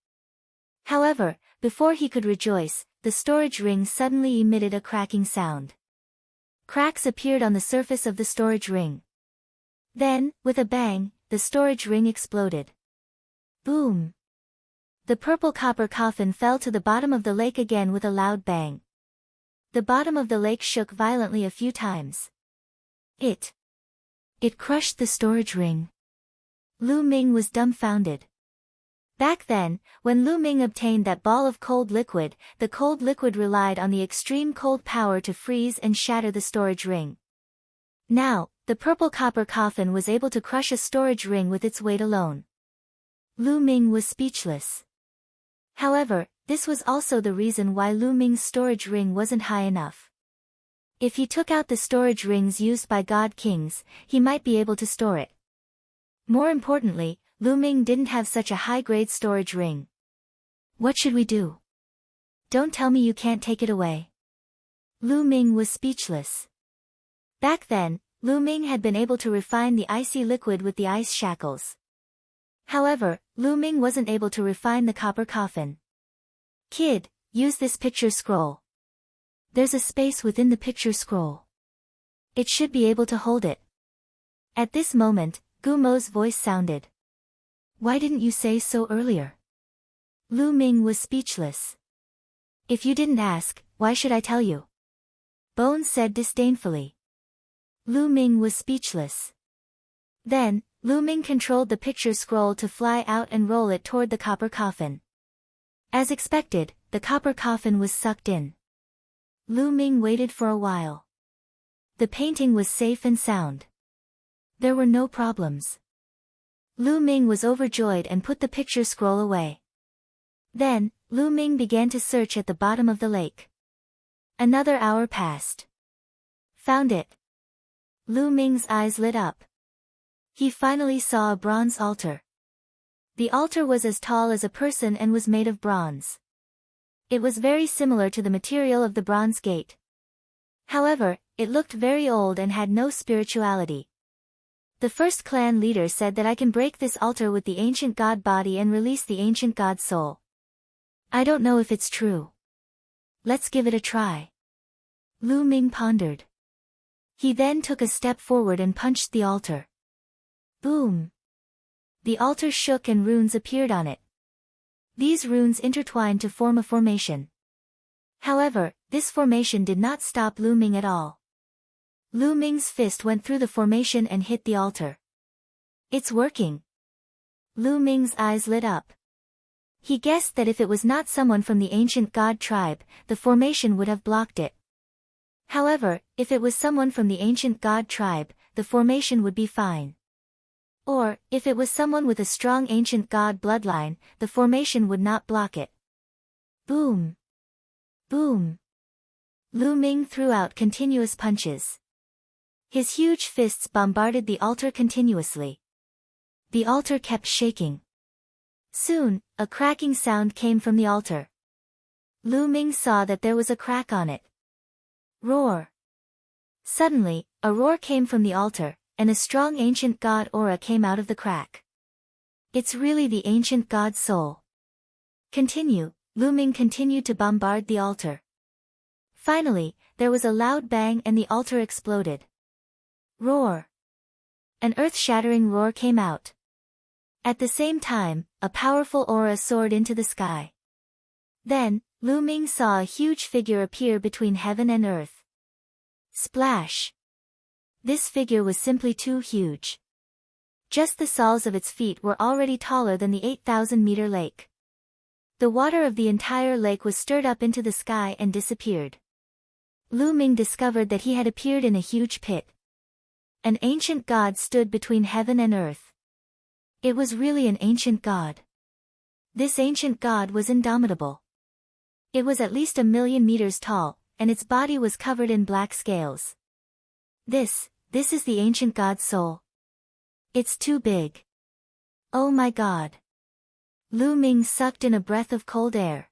However, before he could rejoice, the storage ring suddenly emitted a cracking sound. Cracks appeared on the surface of the storage ring. Then, with a bang, the storage ring exploded. Boom! The purple copper coffin fell to the bottom of the lake again with a loud bang. The bottom of the lake shook violently a few times. It crushed the storage ring. Lu Ming was dumbfounded. Back then, when Lu Ming obtained that ball of cold liquid, the cold liquid relied on the extreme cold power to freeze and shatter the storage ring. Now, the purple copper coffin was able to crush a storage ring with its weight alone. Lu Ming was speechless. However, this was also the reason why Lu Ming's storage ring wasn't high enough. If he took out the storage rings used by god kings, he might be able to store it. More importantly, Lu Ming didn't have such a high-grade storage ring. What should we do? Don't tell me you can't take it away. Lu Ming was speechless. Back then, Lu Ming had been able to refine the icy liquid with the ice shackles. However, Lu Ming wasn't able to refine the copper coffin. Kid, use this picture scroll. There's a space within the picture scroll. It should be able to hold it. At this moment, Gumo's voice sounded. Why didn't you say so earlier? Lu Ming was speechless. If you didn't ask, why should I tell you? Bones said disdainfully. Lu Ming was speechless. Then, Lu Ming controlled the picture scroll to fly out and roll it toward the copper coffin. As expected, the copper coffin was sucked in. Lu Ming waited for a while. The painting was safe and sound. There were no problems. Lu Ming was overjoyed and put the picture scroll away. Then, Lu Ming began to search at the bottom of the lake. Another hour passed. Found it. Lu Ming's eyes lit up. He finally saw a bronze altar. The altar was as tall as a person and was made of bronze. It was very similar to the material of the bronze gate. However, it looked very old and had no spirituality. The first clan leader said that I can break this altar with the ancient god body and release the ancient god soul. I don't know if it's true. Let's give it a try. Lu Ming pondered. He then took a step forward and punched the altar. Boom! The altar shook and runes appeared on it. These runes intertwined to form a formation. However, this formation did not stop Lu Ming at all. Lu Ming's fist went through the formation and hit the altar. It's working. Lu Ming's eyes lit up. He guessed that if it was not someone from the ancient god tribe, the formation would have blocked it. However, if it was someone from the ancient god tribe, the formation would be fine. Or, if it was someone with a strong ancient god bloodline, the formation would not block it. Boom! Boom! Lu Ming threw out continuous punches. His huge fists bombarded the altar continuously. The altar kept shaking. Soon, a cracking sound came from the altar. Lu Ming saw that there was a crack on it. Roar! Suddenly, a roar came from the altar, and a strong ancient god aura came out of the crack. It's really the ancient god soul. Continue. Lu Ming continued to bombard the altar. Finally, there was a loud bang and the altar exploded. Roar! An earth-shattering roar came out. At the same time, a powerful aura soared into the sky. Then, Lu Ming saw a huge figure appear between heaven and earth. Splash! This figure was simply too huge. Just the soles of its feet were already taller than the 8,000-meter lake. The water of the entire lake was stirred up into the sky and disappeared. Lu Ming discovered that he had appeared in a huge pit. An ancient god stood between heaven and earth. It was really an ancient god. This ancient god was indomitable. It was at least 1,000,000 meters tall, and its body was covered in black scales. This is the ancient god's soul. It's too big. Oh my god. Lu Ming sucked in a breath of cold air.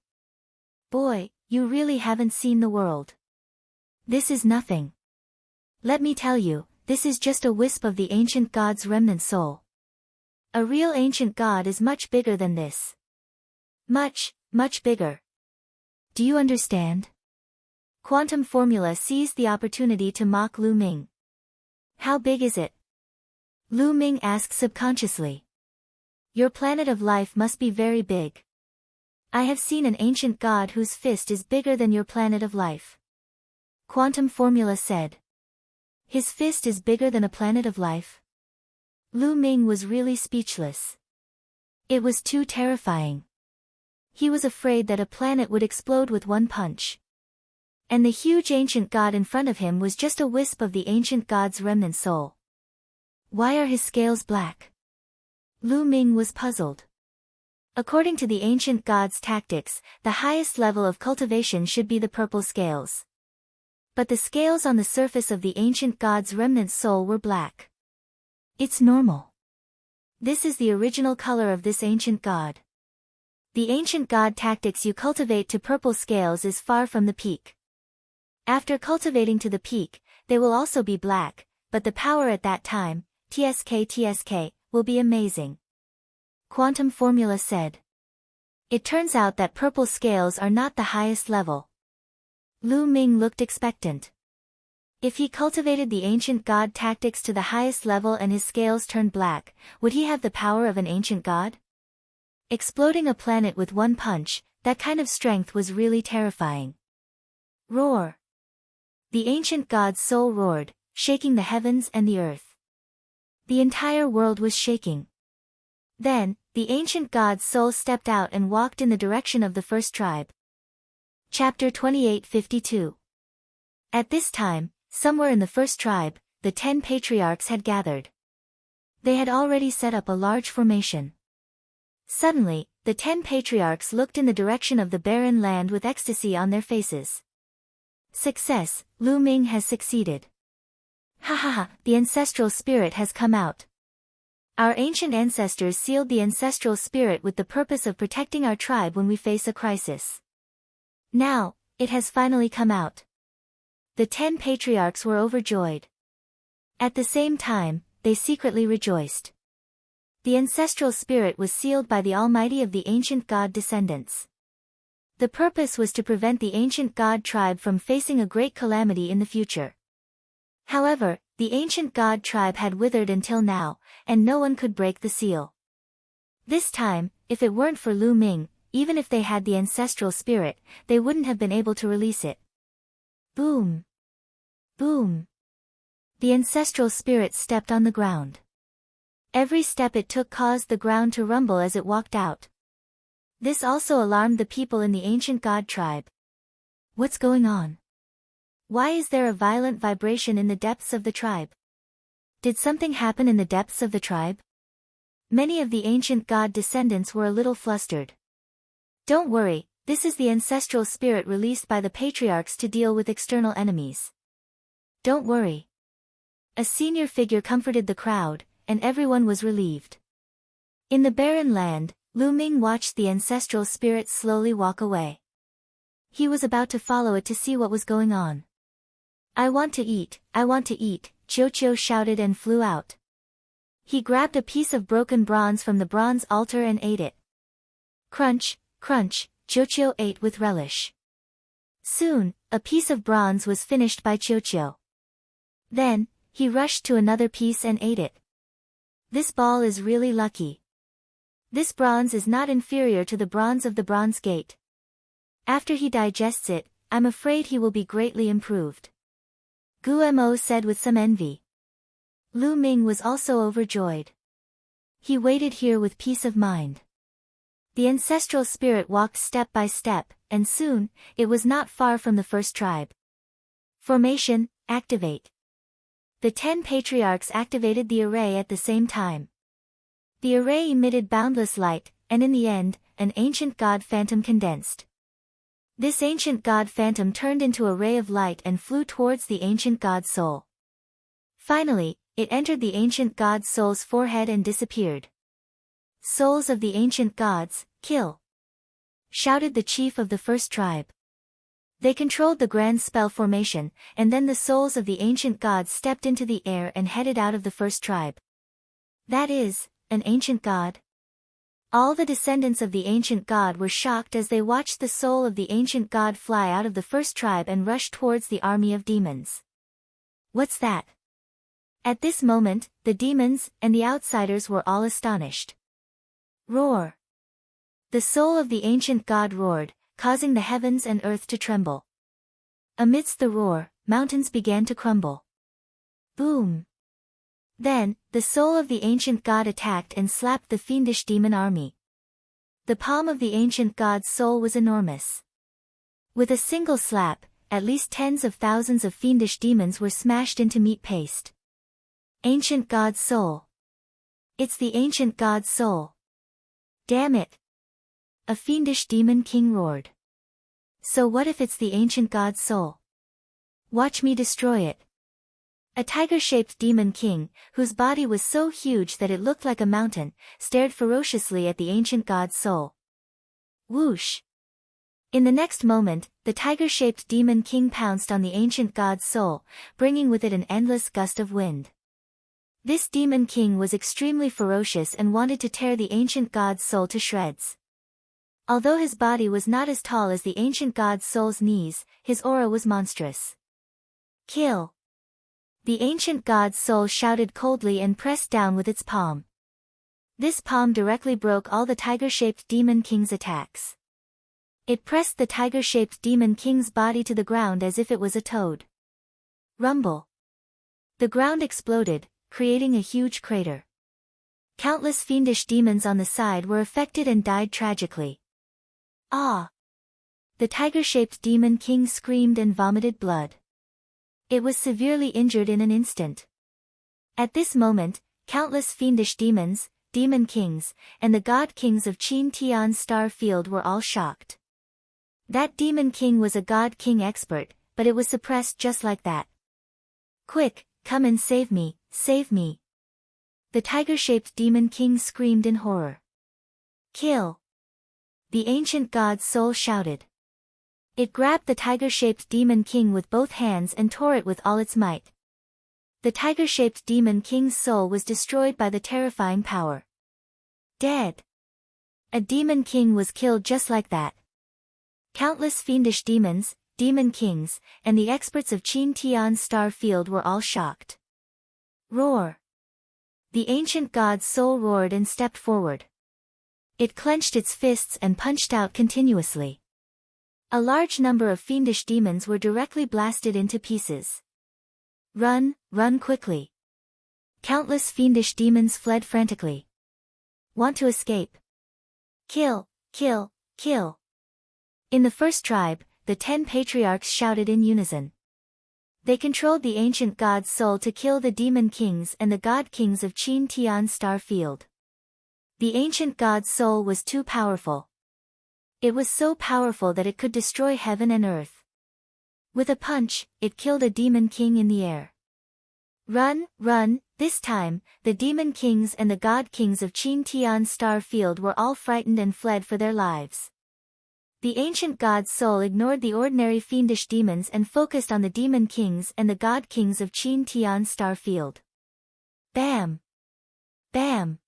Boy, you really haven't seen the world. This is nothing. Let me tell you, this is just a wisp of the ancient god's remnant soul. A real ancient god is much bigger than this. Much, much bigger. Do you understand? Quantum Formula seized the opportunity to mock Lu Ming. How big is it? Lu Ming asked subconsciously. Your planet of life must be very big. I have seen an ancient god whose fist is bigger than your planet of life. Quantum Formula said. His fist is bigger than a planet of life? Lu Ming was really speechless. It was too terrifying. He was afraid that a planet would explode with one punch. And the huge ancient god in front of him was just a wisp of the ancient god's remnant soul. Why are his scales black? Lu Ming was puzzled. According to the ancient god's tactics, the highest level of cultivation should be the purple scales. But the scales on the surface of the ancient god's remnant soul were black. It's normal. This is the original color of this ancient god. The ancient god tactics you cultivate to purple scales is far from the peak. After cultivating to the peak, they will also be black, but the power at that time, TSK, will be amazing. Quantum Formula said. It turns out that purple scales are not the highest level. Lu Ming looked expectant. If he cultivated the ancient god tactics to the highest level and his scales turned black, would he have the power of an ancient god? Exploding a planet with one punch, that kind of strength was really terrifying. Roar! The ancient god's soul roared, shaking the heavens and the earth. The entire world was shaking. Then, the ancient god's soul stepped out and walked in the direction of the first tribe. Chapter 28:52. At this time, somewhere in the first tribe, the 10 patriarchs had gathered. They had already set up a large formation. Suddenly, the 10 patriarchs looked in the direction of the barren land with ecstasy on their faces. Success, Lu Ming has succeeded. Ha ha ha, the ancestral spirit has come out. Our ancient ancestors sealed the ancestral spirit with the purpose of protecting our tribe when we face a crisis. Now, it has finally come out. The 10 patriarchs were overjoyed. At the same time, they secretly rejoiced. The ancestral spirit was sealed by the Almighty of the ancient god descendants. The purpose was to prevent the ancient god tribe from facing a great calamity in the future. However, the ancient god tribe had withered until now, and no one could break the seal. This time, if it weren't for Lu Ming, even if they had the ancestral spirit, they wouldn't have been able to release it. Boom! Boom! The ancestral spirit stepped on the ground. Every step it took caused the ground to rumble as it walked out. This also alarmed the people in the ancient god tribe. What's going on? Why is there a violent vibration in the depths of the tribe? Did something happen in the depths of the tribe? Many of the ancient god descendants were a little flustered. Don't worry, this is the ancestral spirit released by the patriarchs to deal with external enemies. Don't worry. A senior figure comforted the crowd, and everyone was relieved. In the barren land, Lu Ming watched the ancestral spirit slowly walk away. He was about to follow it to see what was going on. I want to eat, Qiu shouted and flew out. He grabbed a piece of broken bronze from the bronze altar and ate it. Crunch, crunch, Qiu ate with relish. Soon, a piece of bronze was finished by Qiu. Then, he rushed to another piece and ate it. This ball is really lucky. This bronze is not inferior to the bronze of the bronze gate. After he digests it, I'm afraid he will be greatly improved. Guo said with some envy. Lu Ming was also overjoyed. He waited here with peace of mind. The ancestral spirit walked step by step, and soon, it was not far from the first tribe. Formation, activate. The 10 patriarchs activated the array at the same time. The array emitted boundless light, and in the end, an ancient god phantom condensed. This ancient god phantom turned into a ray of light and flew towards the ancient god's soul. Finally, it entered the ancient god's soul's forehead and disappeared. Souls of the ancient gods, kill! Shouted the chief of the first tribe. They controlled the grand spell formation, and then the souls of the ancient gods stepped into the air and headed out of the first tribe. That is, an ancient god? All the descendants of the ancient god were shocked as they watched the soul of the ancient god fly out of the first tribe and rush towards the army of demons. What's that? At this moment, the demons and the outsiders were all astonished. Roar! The soul of the ancient god roared, causing the heavens and earth to tremble. Amidst the roar, mountains began to crumble. Boom! Then, the soul of the ancient god attacked and slapped the fiendish demon army. The palm of the ancient god's soul was enormous. With a single slap, at least tens of thousands of fiendish demons were smashed into meat paste. Ancient god's soul. It's the ancient god's soul. Damn it! A fiendish demon king roared. So what if it's the ancient god's soul? Watch me destroy it. A tiger-shaped demon king, whose body was so huge that it looked like a mountain, stared ferociously at the ancient god's soul. Whoosh! In the next moment, the tiger-shaped demon king pounced on the ancient god's soul, bringing with it an endless gust of wind. This demon king was extremely ferocious and wanted to tear the ancient god's soul to shreds. Although his body was not as tall as the ancient god's soul's knees, his aura was monstrous. Kill! The ancient god's soul shouted coldly and pressed down with its palm. This palm directly broke all the tiger-shaped demon king's attacks. It pressed the tiger-shaped demon king's body to the ground as if it was a toad. Rumble! The ground exploded, creating a huge crater. Countless fiendish demons on the side were affected and died tragically. Ah! The tiger-shaped demon king screamed and vomited blood. It was severely injured in an instant. At this moment, countless fiendish demons, demon kings, and the god kings of Qin Tian's star field were all shocked. That demon king was a god king expert, but it was suppressed just like that. Quick, come and save me, save me. The tiger-shaped demon king screamed in horror. Kill! The ancient god's soul shouted. It grabbed the tiger-shaped demon king with both hands and tore it with all its might. The tiger-shaped demon king's soul was destroyed by the terrifying power. Dead. A demon king was killed just like that. Countless fiendish demons, demon kings, and the experts of Qin Tian's star field were all shocked. Roar! The ancient god's soul roared and stepped forward. It clenched its fists and punched out continuously. A large number of fiendish demons were directly blasted into pieces. Run, run quickly. Countless fiendish demons fled frantically. Want to escape? Kill, kill, kill. In the first tribe, the 10 patriarchs shouted in unison. They controlled the ancient god's soul to kill the demon kings and the god kings of Qin Tian's star field. The ancient god's soul was too powerful. It was so powerful that it could destroy heaven and earth. With a punch, it killed a demon king in the air. Run, run! This time, the demon kings and the god kings of Qin Tian's star field were all frightened and fled for their lives. The ancient god's soul ignored the ordinary fiendish demons and focused on the demon kings and the god kings of Qin Tian's star field. Bam! Bam!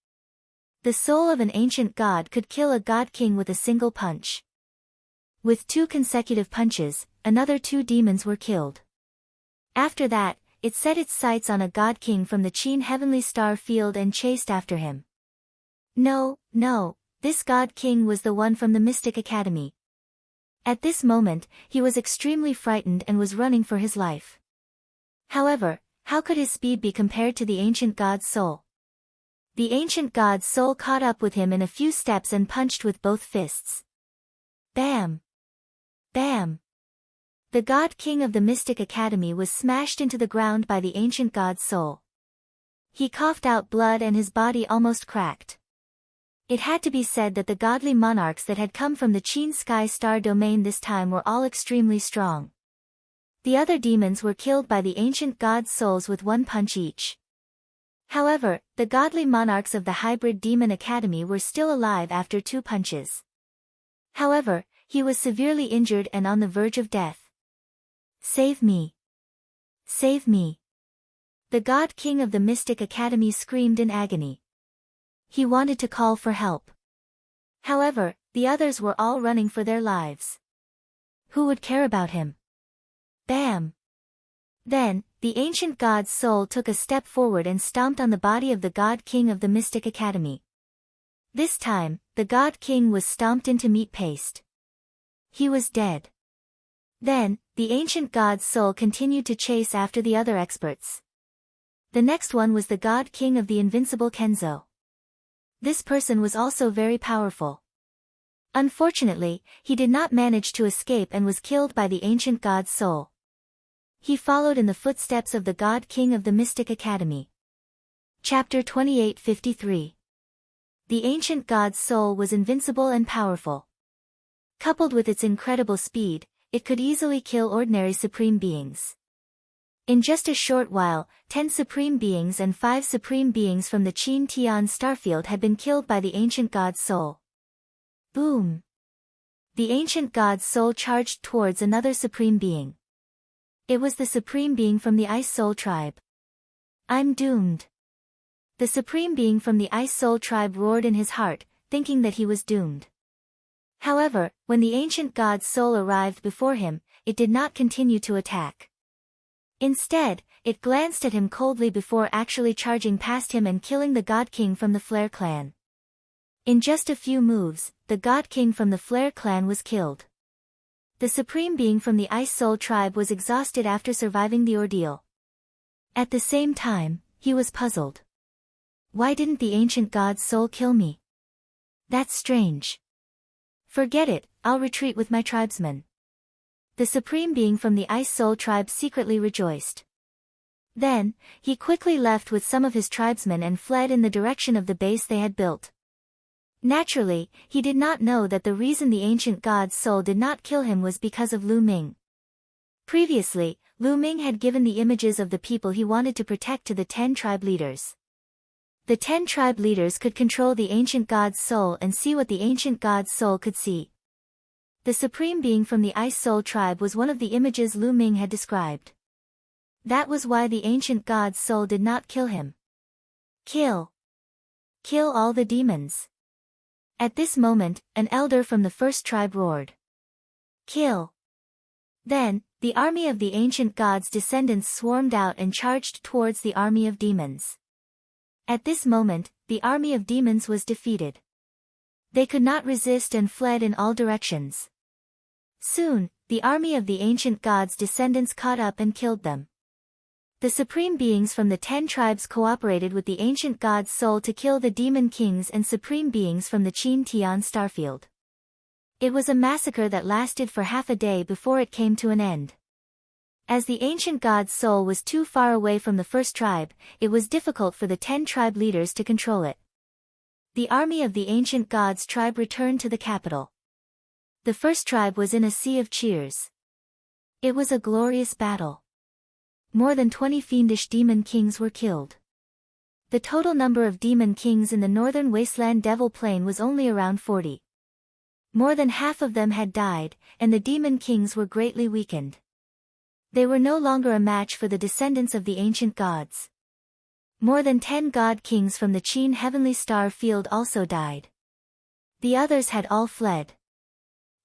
The soul of an ancient god could kill a god king with a single punch. With 2 consecutive punches, another 2 demons were killed. After that, it set its sights on a god king from the Qin heavenly star field and chased after him. No, no, this god king was the one from the Mystic Academy. At this moment, he was extremely frightened and was running for his life. However, how could his speed be compared to the ancient god's soul? The ancient god's soul caught up with him in a few steps and punched with both fists. Bam! Bam! The god king of the Mystic Academy was smashed into the ground by the ancient god's soul. He coughed out blood and his body almost cracked. It had to be said that the godly monarchs that had come from the Qin Sky Star domain this time were all extremely strong. The other demons were killed by the ancient god's souls with 1 punch each. However, the godly monarchs of the Hybrid Demon Academy were still alive after 2 punches. However, he was severely injured and on the verge of death. Save me! Save me! The god king of the Mystic Academy screamed in agony. He wanted to call for help. However, the others were all running for their lives. Who would care about him? Bam! Then, the ancient god's soul took a step forward and stomped on the body of the god king of the Mystic Academy. This time, the god king was stomped into meat paste. He was dead. Then, the ancient god's soul continued to chase after the other experts. The next one was the god king of the invincible Kenzo. This person was also very powerful. Unfortunately, he did not manage to escape and was killed by the ancient god's soul. He followed in the footsteps of the god king of the Mystic Academy. Chapter 2853. The ancient god's soul was invincible and powerful. Coupled with its incredible speed, it could easily kill ordinary supreme beings. In just a short while, 10 supreme beings and 5 supreme beings from the Qin Tian starfield had been killed by the ancient god's soul. Boom! The ancient god's soul charged towards another supreme being. It was the supreme being from the Ice Soul tribe. I'm doomed. The supreme being from the Ice Soul tribe roared in his heart, thinking that he was doomed. However, when the ancient god's soul arrived before him, it did not continue to attack. Instead, it glanced at him coldly before actually charging past him and killing the god king from the Flare clan. In just a few moves, the god king from the Flare clan was killed. The supreme being from the Ice Soul tribe was exhausted after surviving the ordeal. At the same time, he was puzzled. Why didn't the ancient god's soul kill me? That's strange. Forget it, I'll retreat with my tribesmen. The supreme being from the Ice Soul tribe secretly rejoiced. Then, he quickly left with some of his tribesmen and fled in the direction of the base they had built. Naturally, he did not know that the reason the ancient god's soul did not kill him was because of Lu Ming. Previously, Lu Ming had given the images of the people he wanted to protect to the 10 tribe leaders. The 10 tribe leaders could control the ancient god's soul and see what the ancient god's soul could see. The supreme being from the Ice Soul tribe was one of the images Lu Ming had described. That was why the ancient god's soul did not kill him. Kill all the demons. At this moment, an elder from the first tribe roared. Kill. Then, the army of the ancient god's descendants swarmed out and charged towards the army of demons. At this moment, the army of demons was defeated. They could not resist and fled in all directions. Soon, the army of the ancient god's descendants caught up and killed them. The supreme beings from the 10 tribes cooperated with the ancient god's soul to kill the demon kings and supreme beings from the Qin Tian starfield. It was a massacre that lasted for half a day before it came to an end. As the ancient god's soul was too far away from the first tribe, it was difficult for the 10 tribe leaders to control it. The army of the ancient god's tribe returned to the capital. The first tribe was in a sea of cheers. It was a glorious battle. More than 20 fiendish demon kings were killed. The total number of demon kings in the northern wasteland Devil Plain was only around 40. More than half of them had died, and the demon kings were greatly weakened. They were no longer a match for the descendants of the ancient gods. More than 10 god kings from the Qin heavenly star field also died. The others had all fled.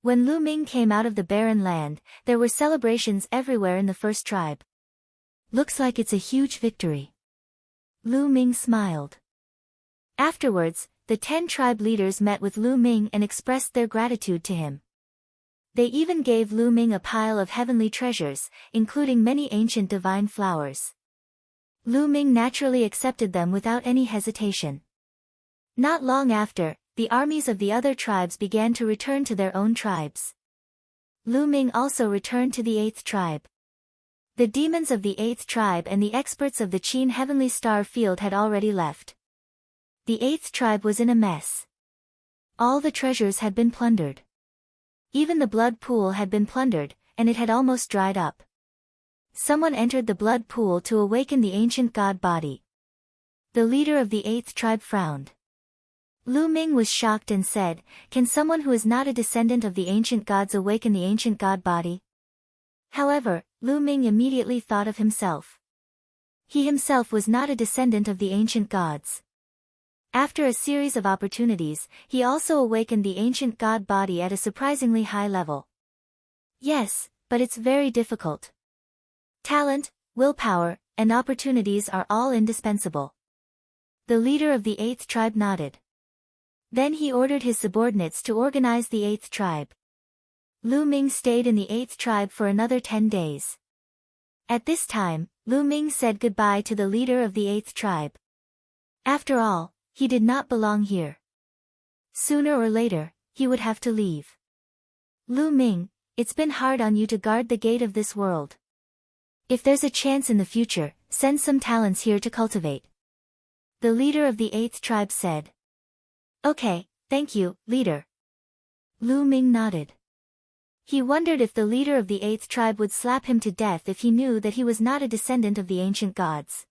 When Lu Ming came out of the barren land, there were celebrations everywhere in the first tribe. Looks like it's a huge victory. Lu Ming smiled. Afterwards, the 10 tribe leaders met with Lu Ming and expressed their gratitude to him. They even gave Lu Ming a pile of heavenly treasures, including many ancient divine flowers. Lu Ming naturally accepted them without any hesitation. Not long after, the armies of the other tribes began to return to their own tribes. Lu Ming also returned to the 8th tribe. The demons of the 8th tribe and the experts of the Qin heavenly star field had already left. The 8th tribe was in a mess. All the treasures had been plundered. Even the blood pool had been plundered, and it had almost dried up. Someone entered the blood pool to awaken the ancient god body. The leader of the 8th tribe frowned. Lu Ming was shocked and said, "Can someone who is not a descendant of the ancient gods awaken the ancient god body?" However, Lu Ming immediately thought of himself. He himself was not a descendant of the ancient gods. After a series of opportunities, he also awakened the ancient god body at a surprisingly high level. Yes, but it's very difficult. Talent, willpower, and opportunities are all indispensable. The leader of the 8th tribe nodded. Then he ordered his subordinates to organize the 8th tribe. Lu Ming stayed in the 8th tribe for another 10 days. At this time, Lu Ming said goodbye to the leader of the 8th tribe. After all, he did not belong here. Sooner or later, he would have to leave. Lu Ming, it's been hard on you to guard the gate of this world. If there's a chance in the future, send some talents here to cultivate. The leader of the 8th tribe said. Okay, thank you, leader. Lu Ming nodded. He wondered if the leader of the 8th tribe would slap him to death if he knew that he was not a descendant of the ancient gods.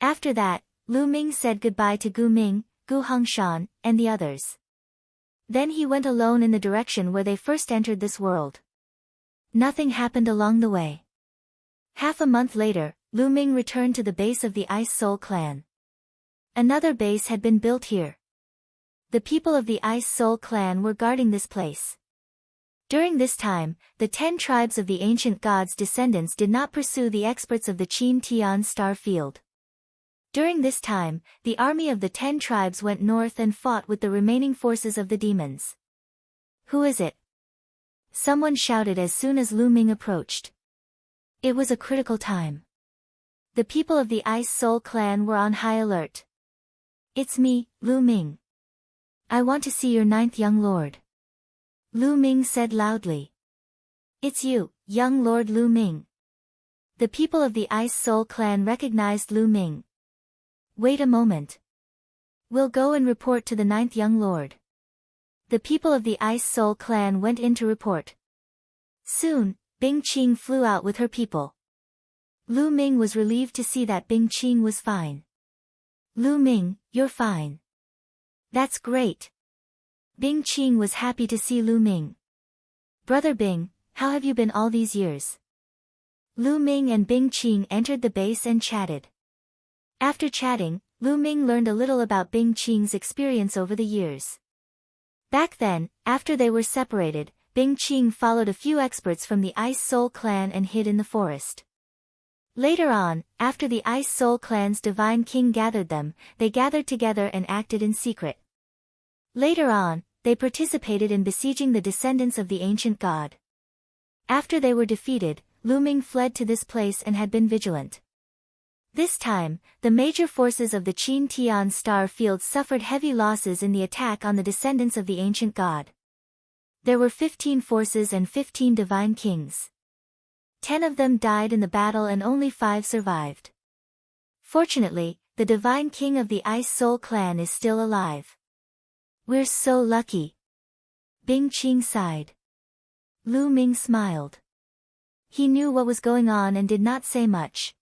After that, Lu Ming said goodbye to Gu Ming, Gu Hongshan, and the others. Then he went alone in the direction where they first entered this world. Nothing happened along the way. Half a month later, Lu Ming returned to the base of the Ice Soul clan. Another base had been built here. The people of the Ice Soul clan were guarding this place. During this time, the 10 tribes of the ancient gods' descendants did not pursue the experts of the Qin Tian star field. During this time, the army of the 10 tribes went north and fought with the remaining forces of the demons. Who is it? Someone shouted as soon as Lu Ming approached. It was a critical time. The people of the Ice Soul clan were on high alert. It's me, Lu Ming. I want to see your 9th young lord. Lu Ming said loudly. It's you, young Lord Lu Ming. The people of the Ice Soul clan recognized Lu Ming. Wait a moment. We'll go and report to the ninth young lord. The people of the Ice Soul clan went in to report. Soon, Bing Qing flew out with her people. Lu Ming was relieved to see that Bing Qing was fine. Lu Ming, you're fine. That's great. Bing Qing was happy to see Lu Ming. Brother Bing, how have you been all these years? Lu Ming and Bing Qing entered the base and chatted. After chatting, Lu Ming learned a little about Bing Qing's experience over the years. Back then, after they were separated, Bing Qing followed a few experts from the Ice Soul clan and hid in the forest. Later on, after the Ice Soul clan's divine king gathered them, they gathered together and acted in secret. Later on, they participated in besieging the descendants of the ancient god. After they were defeated, Lu Ming fled to this place and had been vigilant. This time, the major forces of the Qin Tian star field suffered heavy losses in the attack on the descendants of the ancient god. There were 15 forces and 15 divine kings. 10 of them died in the battle and only 5 survived. Fortunately, the divine king of the Ice Soul clan is still alive. We're so lucky. Bing Qing sighed. Lu Ming smiled. He knew what was going on and did not say much.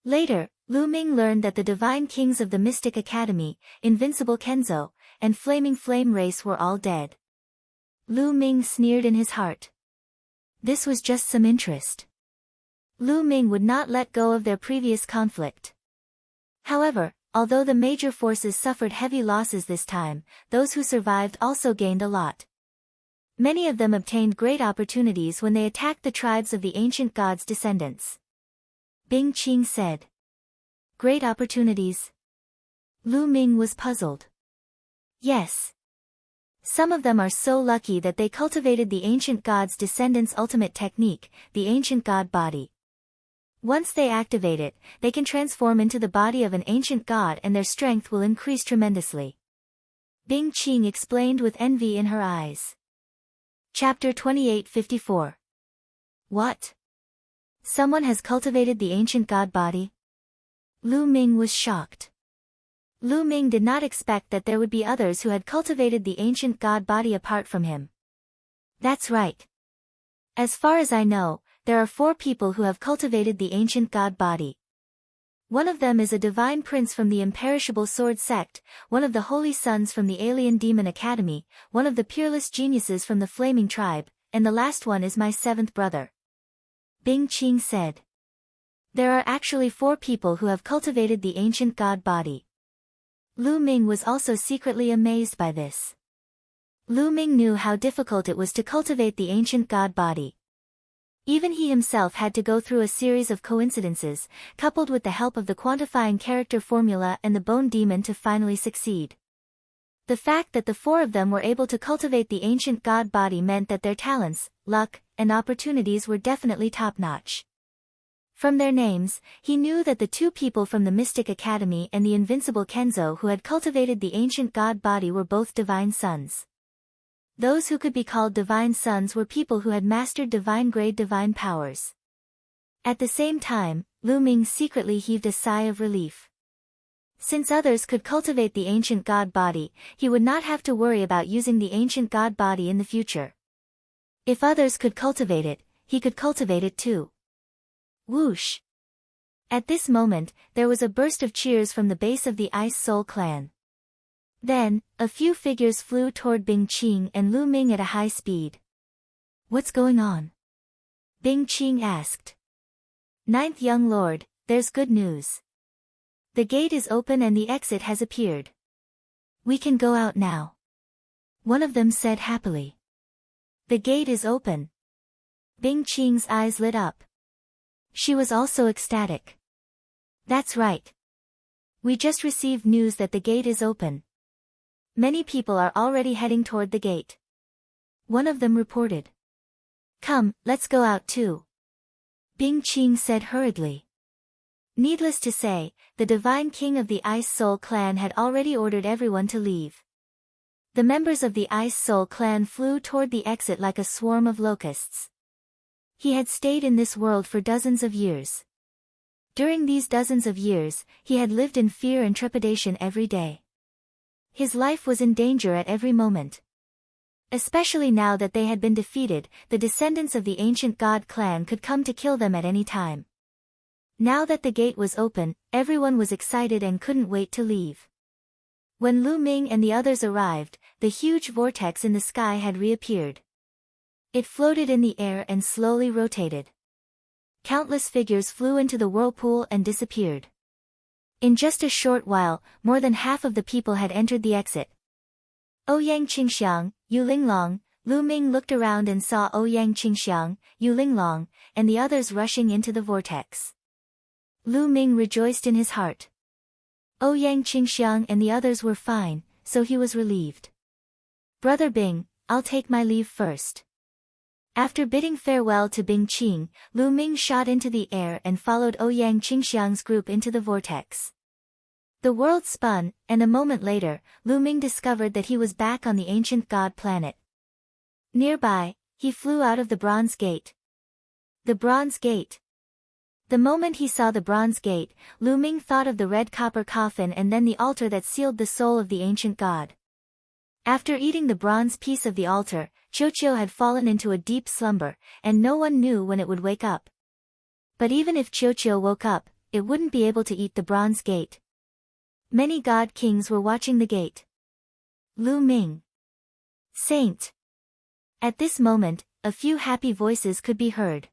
Later, Lu Ming learned that the divine kings of the Mystic Academy, Invincible Kenzo, and Flaming Flame race were all dead. Lu Ming sneered in his heart. This was just some interest. Lu Ming would not let go of their previous conflict. However, although the major forces suffered heavy losses this time, those who survived also gained a lot. Many of them obtained great opportunities when they attacked the tribes of the ancient god's descendants. Bing Qing said. Great opportunities? Lu Ming was puzzled. Yes. Some of them are so lucky that they cultivated the ancient god's descendants' ultimate technique, the ancient god body. Once they activate it, they can transform into the body of an ancient god and their strength will increase tremendously. Bing Qing explained with envy in her eyes. Chapter 2854. What? Someone has cultivated the ancient god body? Lu Ming was shocked. Lu Ming did not expect that there would be others who had cultivated the ancient god body apart from him. That's right. As far as I know, there are 4 people who have cultivated the ancient god body. One of them is a divine prince from the imperishable sword sect, one of the holy sons from the alien demon academy, one of the peerless geniuses from the flaming tribe, and the last one is my 7th brother. Bing Qing said. There are actually 4 people who have cultivated the ancient god body. Lu Ming was also secretly amazed by this. Lu Ming knew how difficult it was to cultivate the ancient god body. Even he himself had to go through a series of coincidences, coupled with the help of the quantifying character formula and the bone demon to finally succeed. The fact that the 4 of them were able to cultivate the ancient god body meant that their talents, luck, and opportunities were definitely top-notch. From their names, he knew that the 2 people from the Mystic Academy and the Invincible Kenzo who had cultivated the ancient god body were both divine sons. Those who could be called divine sons were people who had mastered divine-grade divine powers. At the same time, Lu Ming secretly heaved a sigh of relief. Since others could cultivate the ancient god body, he would not have to worry about using the ancient god body in the future. If others could cultivate it, he could cultivate it too. Whoosh! At this moment, there was a burst of cheers from the base of the Ice Soul clan. Then, a few figures flew toward Bing Qing and Lu Ming at a high speed. What's going on? Bing Qing asked. 9th young lord, there's good news. The gate is open and the exit has appeared. We can go out now. One of them said happily. The gate is open. Bing Qing's eyes lit up. She was also ecstatic. That's right. We just received news that the gate is open. Many people are already heading toward the gate. One of them reported. Come, let's go out too. Bing Qing said hurriedly. Needless to say, the divine king of the Ice Soul clan had already ordered everyone to leave. The members of the Ice Soul clan flew toward the exit like a swarm of locusts. He had stayed in this world for dozens of years. During these dozens of years, he had lived in fear and trepidation every day. His life was in danger at every moment. Especially now that they had been defeated, the descendants of the ancient god clan could come to kill them at any time. Now that the gate was open, everyone was excited and couldn't wait to leave. When Lu Ming and the others arrived, the huge vortex in the sky had reappeared. It floated in the air and slowly rotated. Countless figures flew into the whirlpool and disappeared. In just a short while, more than half of the people had entered the exit. Ouyang Qingxiang, Yu Linglong, Lu Ming looked around and saw Ouyang Qingxiang, Yu Linglong, and the others rushing into the vortex. Lu Ming rejoiced in his heart. Ouyang Qingxiang and the others were fine, so he was relieved. Brother Bing, I'll take my leave first. After bidding farewell to Bing Qing, Lu Ming shot into the air and followed Ouyang Qingxiang's group into the vortex. The world spun, and a moment later, Lu Ming discovered that he was back on the ancient god planet. Nearby, he flew out of the Bronze Gate. The Bronze Gate. The moment he saw the Bronze Gate, Lu Ming thought of the red copper coffin and then the altar that sealed the soul of the ancient god. After eating the bronze piece of the altar, Qiuqiu had fallen into a deep slumber, and no one knew when it would wake up. But even if Qiuqiu woke up, it wouldn't be able to eat the Bronze Gate. Many god kings were watching the gate. Lu Ming. Saint. At this moment, a few happy voices could be heard.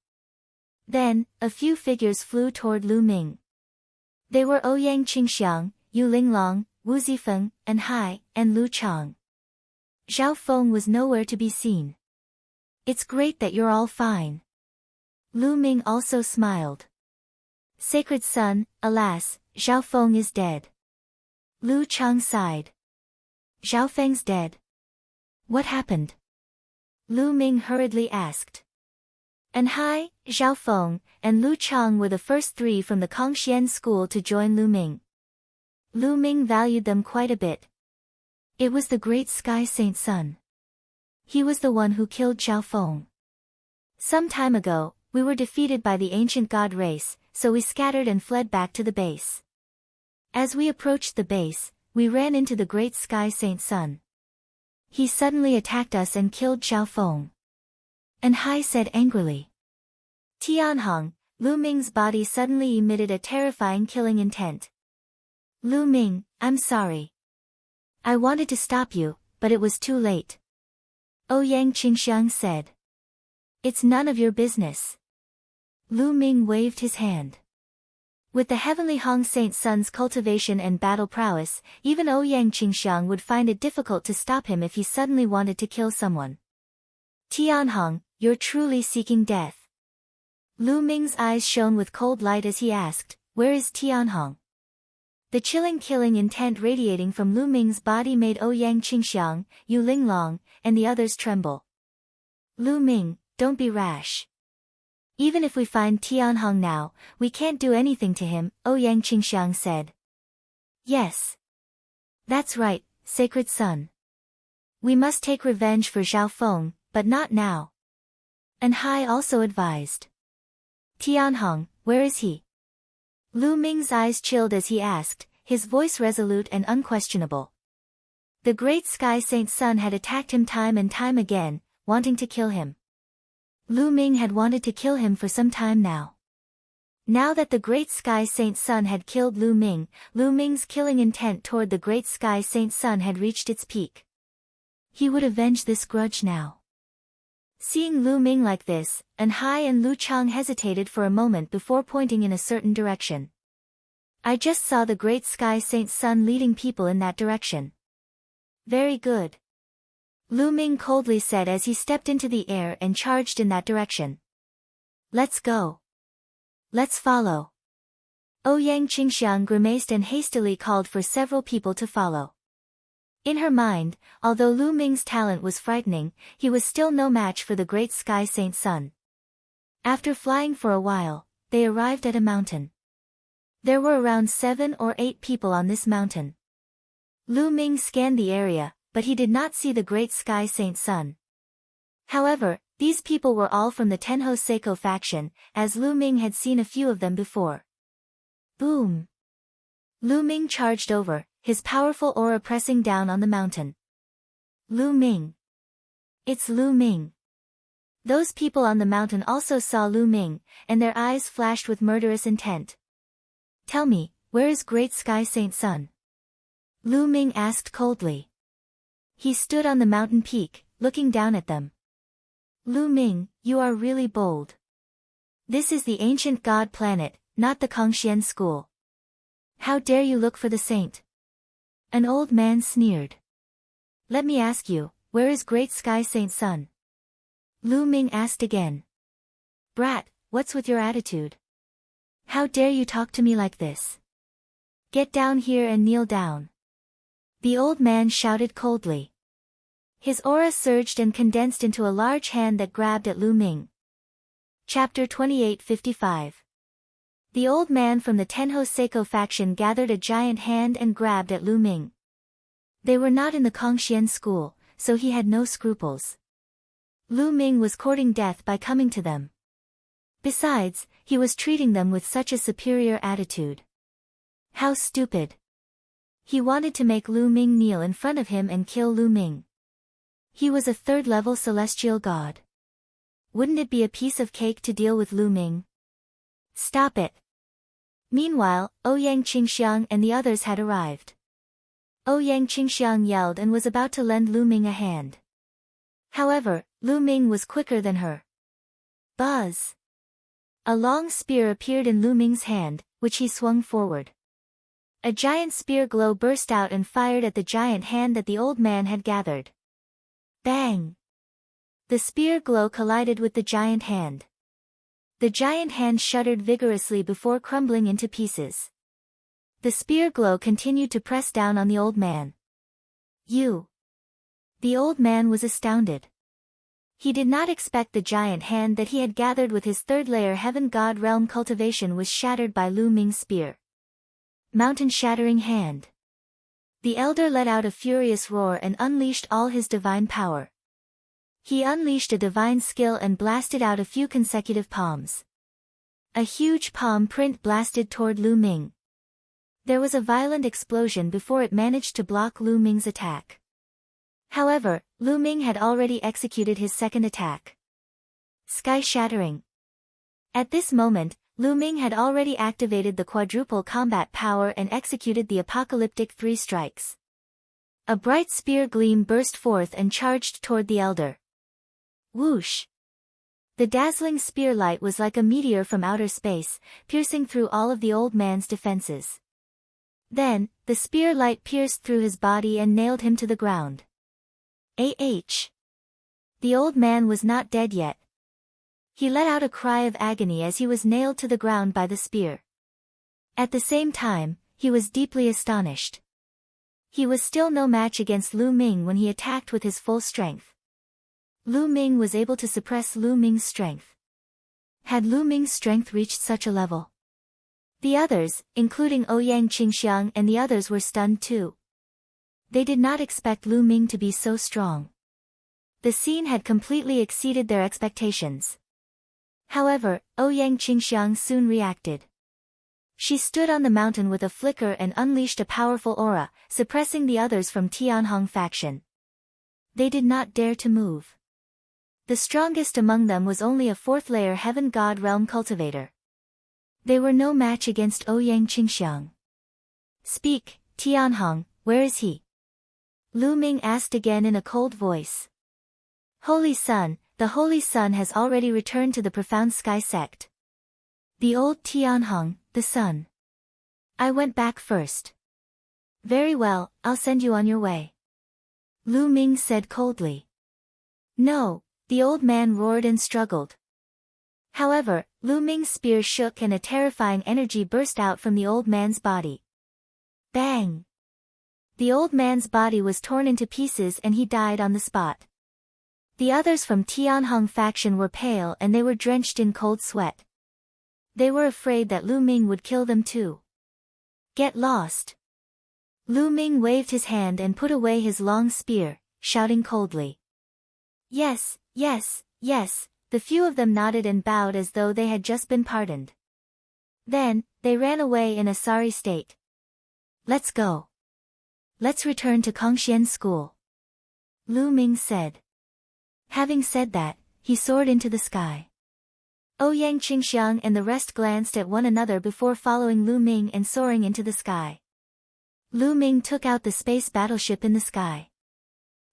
Then, a few figures flew toward Lu Ming. They were Ouyang Qingxiang, Yu Linglong, Wu Zifeng, and Hai, and Lu Chang. Zhao Feng was nowhere to be seen. It's great that you're all fine. Lu Ming also smiled. Sacred son, alas, Zhao Feng is dead. Lu Chang sighed. Zhao Feng's dead. What happened? Lu Ming hurriedly asked. And Hai, Zhao Feng, and Lu Chang were the first three from the Kongxian school to join Lu Ming. Lu Ming valued them quite a bit. It was the great Sky Saint Sun. He was the one who killed Zhao Feng. Some time ago, we were defeated by the ancient god race, so we scattered and fled back to the base. As we approached the base, we ran into the great Sky Saint Sun. He suddenly attacked us and killed Zhao Feng. And Hai said angrily. Tianhong, Lu Ming's body suddenly emitted a terrifying killing intent. Lu Ming, I'm sorry. I wanted to stop you, but it was too late. Ouyang Qingxiang said. It's none of your business. Lu Ming waved his hand. With the heavenly Hong Saint Sun's cultivation and battle prowess, even Ouyang Qingxiang would find it difficult to stop him if he suddenly wanted to kill someone. Tianhong, you're truly seeking death. Lu Ming's eyes shone with cold light as he asked, where is Tianhong? The chilling killing intent radiating from Lu Ming's body made Ouyang Qingxiang, Yu Linglong, and the others tremble. Lu Ming, don't be rash. Even if we find Tianhong now, we can't do anything to him, Ouyang Qingxiang said. Yes. That's right, sacred son. We must take revenge for Zhao Feng, but not now. And Hai also advised. Tianhong, where is he? Lu Ming's eyes chilled as he asked, his voice resolute and unquestionable. The great Sky Saint Sun had attacked him time and time again, wanting to kill him. Lu Ming had wanted to kill him for some time now. Now that the great Sky Saint Sun had killed Lu Ming's killing intent toward the great Sky Saint Sun had reached its peak. He would avenge this grudge now. Seeing Lu Ming like this, An Hai and Lu Chang hesitated for a moment before pointing in a certain direction. I just saw the great Sky Saint Sun leading people in that direction. Very good. Lu Ming coldly said as he stepped into the air and charged in that direction. Let's go. Let's follow. Ouyang Qingxiang grimaced and hastily called for several people to follow. In her mind, although Lu Ming's talent was frightening, he was still no match for the great Sky Saint Sun. After flying for a while, they arrived at a mountain. There were around 7 or 8 people on this mountain. Lu Ming scanned the area, but he did not see the great Sky Saint Sun. However, These people were all from the Tenho Seiko faction, as Lu Ming had seen a few of them before. Boom! Lu Ming charged over, his powerful aura pressing down on the mountain. Lu Ming. It's Lu Ming. Those people on the mountain also saw Lu Ming, and their eyes flashed with murderous intent. Tell me, where is Great Sky Saint Sun? Lu Ming asked coldly. He stood on the mountain peak, looking down at them. Lu Ming, you are really bold. This is the ancient god planet, not the Kongxian school. How dare you look for the saint? An old man sneered. Let me ask you, where is Great Sky Saint Sun? Lu Ming asked again. Brat, what's with your attitude? How dare you talk to me like this? Get down here and kneel down. The old man shouted coldly. His aura surged and condensed into a large hand that grabbed at Lu Ming. Chapter 2855. The old man from the Tenho Seiko faction gathered a giant hand and grabbed at Lu Ming. They were not in the Kongxian school, so he had no scruples. Lu Ming was courting death by coming to them. Besides, he was treating them with such a superior attitude. How stupid. He wanted to make Lu Ming kneel in front of him and kill Lu Ming. He was a third-level celestial god. Wouldn't it be a piece of cake to deal with Lu Ming? Stop it. Meanwhile, Ouyang Qingxiang and the others had arrived. Ouyang Qingxiang yelled and was about to lend Lu Ming a hand. However, Lu Ming was quicker than her. Buzz! A long spear appeared in Lu Ming's hand, which he swung forward. A giant spear glow burst out and fired at the giant hand that the old man had gathered. Bang! The spear glow collided with the giant hand. The giant hand shuddered vigorously before crumbling into pieces. The spear glow continued to press down on the old man. You! The old man was astounded. He did not expect the giant hand that he had gathered with his third-layer heaven god realm cultivation was shattered by Lu Ming's spear. Mountain-shattering hand. The elder let out a furious roar and unleashed all his divine power. He unleashed a divine skill and blasted out a few consecutive palms. A huge palm print blasted toward Lu Ming. There was a violent explosion before it managed to block Lu Ming's attack. However, Lu Ming had already executed his second attack. Sky-shattering. At this moment, Lu Ming had already activated the quadruple combat power and executed the apocalyptic 3 strikes. A bright spear gleam burst forth and charged toward the elder. Whoosh! The dazzling spear light was like a meteor from outer space, piercing through all of the old man's defenses. Then, the spear light pierced through his body and nailed him to the ground. The old man was not dead yet. He let out a cry of agony as he was nailed to the ground by the spear. At the same time, he was deeply astonished. He was still no match against Lu Ming when he attacked with his full strength. Lu Ming was able to suppress Lu Ming's strength. Had Lu Ming's strength reached such a level? The others, including Ouyang Qingxiang and the others, were stunned too. They did not expect Lu Ming to be so strong. The scene had completely exceeded their expectations. However, Ouyang Qingxiang soon reacted. She stood on the mountain with a flicker and unleashed a powerful aura, suppressing the others from Tianhong faction. They did not dare to move. The strongest among them was only a 4th-layer heaven god realm cultivator. They were no match against Ouyang Qingxiang. Speak, Tianhong, where is he? Lu Ming asked again in a cold voice. Holy Sun, the Holy Sun has already returned to the profound sky sect. The old Tianhong, the sun. I went back first. Very well, I'll send you on your way. Lu Ming said coldly. No, the old man roared and struggled. However, Lu Ming's spear shook and a terrifying energy burst out from the old man's body. Bang! The old man's body was torn into pieces and he died on the spot. The others from Tianhong faction were pale and they were drenched in cold sweat. They were afraid that Lu Ming would kill them too. Get lost! Lu Ming waved his hand and put away his long spear, shouting coldly. Yes, yes, Yes, the few of them nodded and bowed as though they had just been pardoned. Then, they ran away in a sorry state. Let's go. Let's return to Kongxian school. Lu Ming said. Having said that, he soared into the sky. Ouyang Qingxiang and the rest glanced at one another before following Lu Ming and soaring into the sky. Lu Ming took out the space battleship in the sky.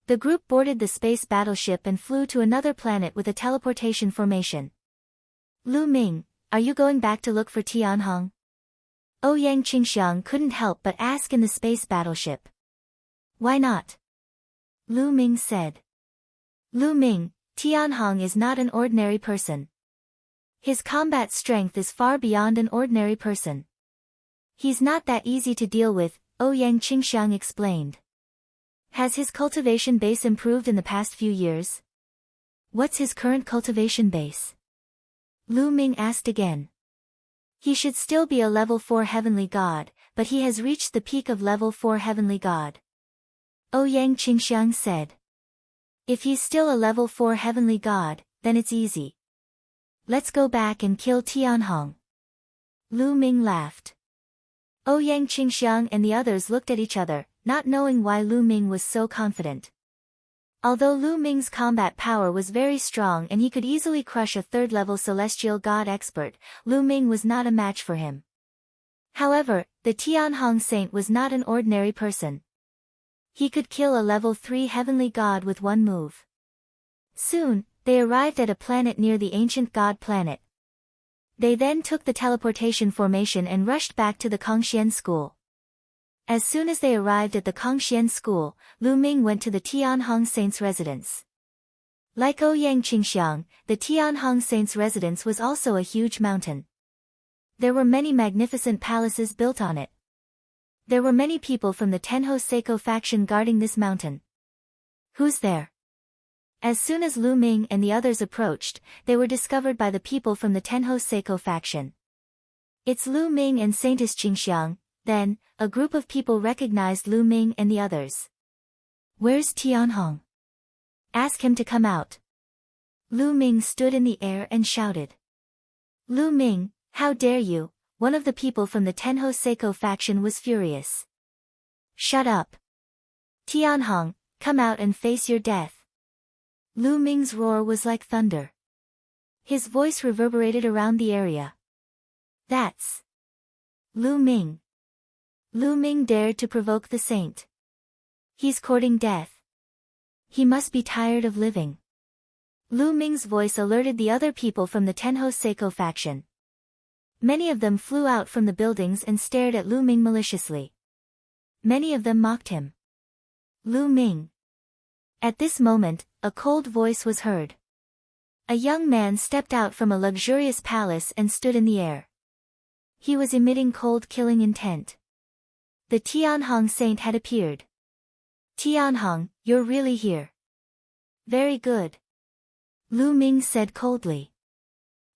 The group boarded the space battleship and flew to another planet with a teleportation formation. Lu Ming, are you going back to look for Tianhong? Ouyang Qingxiang couldn't help but ask in the space battleship. Why not? Lu Ming said. Lu Ming, Tianhong is not an ordinary person. His combat strength is far beyond an ordinary person. He's not that easy to deal with, Ouyang Qingxiang explained. Has his cultivation base improved in the past few years? What's his current cultivation base? Lu Ming asked again. He should still be a level 4 heavenly god, but he has reached the peak of level 4 heavenly god. Ouyang Qingxiang said. If he's still a level 4 heavenly god, then it's easy. Let's go back and kill Tianhong. Lu Ming laughed. Ouyang Qingxiang and the others looked at each other, not knowing why Lu Ming was so confident. Although Lu Ming's combat power was very strong and he could easily crush a third-level celestial god expert, Lu Ming was not a match for him. However, the Tianhong saint was not an ordinary person. He could kill a level 3 heavenly god with one move. Soon, they arrived at a planet near the ancient god planet. They then took the teleportation formation and rushed back to the Kongxian school. As soon as they arrived at the Kongxian school, Lu Ming went to the Tianhong saint's residence. Like Ouyang Qingxiang, the Tianhong saint's residence was also a huge mountain. There were many magnificent palaces built on it. There were many people from the Tenho Seiko faction guarding this mountain. Who's there? As soon as Lu Ming and the others approached, they were discovered by the people from the Tenho Seiko faction. It's Lu Ming and Saintess Qingxiang. Then, a group of people recognized Lu Ming and the others. Where's Tianhong? Ask him to come out. Lu Ming stood in the air and shouted. Lu Ming, how dare you? One of the people from the Tenho Seiko faction was furious. Shut up. Tianhong, come out and face your death. Lu Ming's roar was like thunder. His voice reverberated around the area. That's Lu Ming. Lu Ming dared to provoke the saint. He's courting death. He must be tired of living. Lu Ming's voice alerted the other people from the Tenho Seiko faction. Many of them flew out from the buildings and stared at Lu Ming maliciously. Many of them mocked him. Lu Ming. At this moment, a cold voice was heard. A young man stepped out from a luxurious palace and stood in the air. He was emitting cold killing intent. The Tianhong saint had appeared. Tianhong, you're really here. Very good. Lu Ming said coldly.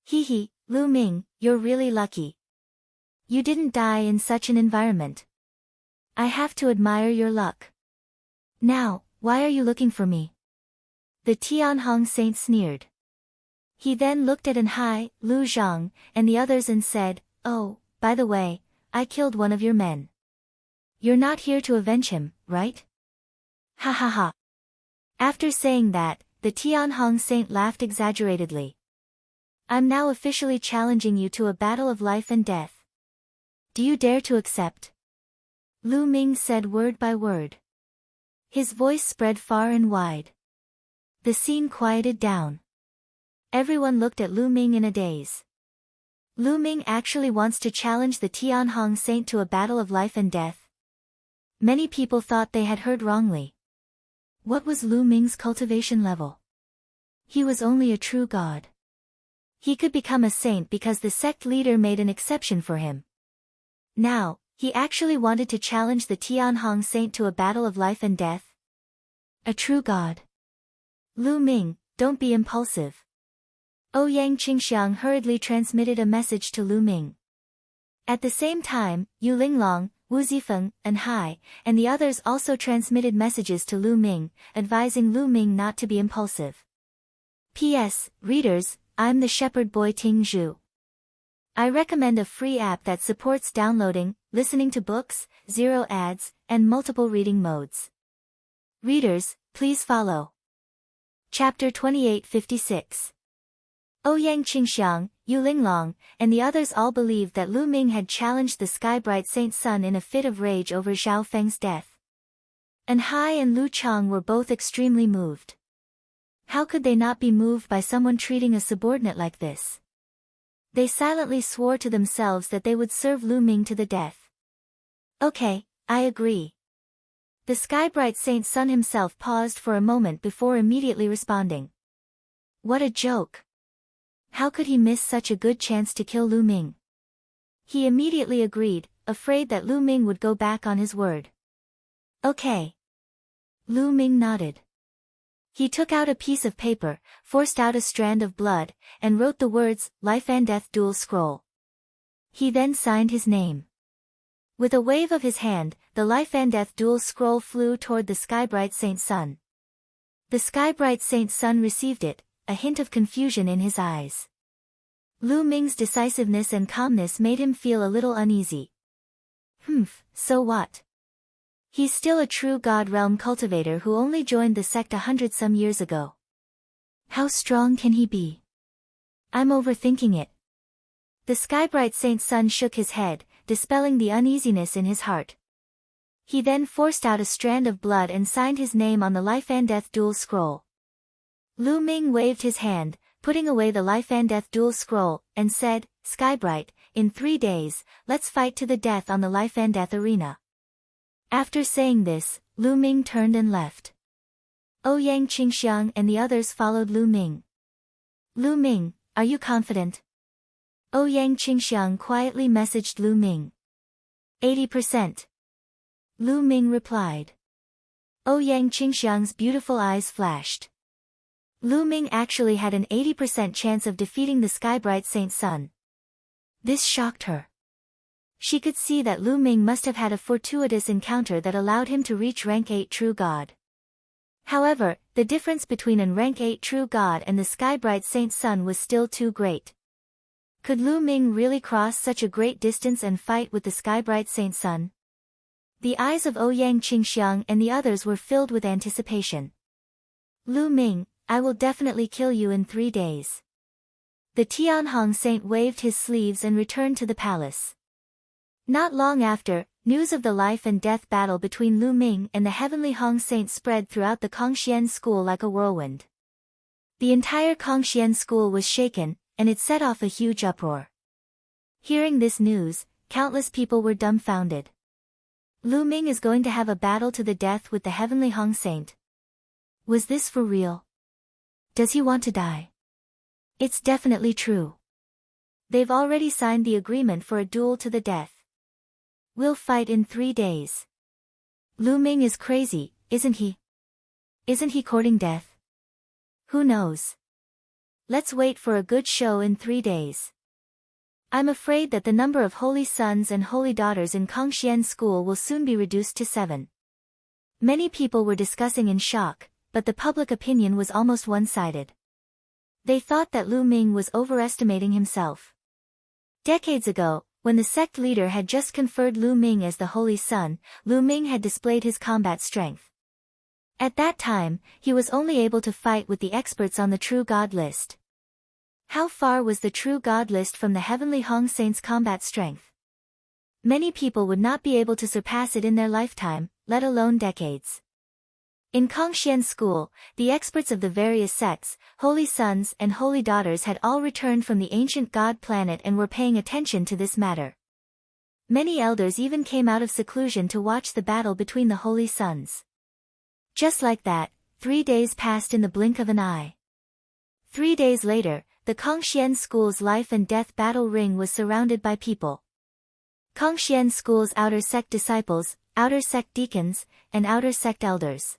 Hee, Lu Ming, you're really lucky. You didn't die in such an environment. I have to admire your luck. Now, why are you looking for me? The Tianhong saint sneered. He then looked at Anhai, Lu Zhang, and the others and said, Oh, by the way, I killed one of your men. You're not here to avenge him, right? Ha ha ha. After saying that, the Tianhong saint laughed exaggeratedly. I'm now officially challenging you to a battle of life and death. Do you dare to accept? Lu Ming said word by word. His voice spread far and wide. The scene quieted down. Everyone looked at Lu Ming in a daze. Lu Ming actually wants to challenge the Tianhong saint to a battle of life and death. Many people thought they had heard wrongly. What was Lu Ming's cultivation level? He was only a true god. He could become a saint because the sect leader made an exception for him. Now, he actually wanted to challenge the Tianhong saint to a battle of life and death. A true god. Lu Ming, don't be impulsive. Ouyang Qingxiang hurriedly transmitted a message to Lu Ming. At the same time, Yu Linglong, Wu Zifeng, Anhai, and the others also transmitted messages to Lu Ming, advising Lu Ming not to be impulsive. P.S. Readers, I'm the shepherd boy Ting Zhu. I recommend a free app that supports downloading, listening to books, zero ads, and multiple reading modes. Readers, please follow. Chapter 2856. Ouyang Qingxiang, Yu Linglong, and the others all believed that Lu Ming had challenged the sky-bright Saint Sun in a fit of rage over Zhao Feng's death. An Hai and Lu Chang were both extremely moved. How could they not be moved by someone treating a subordinate like this? They silently swore to themselves that they would serve Lu Ming to the death. Okay, I agree. The sky-bright Saint Sun himself paused for a moment before immediately responding. What a joke! How could he miss such a good chance to kill Lu Ming? He immediately agreed, afraid that Lu Ming would go back on his word. Okay. Lu Ming nodded. He took out a piece of paper, forced out a strand of blood, and wrote the words, Life and Death Dual Scroll. He then signed his name. With a wave of his hand, the Life and Death Dual Scroll flew toward the sky-bright Saint Sun. The sky-bright Saint Sun received it, a hint of confusion in his eyes. Lu Ming's decisiveness and calmness made him feel a little uneasy. So what? He's still a true God realm cultivator who only joined the sect 100-some years ago. How strong can he be? I'm overthinking it. The sky-bright Saint Sun shook his head, dispelling the uneasiness in his heart. He then forced out a strand of blood and signed his name on the Life and Death Dual Scroll. Lu Ming waved his hand, putting away the Life and Death Dual Scroll, and said, Skybright, in 3 days, let's fight to the death on the Life and Death arena. After saying this, Lu Ming turned and left. Ouyang Qingxiang and the others followed Lu Ming. Lu Ming, are you confident? Ouyang Qingxiang quietly messaged Lu Ming. 80%. Lu Ming replied. Ouyang Qingxiang's beautiful eyes flashed. Lu Ming actually had an 80% chance of defeating the skybright Saint Sun. This shocked her. She could see that Lu Ming must have had a fortuitous encounter that allowed him to reach rank 8 true god. However, the difference between an rank 8 true god and the skybright Saint Sun was still too great. Could Lu Ming really cross such a great distance and fight with the skybright Saint Sun? The eyes of Ouyang Qingxiang and the others were filled with anticipation. Lu Ming, I will definitely kill you in 3 days. The Tianhong saint waved his sleeves and returned to the palace. Not long after, news of the life and death battle between Lu Ming and the heavenly Hong saint spread throughout the Kongxian school like a whirlwind. The entire Kongxian school was shaken, and it set off a huge uproar. Hearing this news, countless people were dumbfounded. Lu Ming is going to have a battle to the death with the heavenly Hong saint. Was this for real? Does he want to die? It's definitely true. They've already signed the agreement for a duel to the death. We'll fight in 3 days. Lu Ming is crazy, isn't he? Isn't he courting death? Who knows? Let's wait for a good show in 3 days. I'm afraid that the number of holy sons and holy daughters in Kongxian school will soon be reduced to 7. Many people were discussing in shock, but the public opinion was almost one-sided. They thought that Lu Ming was overestimating himself. Decades ago, when the sect leader had just conferred Lu Ming as the Holy Son, Lu Ming had displayed his combat strength. At that time, he was only able to fight with the experts on the True God list. How far was the True God list from the heavenly Hong Saint's combat strength? Many people would not be able to surpass it in their lifetime, let alone decades. In Kongxian school, the experts of the various sects, holy sons and holy daughters had all returned from the ancient god planet and were paying attention to this matter. Many elders even came out of seclusion to watch the battle between the holy sons. Just like that, 3 days passed in the blink of an eye. 3 days later, the Kongxian school's life and death battle ring was surrounded by people. Kongxian school's outer sect disciples, outer sect deacons, and outer sect elders.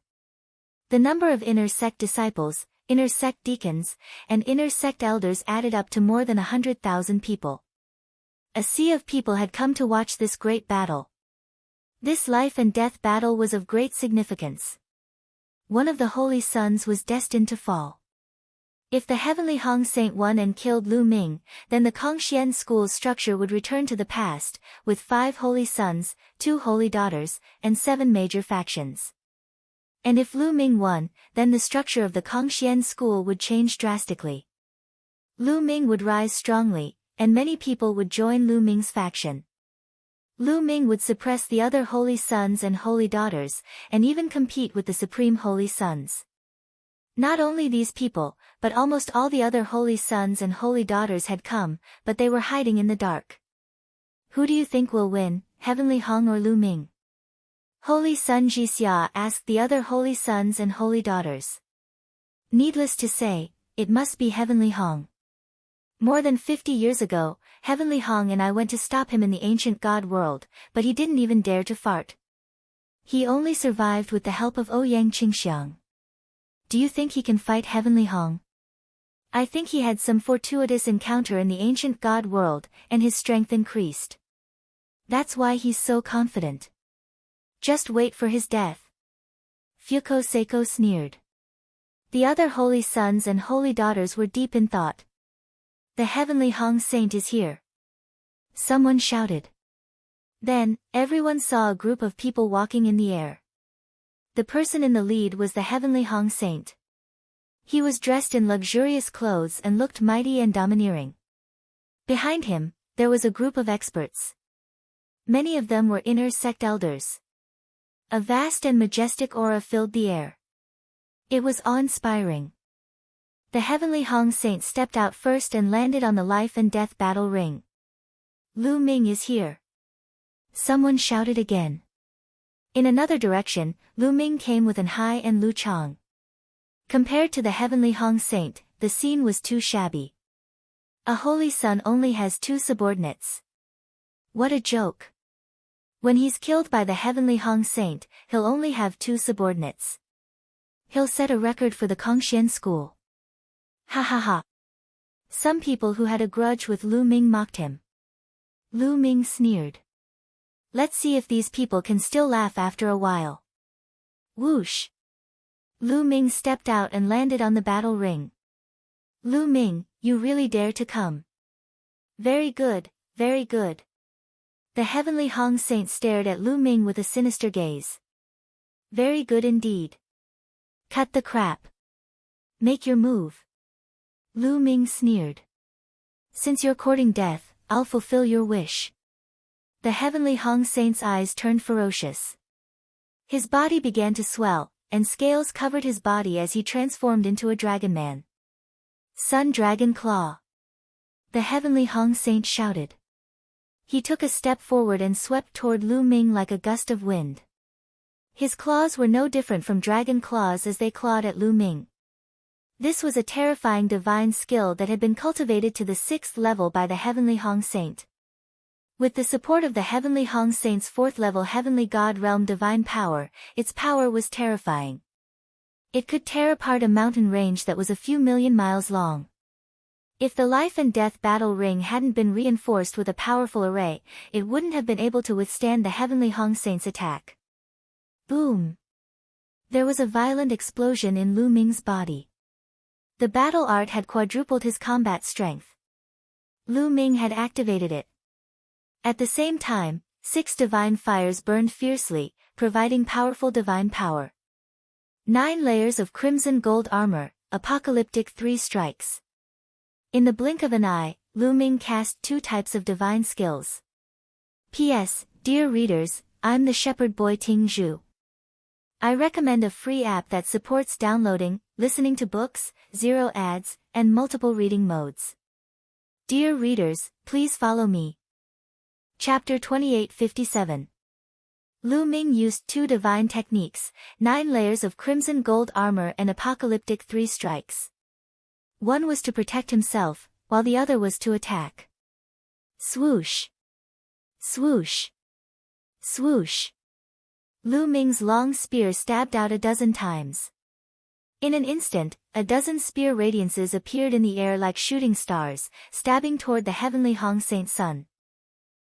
The number of inner sect disciples, inner sect deacons, and inner sect elders added up to more than 100,000 people. A sea of people had come to watch this great battle. This life and death battle was of great significance. One of the holy sons was destined to fall. If the Heavenly Hong Saint won and killed Lu Ming, then the Kongxian school's structure would return to the past, with 5 holy sons, 2 holy daughters, and 7 major factions. And if Lu Ming won, then the structure of the Kongxian school would change drastically. Lu Ming would rise strongly, and many people would join Lu Ming's faction. Lu Ming would suppress the other holy sons and holy daughters, and even compete with the supreme holy sons. Not only these people, but almost all the other holy sons and holy daughters had come, but they were hiding in the dark. Who do you think will win, Heavenly Hong or Lu Ming? Holy Son Jixia asked the other holy sons and holy daughters. Needless to say, it must be Heavenly Hong. More than 50 years ago, Heavenly Hong and I went to stop him in the ancient god world, but he didn't even dare to fart. He only survived with the help of Ouyang Qingxiang. Do you think he can fight Heavenly Hong? I think he had some fortuitous encounter in the ancient god world, and his strength increased. That's why he's so confident. Just wait for his death. Fuko Seiko sneered. The other holy sons and holy daughters were deep in thought. The Heavenly Hong Saint is here. Someone shouted. Then, everyone saw a group of people walking in the air. The person in the lead was the Heavenly Hong Saint. He was dressed in luxurious clothes and looked mighty and domineering. Behind him, there was a group of experts. Many of them were inner sect elders. A vast and majestic aura filled the air. It was awe-inspiring. The Heavenly Hong Saint stepped out first and landed on the life and death battle ring. Lu Ming is here. Someone shouted again. In another direction, Lu Ming came with An Hai and Lu Chang. Compared to the Heavenly Hong Saint, the scene was too shabby. A holy son only has 2 subordinates. What a joke. When he's killed by the Heavenly Hong Saint, he'll only have 2 subordinates. He'll set a record for the Kongxian school. Ha ha ha. Some people who had a grudge with Lu Ming mocked him. Lu Ming sneered. Let's see if these people can still laugh after a while. Whoosh. Lu Ming stepped out and landed on the battle ring. Lu Ming, you really dare to come. Very good, very good. The Heavenly Hong Saint stared at Lu Ming with a sinister gaze. Very good indeed. Cut the crap. Make your move. Lu Ming sneered. Since you're courting death, I'll fulfill your wish. The Heavenly Hong Saint's eyes turned ferocious. His body began to swell, and scales covered his body as he transformed into a dragon man. Sun Dragon Claw. The Heavenly Hong Saint shouted. He took a step forward and swept toward Lu Ming like a gust of wind. His claws were no different from dragon claws as they clawed at Lu Ming. This was a terrifying divine skill that had been cultivated to the 6th level by the Heavenly Hong Saint. With the support of the Heavenly Hong Saint's 4th-level Heavenly God Realm divine power, its power was terrifying. It could tear apart a mountain range that was a few million miles long. If the life and death battle ring hadn't been reinforced with a powerful array, it wouldn't have been able to withstand the Heavenly Hong Saint's attack. Boom! There was a violent explosion in Lu Ming's body. The battle art had quadrupled his combat strength. Lu Ming had activated it. At the same time, 6 divine fires burned fiercely, providing powerful divine power. 9 layers of crimson gold armor, apocalyptic 3 strikes. In the blink of an eye, Lu Ming cast 2 types of divine skills. P.S. Dear readers, I'm the shepherd boy Ting Zhu. I recommend a free app that supports downloading, listening to books, 0 ads, and multiple reading modes. Dear readers, please follow me. Chapter 2857. Lu Ming used 2 divine techniques, 9 layers of crimson gold armor and apocalyptic 3 strikes. One was to protect himself, while the other was to attack. Swoosh! Swoosh! Swoosh! Lu Ming's long spear stabbed out 12 times. In an instant, 12 spear radiances appeared in the air like shooting stars, stabbing toward the Heavenly Hong Saint Sun.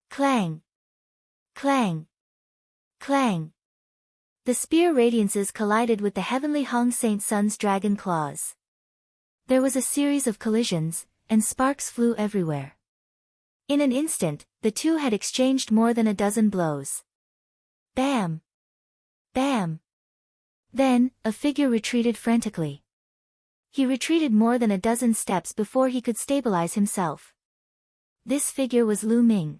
Clang! Clang! Clang! The spear radiances collided with the Heavenly Hong Saint Sun's dragon claws. There was a series of collisions, and sparks flew everywhere. In an instant, the two had exchanged more than a dozen blows. Bam! Bam! Then, a figure retreated frantically. He retreated more than a dozen steps before he could stabilize himself. This figure was Lu Ming.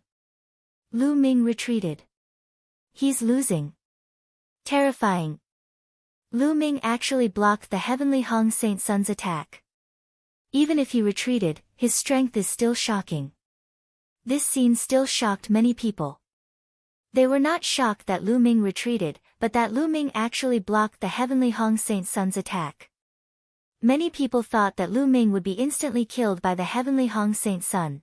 Lu Ming retreated. He's losing. Terrifying. Lu Ming actually blocked the heavenly Hong Saint Sun's attack. Even if he retreated, his strength is still shocking. This scene still shocked many people. They were not shocked that Lu Ming retreated, but that Lu Ming actually blocked the heavenly Hong Saint Sun's attack. Many people thought that Lu Ming would be instantly killed by the heavenly Hong Saint Sun.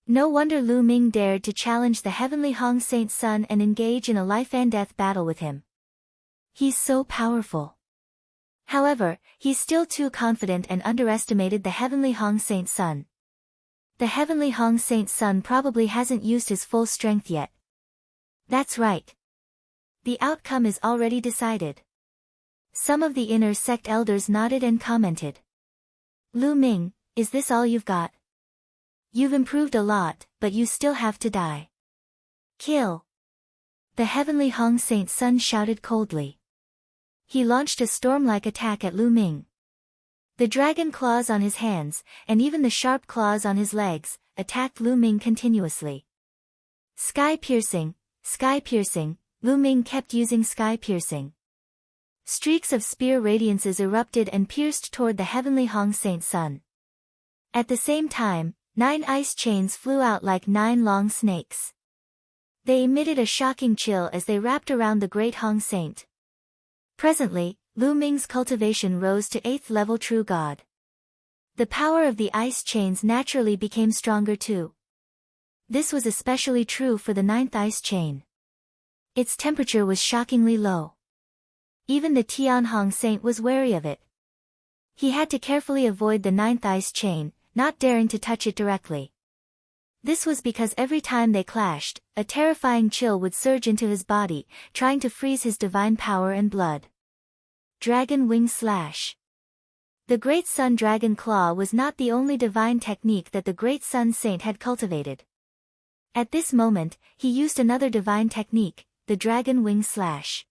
No wonder Lu Ming dared to challenge the heavenly Hong Saint Sun and engage in a life-and-death battle with him. He's so powerful. However, he's still too confident and underestimated the heavenly Hong Saint Sun. The heavenly Hong Saint Sun probably hasn't used his full strength yet. That's right. The outcome is already decided. Some of the inner sect elders nodded and commented. Lu Ming, is this all you've got? You've improved a lot, but you still have to die. Kill! The heavenly Hong Saint Sun shouted coldly. He launched a storm-like attack at Lu Ming. The dragon claws on his hands, and even the sharp claws on his legs, attacked Lu Ming continuously. Sky-piercing, Lu Ming kept using sky-piercing. Streaks of spear radiances erupted and pierced toward the heavenly Hong Saint Sun. At the same time, 9 ice chains flew out like 9 long snakes. They emitted a shocking chill as they wrapped around the great Hong Saint. Presently, Lu Ming's cultivation rose to 8th level True God. The power of the ice chains naturally became stronger too. This was especially true for the 9th ice chain. Its temperature was shockingly low. Even the Tian Hong Saint was wary of it. He had to carefully avoid the 9th ice chain, not daring to touch it directly. This was because every time they clashed, a terrifying chill would surge into his body, trying to freeze his divine power and blood. Dragon Wing Slash. The Great Sun Dragon Claw was not the only divine technique that the Great Sun Saint had cultivated. At this moment, he used another divine technique, the Dragon Wing Slash.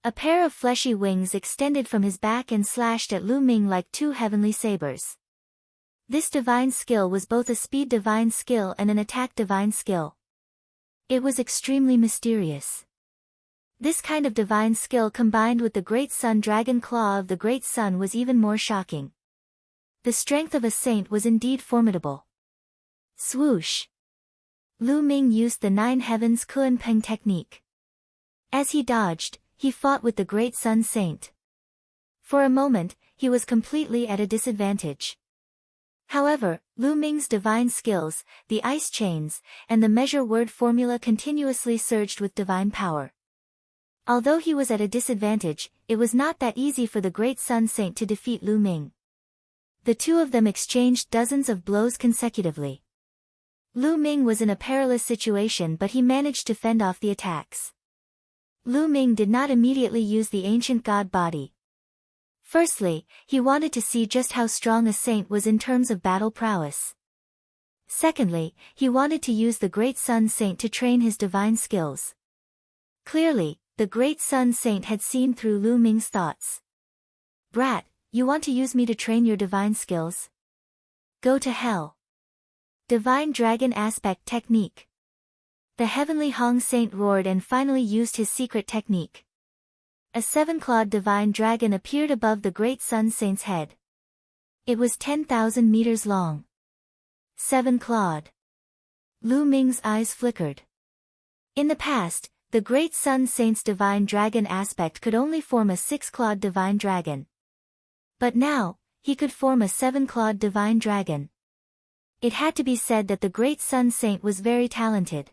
A pair of fleshy wings extended from his back and slashed at Lu Ming like 2 heavenly sabers. This divine skill was both a speed divine skill and an attack divine skill. It was extremely mysterious. This kind of divine skill combined with the Great Sun Dragon Claw of the Great Sun was even more shocking. The strength of a saint was indeed formidable. Swoosh! Lu Ming used the 9 heavens Kuan-Peng technique. As he dodged, he fought with the Great Sun Saint. For a moment, he was completely at a disadvantage. However, Lu Ming's divine skills, the ice chains, and the measure word formula continuously surged with divine power. Although he was at a disadvantage, it was not that easy for the Great Sun Saint to defeat Lu Ming. The two of them exchanged dozens of blows consecutively. Lu Ming was in a perilous situation, but he managed to fend off the attacks. Lu Ming did not immediately use the ancient god body. Firstly, he wanted to see just how strong a saint was in terms of battle prowess. Secondly, he wanted to use the Great Sun Saint to train his divine skills. Clearly, the Great Sun Saint had seen through Lu Ming's thoughts. Brat, you want to use me to train your divine skills? Go to hell. Divine Dragon Aspect Technique. The heavenly Hong Saint roared and finally used his secret technique. A 7-clawed divine dragon appeared above the Great Sun Saint's head. It was 10,000 meters long. 7-clawed. Lu Ming's eyes flickered. In the past, the Great Sun Saint's divine dragon aspect could only form a 6-clawed divine dragon. But now, he could form a 7-clawed divine dragon. It had to be said that the Great Sun Saint was very talented.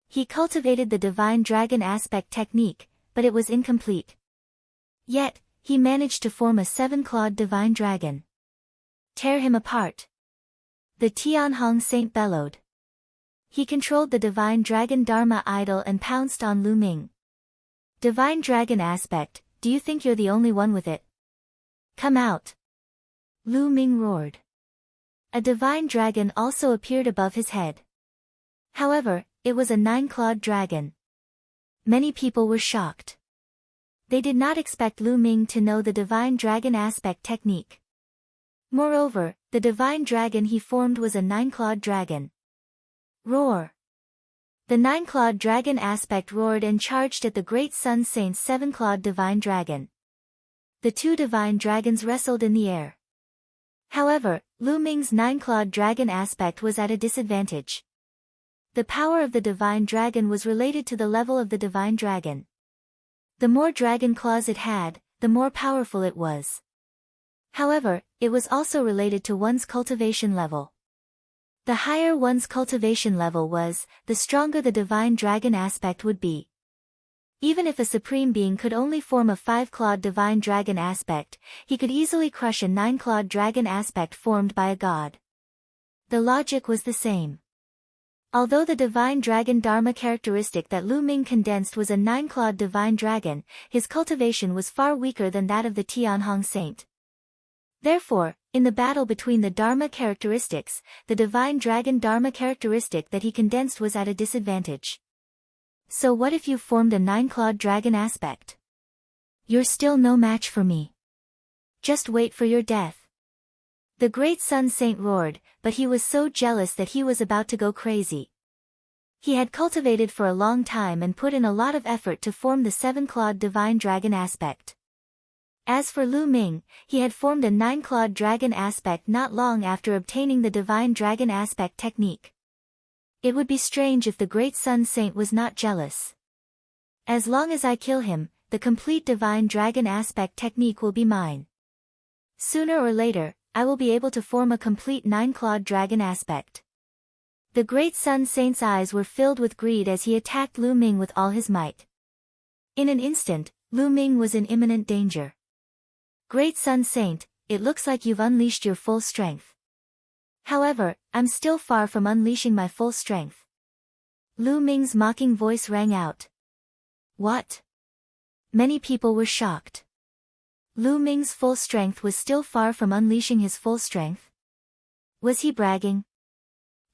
He cultivated the divine dragon aspect technique, but it was incomplete. Yet, he managed to form a 7-clawed divine dragon. Tear him apart. The Tian Hong Saint bellowed. He controlled the divine dragon Dharma idol and pounced on Lu Ming. Divine dragon aspect, do you think you're the only one with it? Come out. Lu Ming roared. A divine dragon also appeared above his head. However, it was a 9-clawed dragon. Many people were shocked. They did not expect Lu Ming to know the divine dragon aspect technique. Moreover, the divine dragon he formed was a 9-clawed dragon. Roar! The 9-clawed dragon aspect roared and charged at the great Sun Saint's 7-clawed divine dragon. The two divine dragons wrestled in the air. However, Lu Ming's 9-clawed dragon aspect was at a disadvantage. The power of the divine dragon was related to the level of the divine dragon. The more dragon claws it had, the more powerful it was. However, it was also related to one's cultivation level. The higher one's cultivation level was, the stronger the divine dragon aspect would be. Even if a supreme being could only form a 5-clawed divine dragon aspect, he could easily crush a 9-clawed dragon aspect formed by a god. The logic was the same. Although the divine dragon dharma characteristic that Lu Ming condensed was a 9-clawed divine dragon, his cultivation was far weaker than that of the Tianhong saint. Therefore, in the battle between the dharma characteristics, the divine dragon dharma characteristic that he condensed was at a disadvantage. So what if you formed a 9-clawed dragon aspect? You're still no match for me. Just wait for your death. The great Sun Saint roared, but he was so jealous that he was about to go crazy. He had cultivated for a long time and put in a lot of effort to form the 7-clawed divine dragon aspect. As for Lu Ming, he had formed a 9-clawed dragon aspect not long after obtaining the divine dragon aspect technique. It would be strange if the great Sun Saint was not jealous. As long as I kill him, the complete divine dragon aspect technique will be mine. Sooner or later, I will be able to form a complete 9-clawed dragon aspect. The great Sun Saint's eyes were filled with greed as he attacked Lu Ming with all his might. In an instant, Lu Ming was in imminent danger. Great Sun Saint, it looks like you've unleashed your full strength. However, I'm still far from unleashing my full strength. Lu Ming's mocking voice rang out. What? Many people were shocked. Lu Ming's full strength was still far from unleashing his full strength. Was he bragging?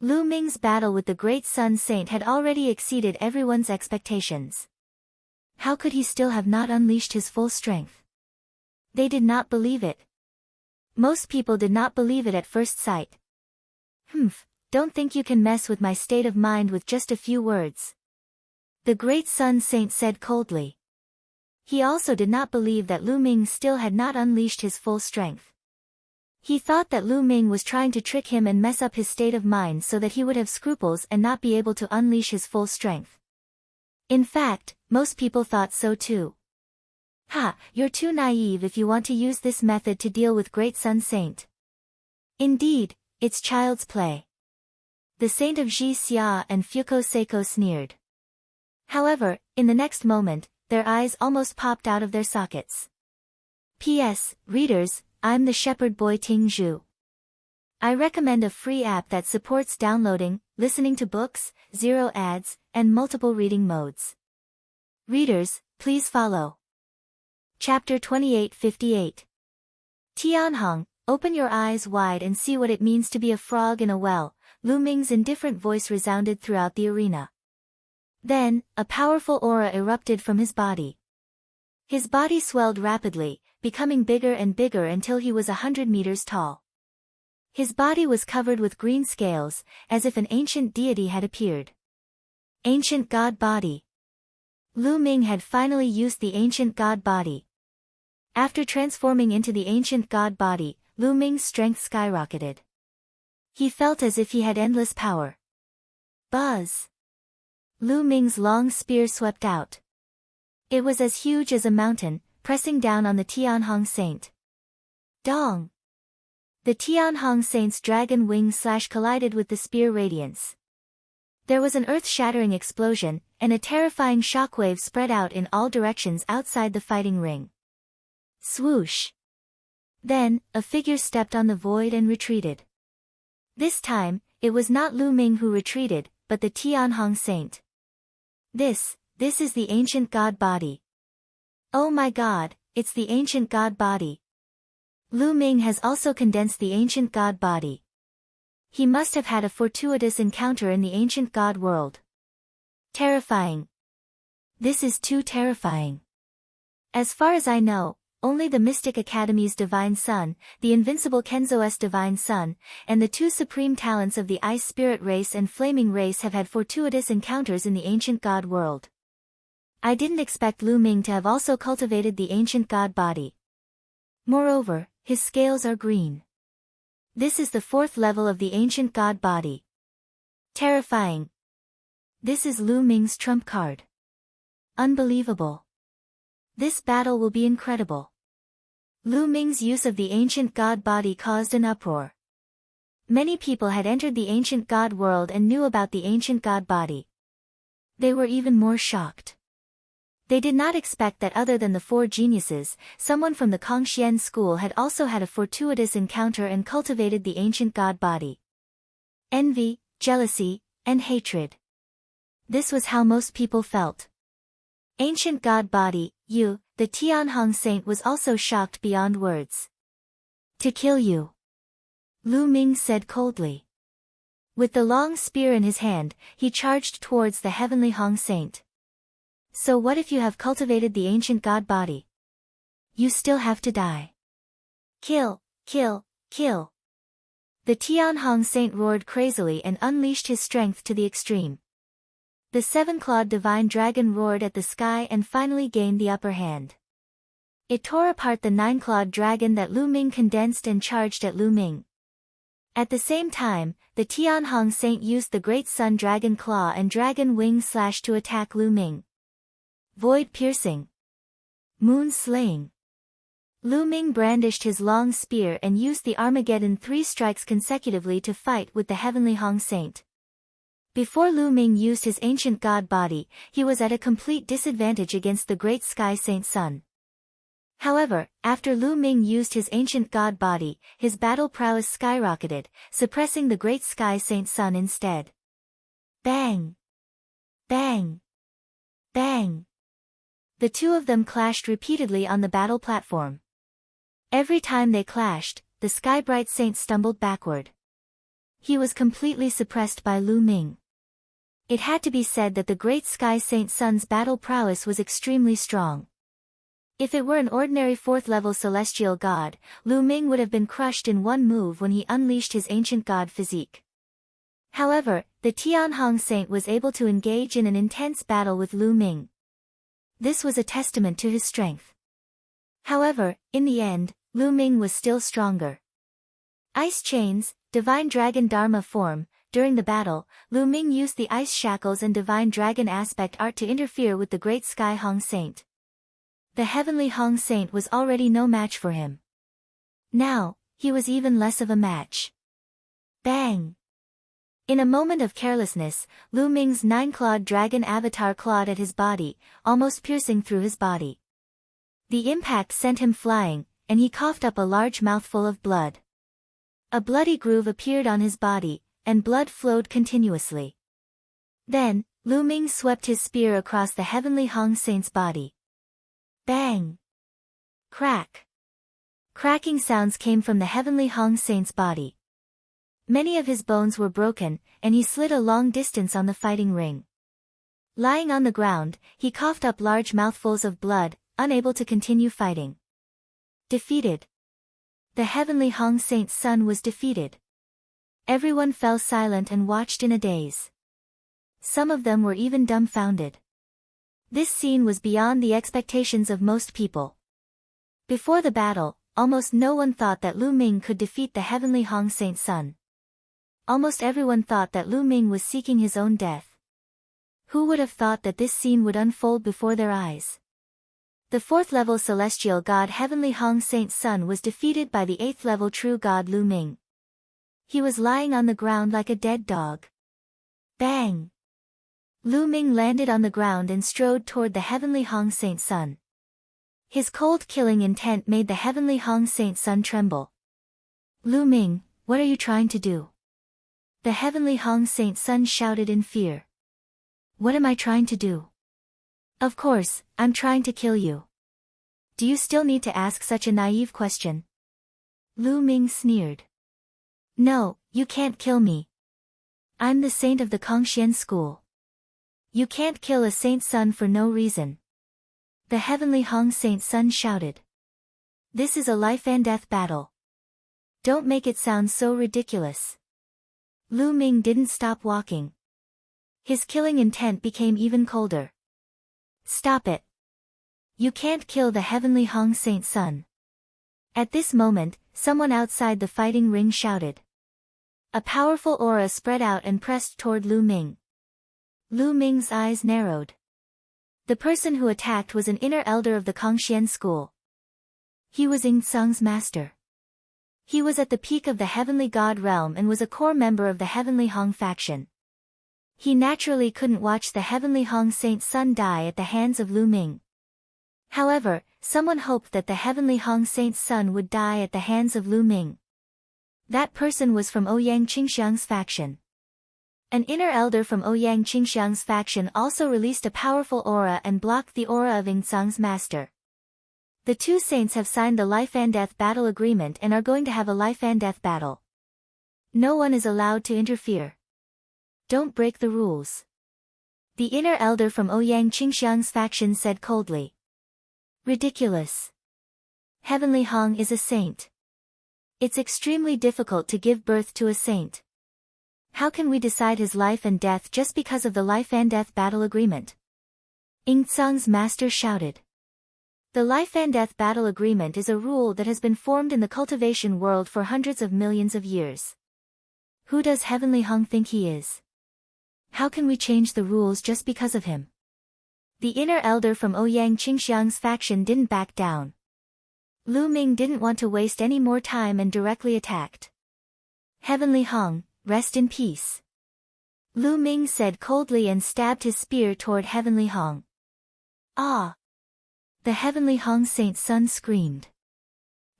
Lu Ming's battle with the great Sun Saint had already exceeded everyone's expectations. How could he still have not unleashed his full strength? They did not believe it. Most people did not believe it at first sight. Don't think you can mess with my state of mind with just a few words. The great Sun Saint said coldly. He also did not believe that Lu Ming still had not unleashed his full strength. He thought that Lu Ming was trying to trick him and mess up his state of mind so that he would have scruples and not be able to unleash his full strength. In fact, most people thought so too. You're too naive if you want to use this method to deal with great Sun Saint. Indeed, it's child's play. The saint of Ji Xia and Fuko Seiko sneered. However, in the next moment, their eyes almost popped out of their sockets. P.S. Readers, I'm the shepherd boy Ting Zhu. I recommend a free app that supports downloading, listening to books, 0 ads, and multiple reading modes. Readers, please follow. Chapter 2858. Tianhong, open your eyes wide and see what it means to be a frog in a well, Lu Ming's indifferent voice resounded throughout the arena. Then, a powerful aura erupted from his body. His body swelled rapidly, becoming bigger and bigger until he was 100 meters tall. His body was covered with green scales, as if an ancient deity had appeared. Ancient god body. Lu Ming had finally used the ancient god body. After transforming into the ancient god body, Lu Ming's strength skyrocketed. He felt as if he had endless power. Buzz! Lu Ming's long spear swept out. It was as huge as a mountain, pressing down on the Tianhong saint. Dong! The Tianhong saint's dragon wings collided with the spear radiance. There was an earth-shattering explosion, and a terrifying shockwave spread out in all directions outside the fighting ring. Swoosh! Then, a figure stepped on the void and retreated. This time, it was not Lu Ming who retreated, but the Tianhong saint. This is the ancient god body. Oh my god, it's the ancient god body. Lu Ming has also condensed the ancient god body. He must have had a fortuitous encounter in the ancient god world. Terrifying. This is too terrifying. As far as I know, only the Mystic Academy's Divine Son, the invincible Kenzo's Divine Son, and the two supreme talents of the Ice Spirit race and Flaming race have had fortuitous encounters in the ancient god world. I didn't expect Lu Ming to have also cultivated the ancient god body. Moreover, his scales are green. This is the 4th level of the ancient god body. Terrifying. This is Lu Ming's trump card. Unbelievable. This battle will be incredible. Lu Ming's use of the ancient god body caused an uproar. Many people had entered the ancient god world and knew about the ancient god body. They were even more shocked. They did not expect that other than the 4 geniuses, someone from the Kongxian school had also had a fortuitous encounter and cultivated the ancient god body. Envy, jealousy, and hatred. This was how most people felt. Ancient god body, you, the Tianhong saint, was also shocked beyond words. To kill you. Lu Ming said coldly. With the long spear in his hand, he charged towards the heavenly Hong saint. So what if you have cultivated the ancient god body? You still have to die. Kill, kill, kill. The Tianhong saint roared crazily and unleashed his strength to the extreme. The 7-clawed divine dragon roared at the sky and finally gained the upper hand. It tore apart the 9-clawed dragon that Lu Ming condensed and charged at Lu Ming. At the same time, the Tianhong saint used the great sun dragon claw and dragon wing slash to attack Lu Ming. Void piercing. Moon slaying. Lu Ming brandished his long spear and used the Armageddon 3 strikes consecutively to fight with the heavenly Hong saint. Before Lu Ming used his ancient god body, he was at a complete disadvantage against the great sky saint sun. However, after Lu Ming used his ancient god body, his battle prowess skyrocketed, suppressing the great sky saint sun instead. Bang! Bang! Bang! The two of them clashed repeatedly on the battle platform. Every time they clashed, the Skybright Saint stumbled backward. He was completely suppressed by Lu Ming. It had to be said that the great Sky Saint Sun's battle prowess was extremely strong. If it were an ordinary 4th-level celestial god, Lu Ming would have been crushed in one move when he unleashed his ancient god physique. However, the Tianhong Saint was able to engage in an intense battle with Lu Ming. This was a testament to his strength. However, in the end, Lu Ming was still stronger. Ice chains, divine dragon dharma form. During the battle, Lu Ming used the ice shackles and divine dragon aspect art to interfere with the great sky Hong saint. The heavenly Hong saint was already no match for him. Now, he was even less of a match. Bang! In a moment of carelessness, Lu Ming's 9-clawed dragon avatar clawed at his body, almost piercing through his body. The impact sent him flying, and he coughed up a large mouthful of blood. A bloody groove appeared on his body, and blood flowed continuously. Then, Lu Ming swept his spear across the heavenly Hong saint's body. Bang! Crack! Cracking sounds came from the heavenly Hong saint's body. Many of his bones were broken, and he slid a long distance on the fighting ring. Lying on the ground, he coughed up large mouthfuls of blood, unable to continue fighting. Defeated. The heavenly Hong saint's son was defeated. Everyone fell silent and watched in a daze. Some of them were even dumbfounded. This scene was beyond the expectations of most people. Before the battle, almost no one thought that Lu Ming could defeat the heavenly Hong saint's son. Almost everyone thought that Lu Ming was seeking his own death. Who would have thought that this scene would unfold before their eyes? The 4th-level celestial god heavenly Hong saint's son was defeated by the 8th-level true god Lu Ming. He was lying on the ground like a dead dog. Bang! Lu Ming landed on the ground and strode toward the heavenly Hong saint's son. His cold killing intent made the heavenly Hong saint's son tremble. Lu Ming, what are you trying to do? The heavenly Hong saint's son shouted in fear. What am I trying to do? Of course, I'm trying to kill you. Do you still need to ask such a naive question? Lu Ming sneered. No, you can't kill me. I'm the saint of the Kongxian school. You can't kill a saint's son for no reason. The heavenly Hong saint's son shouted. This is a life and death battle. Don't make it sound so ridiculous. Lu Ming didn't stop walking. His killing intent became even colder. Stop it. You can't kill the heavenly Hong saint's son. At this moment, someone outside the fighting ring shouted. A powerful aura spread out and pressed toward Lu Ming. Lu Ming's eyes narrowed. The person who attacked was an inner elder of the Kongxian school. He was Ying Tsung's master. He was at the peak of the heavenly god realm and was a core member of the heavenly Hong faction. He naturally couldn't watch the heavenly Hong saint's son die at the hands of Lu Ming. However, someone hoped that the heavenly Hong saint's son would die at the hands of Lu Ming. That person was from Ouyang Qingxiang's faction. An inner elder from Ouyang Qingxiang's faction also released a powerful aura and blocked the aura of Ying Tsung's master. The two saints have signed the life and death battle agreement and are going to have a life and death battle. No one is allowed to interfere. Don't break the rules. The inner elder from Ouyang Qingxiang's faction said coldly. Ridiculous. Heavenly Hong is a saint. It's extremely difficult to give birth to a saint. How can we decide his life and death just because of the life and death battle agreement? Ying Tsung's master shouted. The life and death battle agreement is a rule that has been formed in the cultivation world for hundreds of millions of years. Who does Heavenly Hong think he is? How can we change the rules just because of him? The inner elder from Ouyang Qingxiang's faction didn't back down. Lu Ming didn't want to waste any more time and directly attacked. Heavenly Hong, rest in peace. Lu Ming said coldly and stabbed his spear toward Heavenly Hong. Ah! The Heavenly Hong saint's son screamed.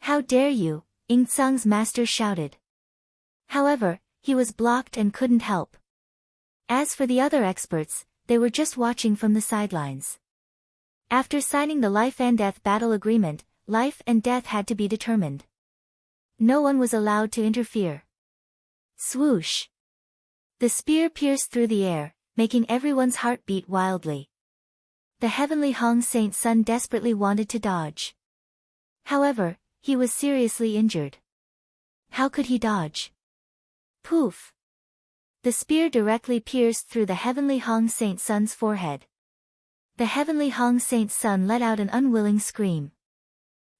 How dare you, Ying Tsung's master shouted. However, he was blocked and couldn't help. As for the other experts, they were just watching from the sidelines. After signing the life and death battle agreement, life and death had to be determined. No one was allowed to interfere. Swoosh! The spear pierced through the air, making everyone's heart beat wildly. The heavenly Hong saint's son desperately wanted to dodge. However, he was seriously injured. How could he dodge? Poof! The spear directly pierced through the heavenly Hong saint's son's forehead. The heavenly Hong saint's son let out an unwilling scream.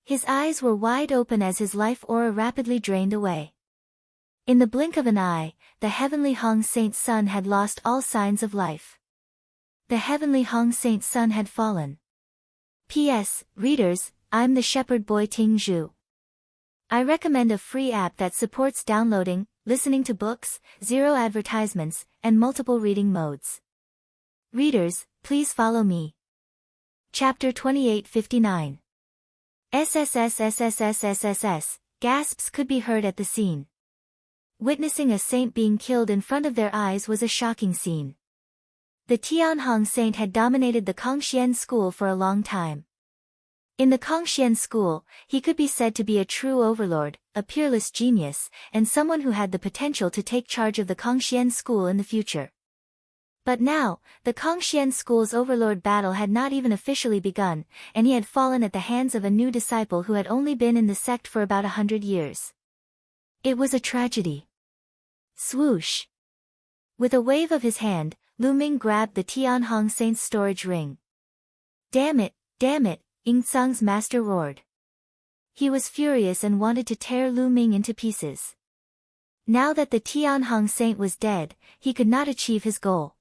His eyes were wide open as his life aura rapidly drained away. In the blink of an eye, the heavenly Hong saint's son had lost all signs of life. The heavenly Hong saint's son had fallen. P.S. Readers, I'm the shepherd boy Ting Zhu. I recommend a free app that supports downloading, listening to books, zero advertisements, and multiple reading modes. Readers, please follow me. Chapter 2859. SSSSSSSSS, gasps could be heard at the scene. Witnessing a saint being killed in front of their eyes was a shocking scene. The Tianhong saint had dominated the Kongxian school for a long time. In the Kongxian school, he could be said to be a true overlord, a peerless genius, and someone who had the potential to take charge of the Kongxian school in the future. But now, the Kongxian school's overlord battle had not even officially begun, and he had fallen at the hands of a new disciple who had only been in the sect for about 100 years. It was a tragedy. Swoosh! With a wave of his hand, Lu Ming grabbed the Tianhong saint's storage ring. Damn it, Ying Tsung's master roared. He was furious and wanted to tear Lu Ming into pieces. Now that the Tianhong saint was dead, he could not achieve his goal.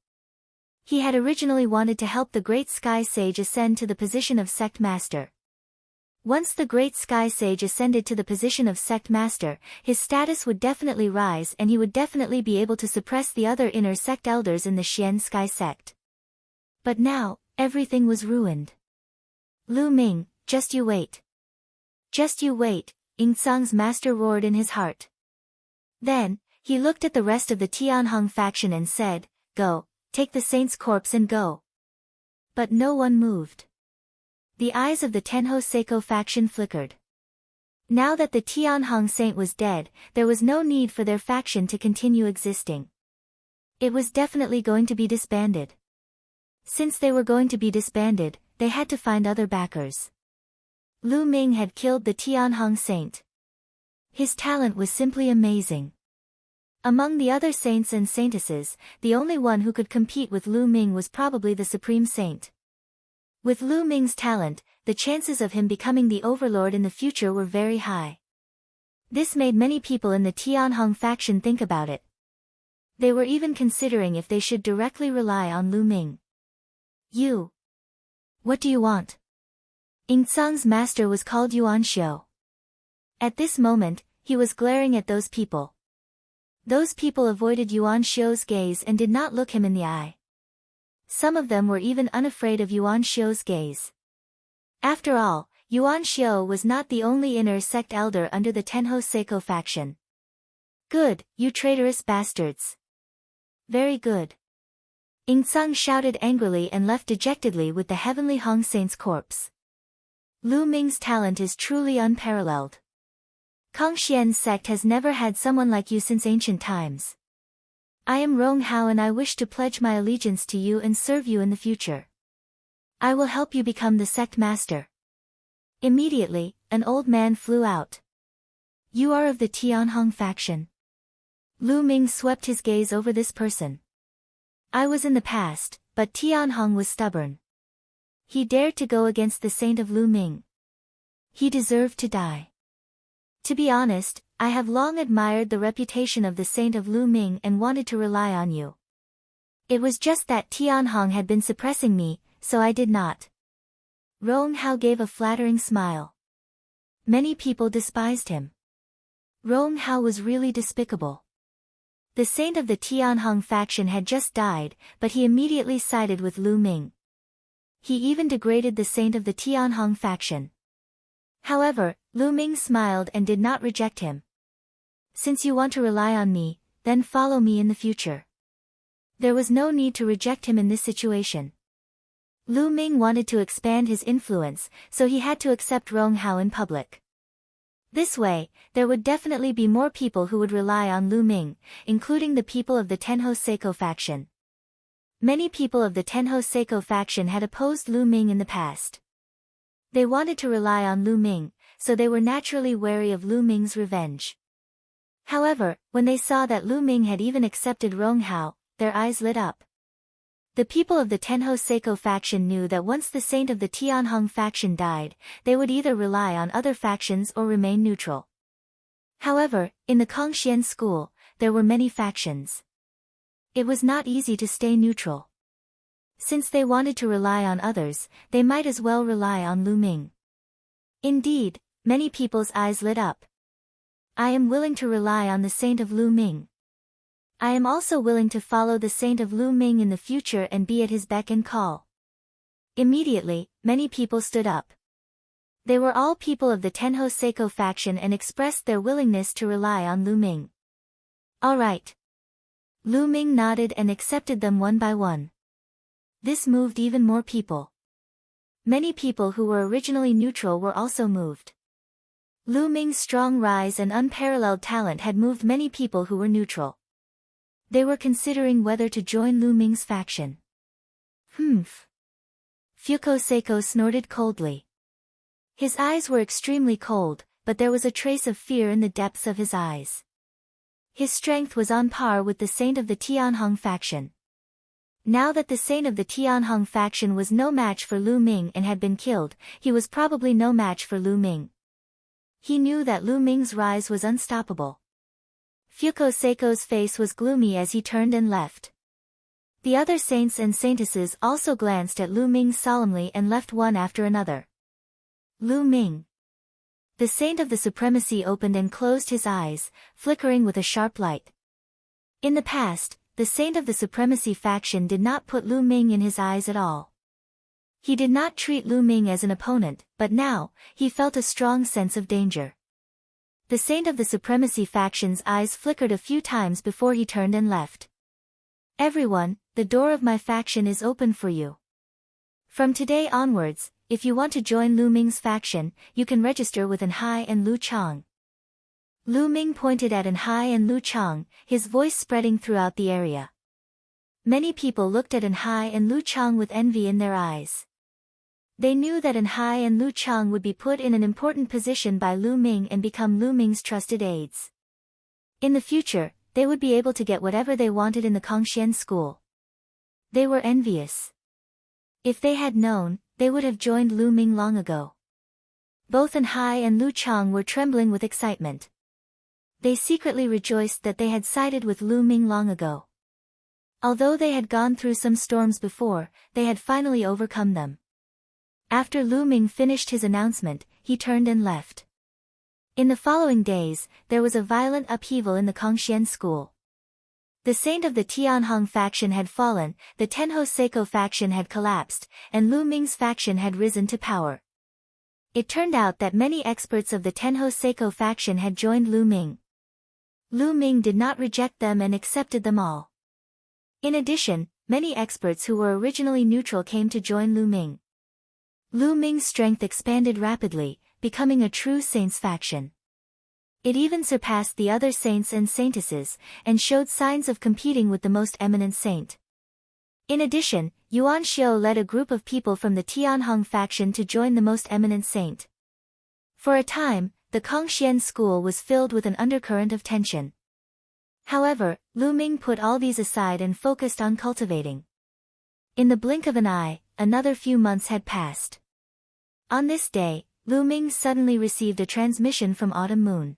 He had originally wanted to help the Great Sky Sage ascend to the position of sect master. Once the Great Sky Sage ascended to the position of sect master, his status would definitely rise and he would definitely be able to suppress the other inner sect elders in the Xian Sky sect. But now, everything was ruined. Lu Ming, just you wait. Just you wait, Ying Tsung's master roared in his heart. Then, he looked at the rest of the Tianhong faction and said, Go, take the saint's corpse and go. But no one moved. The eyes of the Tenho Seiko faction flickered. Now that the Tianhong saint was dead, there was no need for their faction to continue existing. It was definitely going to be disbanded. Since they were going to be disbanded, they had to find other backers. Lu Ming had killed the Tianhong saint. His talent was simply amazing. Among the other saints and saintesses, the only one who could compete with Lu Ming was probably the Supreme Saint. With Lu Ming's talent, the chances of him becoming the overlord in the future were very high. This made many people in the Tianhong faction think about it. They were even considering if they should directly rely on Lu Ming. You. What do you want? Yingcang's master was called Yuan Xiu. At this moment, he was glaring at those people. Those people avoided Yuan Xiu's gaze and did not look him in the eye. Some of them were even unafraid of Yuan Xiu's gaze. After all, Yuan Xiu was not the only inner sect elder under the Tenho Seiko faction. Good, you traitorous bastards. Very good. Yingcang shouted angrily and left dejectedly with the heavenly Hong Saint's corpse. Lu Ming's talent is truly unparalleled. Kongxian's sect has never had someone like you since ancient times. I am Rong Hao and I wish to pledge my allegiance to you and serve you in the future. I will help you become the sect master. Immediately, an old man flew out. You are of the Tianhong faction. Lu Ming swept his gaze over this person. I was in the past, but Tianhong was stubborn. He dared to go against the saint of Lu Ming. He deserved to die. To be honest, I have long admired the reputation of the saint of Lu Ming and wanted to rely on you. It was just that Tianhong had been suppressing me, so I did not. Rong Hao gave a flattering smile. Many people despised him. Rong Hao was really despicable. The saint of the Tianhong faction had just died, but he immediately sided with Lu Ming. He even degraded the saint of the Tianhong faction. However, Lu Ming smiled and did not reject him. Since you want to rely on me, then follow me in the future. There was no need to reject him in this situation. Lu Ming wanted to expand his influence, so he had to accept Rong Hao in public. This way, there would definitely be more people who would rely on Lu Ming, including the people of the Tenho Seiko faction. Many people of the Tenho Seiko faction had opposed Lu Ming in the past. They wanted to rely on Lu Ming, so they were naturally wary of Lu Ming's revenge. However, when they saw that Lu Ming had even accepted Rong Hao, their eyes lit up. The people of the Tenho Seiko faction knew that once the saint of the Tianhong faction died, they would either rely on other factions or remain neutral. However, in the Kongxian school, there were many factions. It was not easy to stay neutral. Since they wanted to rely on others, they might as well rely on Lu Ming. Indeed, many people's eyes lit up. I am willing to rely on the saint of Lu Ming. I am also willing to follow the saint of Lu Ming in the future and be at his beck and call. Immediately, many people stood up. They were all people of the Tenho Seiko faction and expressed their willingness to rely on Lu Ming. All right. Lu Ming nodded and accepted them one by one. This moved even more people. Many people who were originally neutral were also moved. Lu Ming's strong rise and unparalleled talent had moved many people who were neutral. They were considering whether to join Lu Ming's faction. Humph. Fuko Seiko snorted coldly. His eyes were extremely cold, but there was a trace of fear in the depths of his eyes. His strength was on par with the saint of the Tianhong faction. Now that the saint of the Tianhong faction was no match for Lu Ming and had been killed, he was probably no match for Lu Ming. He knew that Lu Ming's rise was unstoppable. Fuko Seiko's face was gloomy as he turned and left. The other saints and saintesses also glanced at Lu Ming solemnly and left one after another. Lu Ming. The saint of the supremacy opened and closed his eyes, flickering with a sharp light. In the past, the saint of the supremacy faction did not put Lu Ming in his eyes at all. He did not treat Lu Ming as an opponent, but now, he felt a strong sense of danger. The saint of the supremacy faction's eyes flickered a few times before he turned and left. Everyone, the door of my faction is open for you. From today onwards, if you want to join Lu Ming's faction, you can register with Anhai and Lu Chang. Lu Ming pointed at Anhai and Lu Chang, his voice spreading throughout the area. Many people looked at Anhai and Lu Chang with envy in their eyes. They knew that Anhai and Lu Chang would be put in an important position by Lu Ming and become Lu Ming's trusted aides. In the future, they would be able to get whatever they wanted in the Kongxian school. They were envious. If they had known, they would have joined Lu Ming long ago. Both Anhai and Lu Chang were trembling with excitement. They secretly rejoiced that they had sided with Lu Ming long ago. Although they had gone through some storms before, they had finally overcome them. After Lu Ming finished his announcement, he turned and left. In the following days, there was a violent upheaval in the Kongxian school. The saint of the Tianhong faction had fallen, the Tenho Seiko faction had collapsed, and Lu Ming's faction had risen to power. It turned out that many experts of the Tenho Seiko faction had joined Lu Ming. Lu Ming did not reject them and accepted them all. In addition, many experts who were originally neutral came to join Lu Ming. Lu Ming's strength expanded rapidly, becoming a true saints faction. It even surpassed the other saints and saintesses, and showed signs of competing with the most eminent saint. In addition, Yuan Xiu led a group of people from the Tianhong faction to join the most eminent saint. For a time, the Kongxian school was filled with an undercurrent of tension. However, Lu Ming put all these aside and focused on cultivating. In the blink of an eye, another few months had passed. On this day, Lu Ming suddenly received a transmission from Autumn Moon.